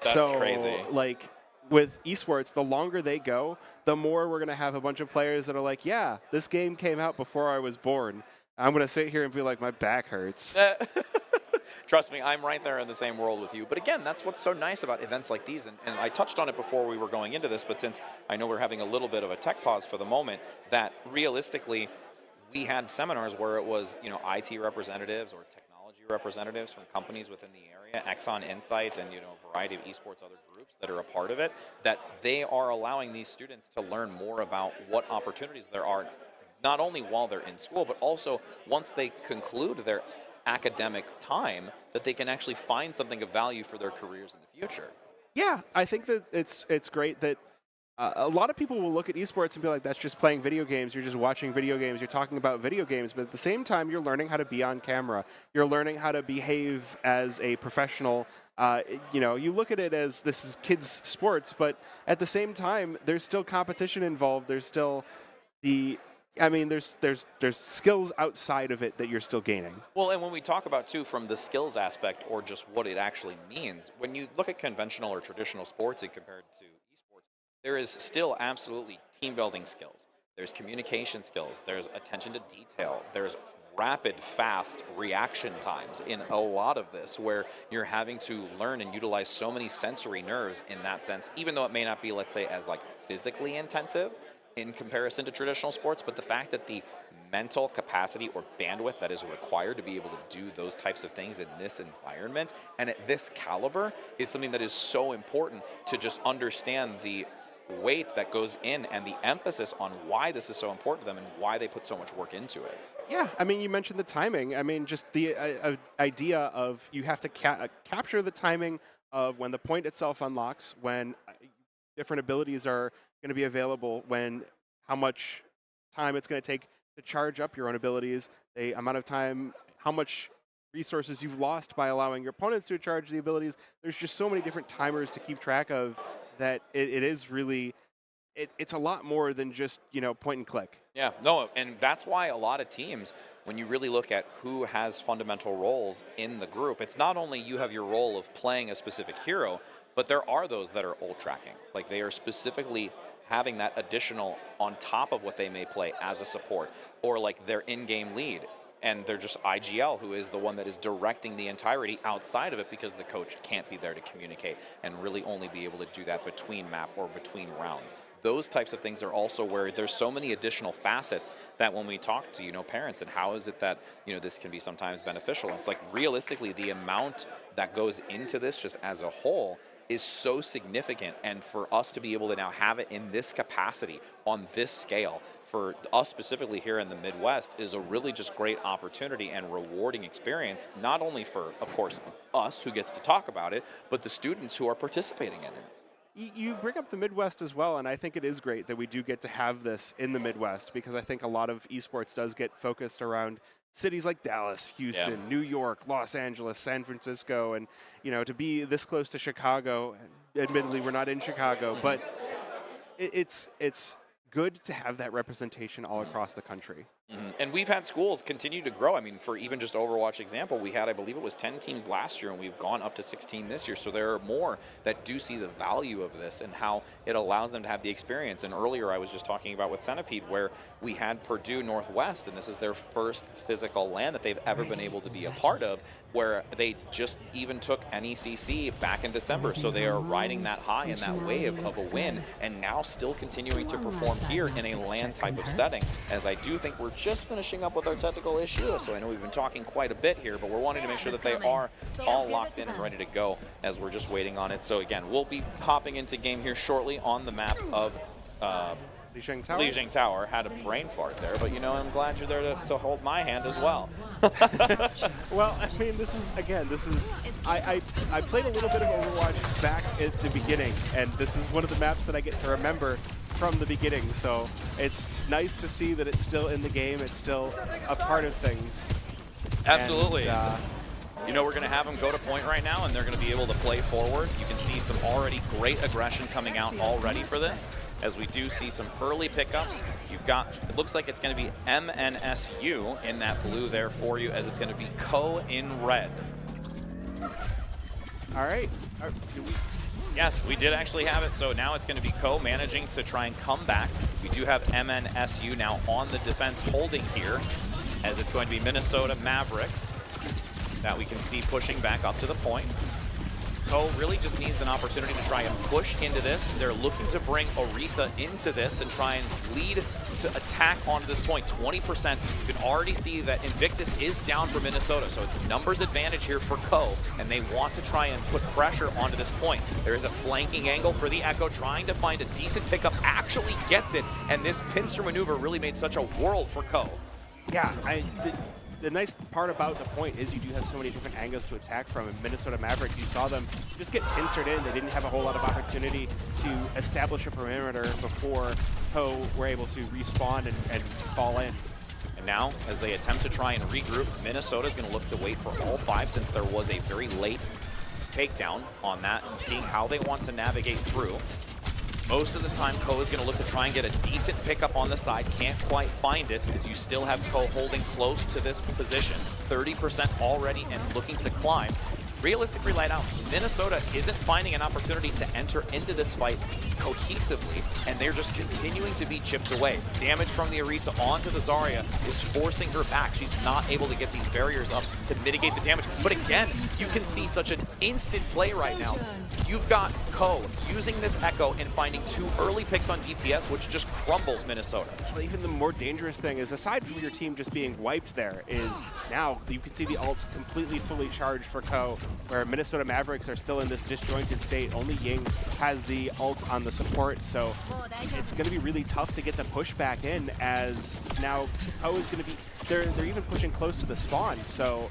That's crazy. Like, with esports, the longer they go, the more we're going to have a bunch of players that are like, yeah, this game came out before I was born. I'm going to sit here and be like, my back hurts. Trust me, I'm right there in the same world with you. But again, that's what's so nice about events like these. And I touched on it before we were going into this, but since I know we're having a little bit of a tech pause for the moment, that realistically, we had seminars where it was, IT representatives or technology representatives from companies within the area, Exxon Insight, and, a variety of esports other groups that are a part of it, that they are allowing these students to learn more about what opportunities there are, not only while they're in school, but also once they conclude their academic time, that they can actually find something of value for their careers in the future. Yeah, I think that it's great that a lot of people will look at esports and be like, that's just playing video games, you're just watching video games, you're talking about video games, but at the same time, you're learning how to be on camera. You're learning how to behave as a professional. You look at it as this is kids' sports, but at the same time, there's still competition involved. There's still the I mean, there's skills outside of it that you're still gaining. Well, and when we talk about, too, from the skills aspect or just what it actually means, when you look at conventional or traditional sports and compared to esports, there is still absolutely team-building skills. There's communication skills. There's attention to detail. There's rapid, fast reaction times in a lot of this, where you're having to learn and utilize so many sensory nerves in that sense, even though it may not be, let's say, as like physically intensive in comparison to traditional sports, but the fact that the mental capacity or bandwidth that is required to be able to do those types of things in this environment and at this caliber is something that is so important to just understand the weight that goes in and the emphasis on why this is so important to them and why they put so much work into it. Yeah, I mean, you mentioned the timing. I mean, just the idea of you have to capture the timing of when the point itself unlocks, when different abilities are going to be available, when how much time it's going to take to charge up your own abilities, the amount of time, how much resources you've lost by allowing your opponents to charge the abilities. There's just so many different timers to keep track of that it is really, it's a lot more than just, point and click. Yeah, no, and that's why a lot of teams, when you really look at who has fundamental roles in the group, it's not only you have your role of playing a specific hero, but there are those that are ult tracking. Like they are specifically having that additional on top of what they may play as a support, or like their in-game lead. And they're just IGL, who is the one that is directing the entirety outside of it because the coach can't be there to communicate and really only be able to do that between map or between rounds. Those types of things are also where there's so many additional facets that when we talk to, parents and how is it that, this can be sometimes beneficial. It's like realistically the amount that goes into this just as a whole is so significant, and for us to be able to now have it in this capacity on this scale for us specifically here in the Midwest is a really just great opportunity and rewarding experience, not only for, of course, us who gets to talk about it, but the students who are participating in it. You bring up the Midwest as well, and I think it is great that we do get to have this in the Midwest, because I think a lot of esports does get focused around cities like Dallas, Houston, New York, Los Angeles, San Francisco, and to be this close to Chicago. Admittedly, we're not in Chicago, but it's good to have that representation all across the country. And we've had schools continue to grow. I mean, for even just Overwatch example, we had, I believe it was 10 teams last year, and we've gone up to 16 this year. So there are more that do see the value of this and how it allows them to have the experience. And earlier I was just talking about with Centipede, where we had Purdue Northwest, and this is their first physical LAN that they've ever been able to be a part of, where they just even took NECC back in December. So they are riding that high and that wave of a win, and now still continuing to perform here in a LAN type of setting, as I do think we're just finishing up with our technical issue. So I know we've been talking quite a bit here, but we're wanting to make sure that they are all locked in and ready to go as we're just waiting on it. So again, we'll be hopping into game here shortly on the map of Lijiang Tower. Had a brain fart there, but I'm glad you're there to hold my hand as well. Well, I mean, I played a little bit of Overwatch back at the beginning, and this is one of the maps that I get to remember from the beginning, so it's nice to see that it's still in the game, it's still a part of things. Absolutely. And, we're going to have them go to point right now, and they're going to be able to play forward. You can see some already great aggression coming out already for this, as we do see some early pickups. You've got, it looks like it's going to be MNSU in that blue there for you, as it's going to be Co in red. All right. Yes, we did actually have it, so now it's going to be Co managing to try and come back. We do have MNSU now on the defense holding here, as it's going to be Minnesota Mavericks that we can see pushing back up to the point. Co really just needs an opportunity to try and push into this. They're looking to bring Orisa into this and try and lead to attack onto this point. 20%. You can already see that Invictus is down for Minnesota, so it's a numbers advantage here for Co, and they want to try and put pressure onto this point. There is a flanking angle for the Echo, trying to find a decent pickup, actually gets it, and this pincer maneuver really made such a world for Co. Yeah, the nice part about the point is you do have so many different angles to attack from. In Minnesota Maverick, you saw them just get pincered in. They didn't have a whole lot of opportunity to establish a perimeter before Co were able to respawn and fall in. And now, as they attempt to try and regroup, Minnesota's going to look to wait for all five, since there was a very late takedown on that, and seeing how they want to navigate through. Most of the time, Ko is going to look to try and get a decent pickup on the side. Can't quite find it, as you still have Ko holding close to this position. 30% already and looking to climb. Realistically right now, Minnesota isn't finding an opportunity to enter into this fight cohesively, and they're just continuing to be chipped away. Damage from the Orisa onto the Zarya is forcing her back. She's not able to get these barriers up to mitigate the damage. But again, you can see such an instant play right now. You've got Ko using this Echo and finding 2 early picks on DPS, which just crumbles Minnesota. Well, even the more dangerous thing is, aside from your team just being wiped there, is now you can see the ults completely fully charged for Ko, where Minnesota Mavericks are still in this disjointed state. Only Ying has the ult on the support, so it's going to be really tough to get the push back in, as now Ko is going to be, they're even pushing close to the spawn, so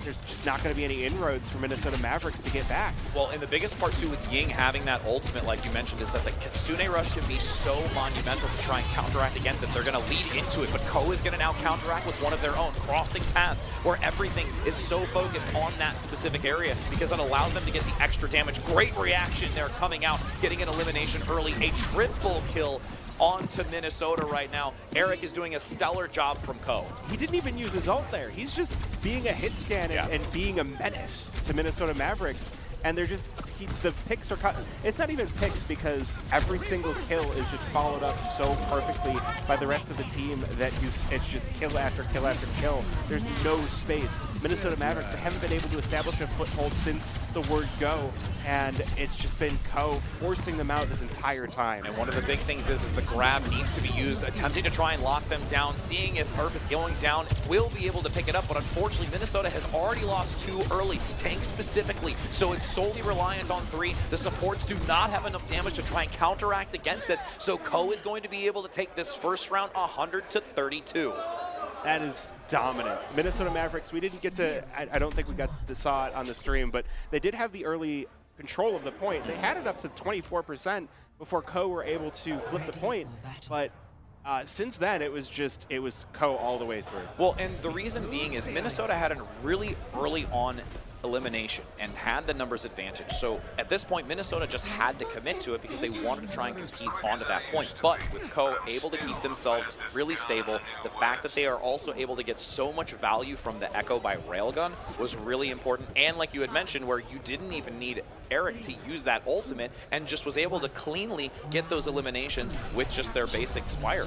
there's just not going to be any inroads for Minnesota Mavericks to get back. Well, and the biggest part too with Ying having that ultimate, like you mentioned, is that the Kitsune rush can be so monumental to try and counteract against it. They're going to lead into it, but Ko is going to now counteract with one of their own, crossing paths where everything is so focused on that specific area because it allows them to get the extra damage. Great reaction there coming out, getting an elimination early, a triple kill onto Minnesota right now. Eric is doing a stellar job from Ko. He didn't even use his ult there. He's just being a hit scan and being a menace to Minnesota Mavericks. And they're just, the picks are cut. It's not even picks because every single kill is just followed up so perfectly by the rest of the team that it's just kill after kill after kill. There's no space. Minnesota Mavericks, they haven't been able to establish a foothold since the word go, and it's just been Ko forcing them out this entire time. And one of the big things is the grab needs to be used, attempting to try and lock them down, seeing if Purpose going down will be able to pick it up, but unfortunately Minnesota has already lost 2 early, Tank specifically, so it's solely reliant on 3. The supports do not have enough damage to try and counteract against this, so Ko is going to be able to take this first round 100-32. That is dominant. Minnesota Mavericks, we didn't get to, I don't think we got to saw it on the stream, but they did have the early control of the point. They had it up to 24% before Ko were able to flip the point, but since then, it was Ko all the way through. Well, and the reason being is Minnesota had a really early on elimination and had the numbers advantage. So at this point, Minnesota just had to commit to it because they wanted to try and compete onto that point. But with Ko able to keep themselves really stable, the fact that they are also able to get so much value from the Echo by Railgun was really important. And like you had mentioned, where you didn't even need Eric to use that ultimate and just was able to cleanly get those eliminations with just their basic Spire.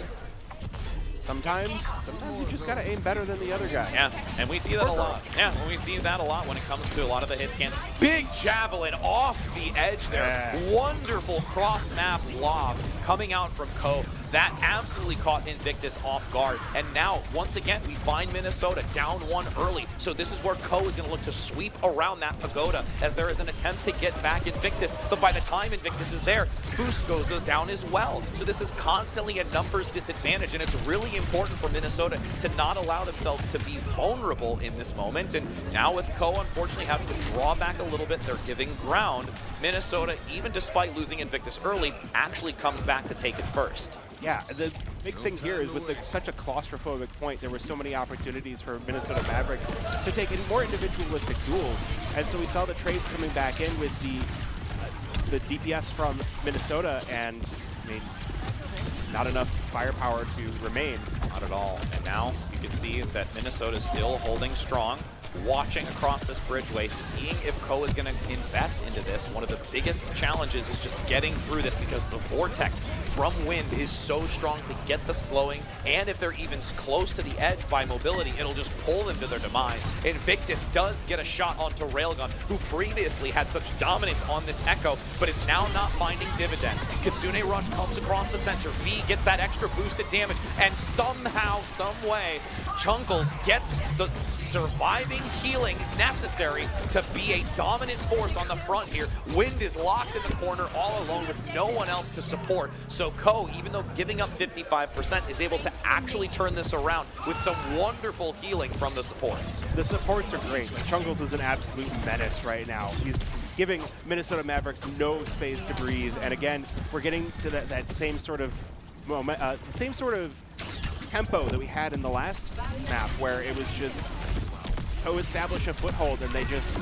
Sometimes you just gotta aim better than the other guy. Yeah, and we see that a lot. Yeah, we see that a lot when it comes to a lot of the hit scans. Big javelin off the edge there. Yeah. Wonderful cross-map lob coming out from Ko. That absolutely caught Invictus off guard. And now, once again, we find Minnesota down 1 early. So this is where Ko is going to look to sweep around that pagoda as there is an attempt to get back Invictus. But by the time Invictus is there, Boost goes down as well. So this is constantly a numbers disadvantage, and it's really important for Minnesota to not allow themselves to be vulnerable in this moment. And now with Ko, unfortunately, having to draw back a little bit, they're giving ground. Minnesota, even despite losing Invictus early, actually comes back to take it first. Yeah, the big thing here is with such a claustrophobic point, there were so many opportunities for Minnesota Mavericks to take in more individualistic duels. And so we saw the trades coming back in with the DPS from Minnesota, and I mean, not enough firepower to remain. Not at all. And now you can see that Minnesota is still holding strong, watching across this bridgeway, seeing if Ko is going to invest into this. One of the biggest challenges is just getting through this because the vortex from wind is so strong to get the slowing, and if they're even close to the edge by mobility, it'll just pull them to their demise. Invictus does get a shot onto Railgun, who previously had such dominance on this Echo, but is now not finding dividends. Kitsune Rush comes across the center. V gets that extra boosted damage, and somehow, some way, Chunkles gets the surviving healing necessary to be a dominant force on the front here. Wind is locked in the corner all alone with no one else to support. So Ko, even though giving up 55%, is able to actually turn this around with some wonderful healing from the supports. The supports are great. Chunkles is an absolute menace right now. He's giving Minnesota Mavericks no space to breathe. And again, we're getting to that same sort of moment, tempo that we had in the last map, where it was just Co establish a foothold, and they just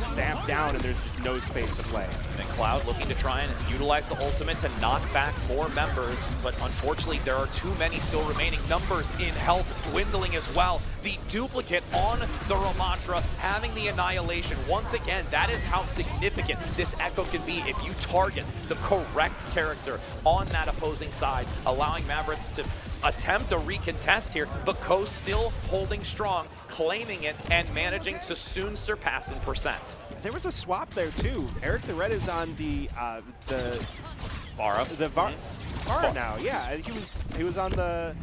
stamp down, and there's no space to play. And Cloud looking to try and utilize the ultimate to knock back more members, but unfortunately there are too many still remaining. Numbers in health dwindling as well. The duplicate on the Ramatra having the annihilation. Once again, that is how significant this echo can be if you target the correct character on that opposing side, allowing Mavericks to attempt a recontest here, but Co still holding strong, claiming it, and managing to soon surpass in percent. There was a swap there too. Eric the Red is on the Vara. Vara now, yeah. He was on the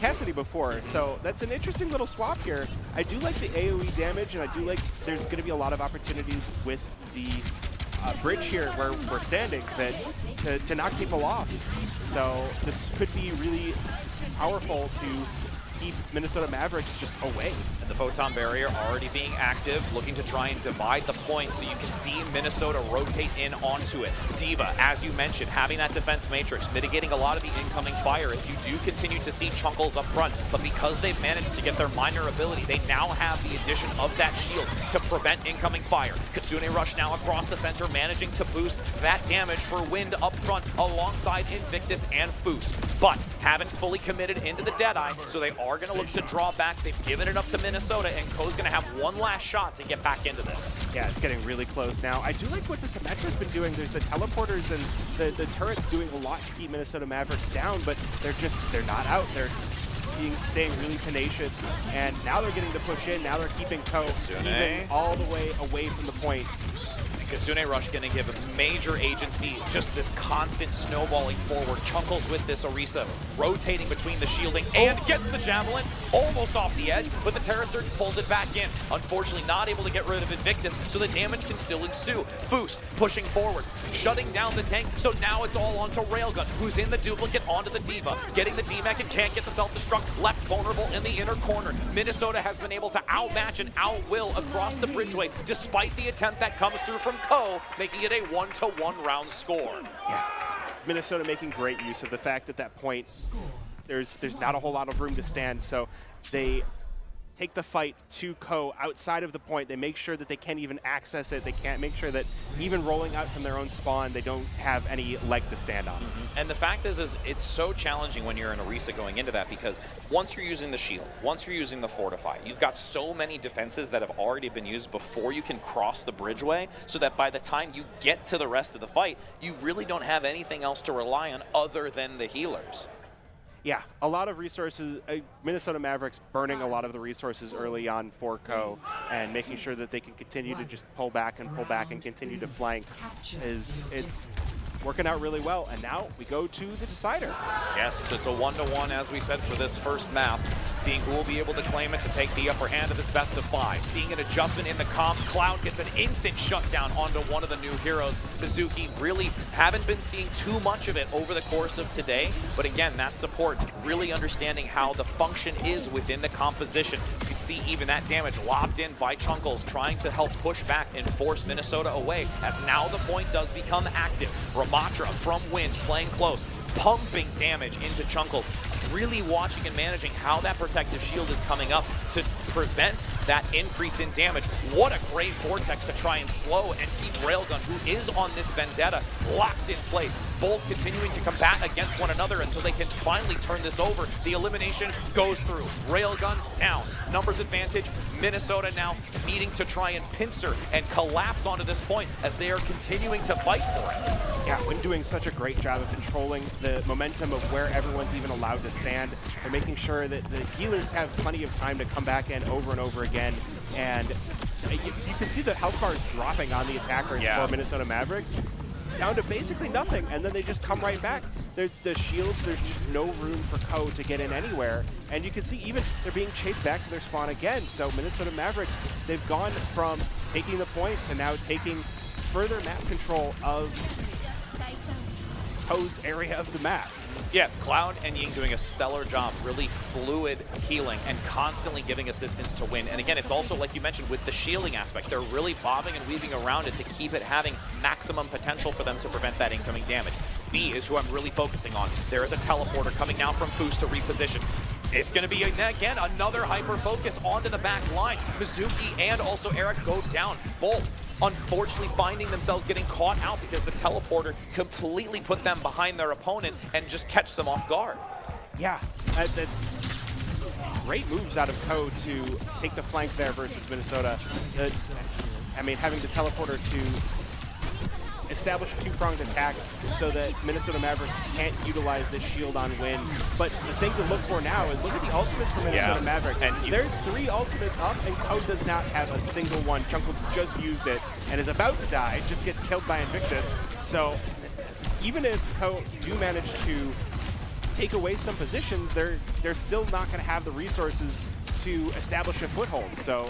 Cassidy before, so that's an interesting little swap here. I do like the AoE damage, and I do like there's going to be a lot of opportunities with the bridge here where we're standing to knock people off. So this could be really powerful to keep Minnesota Mavericks just away. And the Photon Barrier already being active, looking to try and divide the point, so you can see Minnesota rotate in onto it. D.Va, as you mentioned, having that defense matrix, mitigating a lot of the incoming fire as you do continue to see Chunkles up front, but because they've managed to get their minor ability, they now have the addition of that shield to prevent incoming fire. Kitsune Rush now across the center, managing to boost that damage for Wind up front alongside Invictus and Foos, but haven't fully committed into the Deadeye, so they are going to look to draw back. They've given it up to Minnesota, and Co's going to have one last shot to get back into this. Yeah, it's getting really close now. I do like what the Symmetra's been doing. There's the teleporters and the turrets doing a lot to keep Minnesota Mavericks down, but they're not out. They're staying really tenacious, and now they're getting to push in. Now they're keeping Co even all the way away from the point. Kitsune Rush going to give major agency, just this constant snowballing forward. Chunkles with this Orisa, rotating between the shielding and gets the Javelin, almost off the edge, but the Terra Surge pulls it back in. Unfortunately not able to get rid of Invictus, so the damage can still ensue. Boost pushing forward, shutting down the tank, so now it's all onto Railgun, who's in the duplicate onto the D.Va, getting the D-Mech and can't get the self-destruct, left vulnerable in the inner corner. Minnesota has been able to outmatch and outwill across the bridgeway, despite the attempt that comes through from Co, making it a 1-1 round score. Yeah, Minnesota making great use of the fact that that point, there's not a whole lot of room to stand, so they take the fight to Co outside of the point. They make sure that they can't even access it. They can't make sure that even rolling out from their own spawn, they don't have any leg to stand on. And the fact is it's so challenging when you're in Orisa going into that, because once you're using the shield, once you're using the fortify, you've got so many defenses that have already been used before you can cross the bridgeway, so that by the time you get to the rest of the fight, you really don't have anything else to rely on other than the healers. Yeah, a lot of resources. Minnesota Mavericks burning a lot of the resources early on for Co, and making sure that they can continue to just pull back and continue to flank. It's working out really well, and now we go to the decider. Yes, it's a 1-1, as we said, for this first map. Seeing who will be able to claim it to take the upper hand of this best of 5. Seeing an adjustment in the comms. Cloud gets an instant shutdown onto one of the new heroes. Mizuki really haven't been seeing too much of it over the course of today, but again, that support, really understanding how the function is within the composition. You can see even that damage lobbed in by Chunkles, trying to help push back and force Minnesota away, as now the point does become active. Ramatra from Wind playing close, pumping damage into Chunkles, really watching and managing how that protective shield is coming up to prevent that increase in damage. What a great vortex to try and slow and keep Railgun, who is on this vendetta, locked in place. Both continuing to combat against one another until they can finally turn this over. The elimination goes through. Railgun down. Numbers advantage. Minnesota now needing to try and pincer and collapse onto this point as they are continuing to fight for it. Yeah, when doing such a great job of controlling the momentum of where everyone's even allowed to stand, they're making sure that the healers have plenty of time to come back in over and over again. And you can see the health bars dropping on the attackers for Minnesota Mavericks, down to basically nothing, and then they just come right back. The shields, there's just no room for Co to get in anywhere, and you can see even they're being chased back to their spawn again. So Minnesota Mavericks, they've gone from taking the point to now taking further map control of Co's area of the map. Yeah, Cloud and Ying doing a stellar job, really fluid healing and constantly giving assistance to Win. And again, it's also, like you mentioned, with the shielding aspect, they're really bobbing and weaving around it to keep it having maximum potential for them to prevent that incoming damage. B is who I'm really focusing on. There is a teleporter coming now from Foos to reposition. It's going to be, again, another hyper-focus onto the back line. Mizuki and also Eric go down, both unfortunately finding themselves getting caught out because the teleporter completely put them behind their opponent and just catch them off guard. Yeah, that's great moves out of Ko to take the flank there versus Minnesota. I mean, having the teleporter to establish a two-pronged attack so that Minnesota Mavericks can't utilize this shield on Win. But the thing to look for now is look at the ultimates for Minnesota Mavericks. And there's 3 ultimates up, and Ko does not have a single one. Chunkle just used it and is about to die, just gets killed by Invictus. So even if Ko do manage to take away some positions, they're still not going to have the resources to establish a foothold. So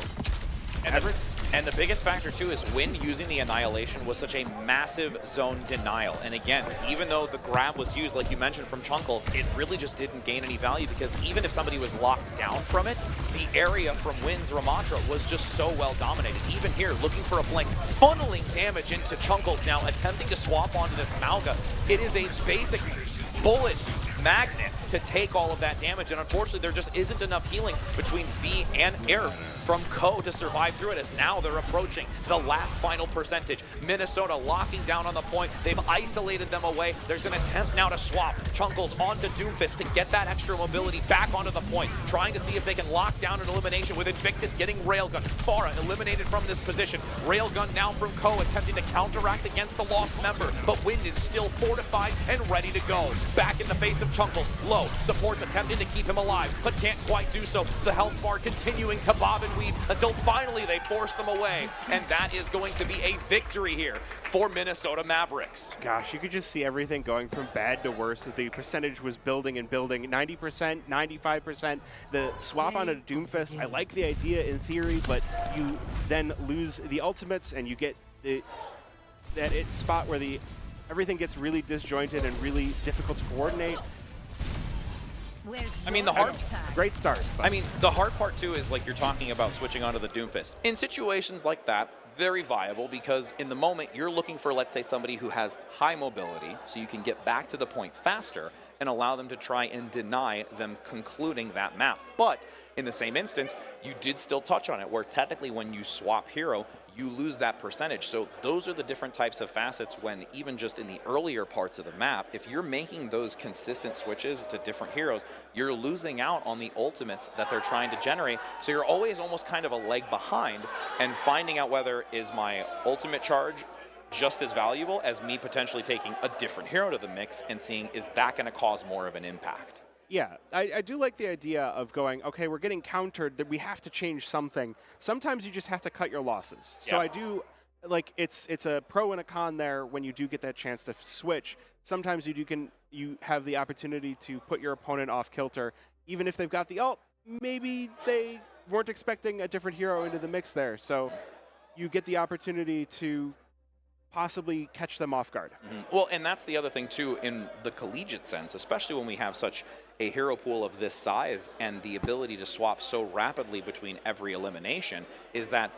and the biggest factor, too, is Win using the Annihilation was such a massive zone denial. And again, even though the grab was used, like you mentioned, from Chunkles, it really just didn't gain any value because even if somebody was locked down from it, the area from Win's Ramatra was just so well dominated. Even here, looking for a flank, funneling damage into Chunkles now, attempting to swap onto this Mauga. It is a basic bullet magnet to take all of that damage, and unfortunately there just isn't enough healing between V and Air from Ko to survive through it, as now they're approaching the last final percentage. Minnesota locking down on the point. They've isolated them away. There's an attempt now to swap Chunkles onto Doomfist to get that extra mobility back onto the point, trying to see if they can lock down an elimination with Invictus getting Railgun. Pharah eliminated from this position. Railgun now from Ko attempting to counteract against the lost member, but Win is still fortified and ready to go. Back in the face of Chunkles, low, supports attempting to keep him alive, but can't quite do so. The health bar continuing to bob and weave until finally they force them away, and that is going to be a victory here for Minnesota Mavericks. Gosh, you could just see everything going from bad to worse. The percentage was building and building. 90%, 95%. The swap on a Doomfist, I like the idea in theory, but you then lose the ultimates and you get that spot where everything gets really disjointed and really difficult to coordinate. I mean, great start. I mean, the hard part too is like you're talking about switching onto the Doomfist. In situations like that, very viable because in the moment you're looking for, let's say, somebody who has high mobility so you can get back to the point faster and allow them to try and deny them concluding that map. But in the same instance, you did still touch on it where technically when you swap hero, you lose that percentage. So those are the different types of facets when even just in the earlier parts of the map, if you're making those consistent switches to different heroes, you're losing out on the ultimates that they're trying to generate. So you're always almost kind of a leg behind and finding out whether is my ultimate charge just as valuable as me potentially taking a different hero to the mix and seeing is that going to cause more of an impact. Yeah, I do like the idea of going, okay, we're getting countered, that we have to change something. Sometimes you just have to cut your losses. So I do, like, it's a pro and a con there when you do get that chance to switch. Sometimes you have the opportunity to put your opponent off kilter. Even if they've got the ult, maybe they weren't expecting a different hero into the mix there. So you get the opportunity to possibly catch them off guard. Well, and that's the other thing too in the collegiate sense, especially when we have such a hero pool of this size and the ability to swap so rapidly between every elimination, is that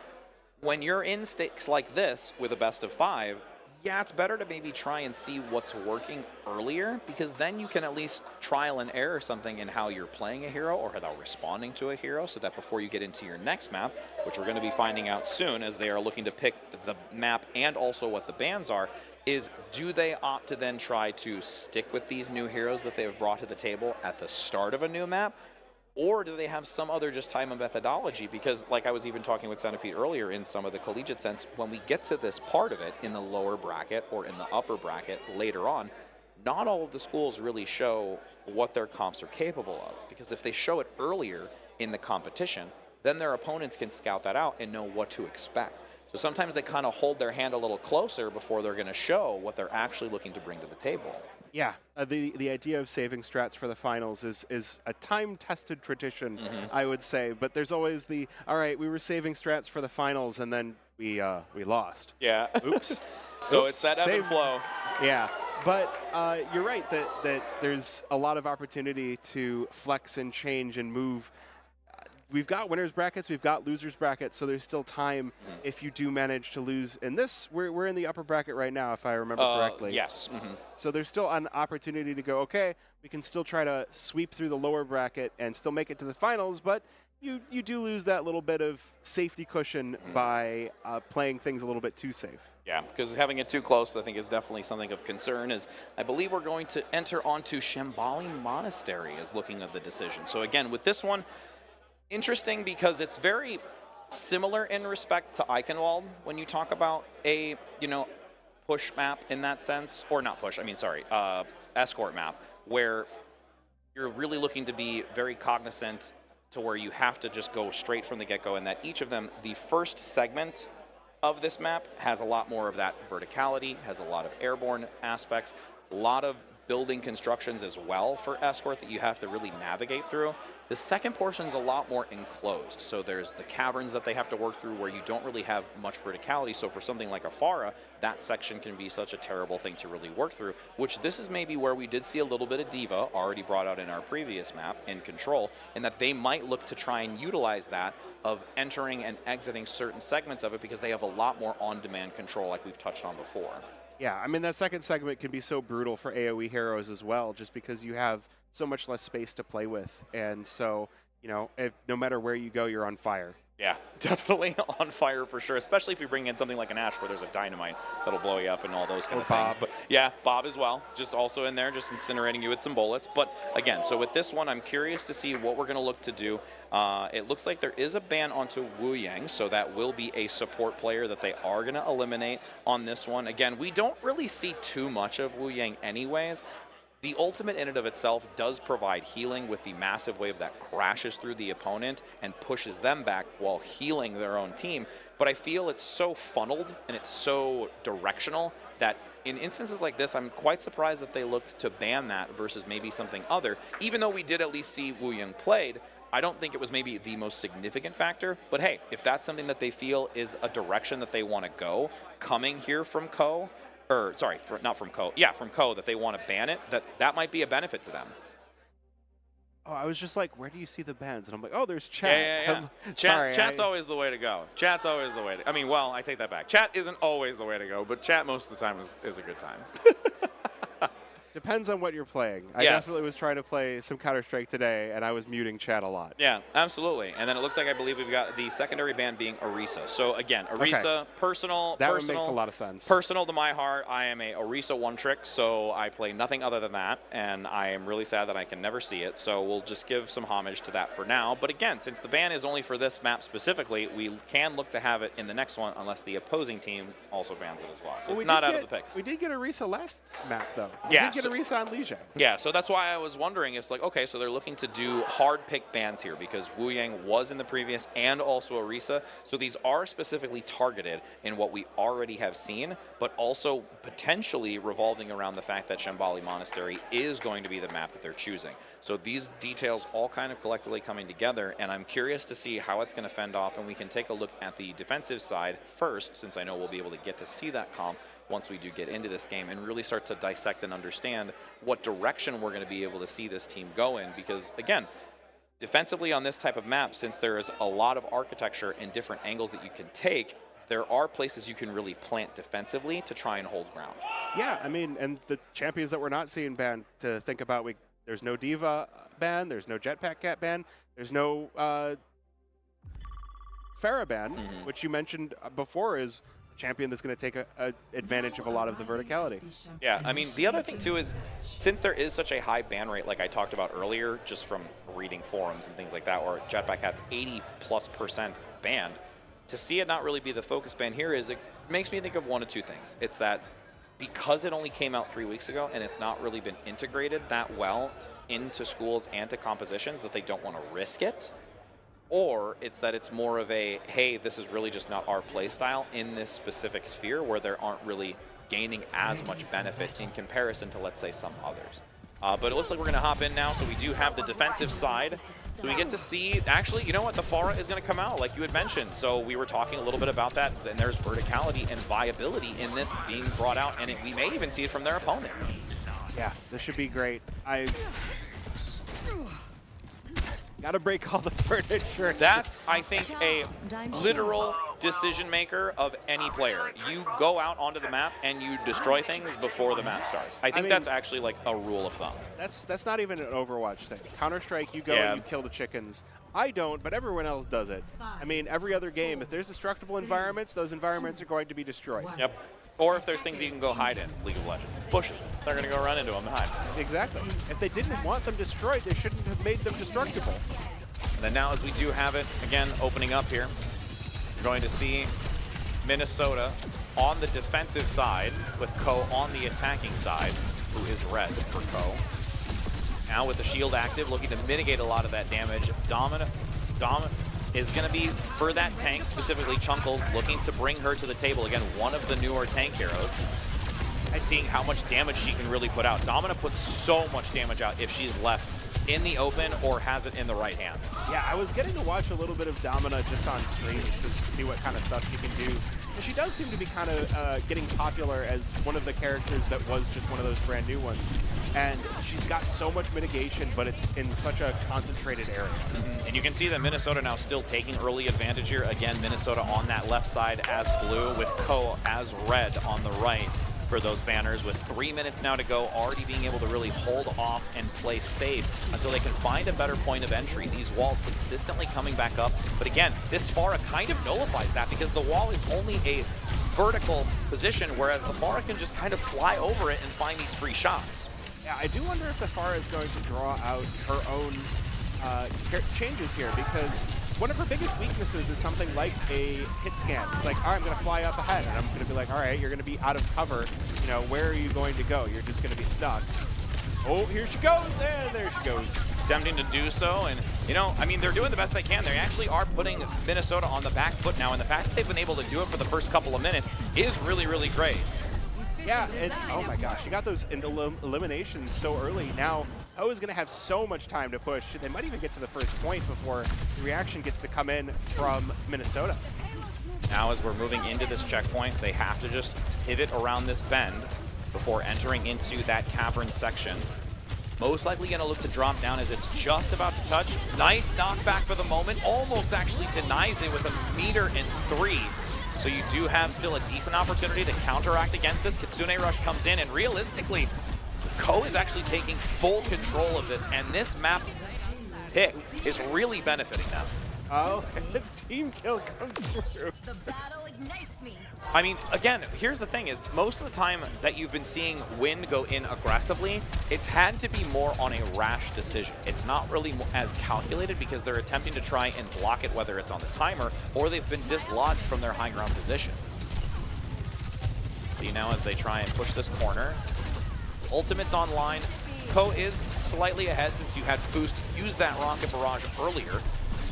when you're in stakes like this with a best of 5, yeah, it's better to maybe try and see what's working earlier, because then you can at least trial and error something in how you're playing a hero or how responding to a hero, so that before you get into your next map, which we're going to be finding out soon as they are looking to pick the map and also what the bans are, is do they opt to then try to stick with these new heroes that they have brought to the table at the start of a new map? Or do they have some other just time and methodology? Because like I was even talking with Centipede earlier in some of the collegiate sense, when we get to this part of it in the lower bracket or in the upper bracket later on, not all of the schools really show what their comps are capable of. Because if they show it earlier in the competition, then their opponents can scout that out and know what to expect. So sometimes they kind of hold their hand a little closer before they're going to show what they're actually looking to bring to the table. Yeah, the idea of saving strats for the finals is a time-tested tradition, I would say. But there's always all right, we were saving strats for the finals, and then we lost. Yeah. Oops. So it's that ebb and flow. Yeah, but you're right that there's a lot of opportunity to flex and change and move we've got winners brackets, we've got losers brackets, so there's still time if you do manage to lose in this. We're in the upper bracket right now, if I remember correctly. Yes. So there's still an opportunity to go, okay, we can still try to sweep through the lower bracket and still make it to the finals, but you do lose that little bit of safety cushion by playing things a little bit too safe. Yeah, because having it too close, I think, is definitely something of concern, as I believe we're going to enter onto Shambali Monastery as looking at the decision. So again, with this one, interesting because it's very similar in respect to Eichenwald when you talk about a, push map in that sense, or not push, escort map, where you're really looking to be very cognizant to where you have to just go straight from the get-go, and that each of them, the first segment of this map has a lot more of that verticality, has a lot of airborne aspects, a lot of building constructions as well for escort that you have to really navigate through. The second portion is a lot more enclosed, so there's the caverns that they have to work through where you don't really have much verticality. So for something like a Pharah, that section can be such a terrible thing to really work through, which this is maybe where we did see a little bit of Diva already brought out in our previous map in Control, and that they might look to try and utilize that of entering and exiting certain segments of it because they have a lot more on-demand control like we've touched on before. Yeah, I mean, that second segment can be so brutal for AoE heroes as well, just because you have so much less space to play with. And so, no matter where you go, you're on fire. Yeah, definitely on fire for sure, especially if you bring in something like an Ashe where there's a dynamite that'll blow you up and all those kind of things. But yeah, Bob as well, just also in there, just incinerating you with some bullets. But again, so with this one, I'm curious to see what we're going to look to do. It looks like there is a ban onto Wu Yang, so that will be a support player that they are going to eliminate on this one. Again, we don't really see too much of Wu Yang anyways. The ultimate in and of itself does provide healing with the massive wave that crashes through the opponent and pushes them back while healing their own team. But I feel it's so funneled and it's so directional that in instances like this, I'm quite surprised that they looked to ban that versus maybe something other. Even though we did at least see Wu Yang played, I don't think it was maybe the most significant factor. But hey, if that's something that they feel is a direction that they want to go, coming here from Co., or sorry, not from Co. Yeah, from Co. that they want to ban it, that might be a benefit to them. Oh, I was just like, where do you see the bans? And I'm like, oh, there's chat. Yeah. Chat's always the way to go. Chat's always the way to. I mean, well, I take that back. Chat isn't always the way to go, but chat most of the time is a good time. Depends on what you're playing. I definitely was trying to play some Counter-Strike today, and I was muting chat a lot. Yeah, absolutely. And then it looks like I believe we've got the secondary ban being Orisa. So again, Orisa, personal. That one makes a lot of sense. Personal to my heart, I am a Orisa one-trick, so I play nothing other than that, and I am really sad that I can never see it. So we'll just give some homage to that for now. But again, since the ban is only for this map specifically, we can look to have it in the next one unless the opposing team also bans it as well. So it's not out of the picks. We did get Orisa last map, though. Yeah. We did get Orisa on Lijiang. Yeah, so that's why I was wondering, it's like, okay, so they're looking to do hard pick bans here because Wu Yang was in the previous and also Orisa. So these are specifically targeted in what we already have seen, but also potentially revolving around the fact that Shambali Monastery is going to be the map that they're choosing. So these details all kind of collectively coming together, and I'm curious to see how it's going to fend off, and we can take a look at the defensive side first, since I know we'll be able to get to see that comp once we do get into this game and really start to dissect and understand what direction we're going to be able to see this team go in. Because again, defensively on this type of map, since there is a lot of architecture and different angles that you can take, there are places you can really plant defensively to try and hold ground. Yeah, I mean, and the champions that we're not seeing banned, to think about, there's no Diva ban, there's no Jetpack Cat ban, there's no Pharah ban, which you mentioned before is champion that's going to take a advantage of a lot of the verticality. Yeah, I mean, the other thing too is, since there is such a high ban rate, like I talked about earlier, just from reading forums and things like that, where Jetpack Cat's 80+% banned, to see it not really be the focus ban here is, it makes me think of one of two things. It's that because it only came out 3 weeks ago and it's not really been integrated that well into schools and to compositions, that they don't want to risk it. Or it's that it's more of a, hey, this is really just not our play style in this specific sphere where there aren't really gaining as much benefit in comparison to, let's say, some others. But it looks like we're going to hop in now, so we do have the defensive side. So we get to see, actually, you know what, the Pharah is going to come out, like you had mentioned. So we were talking a little bit about that, and there's verticality and viability in this being brought out, and we may even see it from their opponent. Yeah, this should be great. Gotta break all the furniture. That's, I think, a literal decision maker of any player. You go out onto the map and you destroy things before the map starts. I think that's actually like a rule of thumb. That's not even an Overwatch thing. Counter-Strike, you go and you kill the chickens. I don't, but everyone else does it. I mean, every other game, if there's destructible environments, those environments are going to be destroyed. Yep. Or if there's things you can go hide in, League of Legends. Bushes. They're going to go run into them and hide. Exactly. If they didn't want them destroyed, they shouldn't have made them destructible. And then now as we do have it, again, opening up here, you're going to see Minnesota on the defensive side with Ko on the attacking side, who is red for Ko. Now with the shield active, looking to mitigate a lot of that damage. Domina is going to be for that tank, specifically Chunkles, looking to bring her to the table. Again, one of the newer tank heroes. Seeing how much damage she can really put out. Domina puts so much damage out if she's left in the open or has it in the right hands. Yeah, I was getting to watch a little bit of Domina just on stream to see what kind of stuff she can do. And she does seem to be kind of getting popular as one of the characters that was just one of those brand new ones. And she's got so much mitigation, but it's in such a concentrated area. And you can see that Minnesota now still taking early advantage here. Again, Minnesota on that left side as blue with Ko as red on the right for those banners. With 3 minutes now to go, already being able to really hold off and play safe until they can find a better point of entry. These walls consistently coming back up. But again, this Pharah kind of nullifies that because the wall is only a vertical position, whereas the Pharah can just kind of fly over it and find these free shots. Yeah, I do wonder if the Pharah is going to draw out her own changes here, because one of her biggest weaknesses is something like a hit scan. It's like, all right, I'm going to fly up ahead, and I'm going to be like, all right, you're going to be out of cover. You know, where are you going to go? You're just going to be stuck. Oh, here she goes, and there she goes. Attempting to do so, and, you know, I mean, they're doing the best they can. They actually are putting Minnesota on the back foot now, and the fact that they've been able to do it for the first couple of minutes is really, really great. Yeah, and oh my gosh, you got those eliminations so early. Now, Ko is going to have so much time to push. They might even get to the first point before the reaction gets to come in from Minnesota. Now as we're moving into this checkpoint, they have to just pivot around this bend before entering into that cavern section. Most likely going to look to drop down as it's just about to touch. Nice knockback for the moment. Almost actually denies it with 1.3 meters. So you do have still a decent opportunity to counteract against this. Kitsune Rush comes in, and realistically, Ko is actually taking full control of this, and this map pick is really benefiting them. Oh, its team kill comes through. The battle ignites me. I mean, again, here's the thing is, most of the time that you've been seeing Wind go in aggressively, it's had to be more on a rash decision. It's not really as calculated because they're attempting to try and block it, whether it's on the timer or they've been dislodged from their high ground position. See now as they try and push this corner. Ultimate's online. Ko is slightly ahead since you had Foost use that rocket barrage earlier.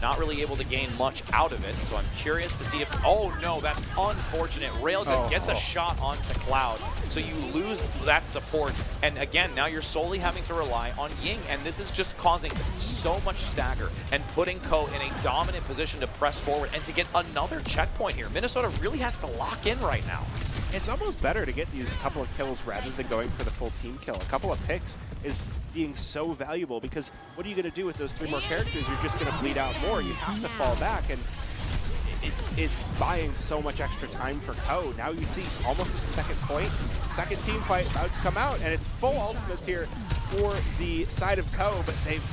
Not really able to gain much out of it, so I'm curious to see if... Oh no, that's unfortunate. Railgun gets a shot onto Cloud, so you lose that support. And again, now you're solely having to rely on Ying, and this is just causing so much stagger and putting Ko in a dominant position to press forward and to get another checkpoint here. Minnesota really has to lock in right now. It's almost better to get these couple of kills rather than going for the full team kill. A couple of picks is being so valuable because what are you going to do with those 3 more characters? You're just going to bleed out more. You have to fall back, and it's buying so much extra time for Ko. Now you see almost a second point, second team fight about to come out, and it's full ultimates here for the side of Ko, but they've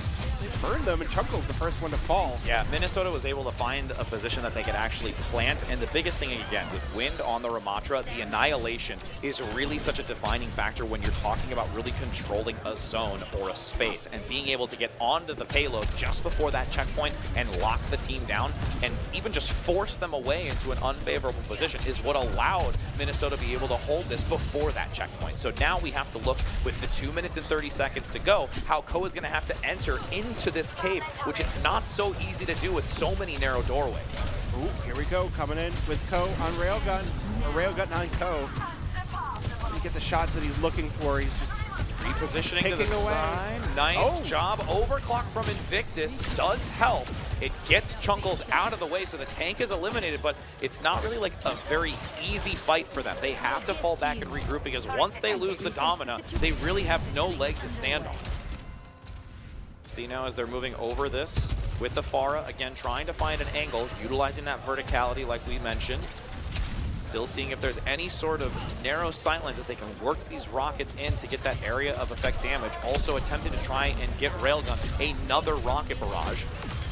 burned them, and Chunkle's the first one to fall. Yeah, Minnesota was able to find a position that they could actually plant, and the biggest thing, again, with Wind on the Ramatra, the Annihilation is really such a defining factor when you're talking about really controlling a zone or a space, and being able to get onto the payload just before that checkpoint and lock the team down, and even just force them away into an unfavorable position is what allowed Minnesota to be able to hold this before that checkpoint. So now we have to look, with the 2 minutes and 30 seconds to go, how Ko is going to have to enter into this cave, which it's not so easy to do with so many narrow doorways. Ooh, here we go, coming in with Ko on Railgun, or Railgun on Ko. You get the shots that he's looking for. He's just repositioning to the side. Nice job. Overclock from Invictus does help. It gets Chunkles out of the way, so the tank is eliminated, but it's not really like a very easy fight for them. They have to fall back and regroup because once they lose the Domina, they really have no leg to stand on. See now as they're moving over this, with the Pharah, again, trying to find an angle, utilizing that verticality like we mentioned. Still seeing if there's any sort of narrow sightlines that they can work these rockets in to get that area of effect damage. Also attempting to try and get Railgun another rocket barrage.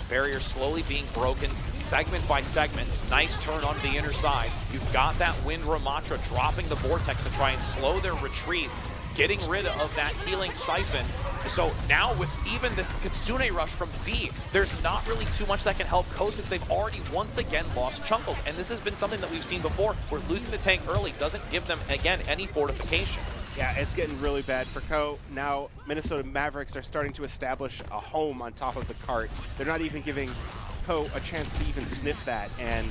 Barrier slowly being broken, segment by segment. Nice turn onto the inner side. You've got that Wind Ramatra dropping the Vortex to try and slow their retreat, getting rid of that healing siphon. So now with even this Kitsune rush from B, there's not really too much that can help Ko since they've already once again lost Chunkles. And this has been something that we've seen before, where losing the tank early doesn't give them, again, any fortification. Yeah, it's getting really bad for Ko. Now, Minnesota Mavericks are starting to establish a home on top of the cart. They're not even giving Ko a chance to even sniff that, and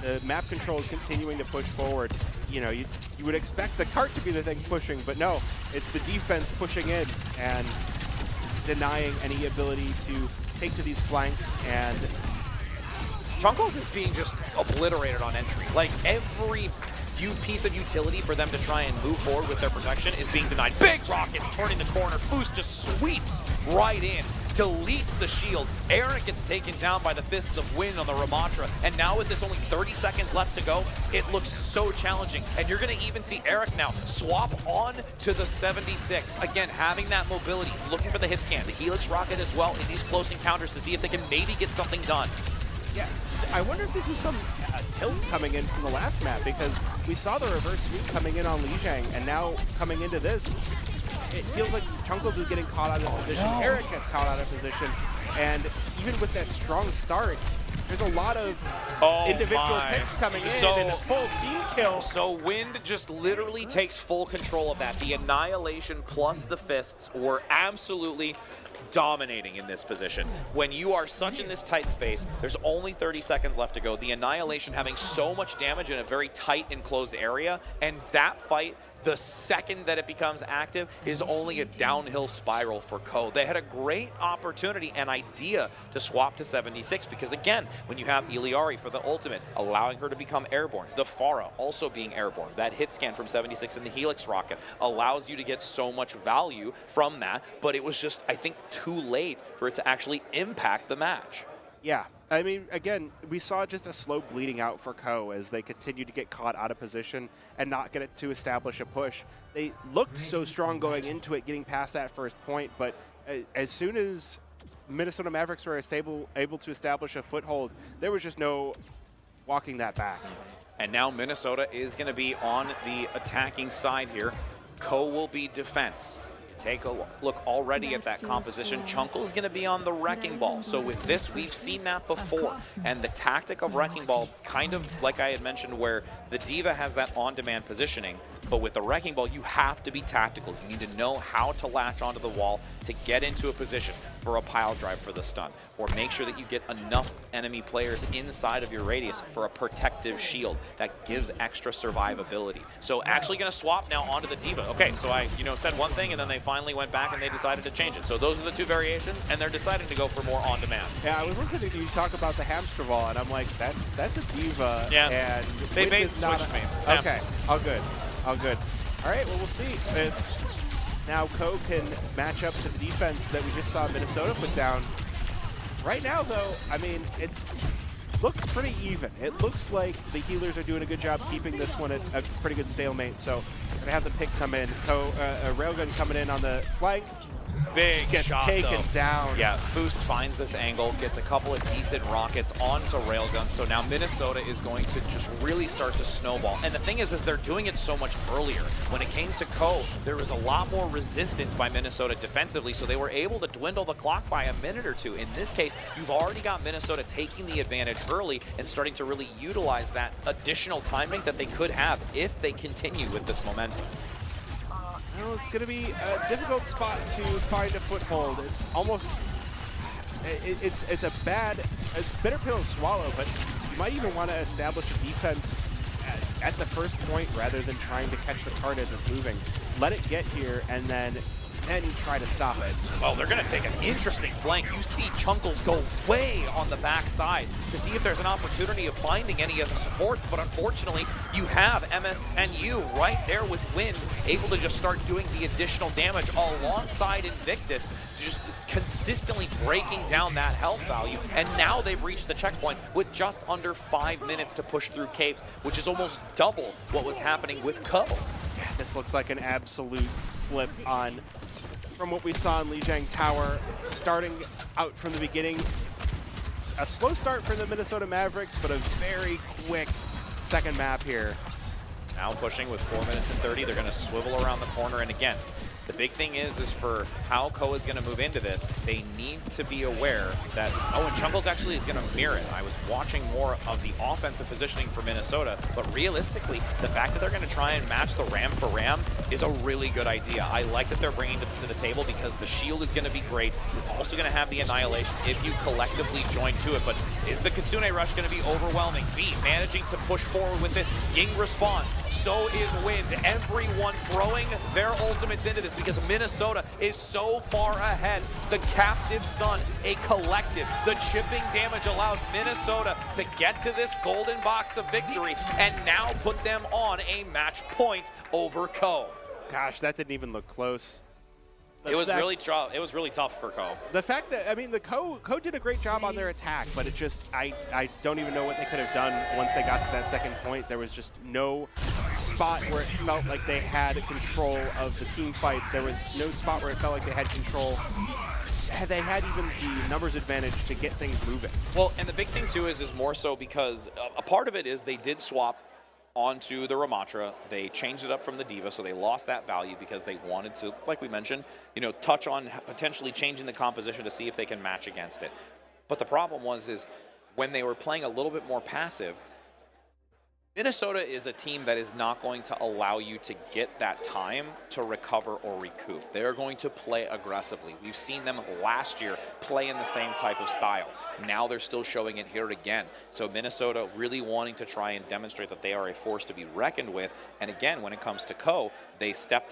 the map control is continuing to push forward. You know, you would expect the cart to be the thing pushing, but no, it's the defense pushing in and denying any ability to take to these flanks, and Chunkles is being just obliterated on entry. Like, every piece of utility for them to try and move forward with their protection is being denied. Big rockets turning the corner. Foos just sweeps right in, deletes the shield. Eric gets taken down by the fists of wind on the Ramatra, and now with this only 30 seconds left to go, it looks so challenging. And you're going to even see Eric now swap on to the 76. Again, having that mobility, looking for the hit scan, the Helix rocket as well in these close encounters to see if they can maybe get something done. Yeah, I wonder if this is some tilt coming in from the last map, because we saw the reverse sweep coming in on Lijiang, and now coming into this, it feels like Chunkles is getting caught out of position, Eric gets caught out of position, and even with that strong start, there's a lot of individual picks coming in and a full team kill. So Wind just literally takes full control of that. The Annihilation plus the fists were absolutely dominating in this position. When you are such in this tight space, there's only 30 seconds left to go. The Annihilation having so much damage in a very tight enclosed area, and that fight, the second that it becomes active, is only a downhill spiral for Ko. They had a great opportunity and idea to swap to 76 because, again, when you have Iliari for the ultimate, allowing her to become airborne, the Pharah also being airborne, that hit scan from 76 and the Helix rocket allows you to get so much value from that, but it was just, I think, too late for it to actually impact the match. Yeah, I mean, again, we saw just a slow bleeding out for Ko as they continued to get caught out of position and not get it to establish a push. They looked so strong going into it, getting past that first point, but as soon as Minnesota Mavericks were able to establish a foothold, there was just no walking that back. And now Minnesota is going to be on the attacking side here. Ko will be defense. Take a look already at that composition. Chunkle is going to be on the Wrecking Ball. So with this, we've seen that before. And the tactic of Wrecking Ball, kind of like I had mentioned, where the D.Va has that on-demand positioning, but with the Wrecking Ball, you have to be tactical. You need to know how to latch onto the wall to get into a position for a pile drive for the stun, or make sure that you get enough enemy players inside of your radius for a protective shield that gives extra survivability. So actually going to swap now onto the D.Va. Okay, so I said one thing, and then they finally went back and they decided to change it. So those are the two variations, and they're deciding to go for more on-demand. Yeah, I was listening to you talk about the hamster ball, and I'm like, that's a D.Va. Yeah, and they bait switched me. Yeah. Okay, all good, all good. All right, well, we'll see if now Ko can match up to the defense that we just saw Minnesota put down. Right now, though, I mean, it looks pretty even. It looks like the healers are doing a good job keeping this one at a pretty good stalemate. So we're gonna have the pick come in. Railgun coming in on the flank. Big gets shot, taken though. down. Yeah, Boost finds this angle, gets a couple of decent rockets onto Railgun. So now Minnesota is going to just really start to snowball. And the thing is they're doing it so much earlier. When it came to Ko, there was a lot more resistance by Minnesota defensively, so they were able to dwindle the clock by a minute or two. In this case, you've already got Minnesota taking the advantage early and starting to really utilize that additional timing that they could have if they continue with this momentum. Well, it's going to be a difficult spot to find a foothold. It's almost, it's a bitter pill to swallow, but you might even want to establish a defense at the first point rather than trying to catch the card as it's moving. Let it get here, and then then try to stop it. Well, they're going to take an interesting flank. You see Chunkles go way on the backside to see if there's an opportunity of finding any of the supports, but unfortunately, you have MSNU right there with Wind, able to just start doing the additional damage alongside Invictus, just consistently breaking down that health value, and now they've reached the checkpoint with just under 5 minutes to push through caves, which is almost double what was happening with Co. Yeah, this looks like an absolute flip on from what we saw in Lijiang Tower. Starting out from the beginning, it's a slow start for the Minnesota Mavericks, but a very quick second map here. Now pushing with 4 minutes and 30, they're going to swivel around the corner, and again, the big thing is for how Ko is going to move into this, they need to be aware that, oh, and Chunkles actually is going to mirror it. I was watching more of the offensive positioning for Minnesota, but realistically, the fact that they're going to try and match the ram for ram is a really good idea. I like that they're bringing this to the table because the shield is going to be great. You're also going to have the annihilation if you collectively join to it, but is the Kitsune Rush going to be overwhelming? B managing to push forward with it. Ying responds. So is Wind. Everyone throwing their ultimates into this because Minnesota is so far ahead. The Captive Sun, a collective. The chipping damage allows Minnesota to get to this golden box of victory and now put them on a match point over Ko. Gosh, that didn't even look close. It was really tough for Ko. The fact that, I mean, the Ko did a great job on their attack, but it just, I don't even know what they could have done once they got to that second point. There was just no spot where it felt like they had control of the team fights. There was no spot where it felt like they had control. They had even the numbers advantage to get things moving. Well, and the big thing too is more so because a part of it is they did swap onto the Ramatra. They changed it up from the Diva, so they lost that value because they wanted to, like we mentioned, touch on potentially changing the composition to see if they can match against it. But the problem is when they were playing a little bit more passive, Minnesota is a team that is not going to allow you to get that time to recover or recoup. They're going to play aggressively. We've seen them last year play in the same type of style. Now they're still showing it here again. So Minnesota really wanting to try and demonstrate that they are a force to be reckoned with. And again, when it comes to Ko, they stepped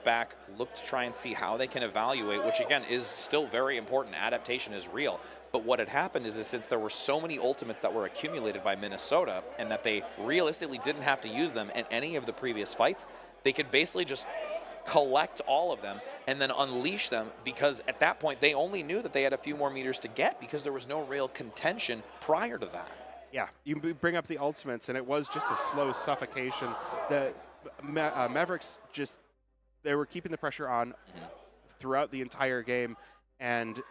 back, looked to try and see how they can evaluate, which again is still very important. Adaptation is real. But what had happened is since there were so many ultimates that were accumulated by Minnesota and that they realistically didn't have to use them in any of the previous fights, they could basically just collect all of them and then unleash them, because at that point they only knew that they had a few more meters to get because there was no real contention prior to that. Yeah, you bring up the ultimates and it was just a slow suffocation. The Mavericks they were keeping the pressure on throughout the entire game, and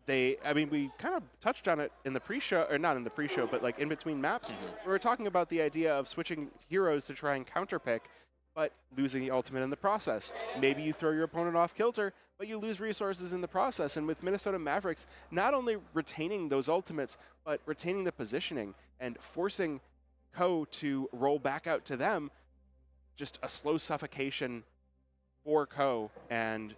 we kind of touched on it in the pre-show, or not in the pre-show, but like in between maps. We were talking about the idea of switching heroes to try and counterpick, but losing the ultimate in the process. Maybe you throw your opponent off kilter, but you lose resources in the process. And with Minnesota Mavericks, not only retaining those ultimates, but retaining the positioning and forcing Ko to roll back out to them, just a slow suffocation for Ko and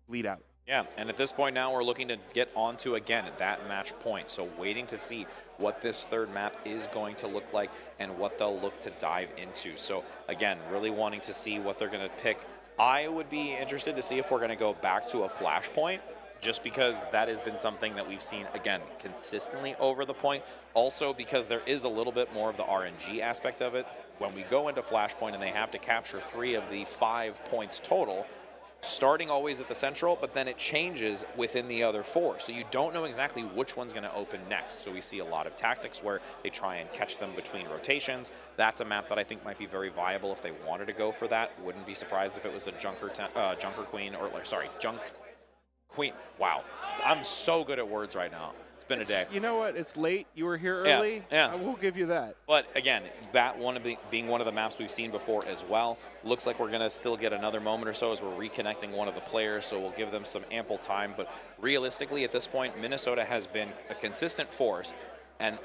bleed out. Yeah, and at this point now we're looking to get onto, again, that match point. So waiting to see what this third map is going to look like and what they'll look to dive into. So again, really wanting to see what they're going to pick. I would be interested to see if we're going to go back to a flashpoint, just because that has been something that we've seen, again, consistently over the point. Also because there is a little bit more of the RNG aspect of it. When we go into flashpoint and they have to capture 3 of the 5 points total, starting always at the central, but then it changes within the other 4. So you don't know exactly which one's going to open next. So we see a lot of tactics where they try and catch them between rotations. That's a map that I think might be very viable if they wanted to go for that. Wouldn't be surprised if it was a Junker Queen, or sorry, Junk Queen. Wow, I'm so good at words right now. It's been a day. You know what? It's late. You were here early. Yeah. I will give you that. But again, that being one of the maps we've seen before as well. Looks like we're going to still get another moment or so as we're reconnecting one of the players, so we'll give them some ample time. But realistically, at this point, Minnesota has been a consistent force. And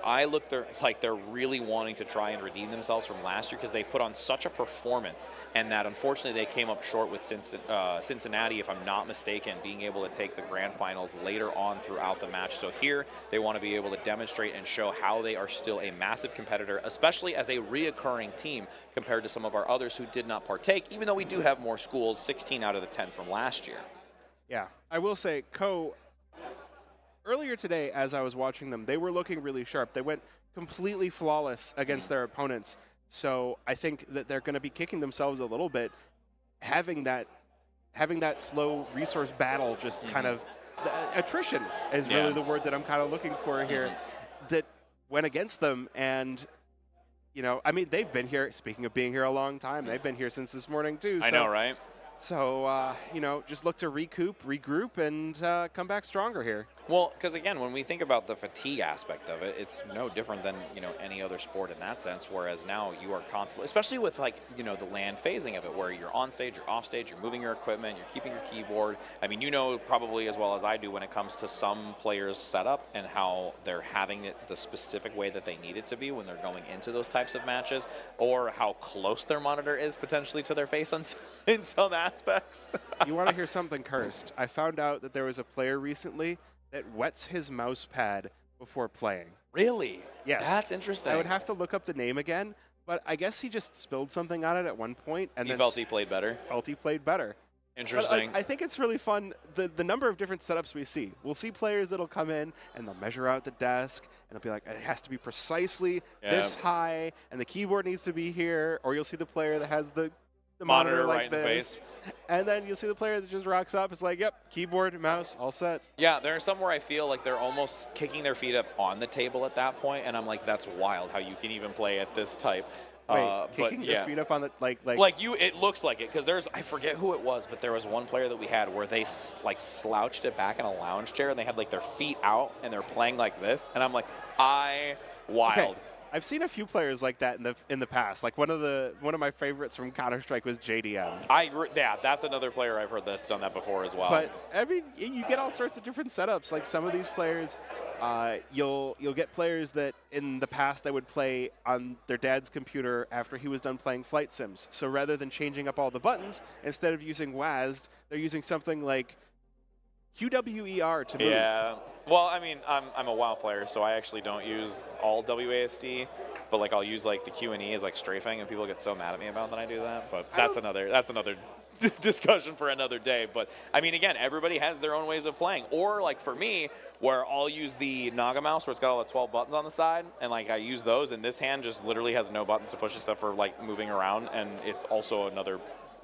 like they're really wanting to try and redeem themselves from last year because they put on such a performance, and that unfortunately they came up short with Cincinnati, if I'm not mistaken, being able to take the grand finals later on throughout the match. So here they want to be able to demonstrate and show how they are still a massive competitor, especially as a reoccurring team compared to some of our others who did not partake, even though we do have more schools, 16 out of the 10 from last year. Yeah, I will say, earlier today, as I was watching them, they were looking really sharp. They went completely flawless against their opponents. So I think that they're going to be kicking themselves a little bit, having that slow resource battle, just kind of attrition is really the word that I'm kind of looking for here. That went against them, and I mean, they've been here. Speaking of being here a long time, they've been here since this morning too. I know, right? So, just look to regroup, and come back stronger here. Well, because again, when we think about the fatigue aspect of it, it's no different than, any other sport in that sense, whereas now you are constantly, especially with the land phasing of it, where you're on stage, you're off stage, you're moving your equipment, you're keeping your keyboard. I mean, probably as well as I do when it comes to some players' setup and how they're having it the specific way that they need it to be when they're going into those types of matches, or how close their monitor is potentially to their face in some aspects. You want to hear something cursed? I found out that there was a player recently that wets his mouse pad before playing. Really? Yes. That's interesting. I would have to look up the name again, but I guess he just spilled something on it at one point, and then felt he played better. But, Interesting. I think it's really fun, the number of different setups we see. We'll see players that'll come in, and they'll measure out the desk, and they'll be like, it has to be precisely this high, and the keyboard needs to be here, or you'll see the player that has the monitor like right in the face. And then you'll see the player that just rocks up. It's like, yep, keyboard, mouse, all set. Yeah, there are some where I feel like they're almost kicking their feet up on the table at that point, and I'm like, that's wild how you can even play at this type. Wait, kicking their feet up on the it looks like it, because I forget who it was, but there was one player that we had where they slouched it back in a lounge chair, and they had their feet out, and they're playing like this, and I'm like, wild. Okay. I've seen a few players like that in the past. Like one of my favorites from Counter-Strike was JDM. That's another player I've heard that's done that before as well. But you get all sorts of different setups. Like some of these players, you'll get players that in the past they would play on their dad's computer after he was done playing flight sims. So rather than changing up all the buttons, instead of using WASD, they're using something like QWER to move. Yeah. Well, I mean, I'm a WoW player, so I actually don't use all WASD, but I'll use the Q and E as strafing, and people get so mad at me about that I do that. But that's another discussion for another day. But I mean, again, everybody has their own ways of playing. Or for me, where I'll use the Naga mouse, where it's got all the 12 buttons on the side, and I use those, and this hand just literally has no buttons to push except for moving around, and it's also another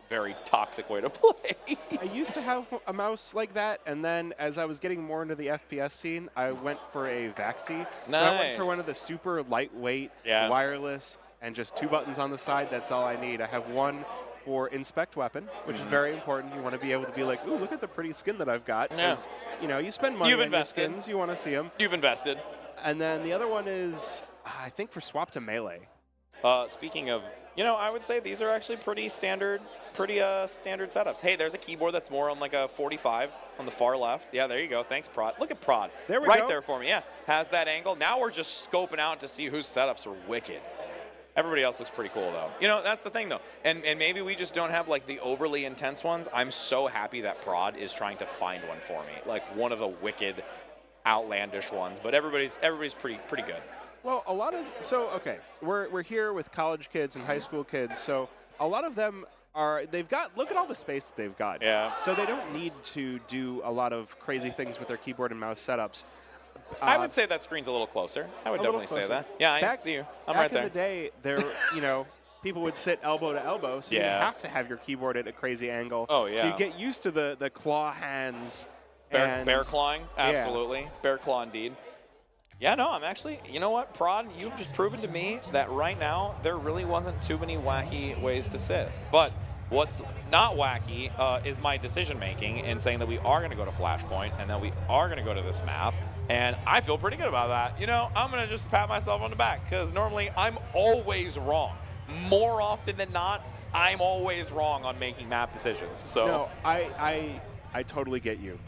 very toxic way to play. I used to have a mouse like that, and then as I was getting more into the FPS scene, I went for a Vaxi. Nice. So I went for one of the super lightweight, wireless, and just 2 buttons on the side. That's all I need. I have one for inspect weapon, which is very important. You want to be able to be like, ooh, look at the pretty skin that I've got. Yeah. You spend money on your skins. You want to see them. You've invested. And then the other one is, I think, for swap to melee. Speaking of, I would say these are actually pretty standard setups. Hey, there's a keyboard that's more on a 45 on the far left. Yeah, there you go. Thanks, Prod. Look at Prod. There we go. Right there for me. Yeah, has that angle. Now we're just scoping out to see whose setups are wicked. Everybody else looks pretty cool, though. That's the thing, though. And maybe we just don't have, the overly intense ones. I'm so happy that Prod is trying to find one for me, one of the wicked, outlandish ones. But everybody's pretty good. Well, okay, we're here with college kids and high school kids, so a lot of them look at all the space that they've got. Yeah. So they don't need to do a lot of crazy things with their keyboard and mouse setups. I would say that screen's a little closer. I would definitely say that. Yeah, I see you. I'm right there. Back in the day, people would sit elbow to elbow, so you have to have your keyboard at a crazy angle. Oh, yeah. So you get used to the claw hands. Bear clawing, absolutely. Yeah. Bear claw indeed. Yeah, no, I'm actually, you know what, Prod, you've just proven to me that right now there really wasn't too many wacky ways to sit. But what's not wacky is my decision-making in saying that we are going to go to Flashpoint and that we are going to go to this map. And I feel pretty good about that. I'm going to just pat myself on the back because normally I'm always wrong. More often than not, I'm always wrong on making map decisions. So No, I I totally get you.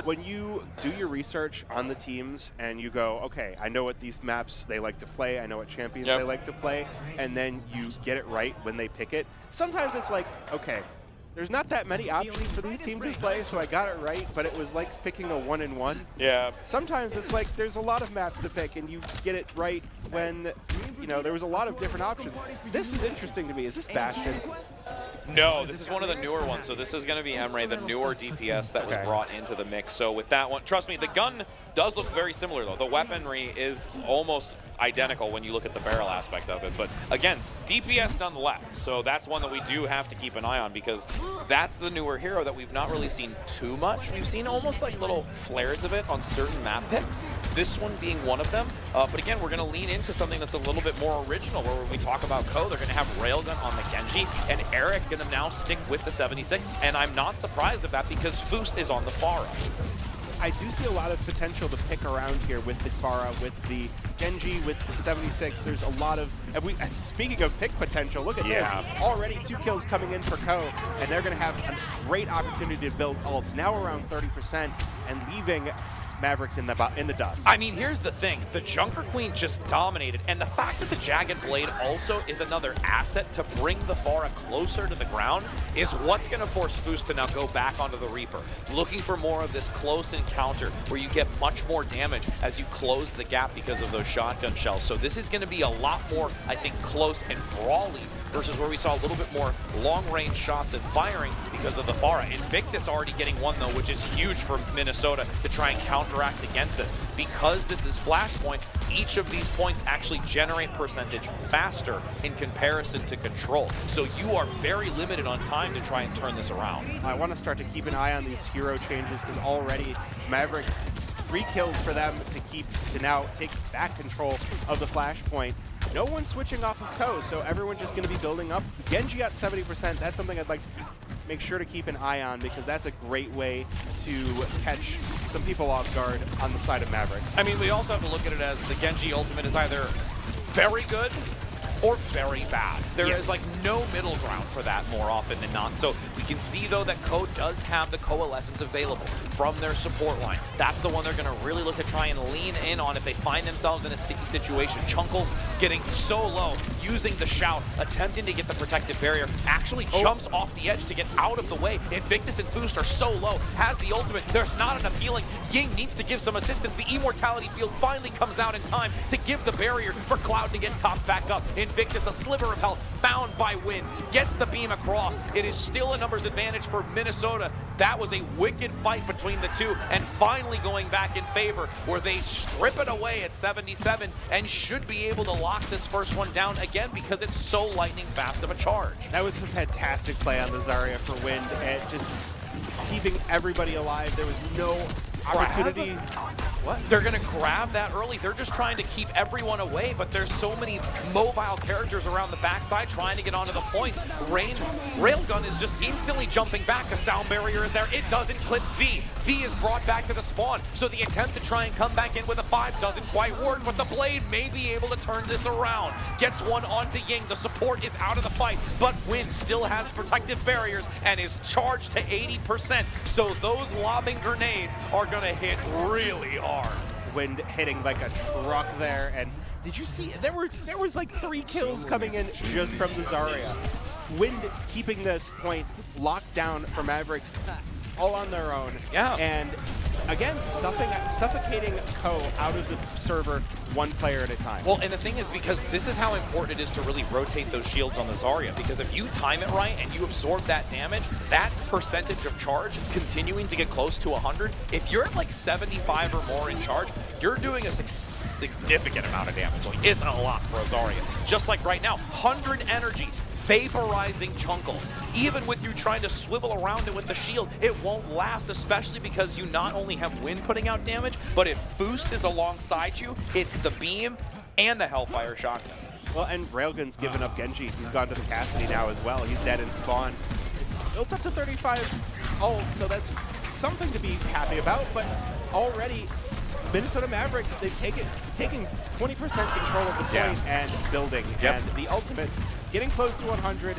When you do your research on the teams and you go, okay, I know what these maps they like to play, I know what champions they like to play, and then you get it right when they pick it. Sometimes it's like, okay, there's not that many options for these teams to play, so I got it right, but it was like picking a 1-in-1. Yeah. Sometimes it's like there's a lot of maps to pick, and you get it right when, you know, there was a lot of different options. This is interesting to me. Is this Bastion? No, this is one of the newer ones. So this is going to be Emre, the newer DPS that was brought into the mix. So with that one, trust me, the gun does look very similar, though. The weaponry is almost identical when you look at the barrel aspect of it. But again, DPS nonetheless. So that's one that we do have to keep an eye on because that's the newer hero that we've not really seen too much. We've seen almost like little flares of it on certain map picks, this one being one of them. But again, we're going to lean into something that's a little bit more original, where when we talk about Ko, they're going to have Railgun on the Genji, and Eric going to now stick with the 76. And I'm not surprised of that because Foost is on the Pharah. I do see a lot of potential to pick around here with the Pharah, with the Genji, with the 76. There's a lot of, and speaking of pick potential, look at this. Already 2 kills coming in for Ko, and they're going to have a great opportunity to build ults, now around 30%, and leaving Mavericks in the dust. I mean, here's the thing. The Junker Queen just dominated, and the fact that the Jagged Blade also is another asset to bring the Pharah closer to the ground is what's going to force Foost to now go back onto the Reaper, looking for more of this close encounter where you get much more damage as you close the gap because of those shotgun shells. So this is going to be a lot more, I think, close and brawly versus where we saw a little bit more long-range shots and firing because of the Pharah. Invictus already getting one, though, which is huge for Minnesota to try and counteract against this. Because this is Flashpoint, each of these points actually generate percentage faster in comparison to Control. So you are very limited on time to try and turn this around. I want to start to keep an eye on these hero changes because already Mavericks, 3 kills for them to now take back control of the Flashpoint. No one switching off of Ko, so everyone's just going to be building up. Genji at 70%, that's something I'd like to make sure to keep an eye on because that's a great way to catch some people off guard on the side of Mavericks. I mean, we also have to look at it as the Genji ultimate is either very good or very bad. There is like no middle ground for that more often than not. So we can see though that Ko does have the Coalescence available from their support line. That's the one they're gonna really look to try and lean in on if they find themselves in a sticky situation. Chunkles getting so low, using the shout, attempting to get the protective barrier, actually jumps off the edge to get out of the way. Invictus and Foost are so low, has the ultimate, there's not enough healing. Ying needs to give some assistance. The Immortality field finally comes out in time to give the barrier for Cloud to get topped back up. Invictus, a sliver of health, found by Wind, gets the beam across. It is still a numbers advantage for Minnesota. That was a wicked fight between the two, and finally going back in favor, where they strip it away at 77 and should be able to lock this first one down again because it's so lightning fast of a charge. That was a fantastic play on the Zarya for Wind, and just keeping everybody alive. There was no opportunity. What? They're going to grab that early. They're just trying to keep everyone away, but there's so many mobile characters around the backside trying to get onto the point. Railgun is just instantly jumping back. The sound barrier is there. It doesn't clip V. V is brought back to the spawn. So the attempt to try and come back in with a 5 doesn't quite work, but the Blade may be able to turn this around. Gets one onto Ying. The support is out of the fight, but Wind still has protective barriers and is charged to 80%. So those lobbing grenades are going to hit really hard. Wind hitting like a truck there, and did you see there was like 3 kills coming in just from the Zarya. Wind keeping this point locked down for Mavericks all on their own. Yeah. And again, suffocating Ko out of the server 1 player at a time. Well, and the thing is, because this is how important it is to really rotate those shields on the Zarya, because if you time it right and you absorb that damage, that percentage of charge continuing to get close to 100, if you're at like 75 or more in charge, you're doing a significant amount of damage. Like, it's a lot for a Zarya. Just like right now, 100 energy, vaporizing Chunkles. Even with you trying to swivel around it with the shield, it won't last, especially because you not only have Wind putting out damage, but if Foost is alongside you, it's the beam and the Hellfire shotgun. Well, and Railgun's given up Genji. He's gone to the Cassidy now as well. He's dead in spawn. Built up to 35 ult, so that's something to be happy about, but already Minnesota Mavericks, they've taking 20% control of the point and building. And the ultimates getting close to 100.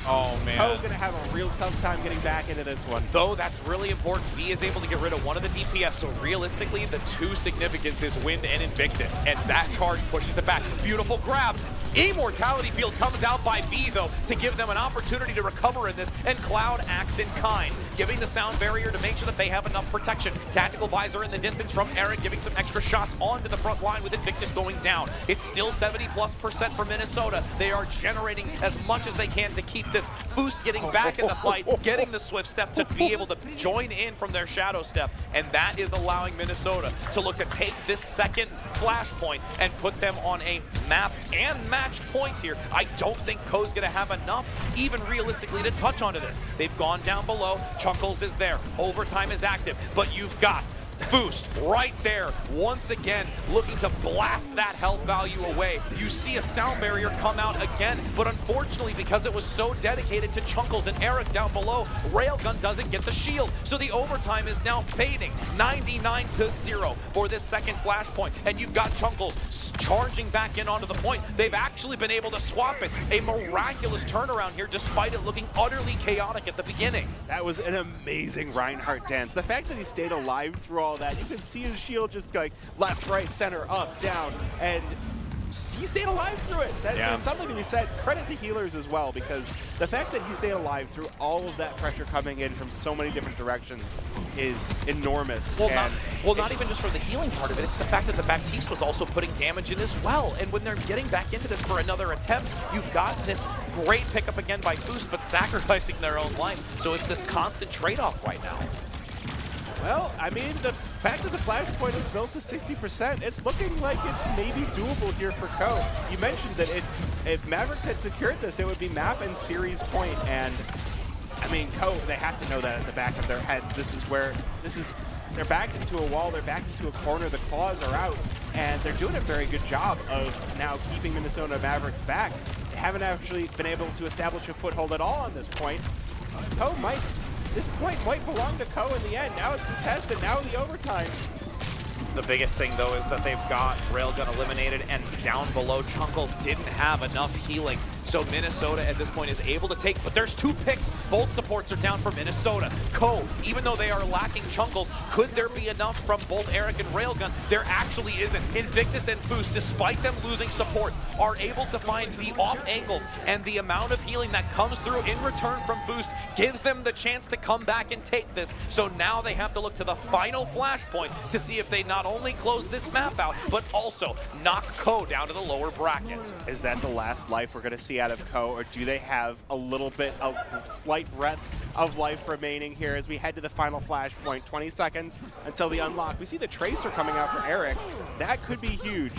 Oh, man. Coe going to have a real tough time getting back into this one. Though that's really important. V is able to get rid of one of the DPS, so realistically, the two significance is Wind and Invictus, and that charge pushes it back. Beautiful grab. Immortality Field comes out by V, though, to give them an opportunity to recover in this, and Cloud acts in kind, giving the sound barrier to make sure that they have enough protection. Tactical Visor in the distance from Eric, giving some extra shots onto the front line with Invictus going down. It's still 70+% for Minnesota. They are generating as much as they can to keep this. Foost getting back in the fight, getting the swift step to be able to join in from their shadow step, and that is allowing Minnesota to look to take this second flashpoint and put them on a map and match point here. I don't think Coe's going to have enough, even realistically, to touch onto this. They've gone down below. Chunkles is there. Overtime is active, but you've got Boost right there, once again, looking to blast that health value away. You see a sound barrier come out again, but unfortunately, because it was so dedicated to Chunkles and Eric down below, Railgun doesn't get the shield. So the overtime is now fading, 99-0 for this second flashpoint. And you've got Chunkles charging back in onto the point. They've actually been able to swap it. A miraculous turnaround here, despite it looking utterly chaotic at the beginning. That was an amazing Reinhardt dance. The fact that he stayed alive through all that, you can see his shield just like left, right, center, up, down, and he stayed alive through it. There's something to be said. Credit to healers as well, because the fact that he stayed alive through all of that pressure coming in from so many different directions is enormous. Well, not even just for the healing part of it, it's the fact that the Baptiste was also putting damage in as well. And when they're getting back into this for another attempt, you've got this great pickup again by Boost, but sacrificing their own life. So it's this constant trade-off right now. Well, I mean, the fact that the flashpoint is built to 60%, it's looking like it's maybe doable here for Coe. You mentioned that if Mavericks had secured this, it would be map and series point, and I mean, Coe, they have to know that at the back of their heads. They're backed into a wall, they're backed into a corner, the claws are out, and they're doing a very good job of now keeping Minnesota Mavericks back. They haven't actually been able to establish a foothold at all on this point. Coe this point might belong to Coe in the end. Now it's contested, now the overtime. The biggest thing, though, is that they've got Railgun eliminated, and down below, Chunkles didn't have enough healing. So Minnesota at this point is able to take, but there's two picks. Both supports are down for Minnesota. Coe, even though they are lacking Chunkles, could there be enough from both Eric and Railgun? There actually isn't. Invictus and Boost, despite them losing supports, are able to find the off angles, and the amount of healing that comes through in return from Boost gives them the chance to come back and take this. So now they have to look to the final flashpoint to see if they not only close this map out, but also knock Coe down to the lower bracket. Is that the last life we're going to see out of Coe, or do they have a little bit of slight breath of life remaining here as we head to the final flashpoint? 20 seconds until the unlock. We see the Tracer coming out for Eric. That could be huge.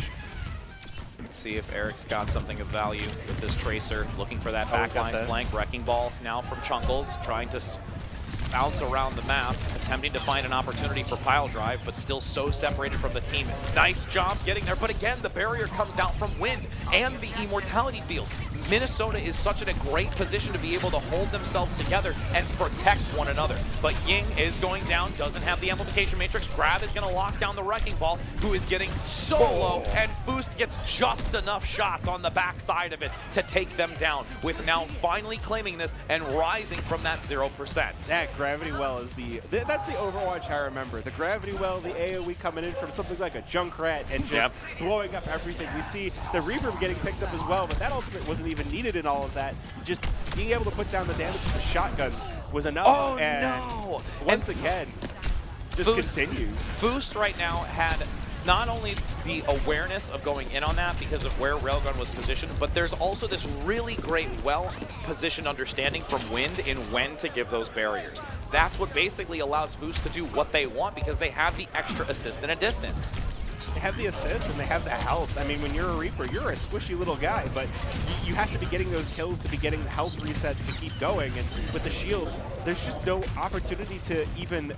Let's see if Eric's got something of value with this Tracer. Looking for that backline flank. Wrecking Ball now from Chunkles, trying to bounce around the map, attempting to find an opportunity for pile drive, but still so separated from the team. Nice job getting there, but again, the barrier comes out from Wind and the Immortality Field. Minnesota is such in a great position to be able to hold themselves together and protect one another. But Ying is going down, doesn't have the amplification matrix. Grab is going to lock down the Wrecking Ball, who is getting so low, and Foost gets just enough shots on the backside of it to take them down, with now finally claiming this and rising from that 0%. That Gravity Well is that's the Overwatch I remember. The Gravity Well, the AoE coming in from something like a Junkrat and just blowing up everything. We see the Reverb getting picked up as well, but that ultimate wasn't even needed in all of that. Just being able to put down the damage with the shotguns was enough. Oh, and no! Once again, just continues. Foost right now had not only the awareness of going in on that because of where Railgun was positioned, but there's also this really great, well-positioned understanding from Wind in when to give those barriers. That's what basically allows Foost to do what they want, because they have the extra assist in a distance. They have the assist and they have the health. I mean, when you're a Reaper, you're a squishy little guy, but you have to be getting those kills to be getting the health resets to keep going. And with the shields, there's just no opportunity to even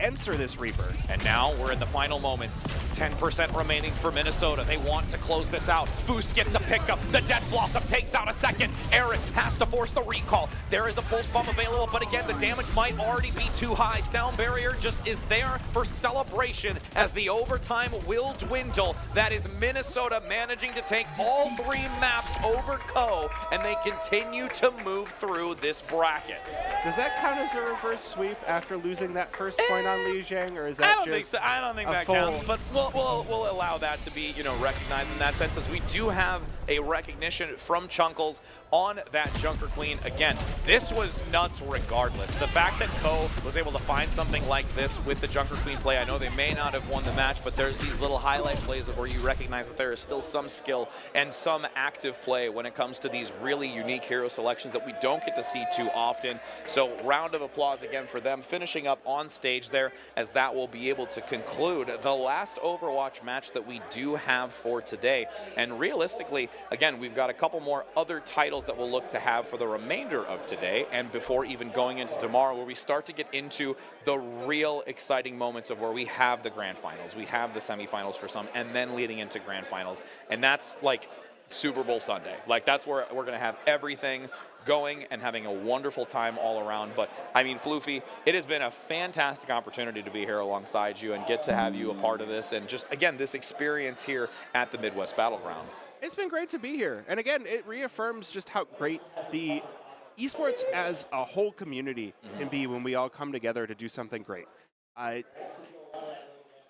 answer this Reaper. And now we're in the final moments. 10% remaining for Minnesota. They want to close this out. Boost gets a pickup. The Death Blossom takes out a second. Aaron has to force the recall. There is a pulse bomb available, but again, the damage might already be too high. Sound barrier just is there for celebration as the overtime will dwindle. That is Minnesota managing to take all 3 maps over Co, and they continue to move through this bracket. Does that count as a reverse sweep after losing that first point on Lijiang, or is that I don't just think so. I don't think a that full... counts, but we'll allow that to be, you know, recognized in that sense, as we do have a recognition from Chunkles on that Junker Queen. Again, this was nuts regardless. The fact that Co was able to find something like this with the Junker Queen play, I know they may not have won the match, but there's these little highlight plays of where you recognize that there is still some skill and some active play when it comes to these really unique hero selections that we don't get to see too often. So round of applause again for them finishing up on stage there, as that will be able to conclude the last Overwatch match that we do have for today. And realistically, again, we've got a couple more other titles that we'll look to have for the remainder of today and before even going into tomorrow, where we start to get into the real exciting moments of where we have the grand finals, we have the semifinals for some, and then leading into grand finals. And that's like Super Bowl Sunday. Like, that's where we're going to have everything going and having a wonderful time all around. But I mean, Floofy, it has been a fantastic opportunity to be here alongside you and get to have you a part of this, and just again this experience here at the Midwest Battleground. It's been great to be here, and again, it reaffirms just how great the esports as a whole community can be when we all come together to do something great.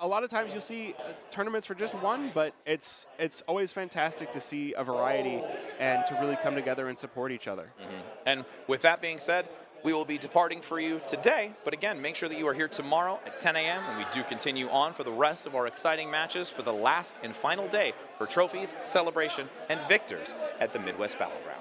A lot of times you'll see tournaments for just one, but it's always fantastic to see a variety and to really come together and support each other. And with that being said, we will be departing for you today, but again, make sure that you are here tomorrow at 10 a.m. and we do continue on for the rest of our exciting matches for the last and final day for trophies, celebration, and victors at the Midwest Battleground.